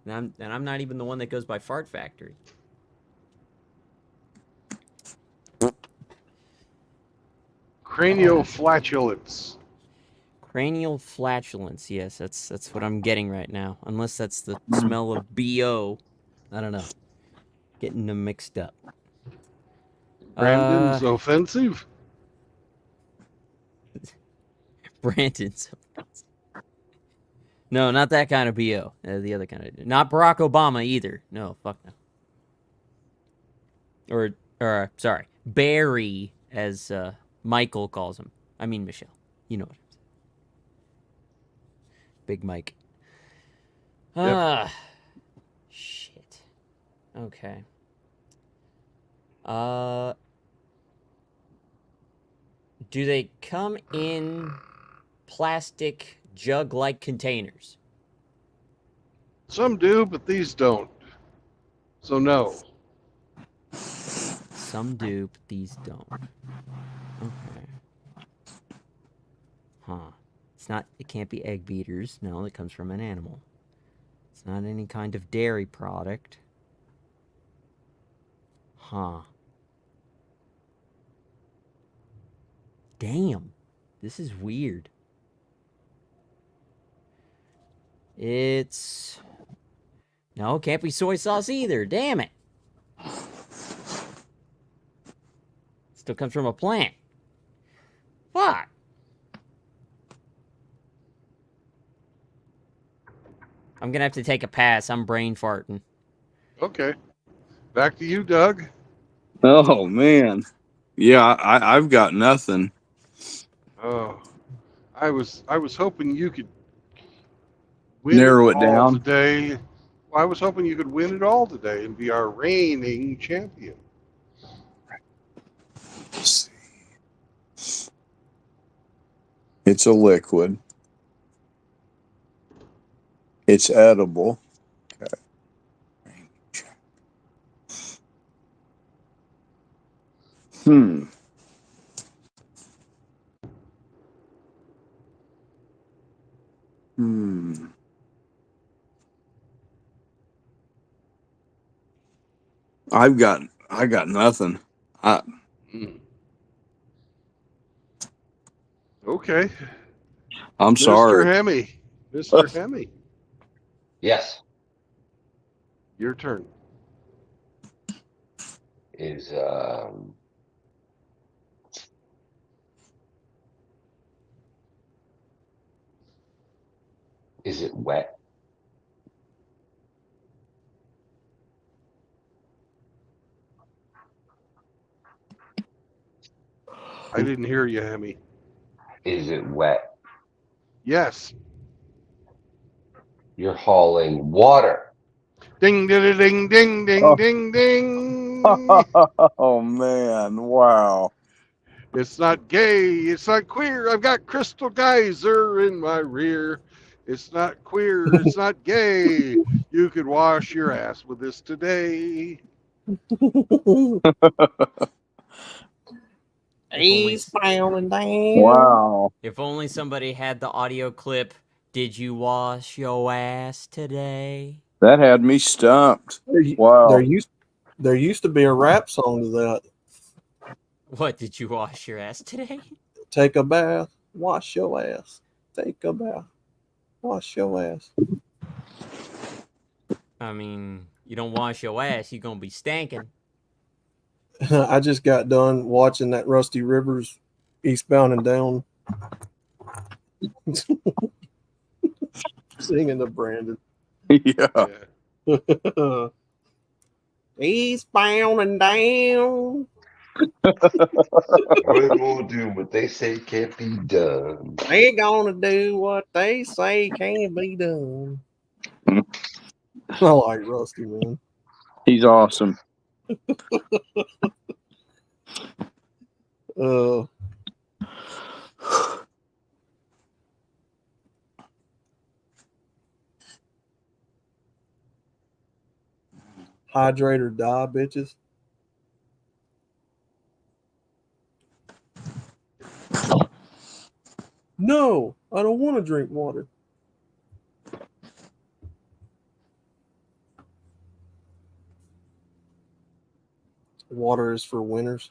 And I'm not even the one that goes by Fart Factory. Cranial flatulence. Cranial flatulence. Yes, that's what I'm getting right now. Unless that's the smell of BO. I don't know. Getting them mixed up. Brandon's offensive. Brandon's offensive. No, not that kind of BO. The other kind of. Not Barack Obama either. No, fuck no. Or sorry, Barry, as Michael calls him. I mean Michelle. You know what I'm saying. Big Mike. Yep. Shit. Okay. Do they come in plastic jug-like containers? Some do, but these don't. So no. Some do, but these don't. Okay. Huh. It can't be egg beaters. No, it comes from an animal. It's not any kind of dairy product. Huh. Damn. This is weird. It's... No, it can't be soy sauce either. Damn it. Still comes from a plant. Fuck. I'm gonna have to take a pass. I'm brain farting. Okay. Back to you, Doug. Oh man. Yeah, I've got nothing. Oh, I was hoping you could win Narrow it all down. today. Well, I was hoping you could win it all today and be our reigning champion. Let's see. It's a liquid. It's edible. Okay. I got nothing. Okay. I'm sorry. Mr. Hemi. Mr. Hemi. Yes. Your turn. Is it wet? I didn't hear you, Hemi. Is it wet? Yes. You're hauling water. Ding, ding, ding, ding, ding, Oh. ding, ding. Oh man! Wow. It's not gay. It's not queer. I've got Crystal Geyser in my rear. It's not queer. It's not gay. You could wash your ass with this today. Eastbound and down. Wow. If only somebody had the audio clip. Did you wash your ass today? That had me stumped. There Wow. used to be a rap song to that. What, did you wash your ass today? Take a bath, wash your ass. Take a bath, wash your ass. I mean, you don't wash your ass, you're gonna be stanking. I just got done watching that Rusty Rivers Eastbound and Down. Singing to Brandon. Yeah. Eastbound and down. We're gonna do what they say can't be done. They're gonna do what they say can't be done. I like Rusty, man. He's awesome. Hydrate or die, bitches. No, I don't want to drink water. Water is for winners.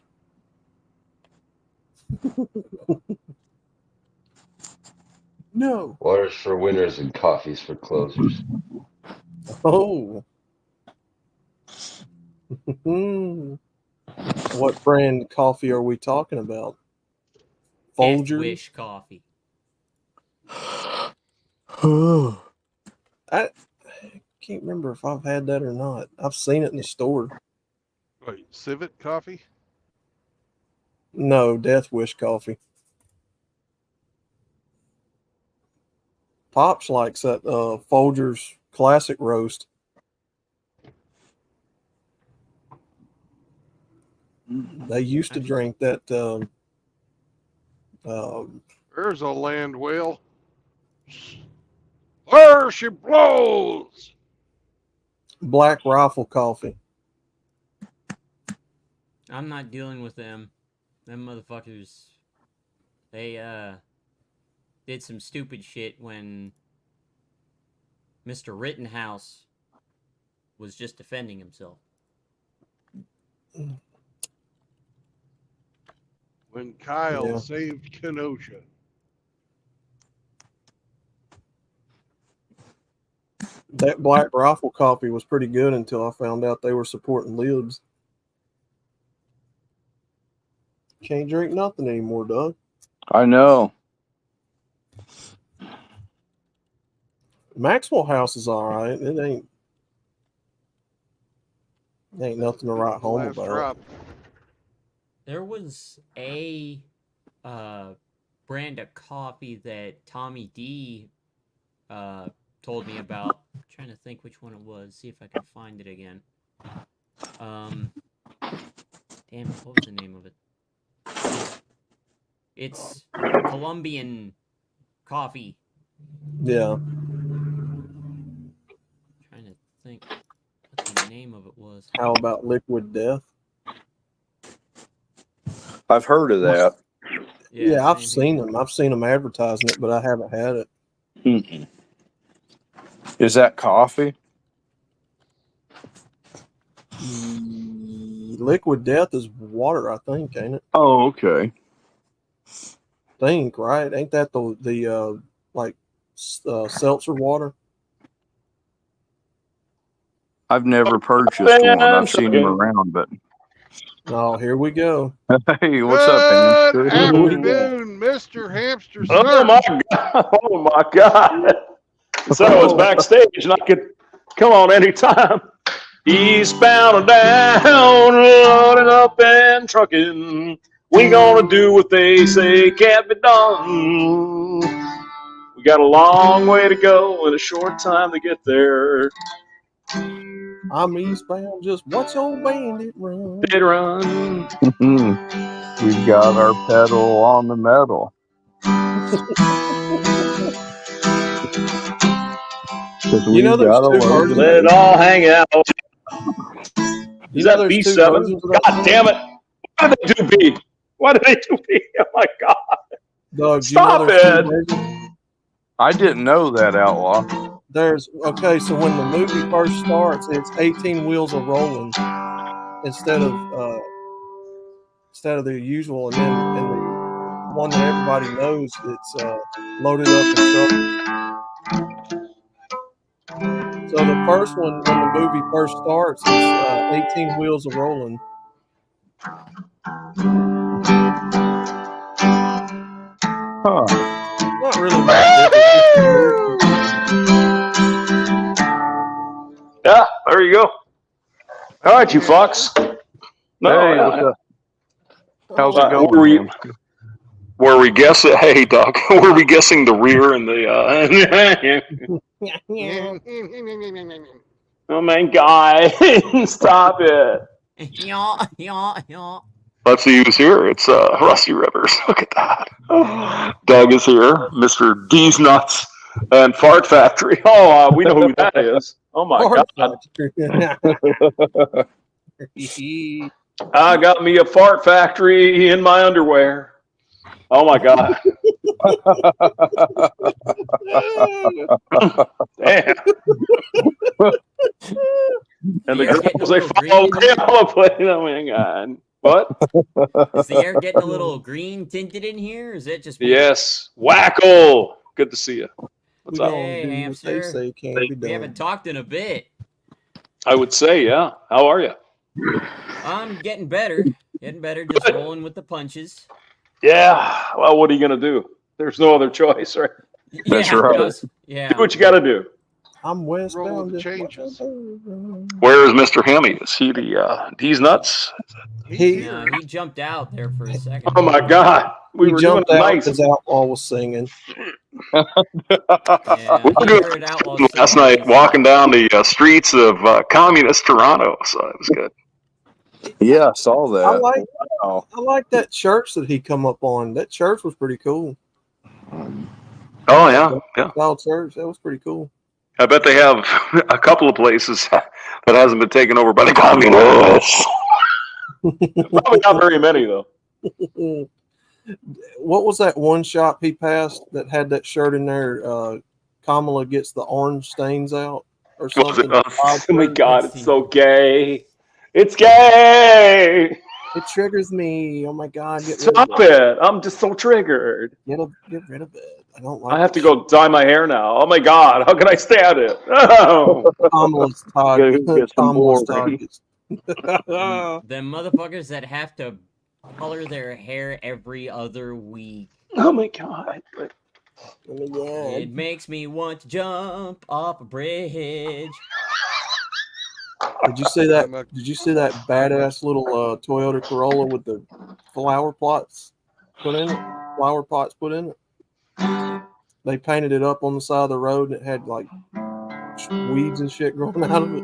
No. Water's for winners and coffee's for closers. Oh. What brand coffee are we talking about? Death Folgers? Wish coffee. I can't remember if I've had that or not. I've seen it in the store. Wait, Civet coffee? No, Death Wish coffee. Pops likes that Folgers Classic Roast. They used to drink that. There's a land whale. There she blows. Black Rifle coffee. I'm not dealing with them. Them motherfuckers, they did some stupid shit when Mr. Rittenhouse was just defending himself. When Kyle saved Kenosha. That Black Rifle coffee was pretty good until I found out they were supporting libs. Can't drink nothing anymore, Doug. I know. Maxwell House is all right. It ain't nothing to write home Last about. drop. There was a brand of coffee that Tommy D told me about. I'm trying to think which one it was. See if I can find it again. Damn it, what was the name of it? It's Colombian coffee. Yeah. Trying to think what the name of it was. How about Liquid Death? I've heard of that. Yeah, I've seen them. I've seen them advertising it, but I haven't had it. Mm-mm. Is that coffee? Liquid Death is water, I think, ain't it? Oh, okay. Think, right? Ain't that the seltzer water? I've never purchased one. I've seen them around, but Oh, here we go. hey, what's up, Good Hamster? afternoon, Mr. Hamster. Oh Sir. my god! Oh my god! So I was backstage, and I could come on anytime. Eastbound and down, loading up and trucking. We gonna do what they say can't be done. We got a long way to go and a short time to get there. I'm eastbound, just watch old bandit run. Did run. We got our pedal on the metal. 'Cause we there's gotta two learn versions. to Let it all hang out. Is that there's two B7? versions of that God damn it. Why did they do B? Why did they do B? Oh my God. Doug, Stop there's two it. versions? I didn't know that, Outlaw. Okay, so when the movie first starts, it's 18 wheels are rolling instead of the usual, and then in the one that everybody knows, it's loaded up and truck. So the first one, when the movie first starts, is 18 wheels are rolling. Huh. Not really much difference. Yeah, there you go. All right, you fucks. No, Hey, yeah. what's up? How's it going, were we, man? were we guessing? Hey, Doc. Were we guessing the rear and the? Oh my God! Stop it. Let's see who's here. It's Rusty Rivers. Look at that. Doug is here. Mr. D's Nuts and Fart Factory. Oh, we know who that is. Oh my God. I got me a fart factory in my underwear. Oh my God. Damn. And the girls, they follow play. Oh my God. What? Is the air getting a little green tinted in here? Or is it just me? Yes. Whackle. Good to see you. What's up? Hey, hamster. We haven't talked in a bit. I would say, yeah. How are you? I'm getting better. Just rolling with the punches. Yeah. Well, what are you going to do? There's no other choice, right? That's right. Yeah. Do what you got to do. I'm westbound. Changes. Where is Mr. Hammy? Is he the D's Nuts? He jumped out there for a second. Oh my God. We were doing jumped out nice. because Outlaw was singing. Yeah, We were doing last night walking down the streets of communist Toronto, so it was good. Yeah, I saw that. I like that church that he come up on. That church was pretty cool. Oh yeah, yeah. Style church. That was pretty cool. I bet they have a couple of places that hasn't been taken over by the communists. Probably not very many though. What was that one shop he passed that had that shirt in there? Kamala gets the orange stains out or something. Oh my God, it's so gay. It's gay. It triggers me. Oh my God. Stop it. I'm just so triggered. Get rid of it. I don't like I have to go dye my hair now. Oh my God. How can I stand it? Oh. Kamala's Them motherfuckers that have to color their hair every other week. Oh my God. It makes me want to jump off a bridge. Did you see that? Did you see that badass little Toyota Corolla with the flower pots put in it? Flower pots put in it. They painted it up on the side of the road, and it had like weeds and shit growing out of it.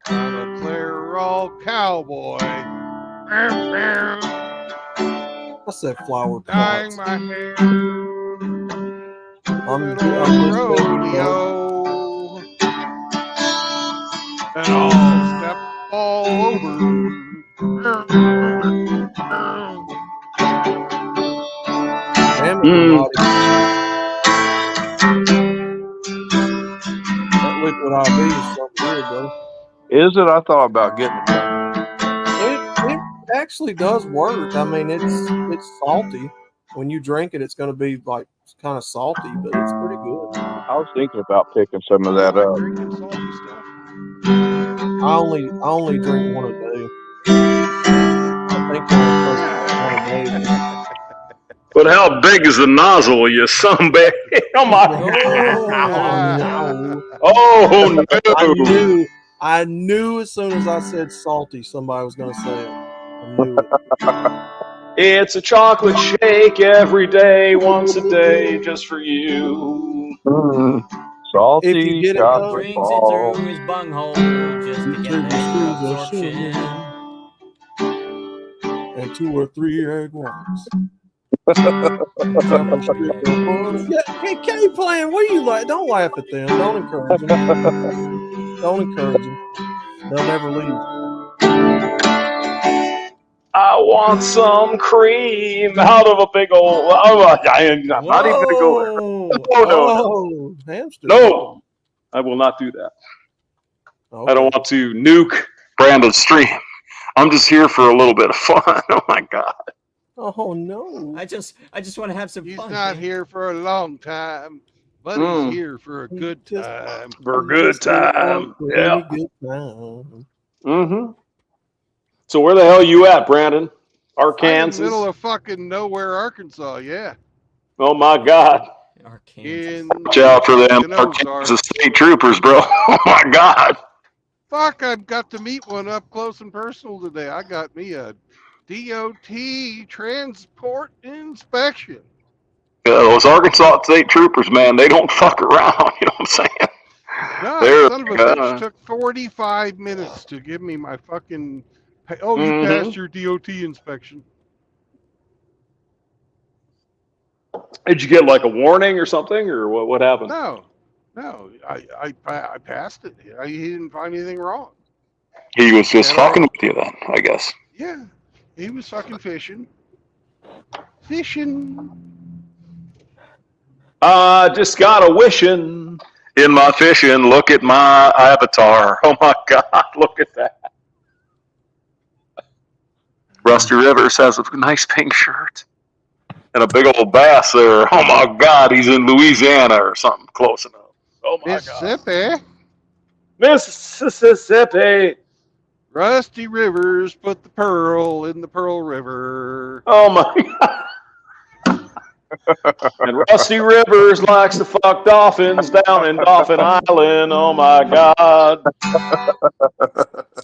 I'm a clear old cowboy. What's that flower Dyeing pots? my hair. I'm rodeo. And I'll step all over. Damn it, everybody. That liquid IV is something weird, though. Is it? I thought about getting it. It actually does work. I mean, it's salty. When you drink it, it's going to be like kind of salty, but it's pretty good. I was thinking about picking some of that up. Drinking salty stuff. I only drink one a day. I think one a day. But how big is the nozzle, you son of a bitch? Oh my No. Oh no. I knew as soon as I said salty, somebody was going to say it. I knew it. It's a chocolate shake every day, once a day, just for you. Salty If you get it chocolate Drinks it ball. through his bunghole just to get the extra absorption. And 2 or 3 egg whites. Yeah. Hey, keep playing. What are you like? Don't laugh at them. Don't encourage them. Don't encourage them. They'll never leave. I want some cream out of a big old. I'm not even gonna go there. No. Hamster. No, I will not do that. Okay. I don't want to nuke Brandon's stream. I'm just here for a little bit of fun. Oh my god. Oh no. I just want to have some He's fun. not man. here for a long time, but Mm. he's here for a good time. For a good time. Yeah. Good time. Mm-hmm. So where the hell are you at, Brandon? I'm in Arkansas? the middle of fucking nowhere, Arkansas. Yeah. Oh my god. In Watch out for them the Arkansas Ozarks. State Troopers, bro. Oh my god. Fuck, I've got to meet one up close and personal today. I got me a DOT transport inspection. Yeah, those Arkansas State Troopers, man, they don't fuck around. You know what I'm saying? No, They're, son of a bitch took 45 minutes to give me my fucking. Oh, you Mhm. passed your DOT inspection. Did you get like a warning or something, or what happened? No, I passed it. He didn't find anything wrong. He was just Yeah. fucking with you then, I guess. Yeah, he was fucking fishing. Fishing. Just got a wishing in my fishing. Look at my avatar. Oh my god, look at that. Rusty Rivers has a nice pink shirt and a big old bass there. Oh my god, he's in Louisiana or something close enough. Oh my Mississippi. Mississippi. Rusty Rivers put the pearl in the Pearl River. Oh my god. And Rusty Rivers likes to fuck dolphins down in Dolphin Island. Oh my god.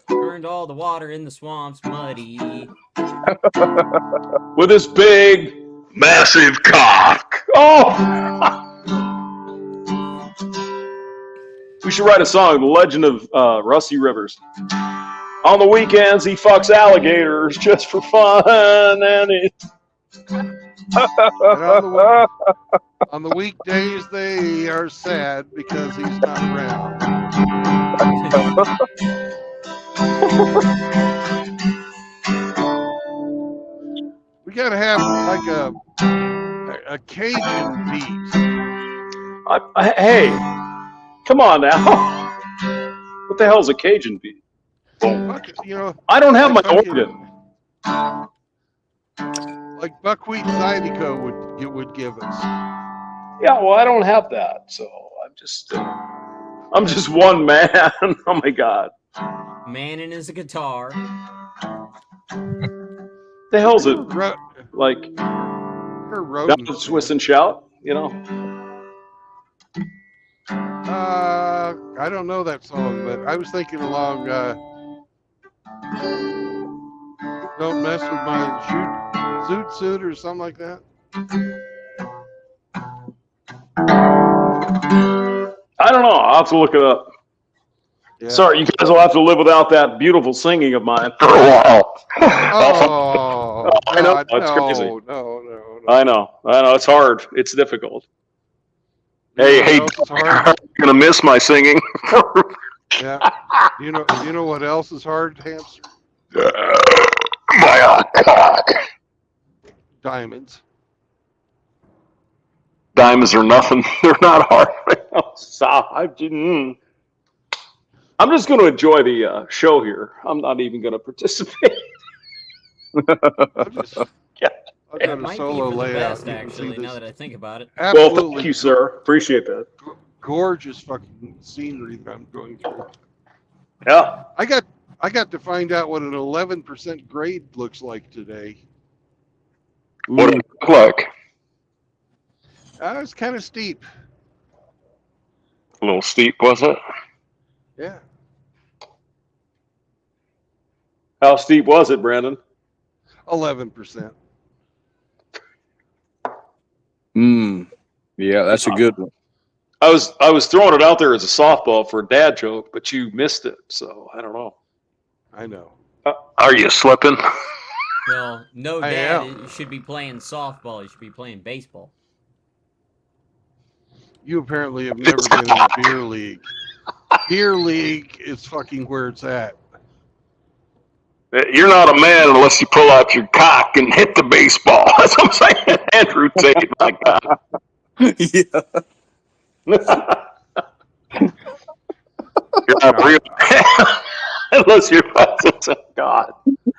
Turned all the water in the swamps muddy. With his big, massive cock. Oh! We should write a song, The Legend of Rusty Rivers. On the weekends, he fucks alligators just for fun, and it... And on the weekdays, they are sad because he's not around. We gotta have like a Cajun beat. Hey, come on now. What the hell's a Cajun beat? Fuck it, you know, I don't have my like fucking- organ. like Buckwheat Zydeco would give us. Yeah, well, I don't have that, so I'm just one man. Oh my god. Man and his guitar. The hell's it? Ro- Like, her down rodent. to Swiss and Shout, you know? I don't know that song, but I was thinking along. Don't mess with my zoot suit or something like that. I don't know. I'll have to look it up. Yeah. Sorry, you guys will have to live without that beautiful singing of mine for a while. Oh, I know. God, It's crazy. no. I know. It's hard. It's difficult. Hey, What else is hard? I'm gonna miss my singing. Yeah. You know what else is hard, hamster? My God. Diamonds. Diamonds are nothing. They're not hard. I'm just going to enjoy the show here. I'm not even going to participate. I'll go It to might be solo for the layout. best, You can see actually, now this that I think about it. Well, absolutely thank you, sir. Appreciate that. gorgeous fucking scenery that I'm going through. Yeah. I got to find out what an 11% grade looks like today. What did it look like? It's kind of steep. A little steep, was it? Yeah. How steep was it, Brandon? 11%. Yeah, that's a good one. I was throwing it out there as a softball for a dad joke, but you missed it, so I don't know. I know. Are you slipping? Well, no, I Dad. am. You should be playing softball. You should be playing baseball. You apparently have never been in a beer league. Beer league is fucking where it's at. You're not a man unless you pull out your cock and hit the baseball. That's what I'm saying. Andrew Tate, my God. Yeah. You're not real. Unless you're God.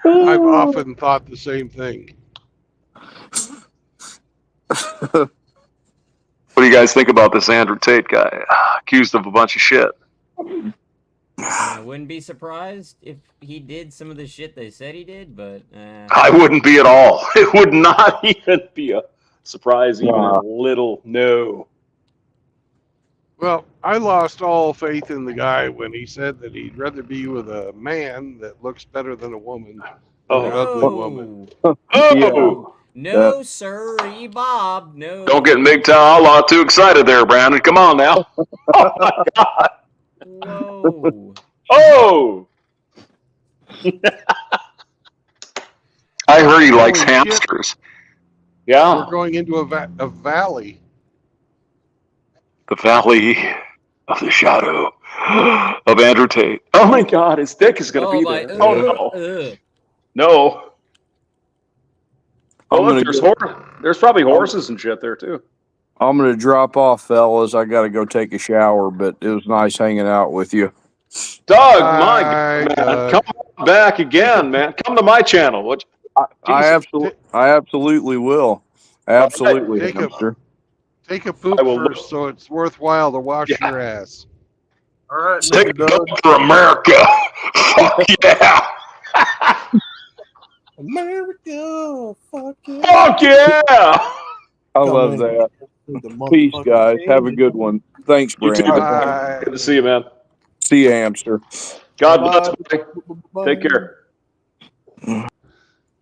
I've often thought the same thing. What do you guys think about this Andrew Tate guy? Accused of a bunch of shit. I wouldn't be surprised if he did some of the shit they said he did, but I wouldn't be at all. It would not even be a surprise, even a little. No. Well, I lost all faith in the guy when he said that he'd rather be with a man that looks better than a woman than an ugly woman. Oh! no, sir, Bob, no. Don't get MGTOW Outlaw too excited there, Brandon. Come on now. Oh, my God. Whoa. Oh! I heard he likes Holy shit. hamsters. Yeah. We're going into a valley. The Valley of the Shadow of Andrew Tate. Oh, my God. His dick is going to be there. Oh, no. No. Oh, look, there's probably horses and shit there, too. I'm going to drop off, fellas. I got to go take a shower, but it was nice hanging out with you. Doug, my God, man. Come back again, man. Come to my channel. I absolutely will. Absolutely, Take hamster. Take a poop first so it's worthwhile to wash your ass. All right. Take a go for America. Fuck yeah. America, fuck yeah. Fuck yeah. I love that. Peace, guys. Have a good one. Thanks, You too. Brandon. Good to see you, man. See you, hamster. God bless. Buddy. Take care.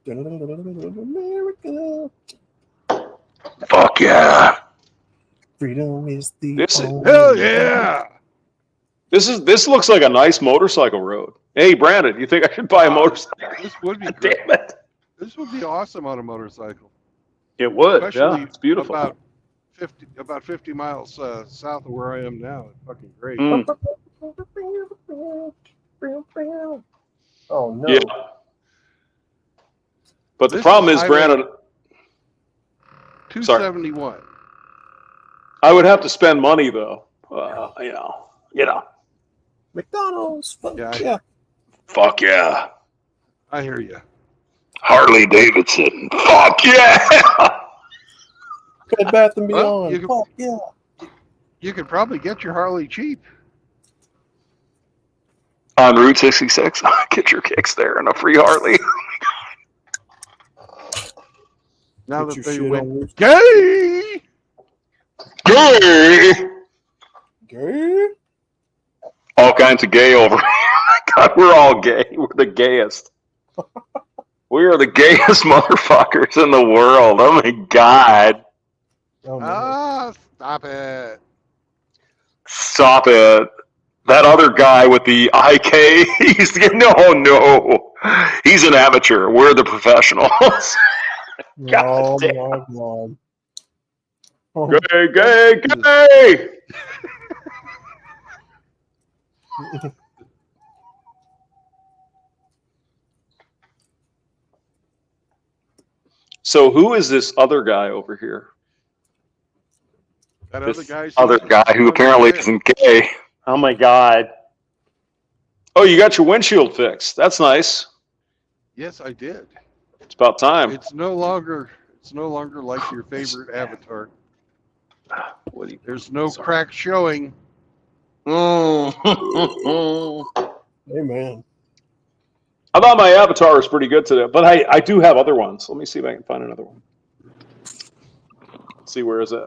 America. Fuck yeah. Freedom is the Hell yeah. This looks like a nice motorcycle road. Hey, Brandon, you think I should buy a motorcycle? This would be great. Damn it. This would be awesome on a motorcycle. It would. Especially Yeah, it's beautiful. About 50 miles south of where I am now. It's fucking great. Oh no. Yeah. But the problem is, Brandon, 271. I would have to spend money though. You know. McDonald's. Fuck yeah. Fuck yeah. I hear you. Harley Davidson. Fuck yeah. Bed Bath and Well, Beyond. Fuck yeah. You could probably get your Harley cheap. On Route 66, get your kicks there and a free Harley. Now Get that your they shit went gay. Gay. Gay. All kinds of gay over here. God, we're all gay. We're the gayest. We are the gayest motherfuckers in the world. Oh my God. Oh, Stop it. Stop it. That other guy with the IK, no. He's an amateur. We're the professionals. God damn. God. Oh. Gay, gay, gay. So who is this other guy over here? That This other guy who apparently isn't gay. Oh my God. Oh, you got your windshield fixed. That's nice. Yes, I did. It's about time. It's no longer like your favorite avatar. There's no crack showing. Hey man. I thought my avatar was pretty good today, but I do have other ones. Let me see if I can find another one. Let's see, where is it?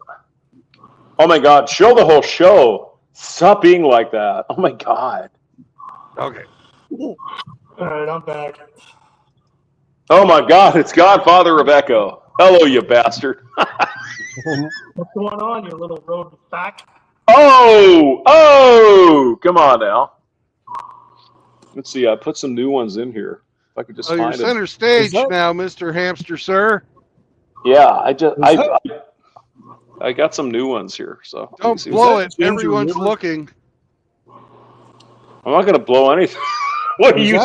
Oh my God, show the whole show. Stop being like that. Oh my God. Okay. All right, I'm back. Oh my God, it's Godfather of Echo. Hello, you bastard. What's going on, you little road back? Oh, come on now. Let's see. I put some new ones in here. If I could just Oh, you're find it. center stage now, Mr. Hamster, sir. Yeah, I got some new ones here. So let me Don't see. blow it. Everyone's looking. I'm not going to blow anything. What are you?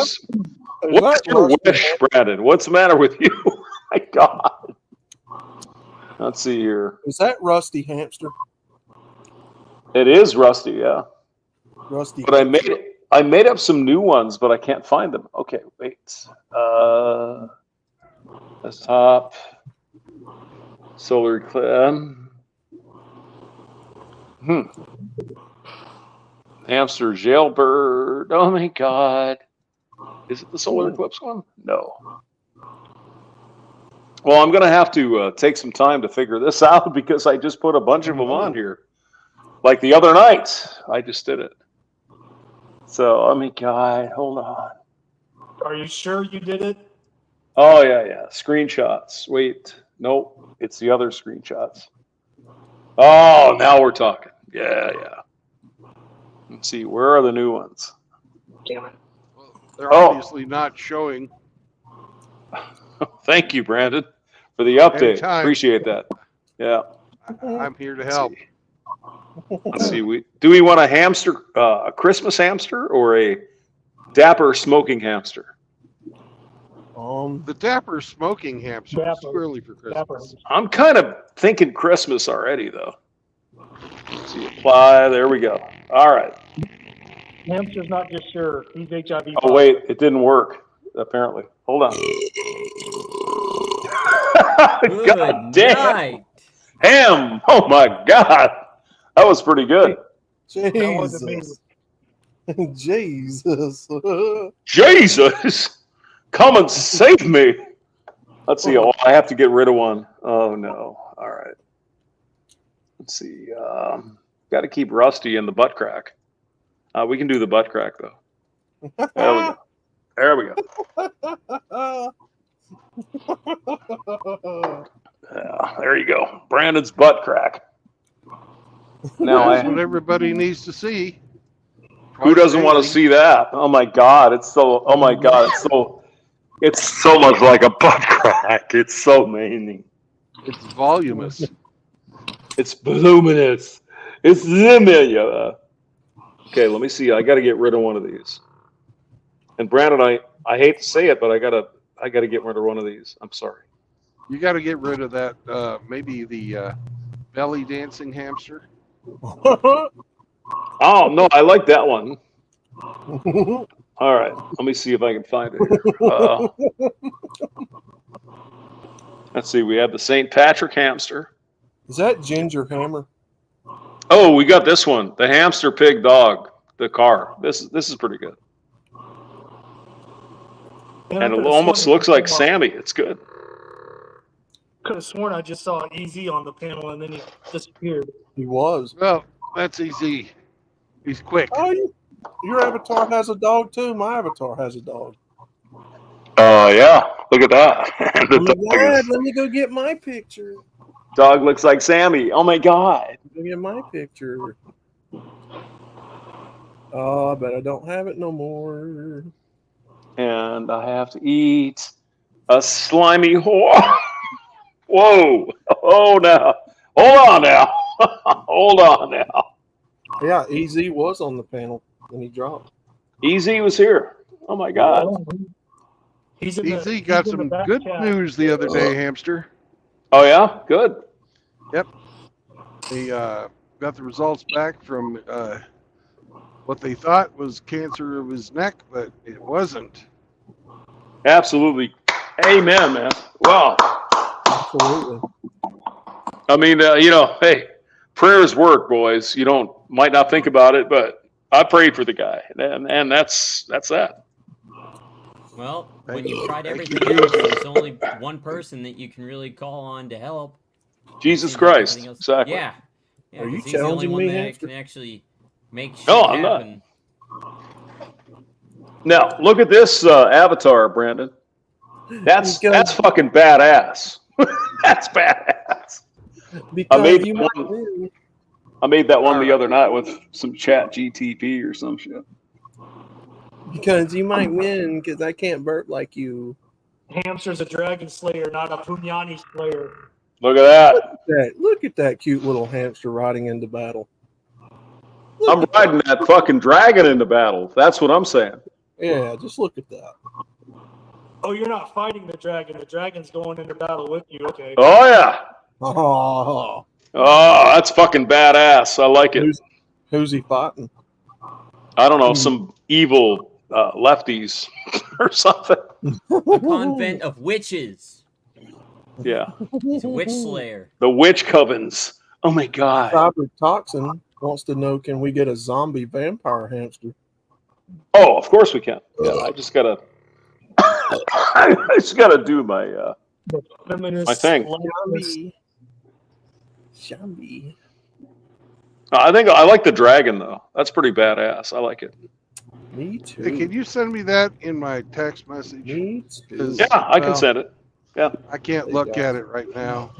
What's your wish, Brandon? What's the matter with you? My God. Let's see here. Is that Rusty Hamster? It is Rusty, yeah. Rusty. But I made up some new ones, but I can't find them. Okay, wait. Desktop. Solar Clam. Hamster Jailbird. Oh my God. Is it the Solar Eclipse one? No. Well, I'm going to have to take some time to figure this out because I just put a bunch of them on here. Like the other night, I just did it. So, oh my God, hold on. Are you sure you did it? Oh, yeah. Screenshots. Wait. Nope. It's the other screenshots. Oh, now we're talking. Yeah. Let's see. Where are the new ones? Damn it. They're obviously not showing. Thank you, Brandon, for the update. Anytime. Appreciate that. Yeah. I'm here to help. Let's see. Do we want a hamster, a Christmas hamster, or a dapper smoking hamster? The dapper smoking hamster. It's too early for Christmas. I'm kind of thinking Christmas already, though. Let's see. Apply. There we go. All right. Hamster's not just sure. He's HIV. Oh, wait. It didn't work, apparently. Hold on. God damn. Ham. Oh, my God. That was pretty good. Jesus. Jesus. Jesus. Come and save me. Let's see. Oh, I have to get rid of one. Oh, no. All right. Let's see. Got to keep Rusty in the butt crack. We can do the butt crack, though. There we go. There you go. Brandon's butt crack. Now That's what everybody needs to see. Who doesn't want to see that? Oh my God! It's so. Oh my God! It's so much like a butt crack. It's so amazing. It's voluminous. It's voluminous. It's voluminous. Okay, let me see. I got to get rid of one of these. And Brandon, I hate to say it, but I gotta get rid of one of these. I'm sorry. You got to get rid of that. Maybe the belly dancing hamster. Oh no, I like that one. All right, let me see if I can find it here. Let's see. We have the St. Patrick hamster. Is that Ginger Hammer? Oh, we got this one. The hamster pig dog. The car. This is pretty good. And it almost looks like Sammy. It's good. Could have sworn I just saw Easy on the panel and then he disappeared. He was. Well, that's easy. He's quick. Oh, your avatar has a dog too. My avatar has a dog. Yeah. Look at that. Oh my God, let me go get my picture. Dog looks like Sammy. Oh my God. Let me get my picture. Oh, I bet I don't have it no more. And I have to eat a slimy whore. Whoa. Oh, now. Hold on now. Hold on now. Yeah, EZ was on the panel when he dropped. EZ was here. Oh my God. EZ got some good news the other day, hamster. Oh yeah? Good. Yep. They got the results back from what they thought was cancer of his neck, but it wasn't. Absolutely. Amen, man. Wow. Absolutely. I mean, hey, prayers work, boys. You might not think about it, but I prayed for the guy, and that's that. Well, when you've tried everything else, there's only one person that you can really call on to help. Jesus Christ. Exactly. Yeah. Are you he's the only challenging one me, that hamster? can actually make shit No, I'm not. happen. Now, look at this avatar, Brandon. That's fucking badass. That's badass. Because made you one- might win. I made that one the other night with some Chat GTP or some shit. Because you might win because I can't burp like you. Hamster's a dragon slayer, not a Punyani slayer. Look at that. Look at that cute little hamster riding into battle. I'm riding that fucking dragon into battle. That's what I'm saying. Yeah, just look at that. Oh, you're not fighting the dragon. The dragon's going into battle with you. Okay. Oh yeah. Oh, Oh, that's fucking badass. I like it. who's he fighting? I don't know, some evil lefties or something. A convent of witches. Yeah. He's a witch slayer. The witch covens. Oh my god. Cyber Toxin wants to know, can we get a zombie vampire hamster? Oh, of course we can. Yeah, I just gotta do my my thing. Zombie. I think I like the dragon though. That's pretty badass. I like it. Me too. Hey, can you send me that in my text message? Me too. 'Cause, Yeah, I can well, send it. Yeah. I can't look at it right now.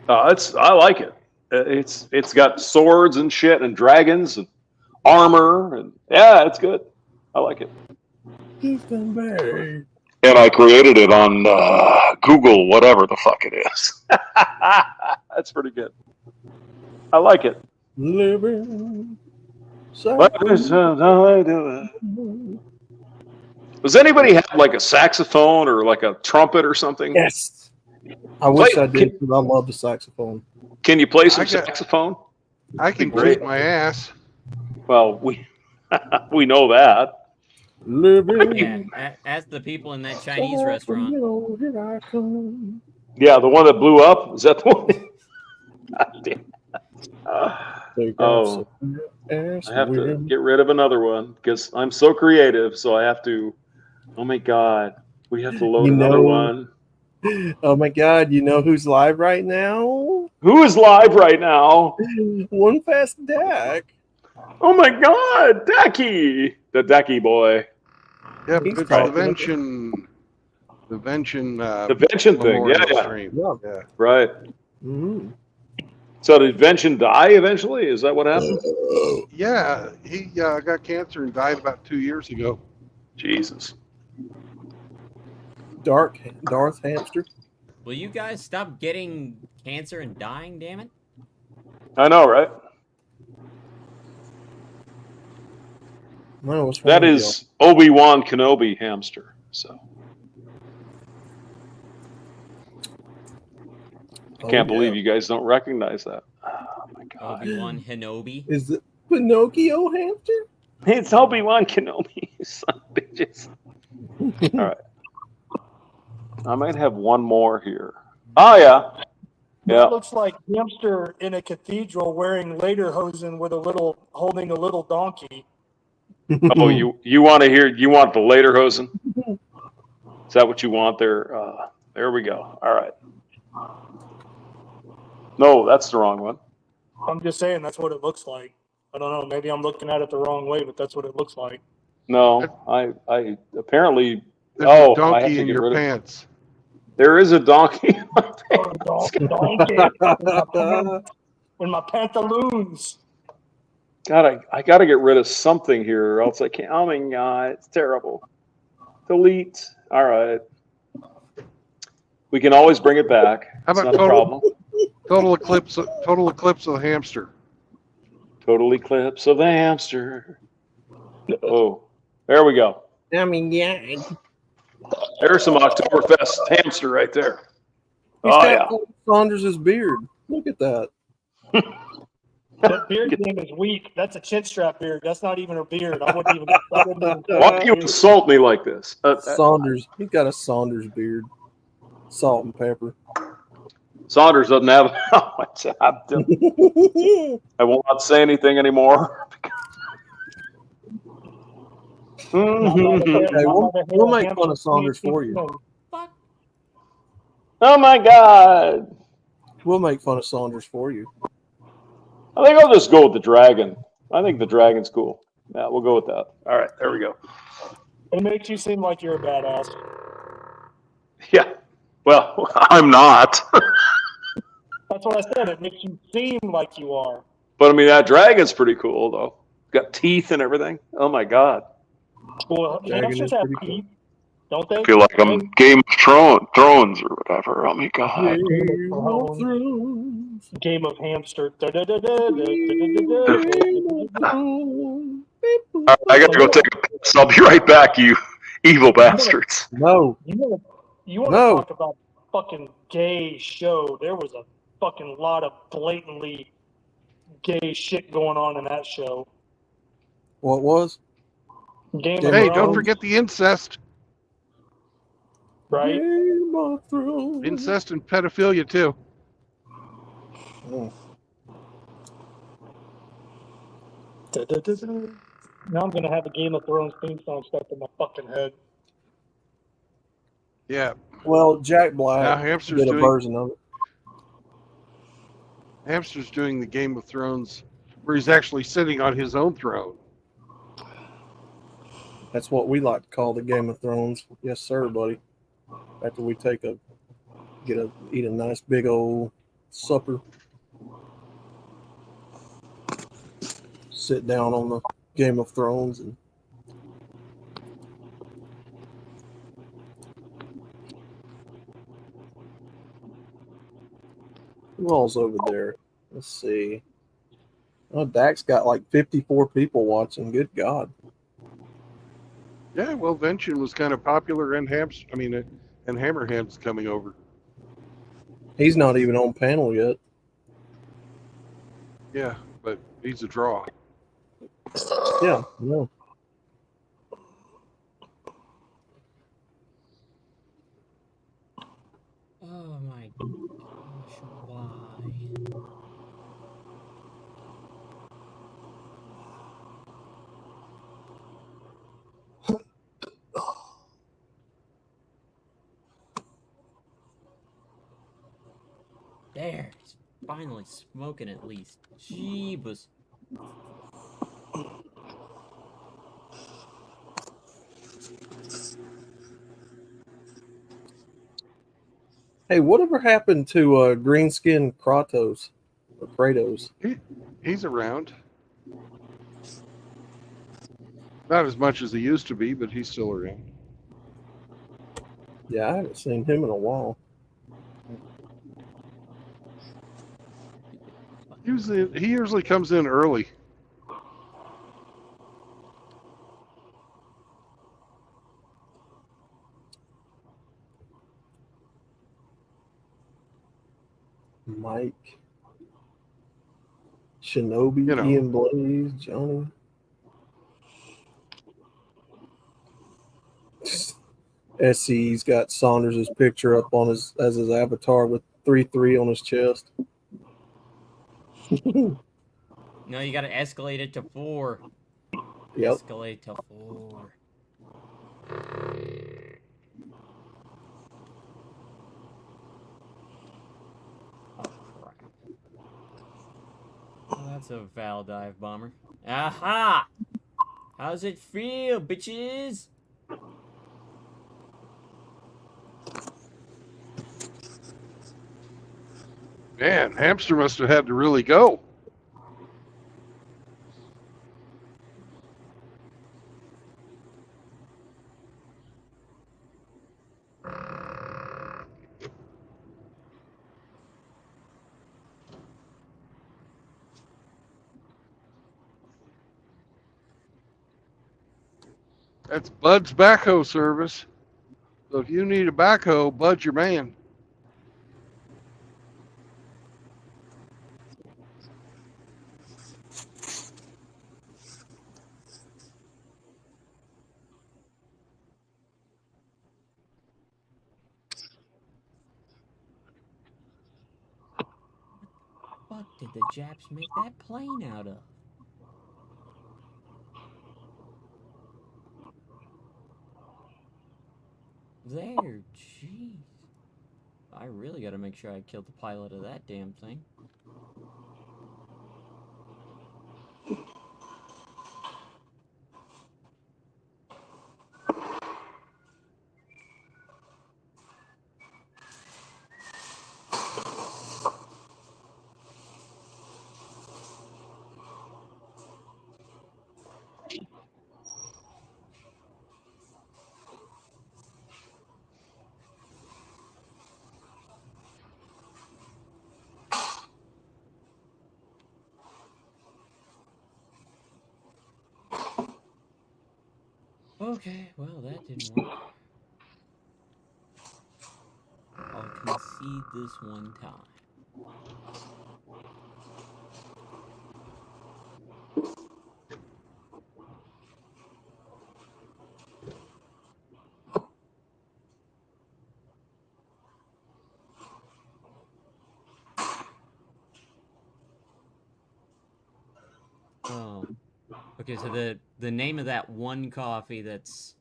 I like it. It's got swords and shit and dragons and armor and yeah, it's good. I like it. He's done bad. And I created it on Google, whatever the fuck it is. That's pretty good. I like it. Living. What is how I do it? Does anybody have like a saxophone or like a trumpet or something? Yes. I wish Play- I did because I love the saxophone. Can you play some I got- saxophone? I can Great. beat my ass. Well, we know that. Living. Yeah, ask the people in that Chinese restaurant. Here I come. Yeah, the one that blew up. Is that the one? God damn. Oh, I have to get rid of another one because I'm so creative. So I have to. Oh my god, we have to load You another know- one. Oh my God! You know who's live right now? Who is live right now? One Fast Dak. Oh my god, Dacky, the Dacky boy. Yeah, He's but it's talking. the Vention The Vention thing, Memorial yeah. stream. Yeah. Yeah. Right. Mm-hmm. So did Vention die eventually? Is that what happened? Yeah, he got cancer and died about 2 years ago. Jesus. Darth Hamster. Will you guys stop getting cancer and dying, damn it? I know, right? No, what's wrong That with is Obi-Wan Kenobi hamster. So y'all? I can't Oh, believe yeah. you guys don't recognize that. Oh my god. Obi-Wan Kenobi. Is it Pinocchio hamster? It's Obi-Wan Kenobi, you son of bitches. All right. I might have one more here. Oh yeah. Yeah. It looks like hamster in a cathedral wearing lederhosen with holding a little donkey. Oh, you want to hear? You want the lederhosen? Is that what you want there? There we go. All right. No, that's the wrong one. I'm just saying that's what it looks like. I don't know. Maybe I'm looking at it the wrong way, but that's what it looks like. No, I apparently. There's Oh, a I have donkey to in get your rid of. pants. There is a donkey in my Oh, pants. donkey. In my pantaloons. God, I got to get rid of something here, or else I can't. Oh my god, it's terrible. Delete. All right. We can always bring it back. How It's about not a problem. total eclipse of the hamster? Total eclipse of the hamster. Oh, there we go. I mean, yeah. There's some Oktoberfest hamster right there. He's Oh got yeah. Saunders' beard. Look at that. That beard game is weak. That's a chin strap beard. That's not even a beard. I wouldn't even. Why do you insult me like this? Saunders. He's got a Saunders beard. Salt and pepper. Saunders doesn't have. I will not say anything anymore. Okay, we'll make fun of Saunders for you. Oh my god! We'll make fun of Saunders for you. I think I'll just go with the dragon. I think the dragon's cool. Yeah, we'll go with that. All right, there we go. It makes you seem like you're a badass. Yeah. Well, I'm not. That's what I said. It makes you seem like you are. But I mean, that dragon's pretty cool, though. Got teeth and everything. Oh my god. Well, Dragon hamsters is have pretty cool. teeth, don't they? I feel like I'm Game of Thrones or whatever. Oh my god. Game of Thrones. Game of hamster. I gotta go take a piss. I'll be right back, you evil bastards. No. You want to No. talk about fucking gay show? There was a fucking lot of blatantly gay shit going on in that show. What was? Game of Hey, Thrones, don't forget the incest. right? Game of Thrones. Incest and pedophilia, too. Oh. Now I'm gonna have a Game of Thrones theme song stuck in my fucking head. Yeah. Well, Jack Now Black Hamster's did a doing version of it. Hamster's doing the Game of Thrones where he's actually sitting on his own throne. That's what we like to call the Game of Thrones. Yes, sir, buddy. After we eat a nice big old supper, sit down on the Game of Thrones and who all's over there? Let's see. Oh, Dak's got like 54 people watching. Good God. Yeah, well, Vention was kind of popular, and and Hammerhand's coming over. He's not even on panel yet. Yeah, but he's a draw. Yeah, no. Oh my gosh, why? There, he's finally smoking at least. Jeebus. Hey, whatever happened to Greenskin Kratos or Kratos? He's around. Not as much as he used to be, but he's still around. Yeah, I haven't seen him in a while. He usually comes in early. Mike, Shinobi, You know. Ian Blaze, Johnny. SC's got Saunders' picture up on his avatar with 3-3 on his chest. No, you gotta escalate it to 4. Yep. Escalate to 4. Oh, crap. Oh, that's a Val dive bomber. Aha! How's it feel, bitches? Man, Hamster must have had to really go. That's Bud's backhoe service. So if you need a backhoe, Bud's your man. What did the Japs make that plane out of? There, jeez. I really gotta make sure I killed the pilot of that damn thing. Okay, well, that didn't work. I'll concede this one time. Oh. Okay, so the name of that one coffee that's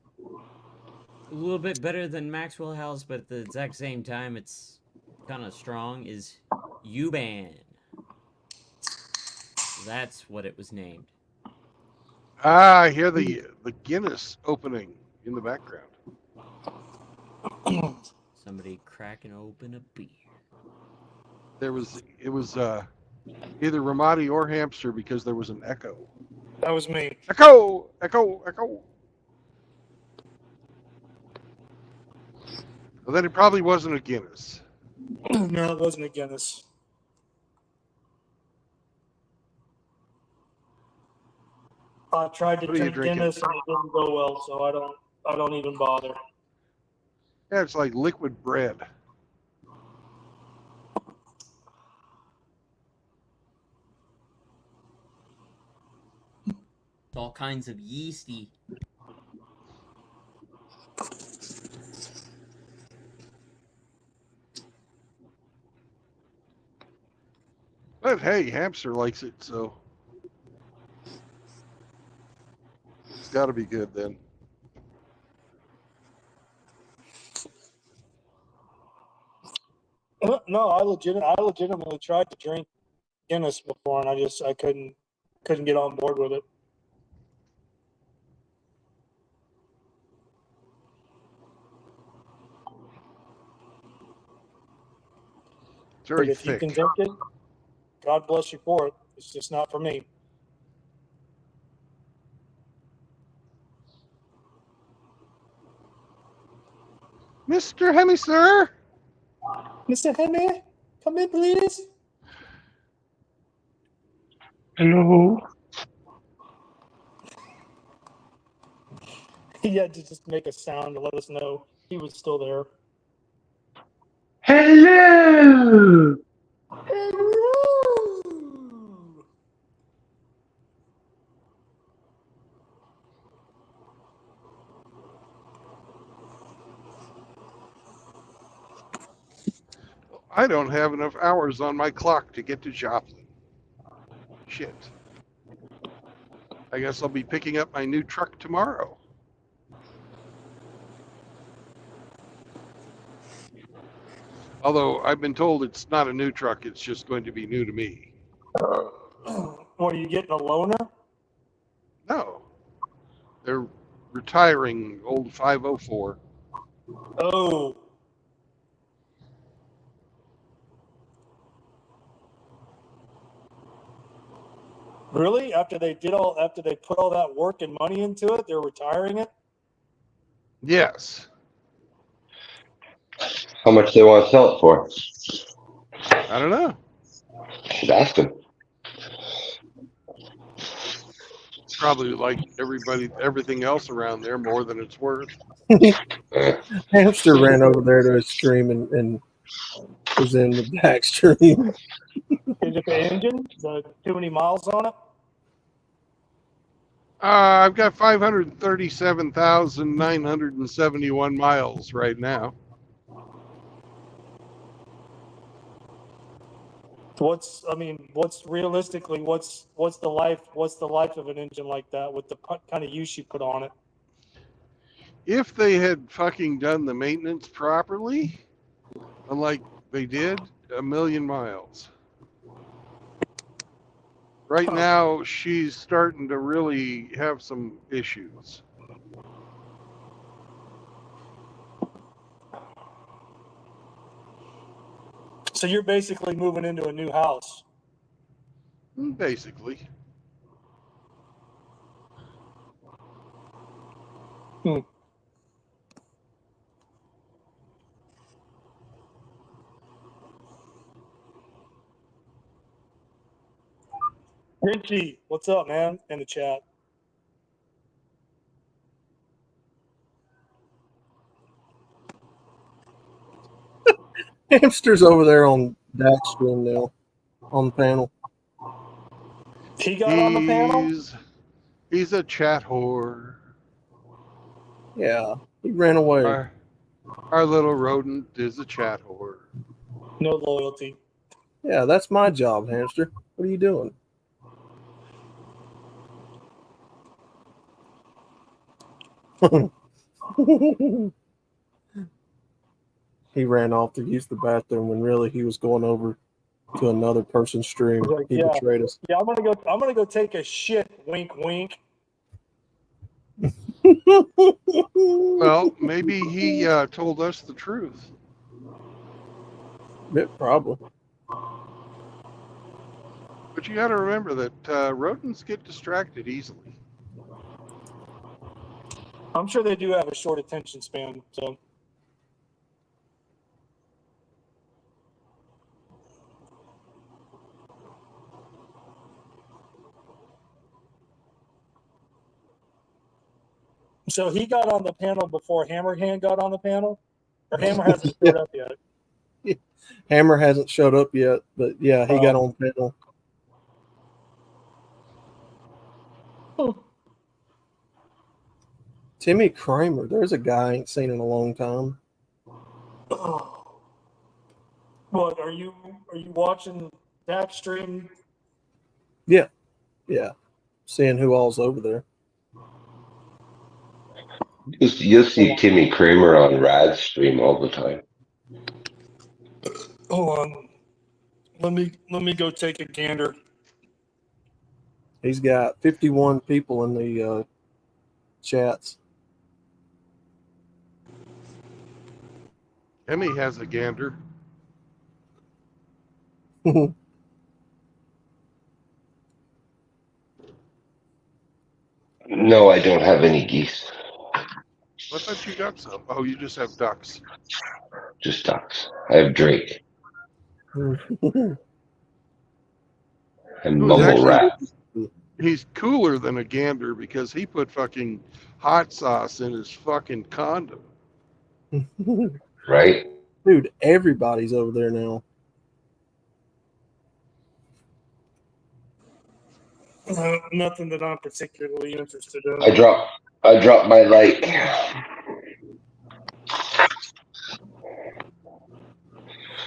a little bit better than Maxwell House, but at the exact same time it's kind of strong, is Yuban. That's what it was named. Ah, I hear the Guinness opening in the background. Somebody cracking open a beer. It was either Ramadi or Hamster because there was an echo. That was me. Echo, echo, echo. Well, then it probably wasn't a Guinness. No, it wasn't a Guinness. I tried to What are you drink drinking? Guinness and it didn't go well, so I don't even bother. Yeah, it's like liquid bread. It's all kinds of yeasty. But hey, Hamster likes it, so it's got to be good then. No, I legitimately tried to drink Guinness before, and I couldn't get on board with it. It's very But if you thick. can drink it, God bless you for it. It's just not for me. Mr. Hemi, sir. Mr. Hemi, come in, please. Hello. He had to just make a sound to let us know he was still there. Hello. I don't have enough hours on my clock to get to Joplin. Shit. I guess I'll be picking up my new truck tomorrow. Although I've been told it's not a new truck, it's just going to be new to me. What, are you getting a loaner? No. They're retiring old 504. Oh. Really? After they put all that work and money into it, they're retiring it? Yes. How much they want to sell it for? I don't know. Should ask them. Probably like everything else around there more than it's worth. Hamster ran over there to his stream and was in the back stream. Is it the engine? Is there too many miles on it? I've got 537,971 miles right now. What's realistically what's the life of an engine like that with the kind of use you put on it? If they had fucking done the maintenance properly, unlike they did, 1,000,000 miles. Right now, she's starting to really have some issues. So you're basically moving into a new house. Basically. Richie, what's up, man? In the chat. Hamster's over there on Dak's stream now, on the panel. He got on the panel? He's a chat whore. Yeah, he ran away. Our little rodent is a chat whore. No loyalty. Yeah, that's my job, Hamster. What are you doing? He ran off to use the bathroom when really he was going over to another person's stream. He's like, He yeah, betrayed us. yeah, I'm gonna go take a shit. Wink, wink. Well, maybe he told us the truth. Probably. But you got to remember that rodents get distracted easily. I'm sure they do have a short attention span. So he got on the panel before Hammerhand got on the panel, or Hammer hasn't showed up yet. Hammer hasn't showed up yet, but yeah, he got on the panel. Timmy Kramer, there's a guy I ain't seen in a long time. What are you watching that stream? Yeah, seeing who all's over there. You'll see Timmy Kramer on Rad's stream all the time. Hold on, let me go take a gander. He's got 51 people in the chats. Emmy has a gander. No, I don't have any geese. I thought you got some. Oh, you just have ducks. Just ducks. I have Drake and Mumble Rat. He's cooler than a gander because he put fucking hot sauce in his fucking condom. Right? Dude, everybody's over there now. Nothing that I'm particularly interested in. I dropped my like.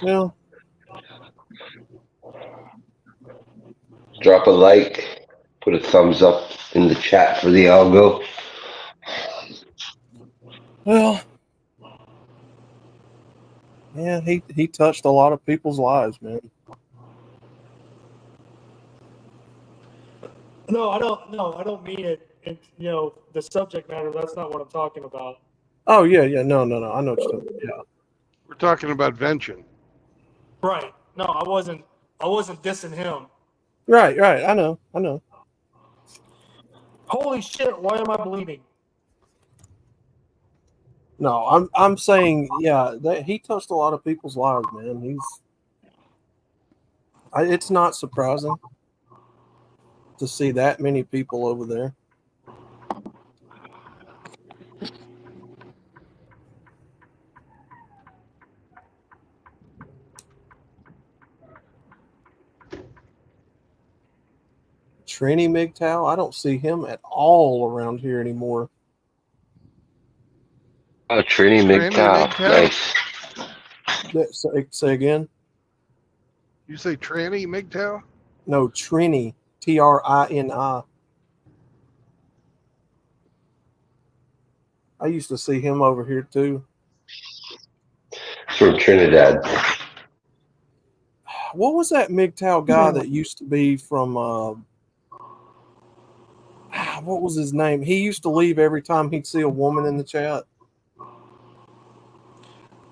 Well, Drop a like, put a thumbs up in the chat for the algo. well, yeah, he touched a lot of people's lives, man. No, I don't mean it. The subject matter. That's not what I'm talking about. Oh yeah, no. I know what you're talking about. Yeah. We're talking about Vention. Right. No, I wasn't dissing him. Right. I know. Holy shit! Why am I bleeding? No, I'm saying, yeah, that he touched a lot of people's lives, man. It's not surprising to see that many people over there. Trini MGTOW, I don't see him at all around here anymore. Oh, Trini MGTOW. Nice. Say again? You say Tranny MGTOW? No, Trini. Trini. I used to see him over here too. From Trinidad. What was that MGTOW guy that used to be from what was his name? He used to leave every time he'd see a woman in the chat.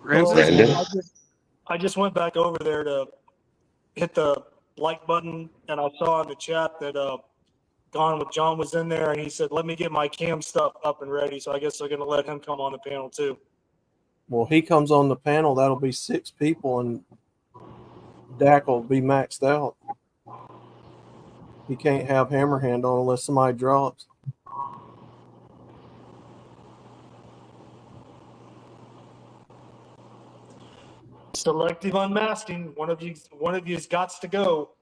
I just went back over there to hit the like button, and I saw in the chat that Gone with John was in there, and he said, "Let me get my cam stuff up and ready." So I guess they're going to let him come on the panel too. Well, he comes on the panel, that'll be 6 people, and Dak will be maxed out. He can't have Hammerhand on unless somebody drops. Selective unmasking. One of you's got to go.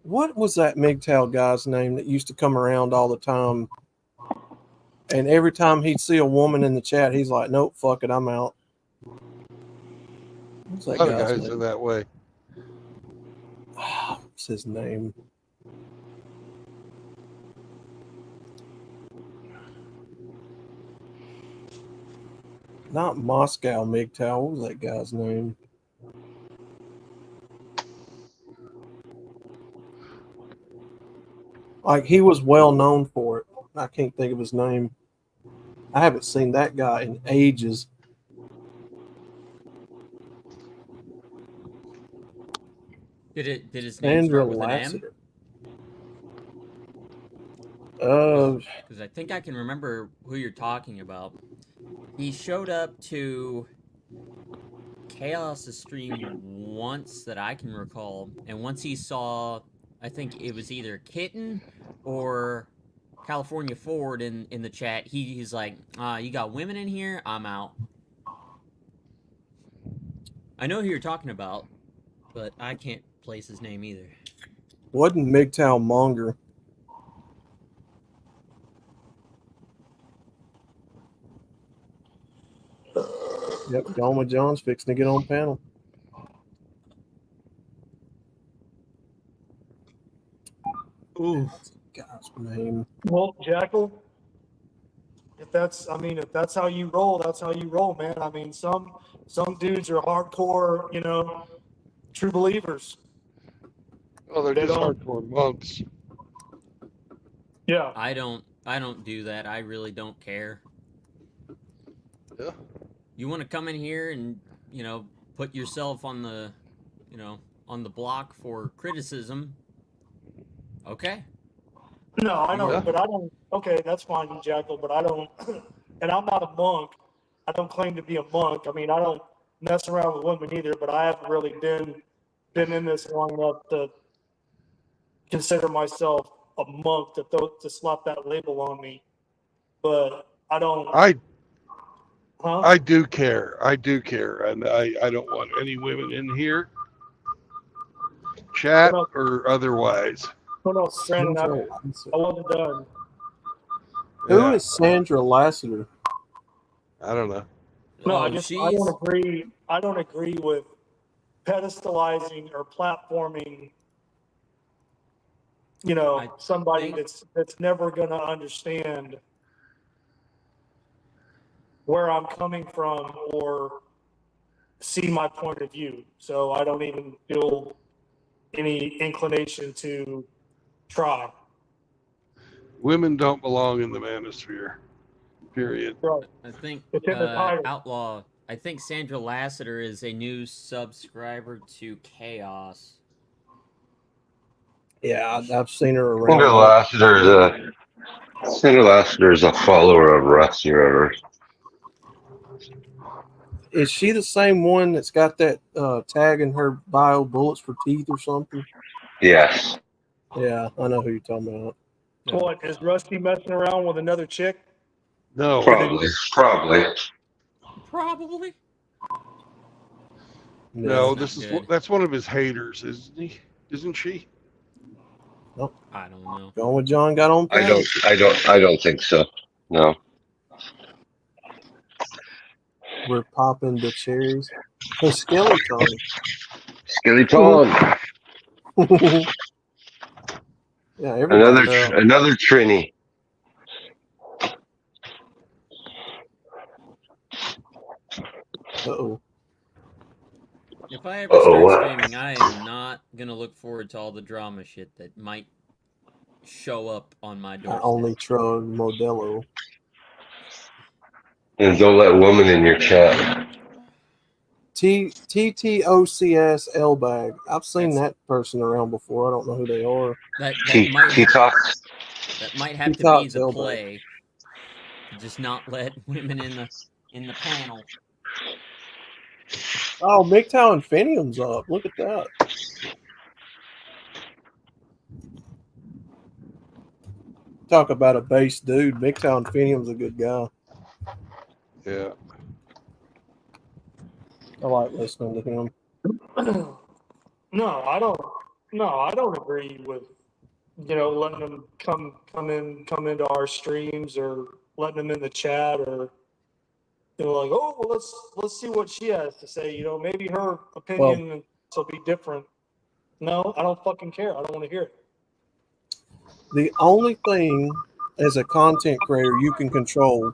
What was that MGTOW guy's name that used to come around all the time? And every time he'd see a woman in the chat, he's like, "Nope, fuck it, I'm out." What's A that lot of guy's guys are name? that way. What's his name? Not Moscow MGTOW. What was that guy's name? Like, he was well known for it. I can't think of his name. I haven't seen that guy in ages. Did his name Sandra start with an M? Lassiter. Because I think I can remember who you're talking about. He showed up to Chaos' stream once that I can recall, and once he saw, I think it was either Kitten or California Ford in the chat, he's like, you got women in here? I'm out. I know who you're talking about, but I can't place his name either. Wasn't MGTOW Monger? Yep, Gone with John's fixing to get on panel. Ooh, God's name. Well, Jackal, if that's how you roll, that's how you roll, man. I mean, some dudes are hardcore, true believers. Well, they're They just don't- hardcore monks. Yeah. I don't do that. I really don't care. Yeah. You want to come in here and, put yourself on the, on the block for criticism. Okay. No, I don't, Yeah. but I don't. Okay, that's fine, Jackal, but I don't. And I'm not a monk. I don't claim to be a monk. I mean, I don't mess around with women either. But I haven't really been in this long enough to consider myself a monk to slap that label on me. But I don't. I do care. I do care, and I don't want any women in here, chat or otherwise. No, Brandon, I wasn't done. Who is Sandra Lassiter? I don't know. No, I don't agree. I don't agree with pedestalizing or platforming. Somebody that's never going to understand where I'm coming from or see my point of view. So I don't even feel any inclination to try. Women don't belong in the manosphere. Period. I think It's in the title. Outlaw. I think Sandra Lassiter is a new subscriber to Chaos. Yeah, I've seen her around. Sandra Lassiter is a follower of Rusty Rivers. Is she the same one that's got that tag in her bio, bullets for teeth or something? Yes. Yeah, I know who you're talking about. What, is Rusty messing around with another chick? No. Probably. No, that's one of his haters, isn't he? Isn't she? Nope. I don't know. Gone with John got on. I don't think so. No. We're popping the cherries. Hey, Skeleton. Skeleton. Yeah, another Trini. Uh-oh. If I ever start streaming, I am not gonna look forward to all the drama shit that might show up on my I doorstep. only trug Modelo. And don't let women in your chat. TTOCS L bag. I've seen that person around before. I don't know who they are. That T might Talks. That might have to be T-Talks the L bag. play. Just not let women in the panel. Oh, MGTOW Infinium's up. Look at that. Talk about a base dude. MGTOW Infinium's a good guy. Yeah. I like listening to him. No, I don't. No, I don't agree with letting them come into our streams or letting them in the chat or like, oh, well, let's see what she has to say. Maybe her opinion will be different. No, I don't fucking care. I don't want to hear it. The only thing as a content creator you can control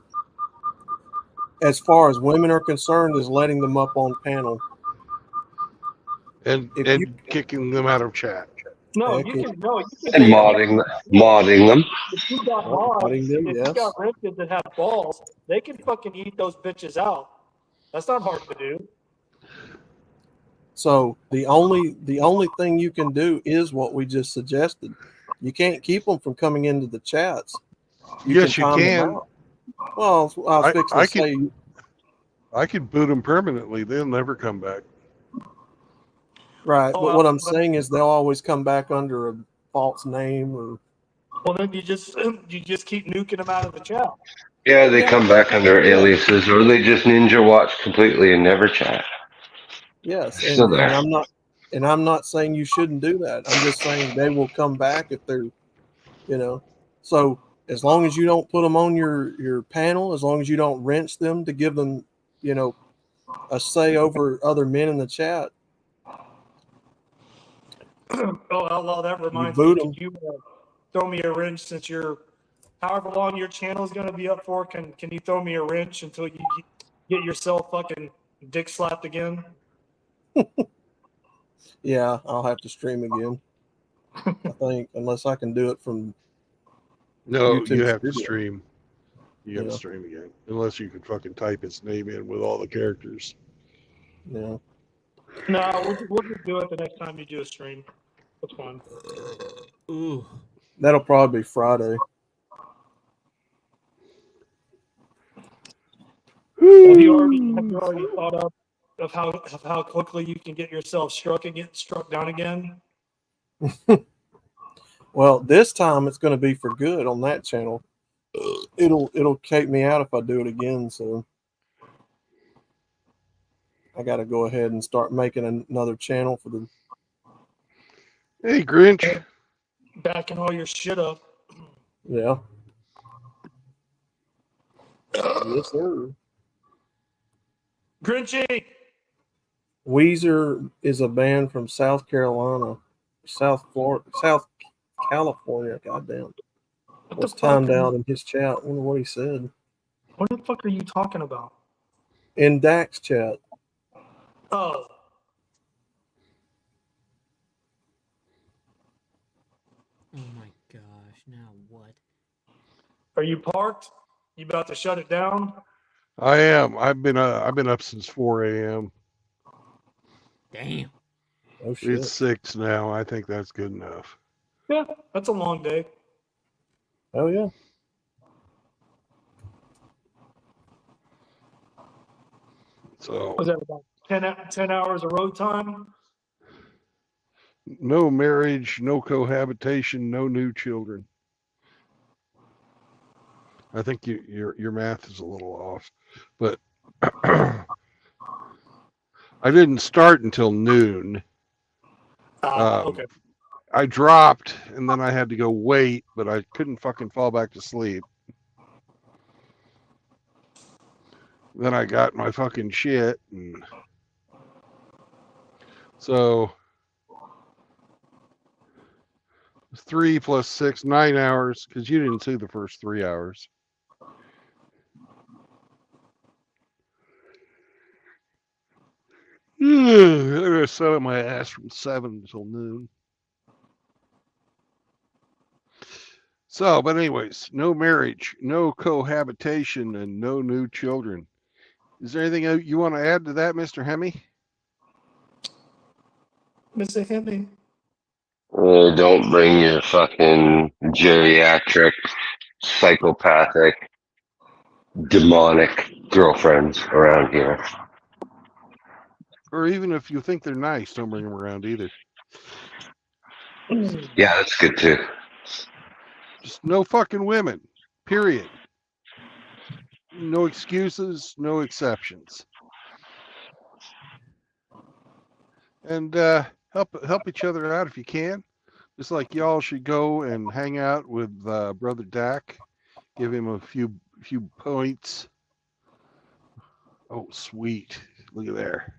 as far as women are concerned is letting them up on panel. And kicking them out of chat. No, you can And modding them. If you got mods, Modding them, if yes. you got rifters that have balls, they can fucking eat those bitches out. That's not hard to do. So the only thing you can do is what we just suggested. You can't keep them from coming into the chats. Yes, you time them can. out. Well, I was fixing to say. I could boot them permanently. They'll never come back. Right, but what I'm saying is they'll always come back under a false name or. Well, then you just keep nuking them out of the chat. Yeah, they come back under aliases, or they just ninja watch completely and never chat. Yes, Still there. and I'm not saying you shouldn't do that. I'm just saying they will come back if they're, So as long as you don't put them on your panel, as long as you don't wrench them to give them, a say over other men in the chat. Oh, Outlaw, that reminds boot me. 'em. Could you throw me a wrench since you're however long your channel is going to be up for? Can you throw me a wrench until you get yourself fucking dick slapped again? Yeah, I'll have to stream again. I think unless I can do it from. No, YouTube you have to Studio. stream. You have to stream again, unless you can fucking type his name in with all the characters. Yeah. No, we'll just do it the next time you do a stream. That's fine. Ooh. That'll probably be Friday. Have you already thought of how quickly you can get yourself struck down again? Well, this time it's going to be for good on that channel. It'll kick me out if I do it again. So I got to go ahead and start making another channel for the. Hey, Grinch. Backing all your shit up. Yeah. Yes, sir. Grinchy. Weezer is a band from South Carolina, South California. Goddamn. What's timed out in his chat? I wonder what he said. What the fuck are you talking about? In Dak's chat. Oh. Oh my gosh! Now what? Are you parked? You about to shut it down? I am. I've been up since 4 a.m. Damn. Oh shit. It's 6 now. I think that's good enough. Yeah, that's a long day. Oh yeah. So Was that about 10 hours of road time? no marriage, no cohabitation, no new children. I think your math is a little off, but I didn't start until noon. Okay. I dropped and then I had to go wait, but I couldn't fucking fall back to sleep. Then I got my fucking shit, and so 3 plus 6, 9 hours, because you didn't see the first 3 hours. I'm gonna set up my ass from 7 until noon. So, but anyways, no marriage, no cohabitation, and no new children. Is there anything you want to add to that, Mr. Hemi? Mr. Hemi. Don't bring your fucking geriatric, psychopathic, demonic girlfriends around here. Or even if you think they're nice, don't bring them around either. Yeah, that's good too. Just no fucking women, period. No excuses, no exceptions. and help each other out if you can. Just like y'all should go and hang out with Brother Dak, give him a few points. Oh, sweet! Look at there.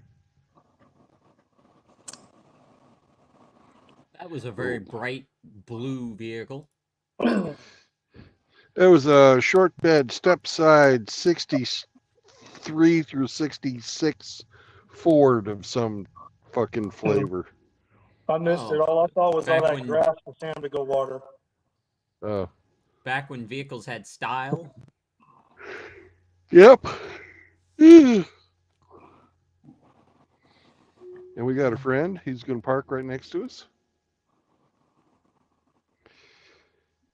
That was a very bright blue vehicle. It was a short bed, step side, 63 through 66 Ford of some fucking flavor. I missed it. All I saw was all that grass for Sam to go water. Oh. Back when vehicles had style. Yep. And we got a friend. He's going to park right next to us.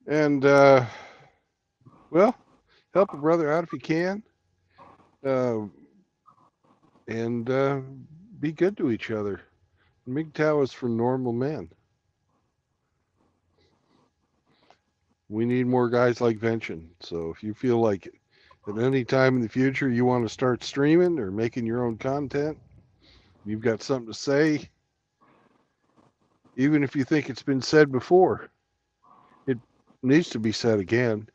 And, well, help a brother out if you can. And be good to each other. MGTOW is for normal men. We need more guys like Vention. So if you feel like at any time in the future you want to start streaming or making your own content, you've got something to say, even if you think it's been said before, it needs to be said again.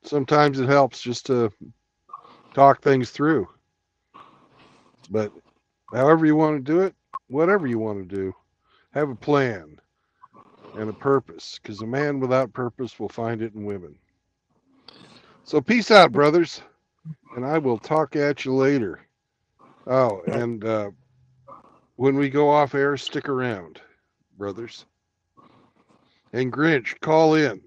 Sometimes it helps just to talk things through. But however you want to do it, whatever you want to do, have a plan and a purpose, because a man without purpose will find it in women. So peace out, brothers, and I will talk at you later. Oh, and when we go off air, stick around, brothers. And Grinch, call in.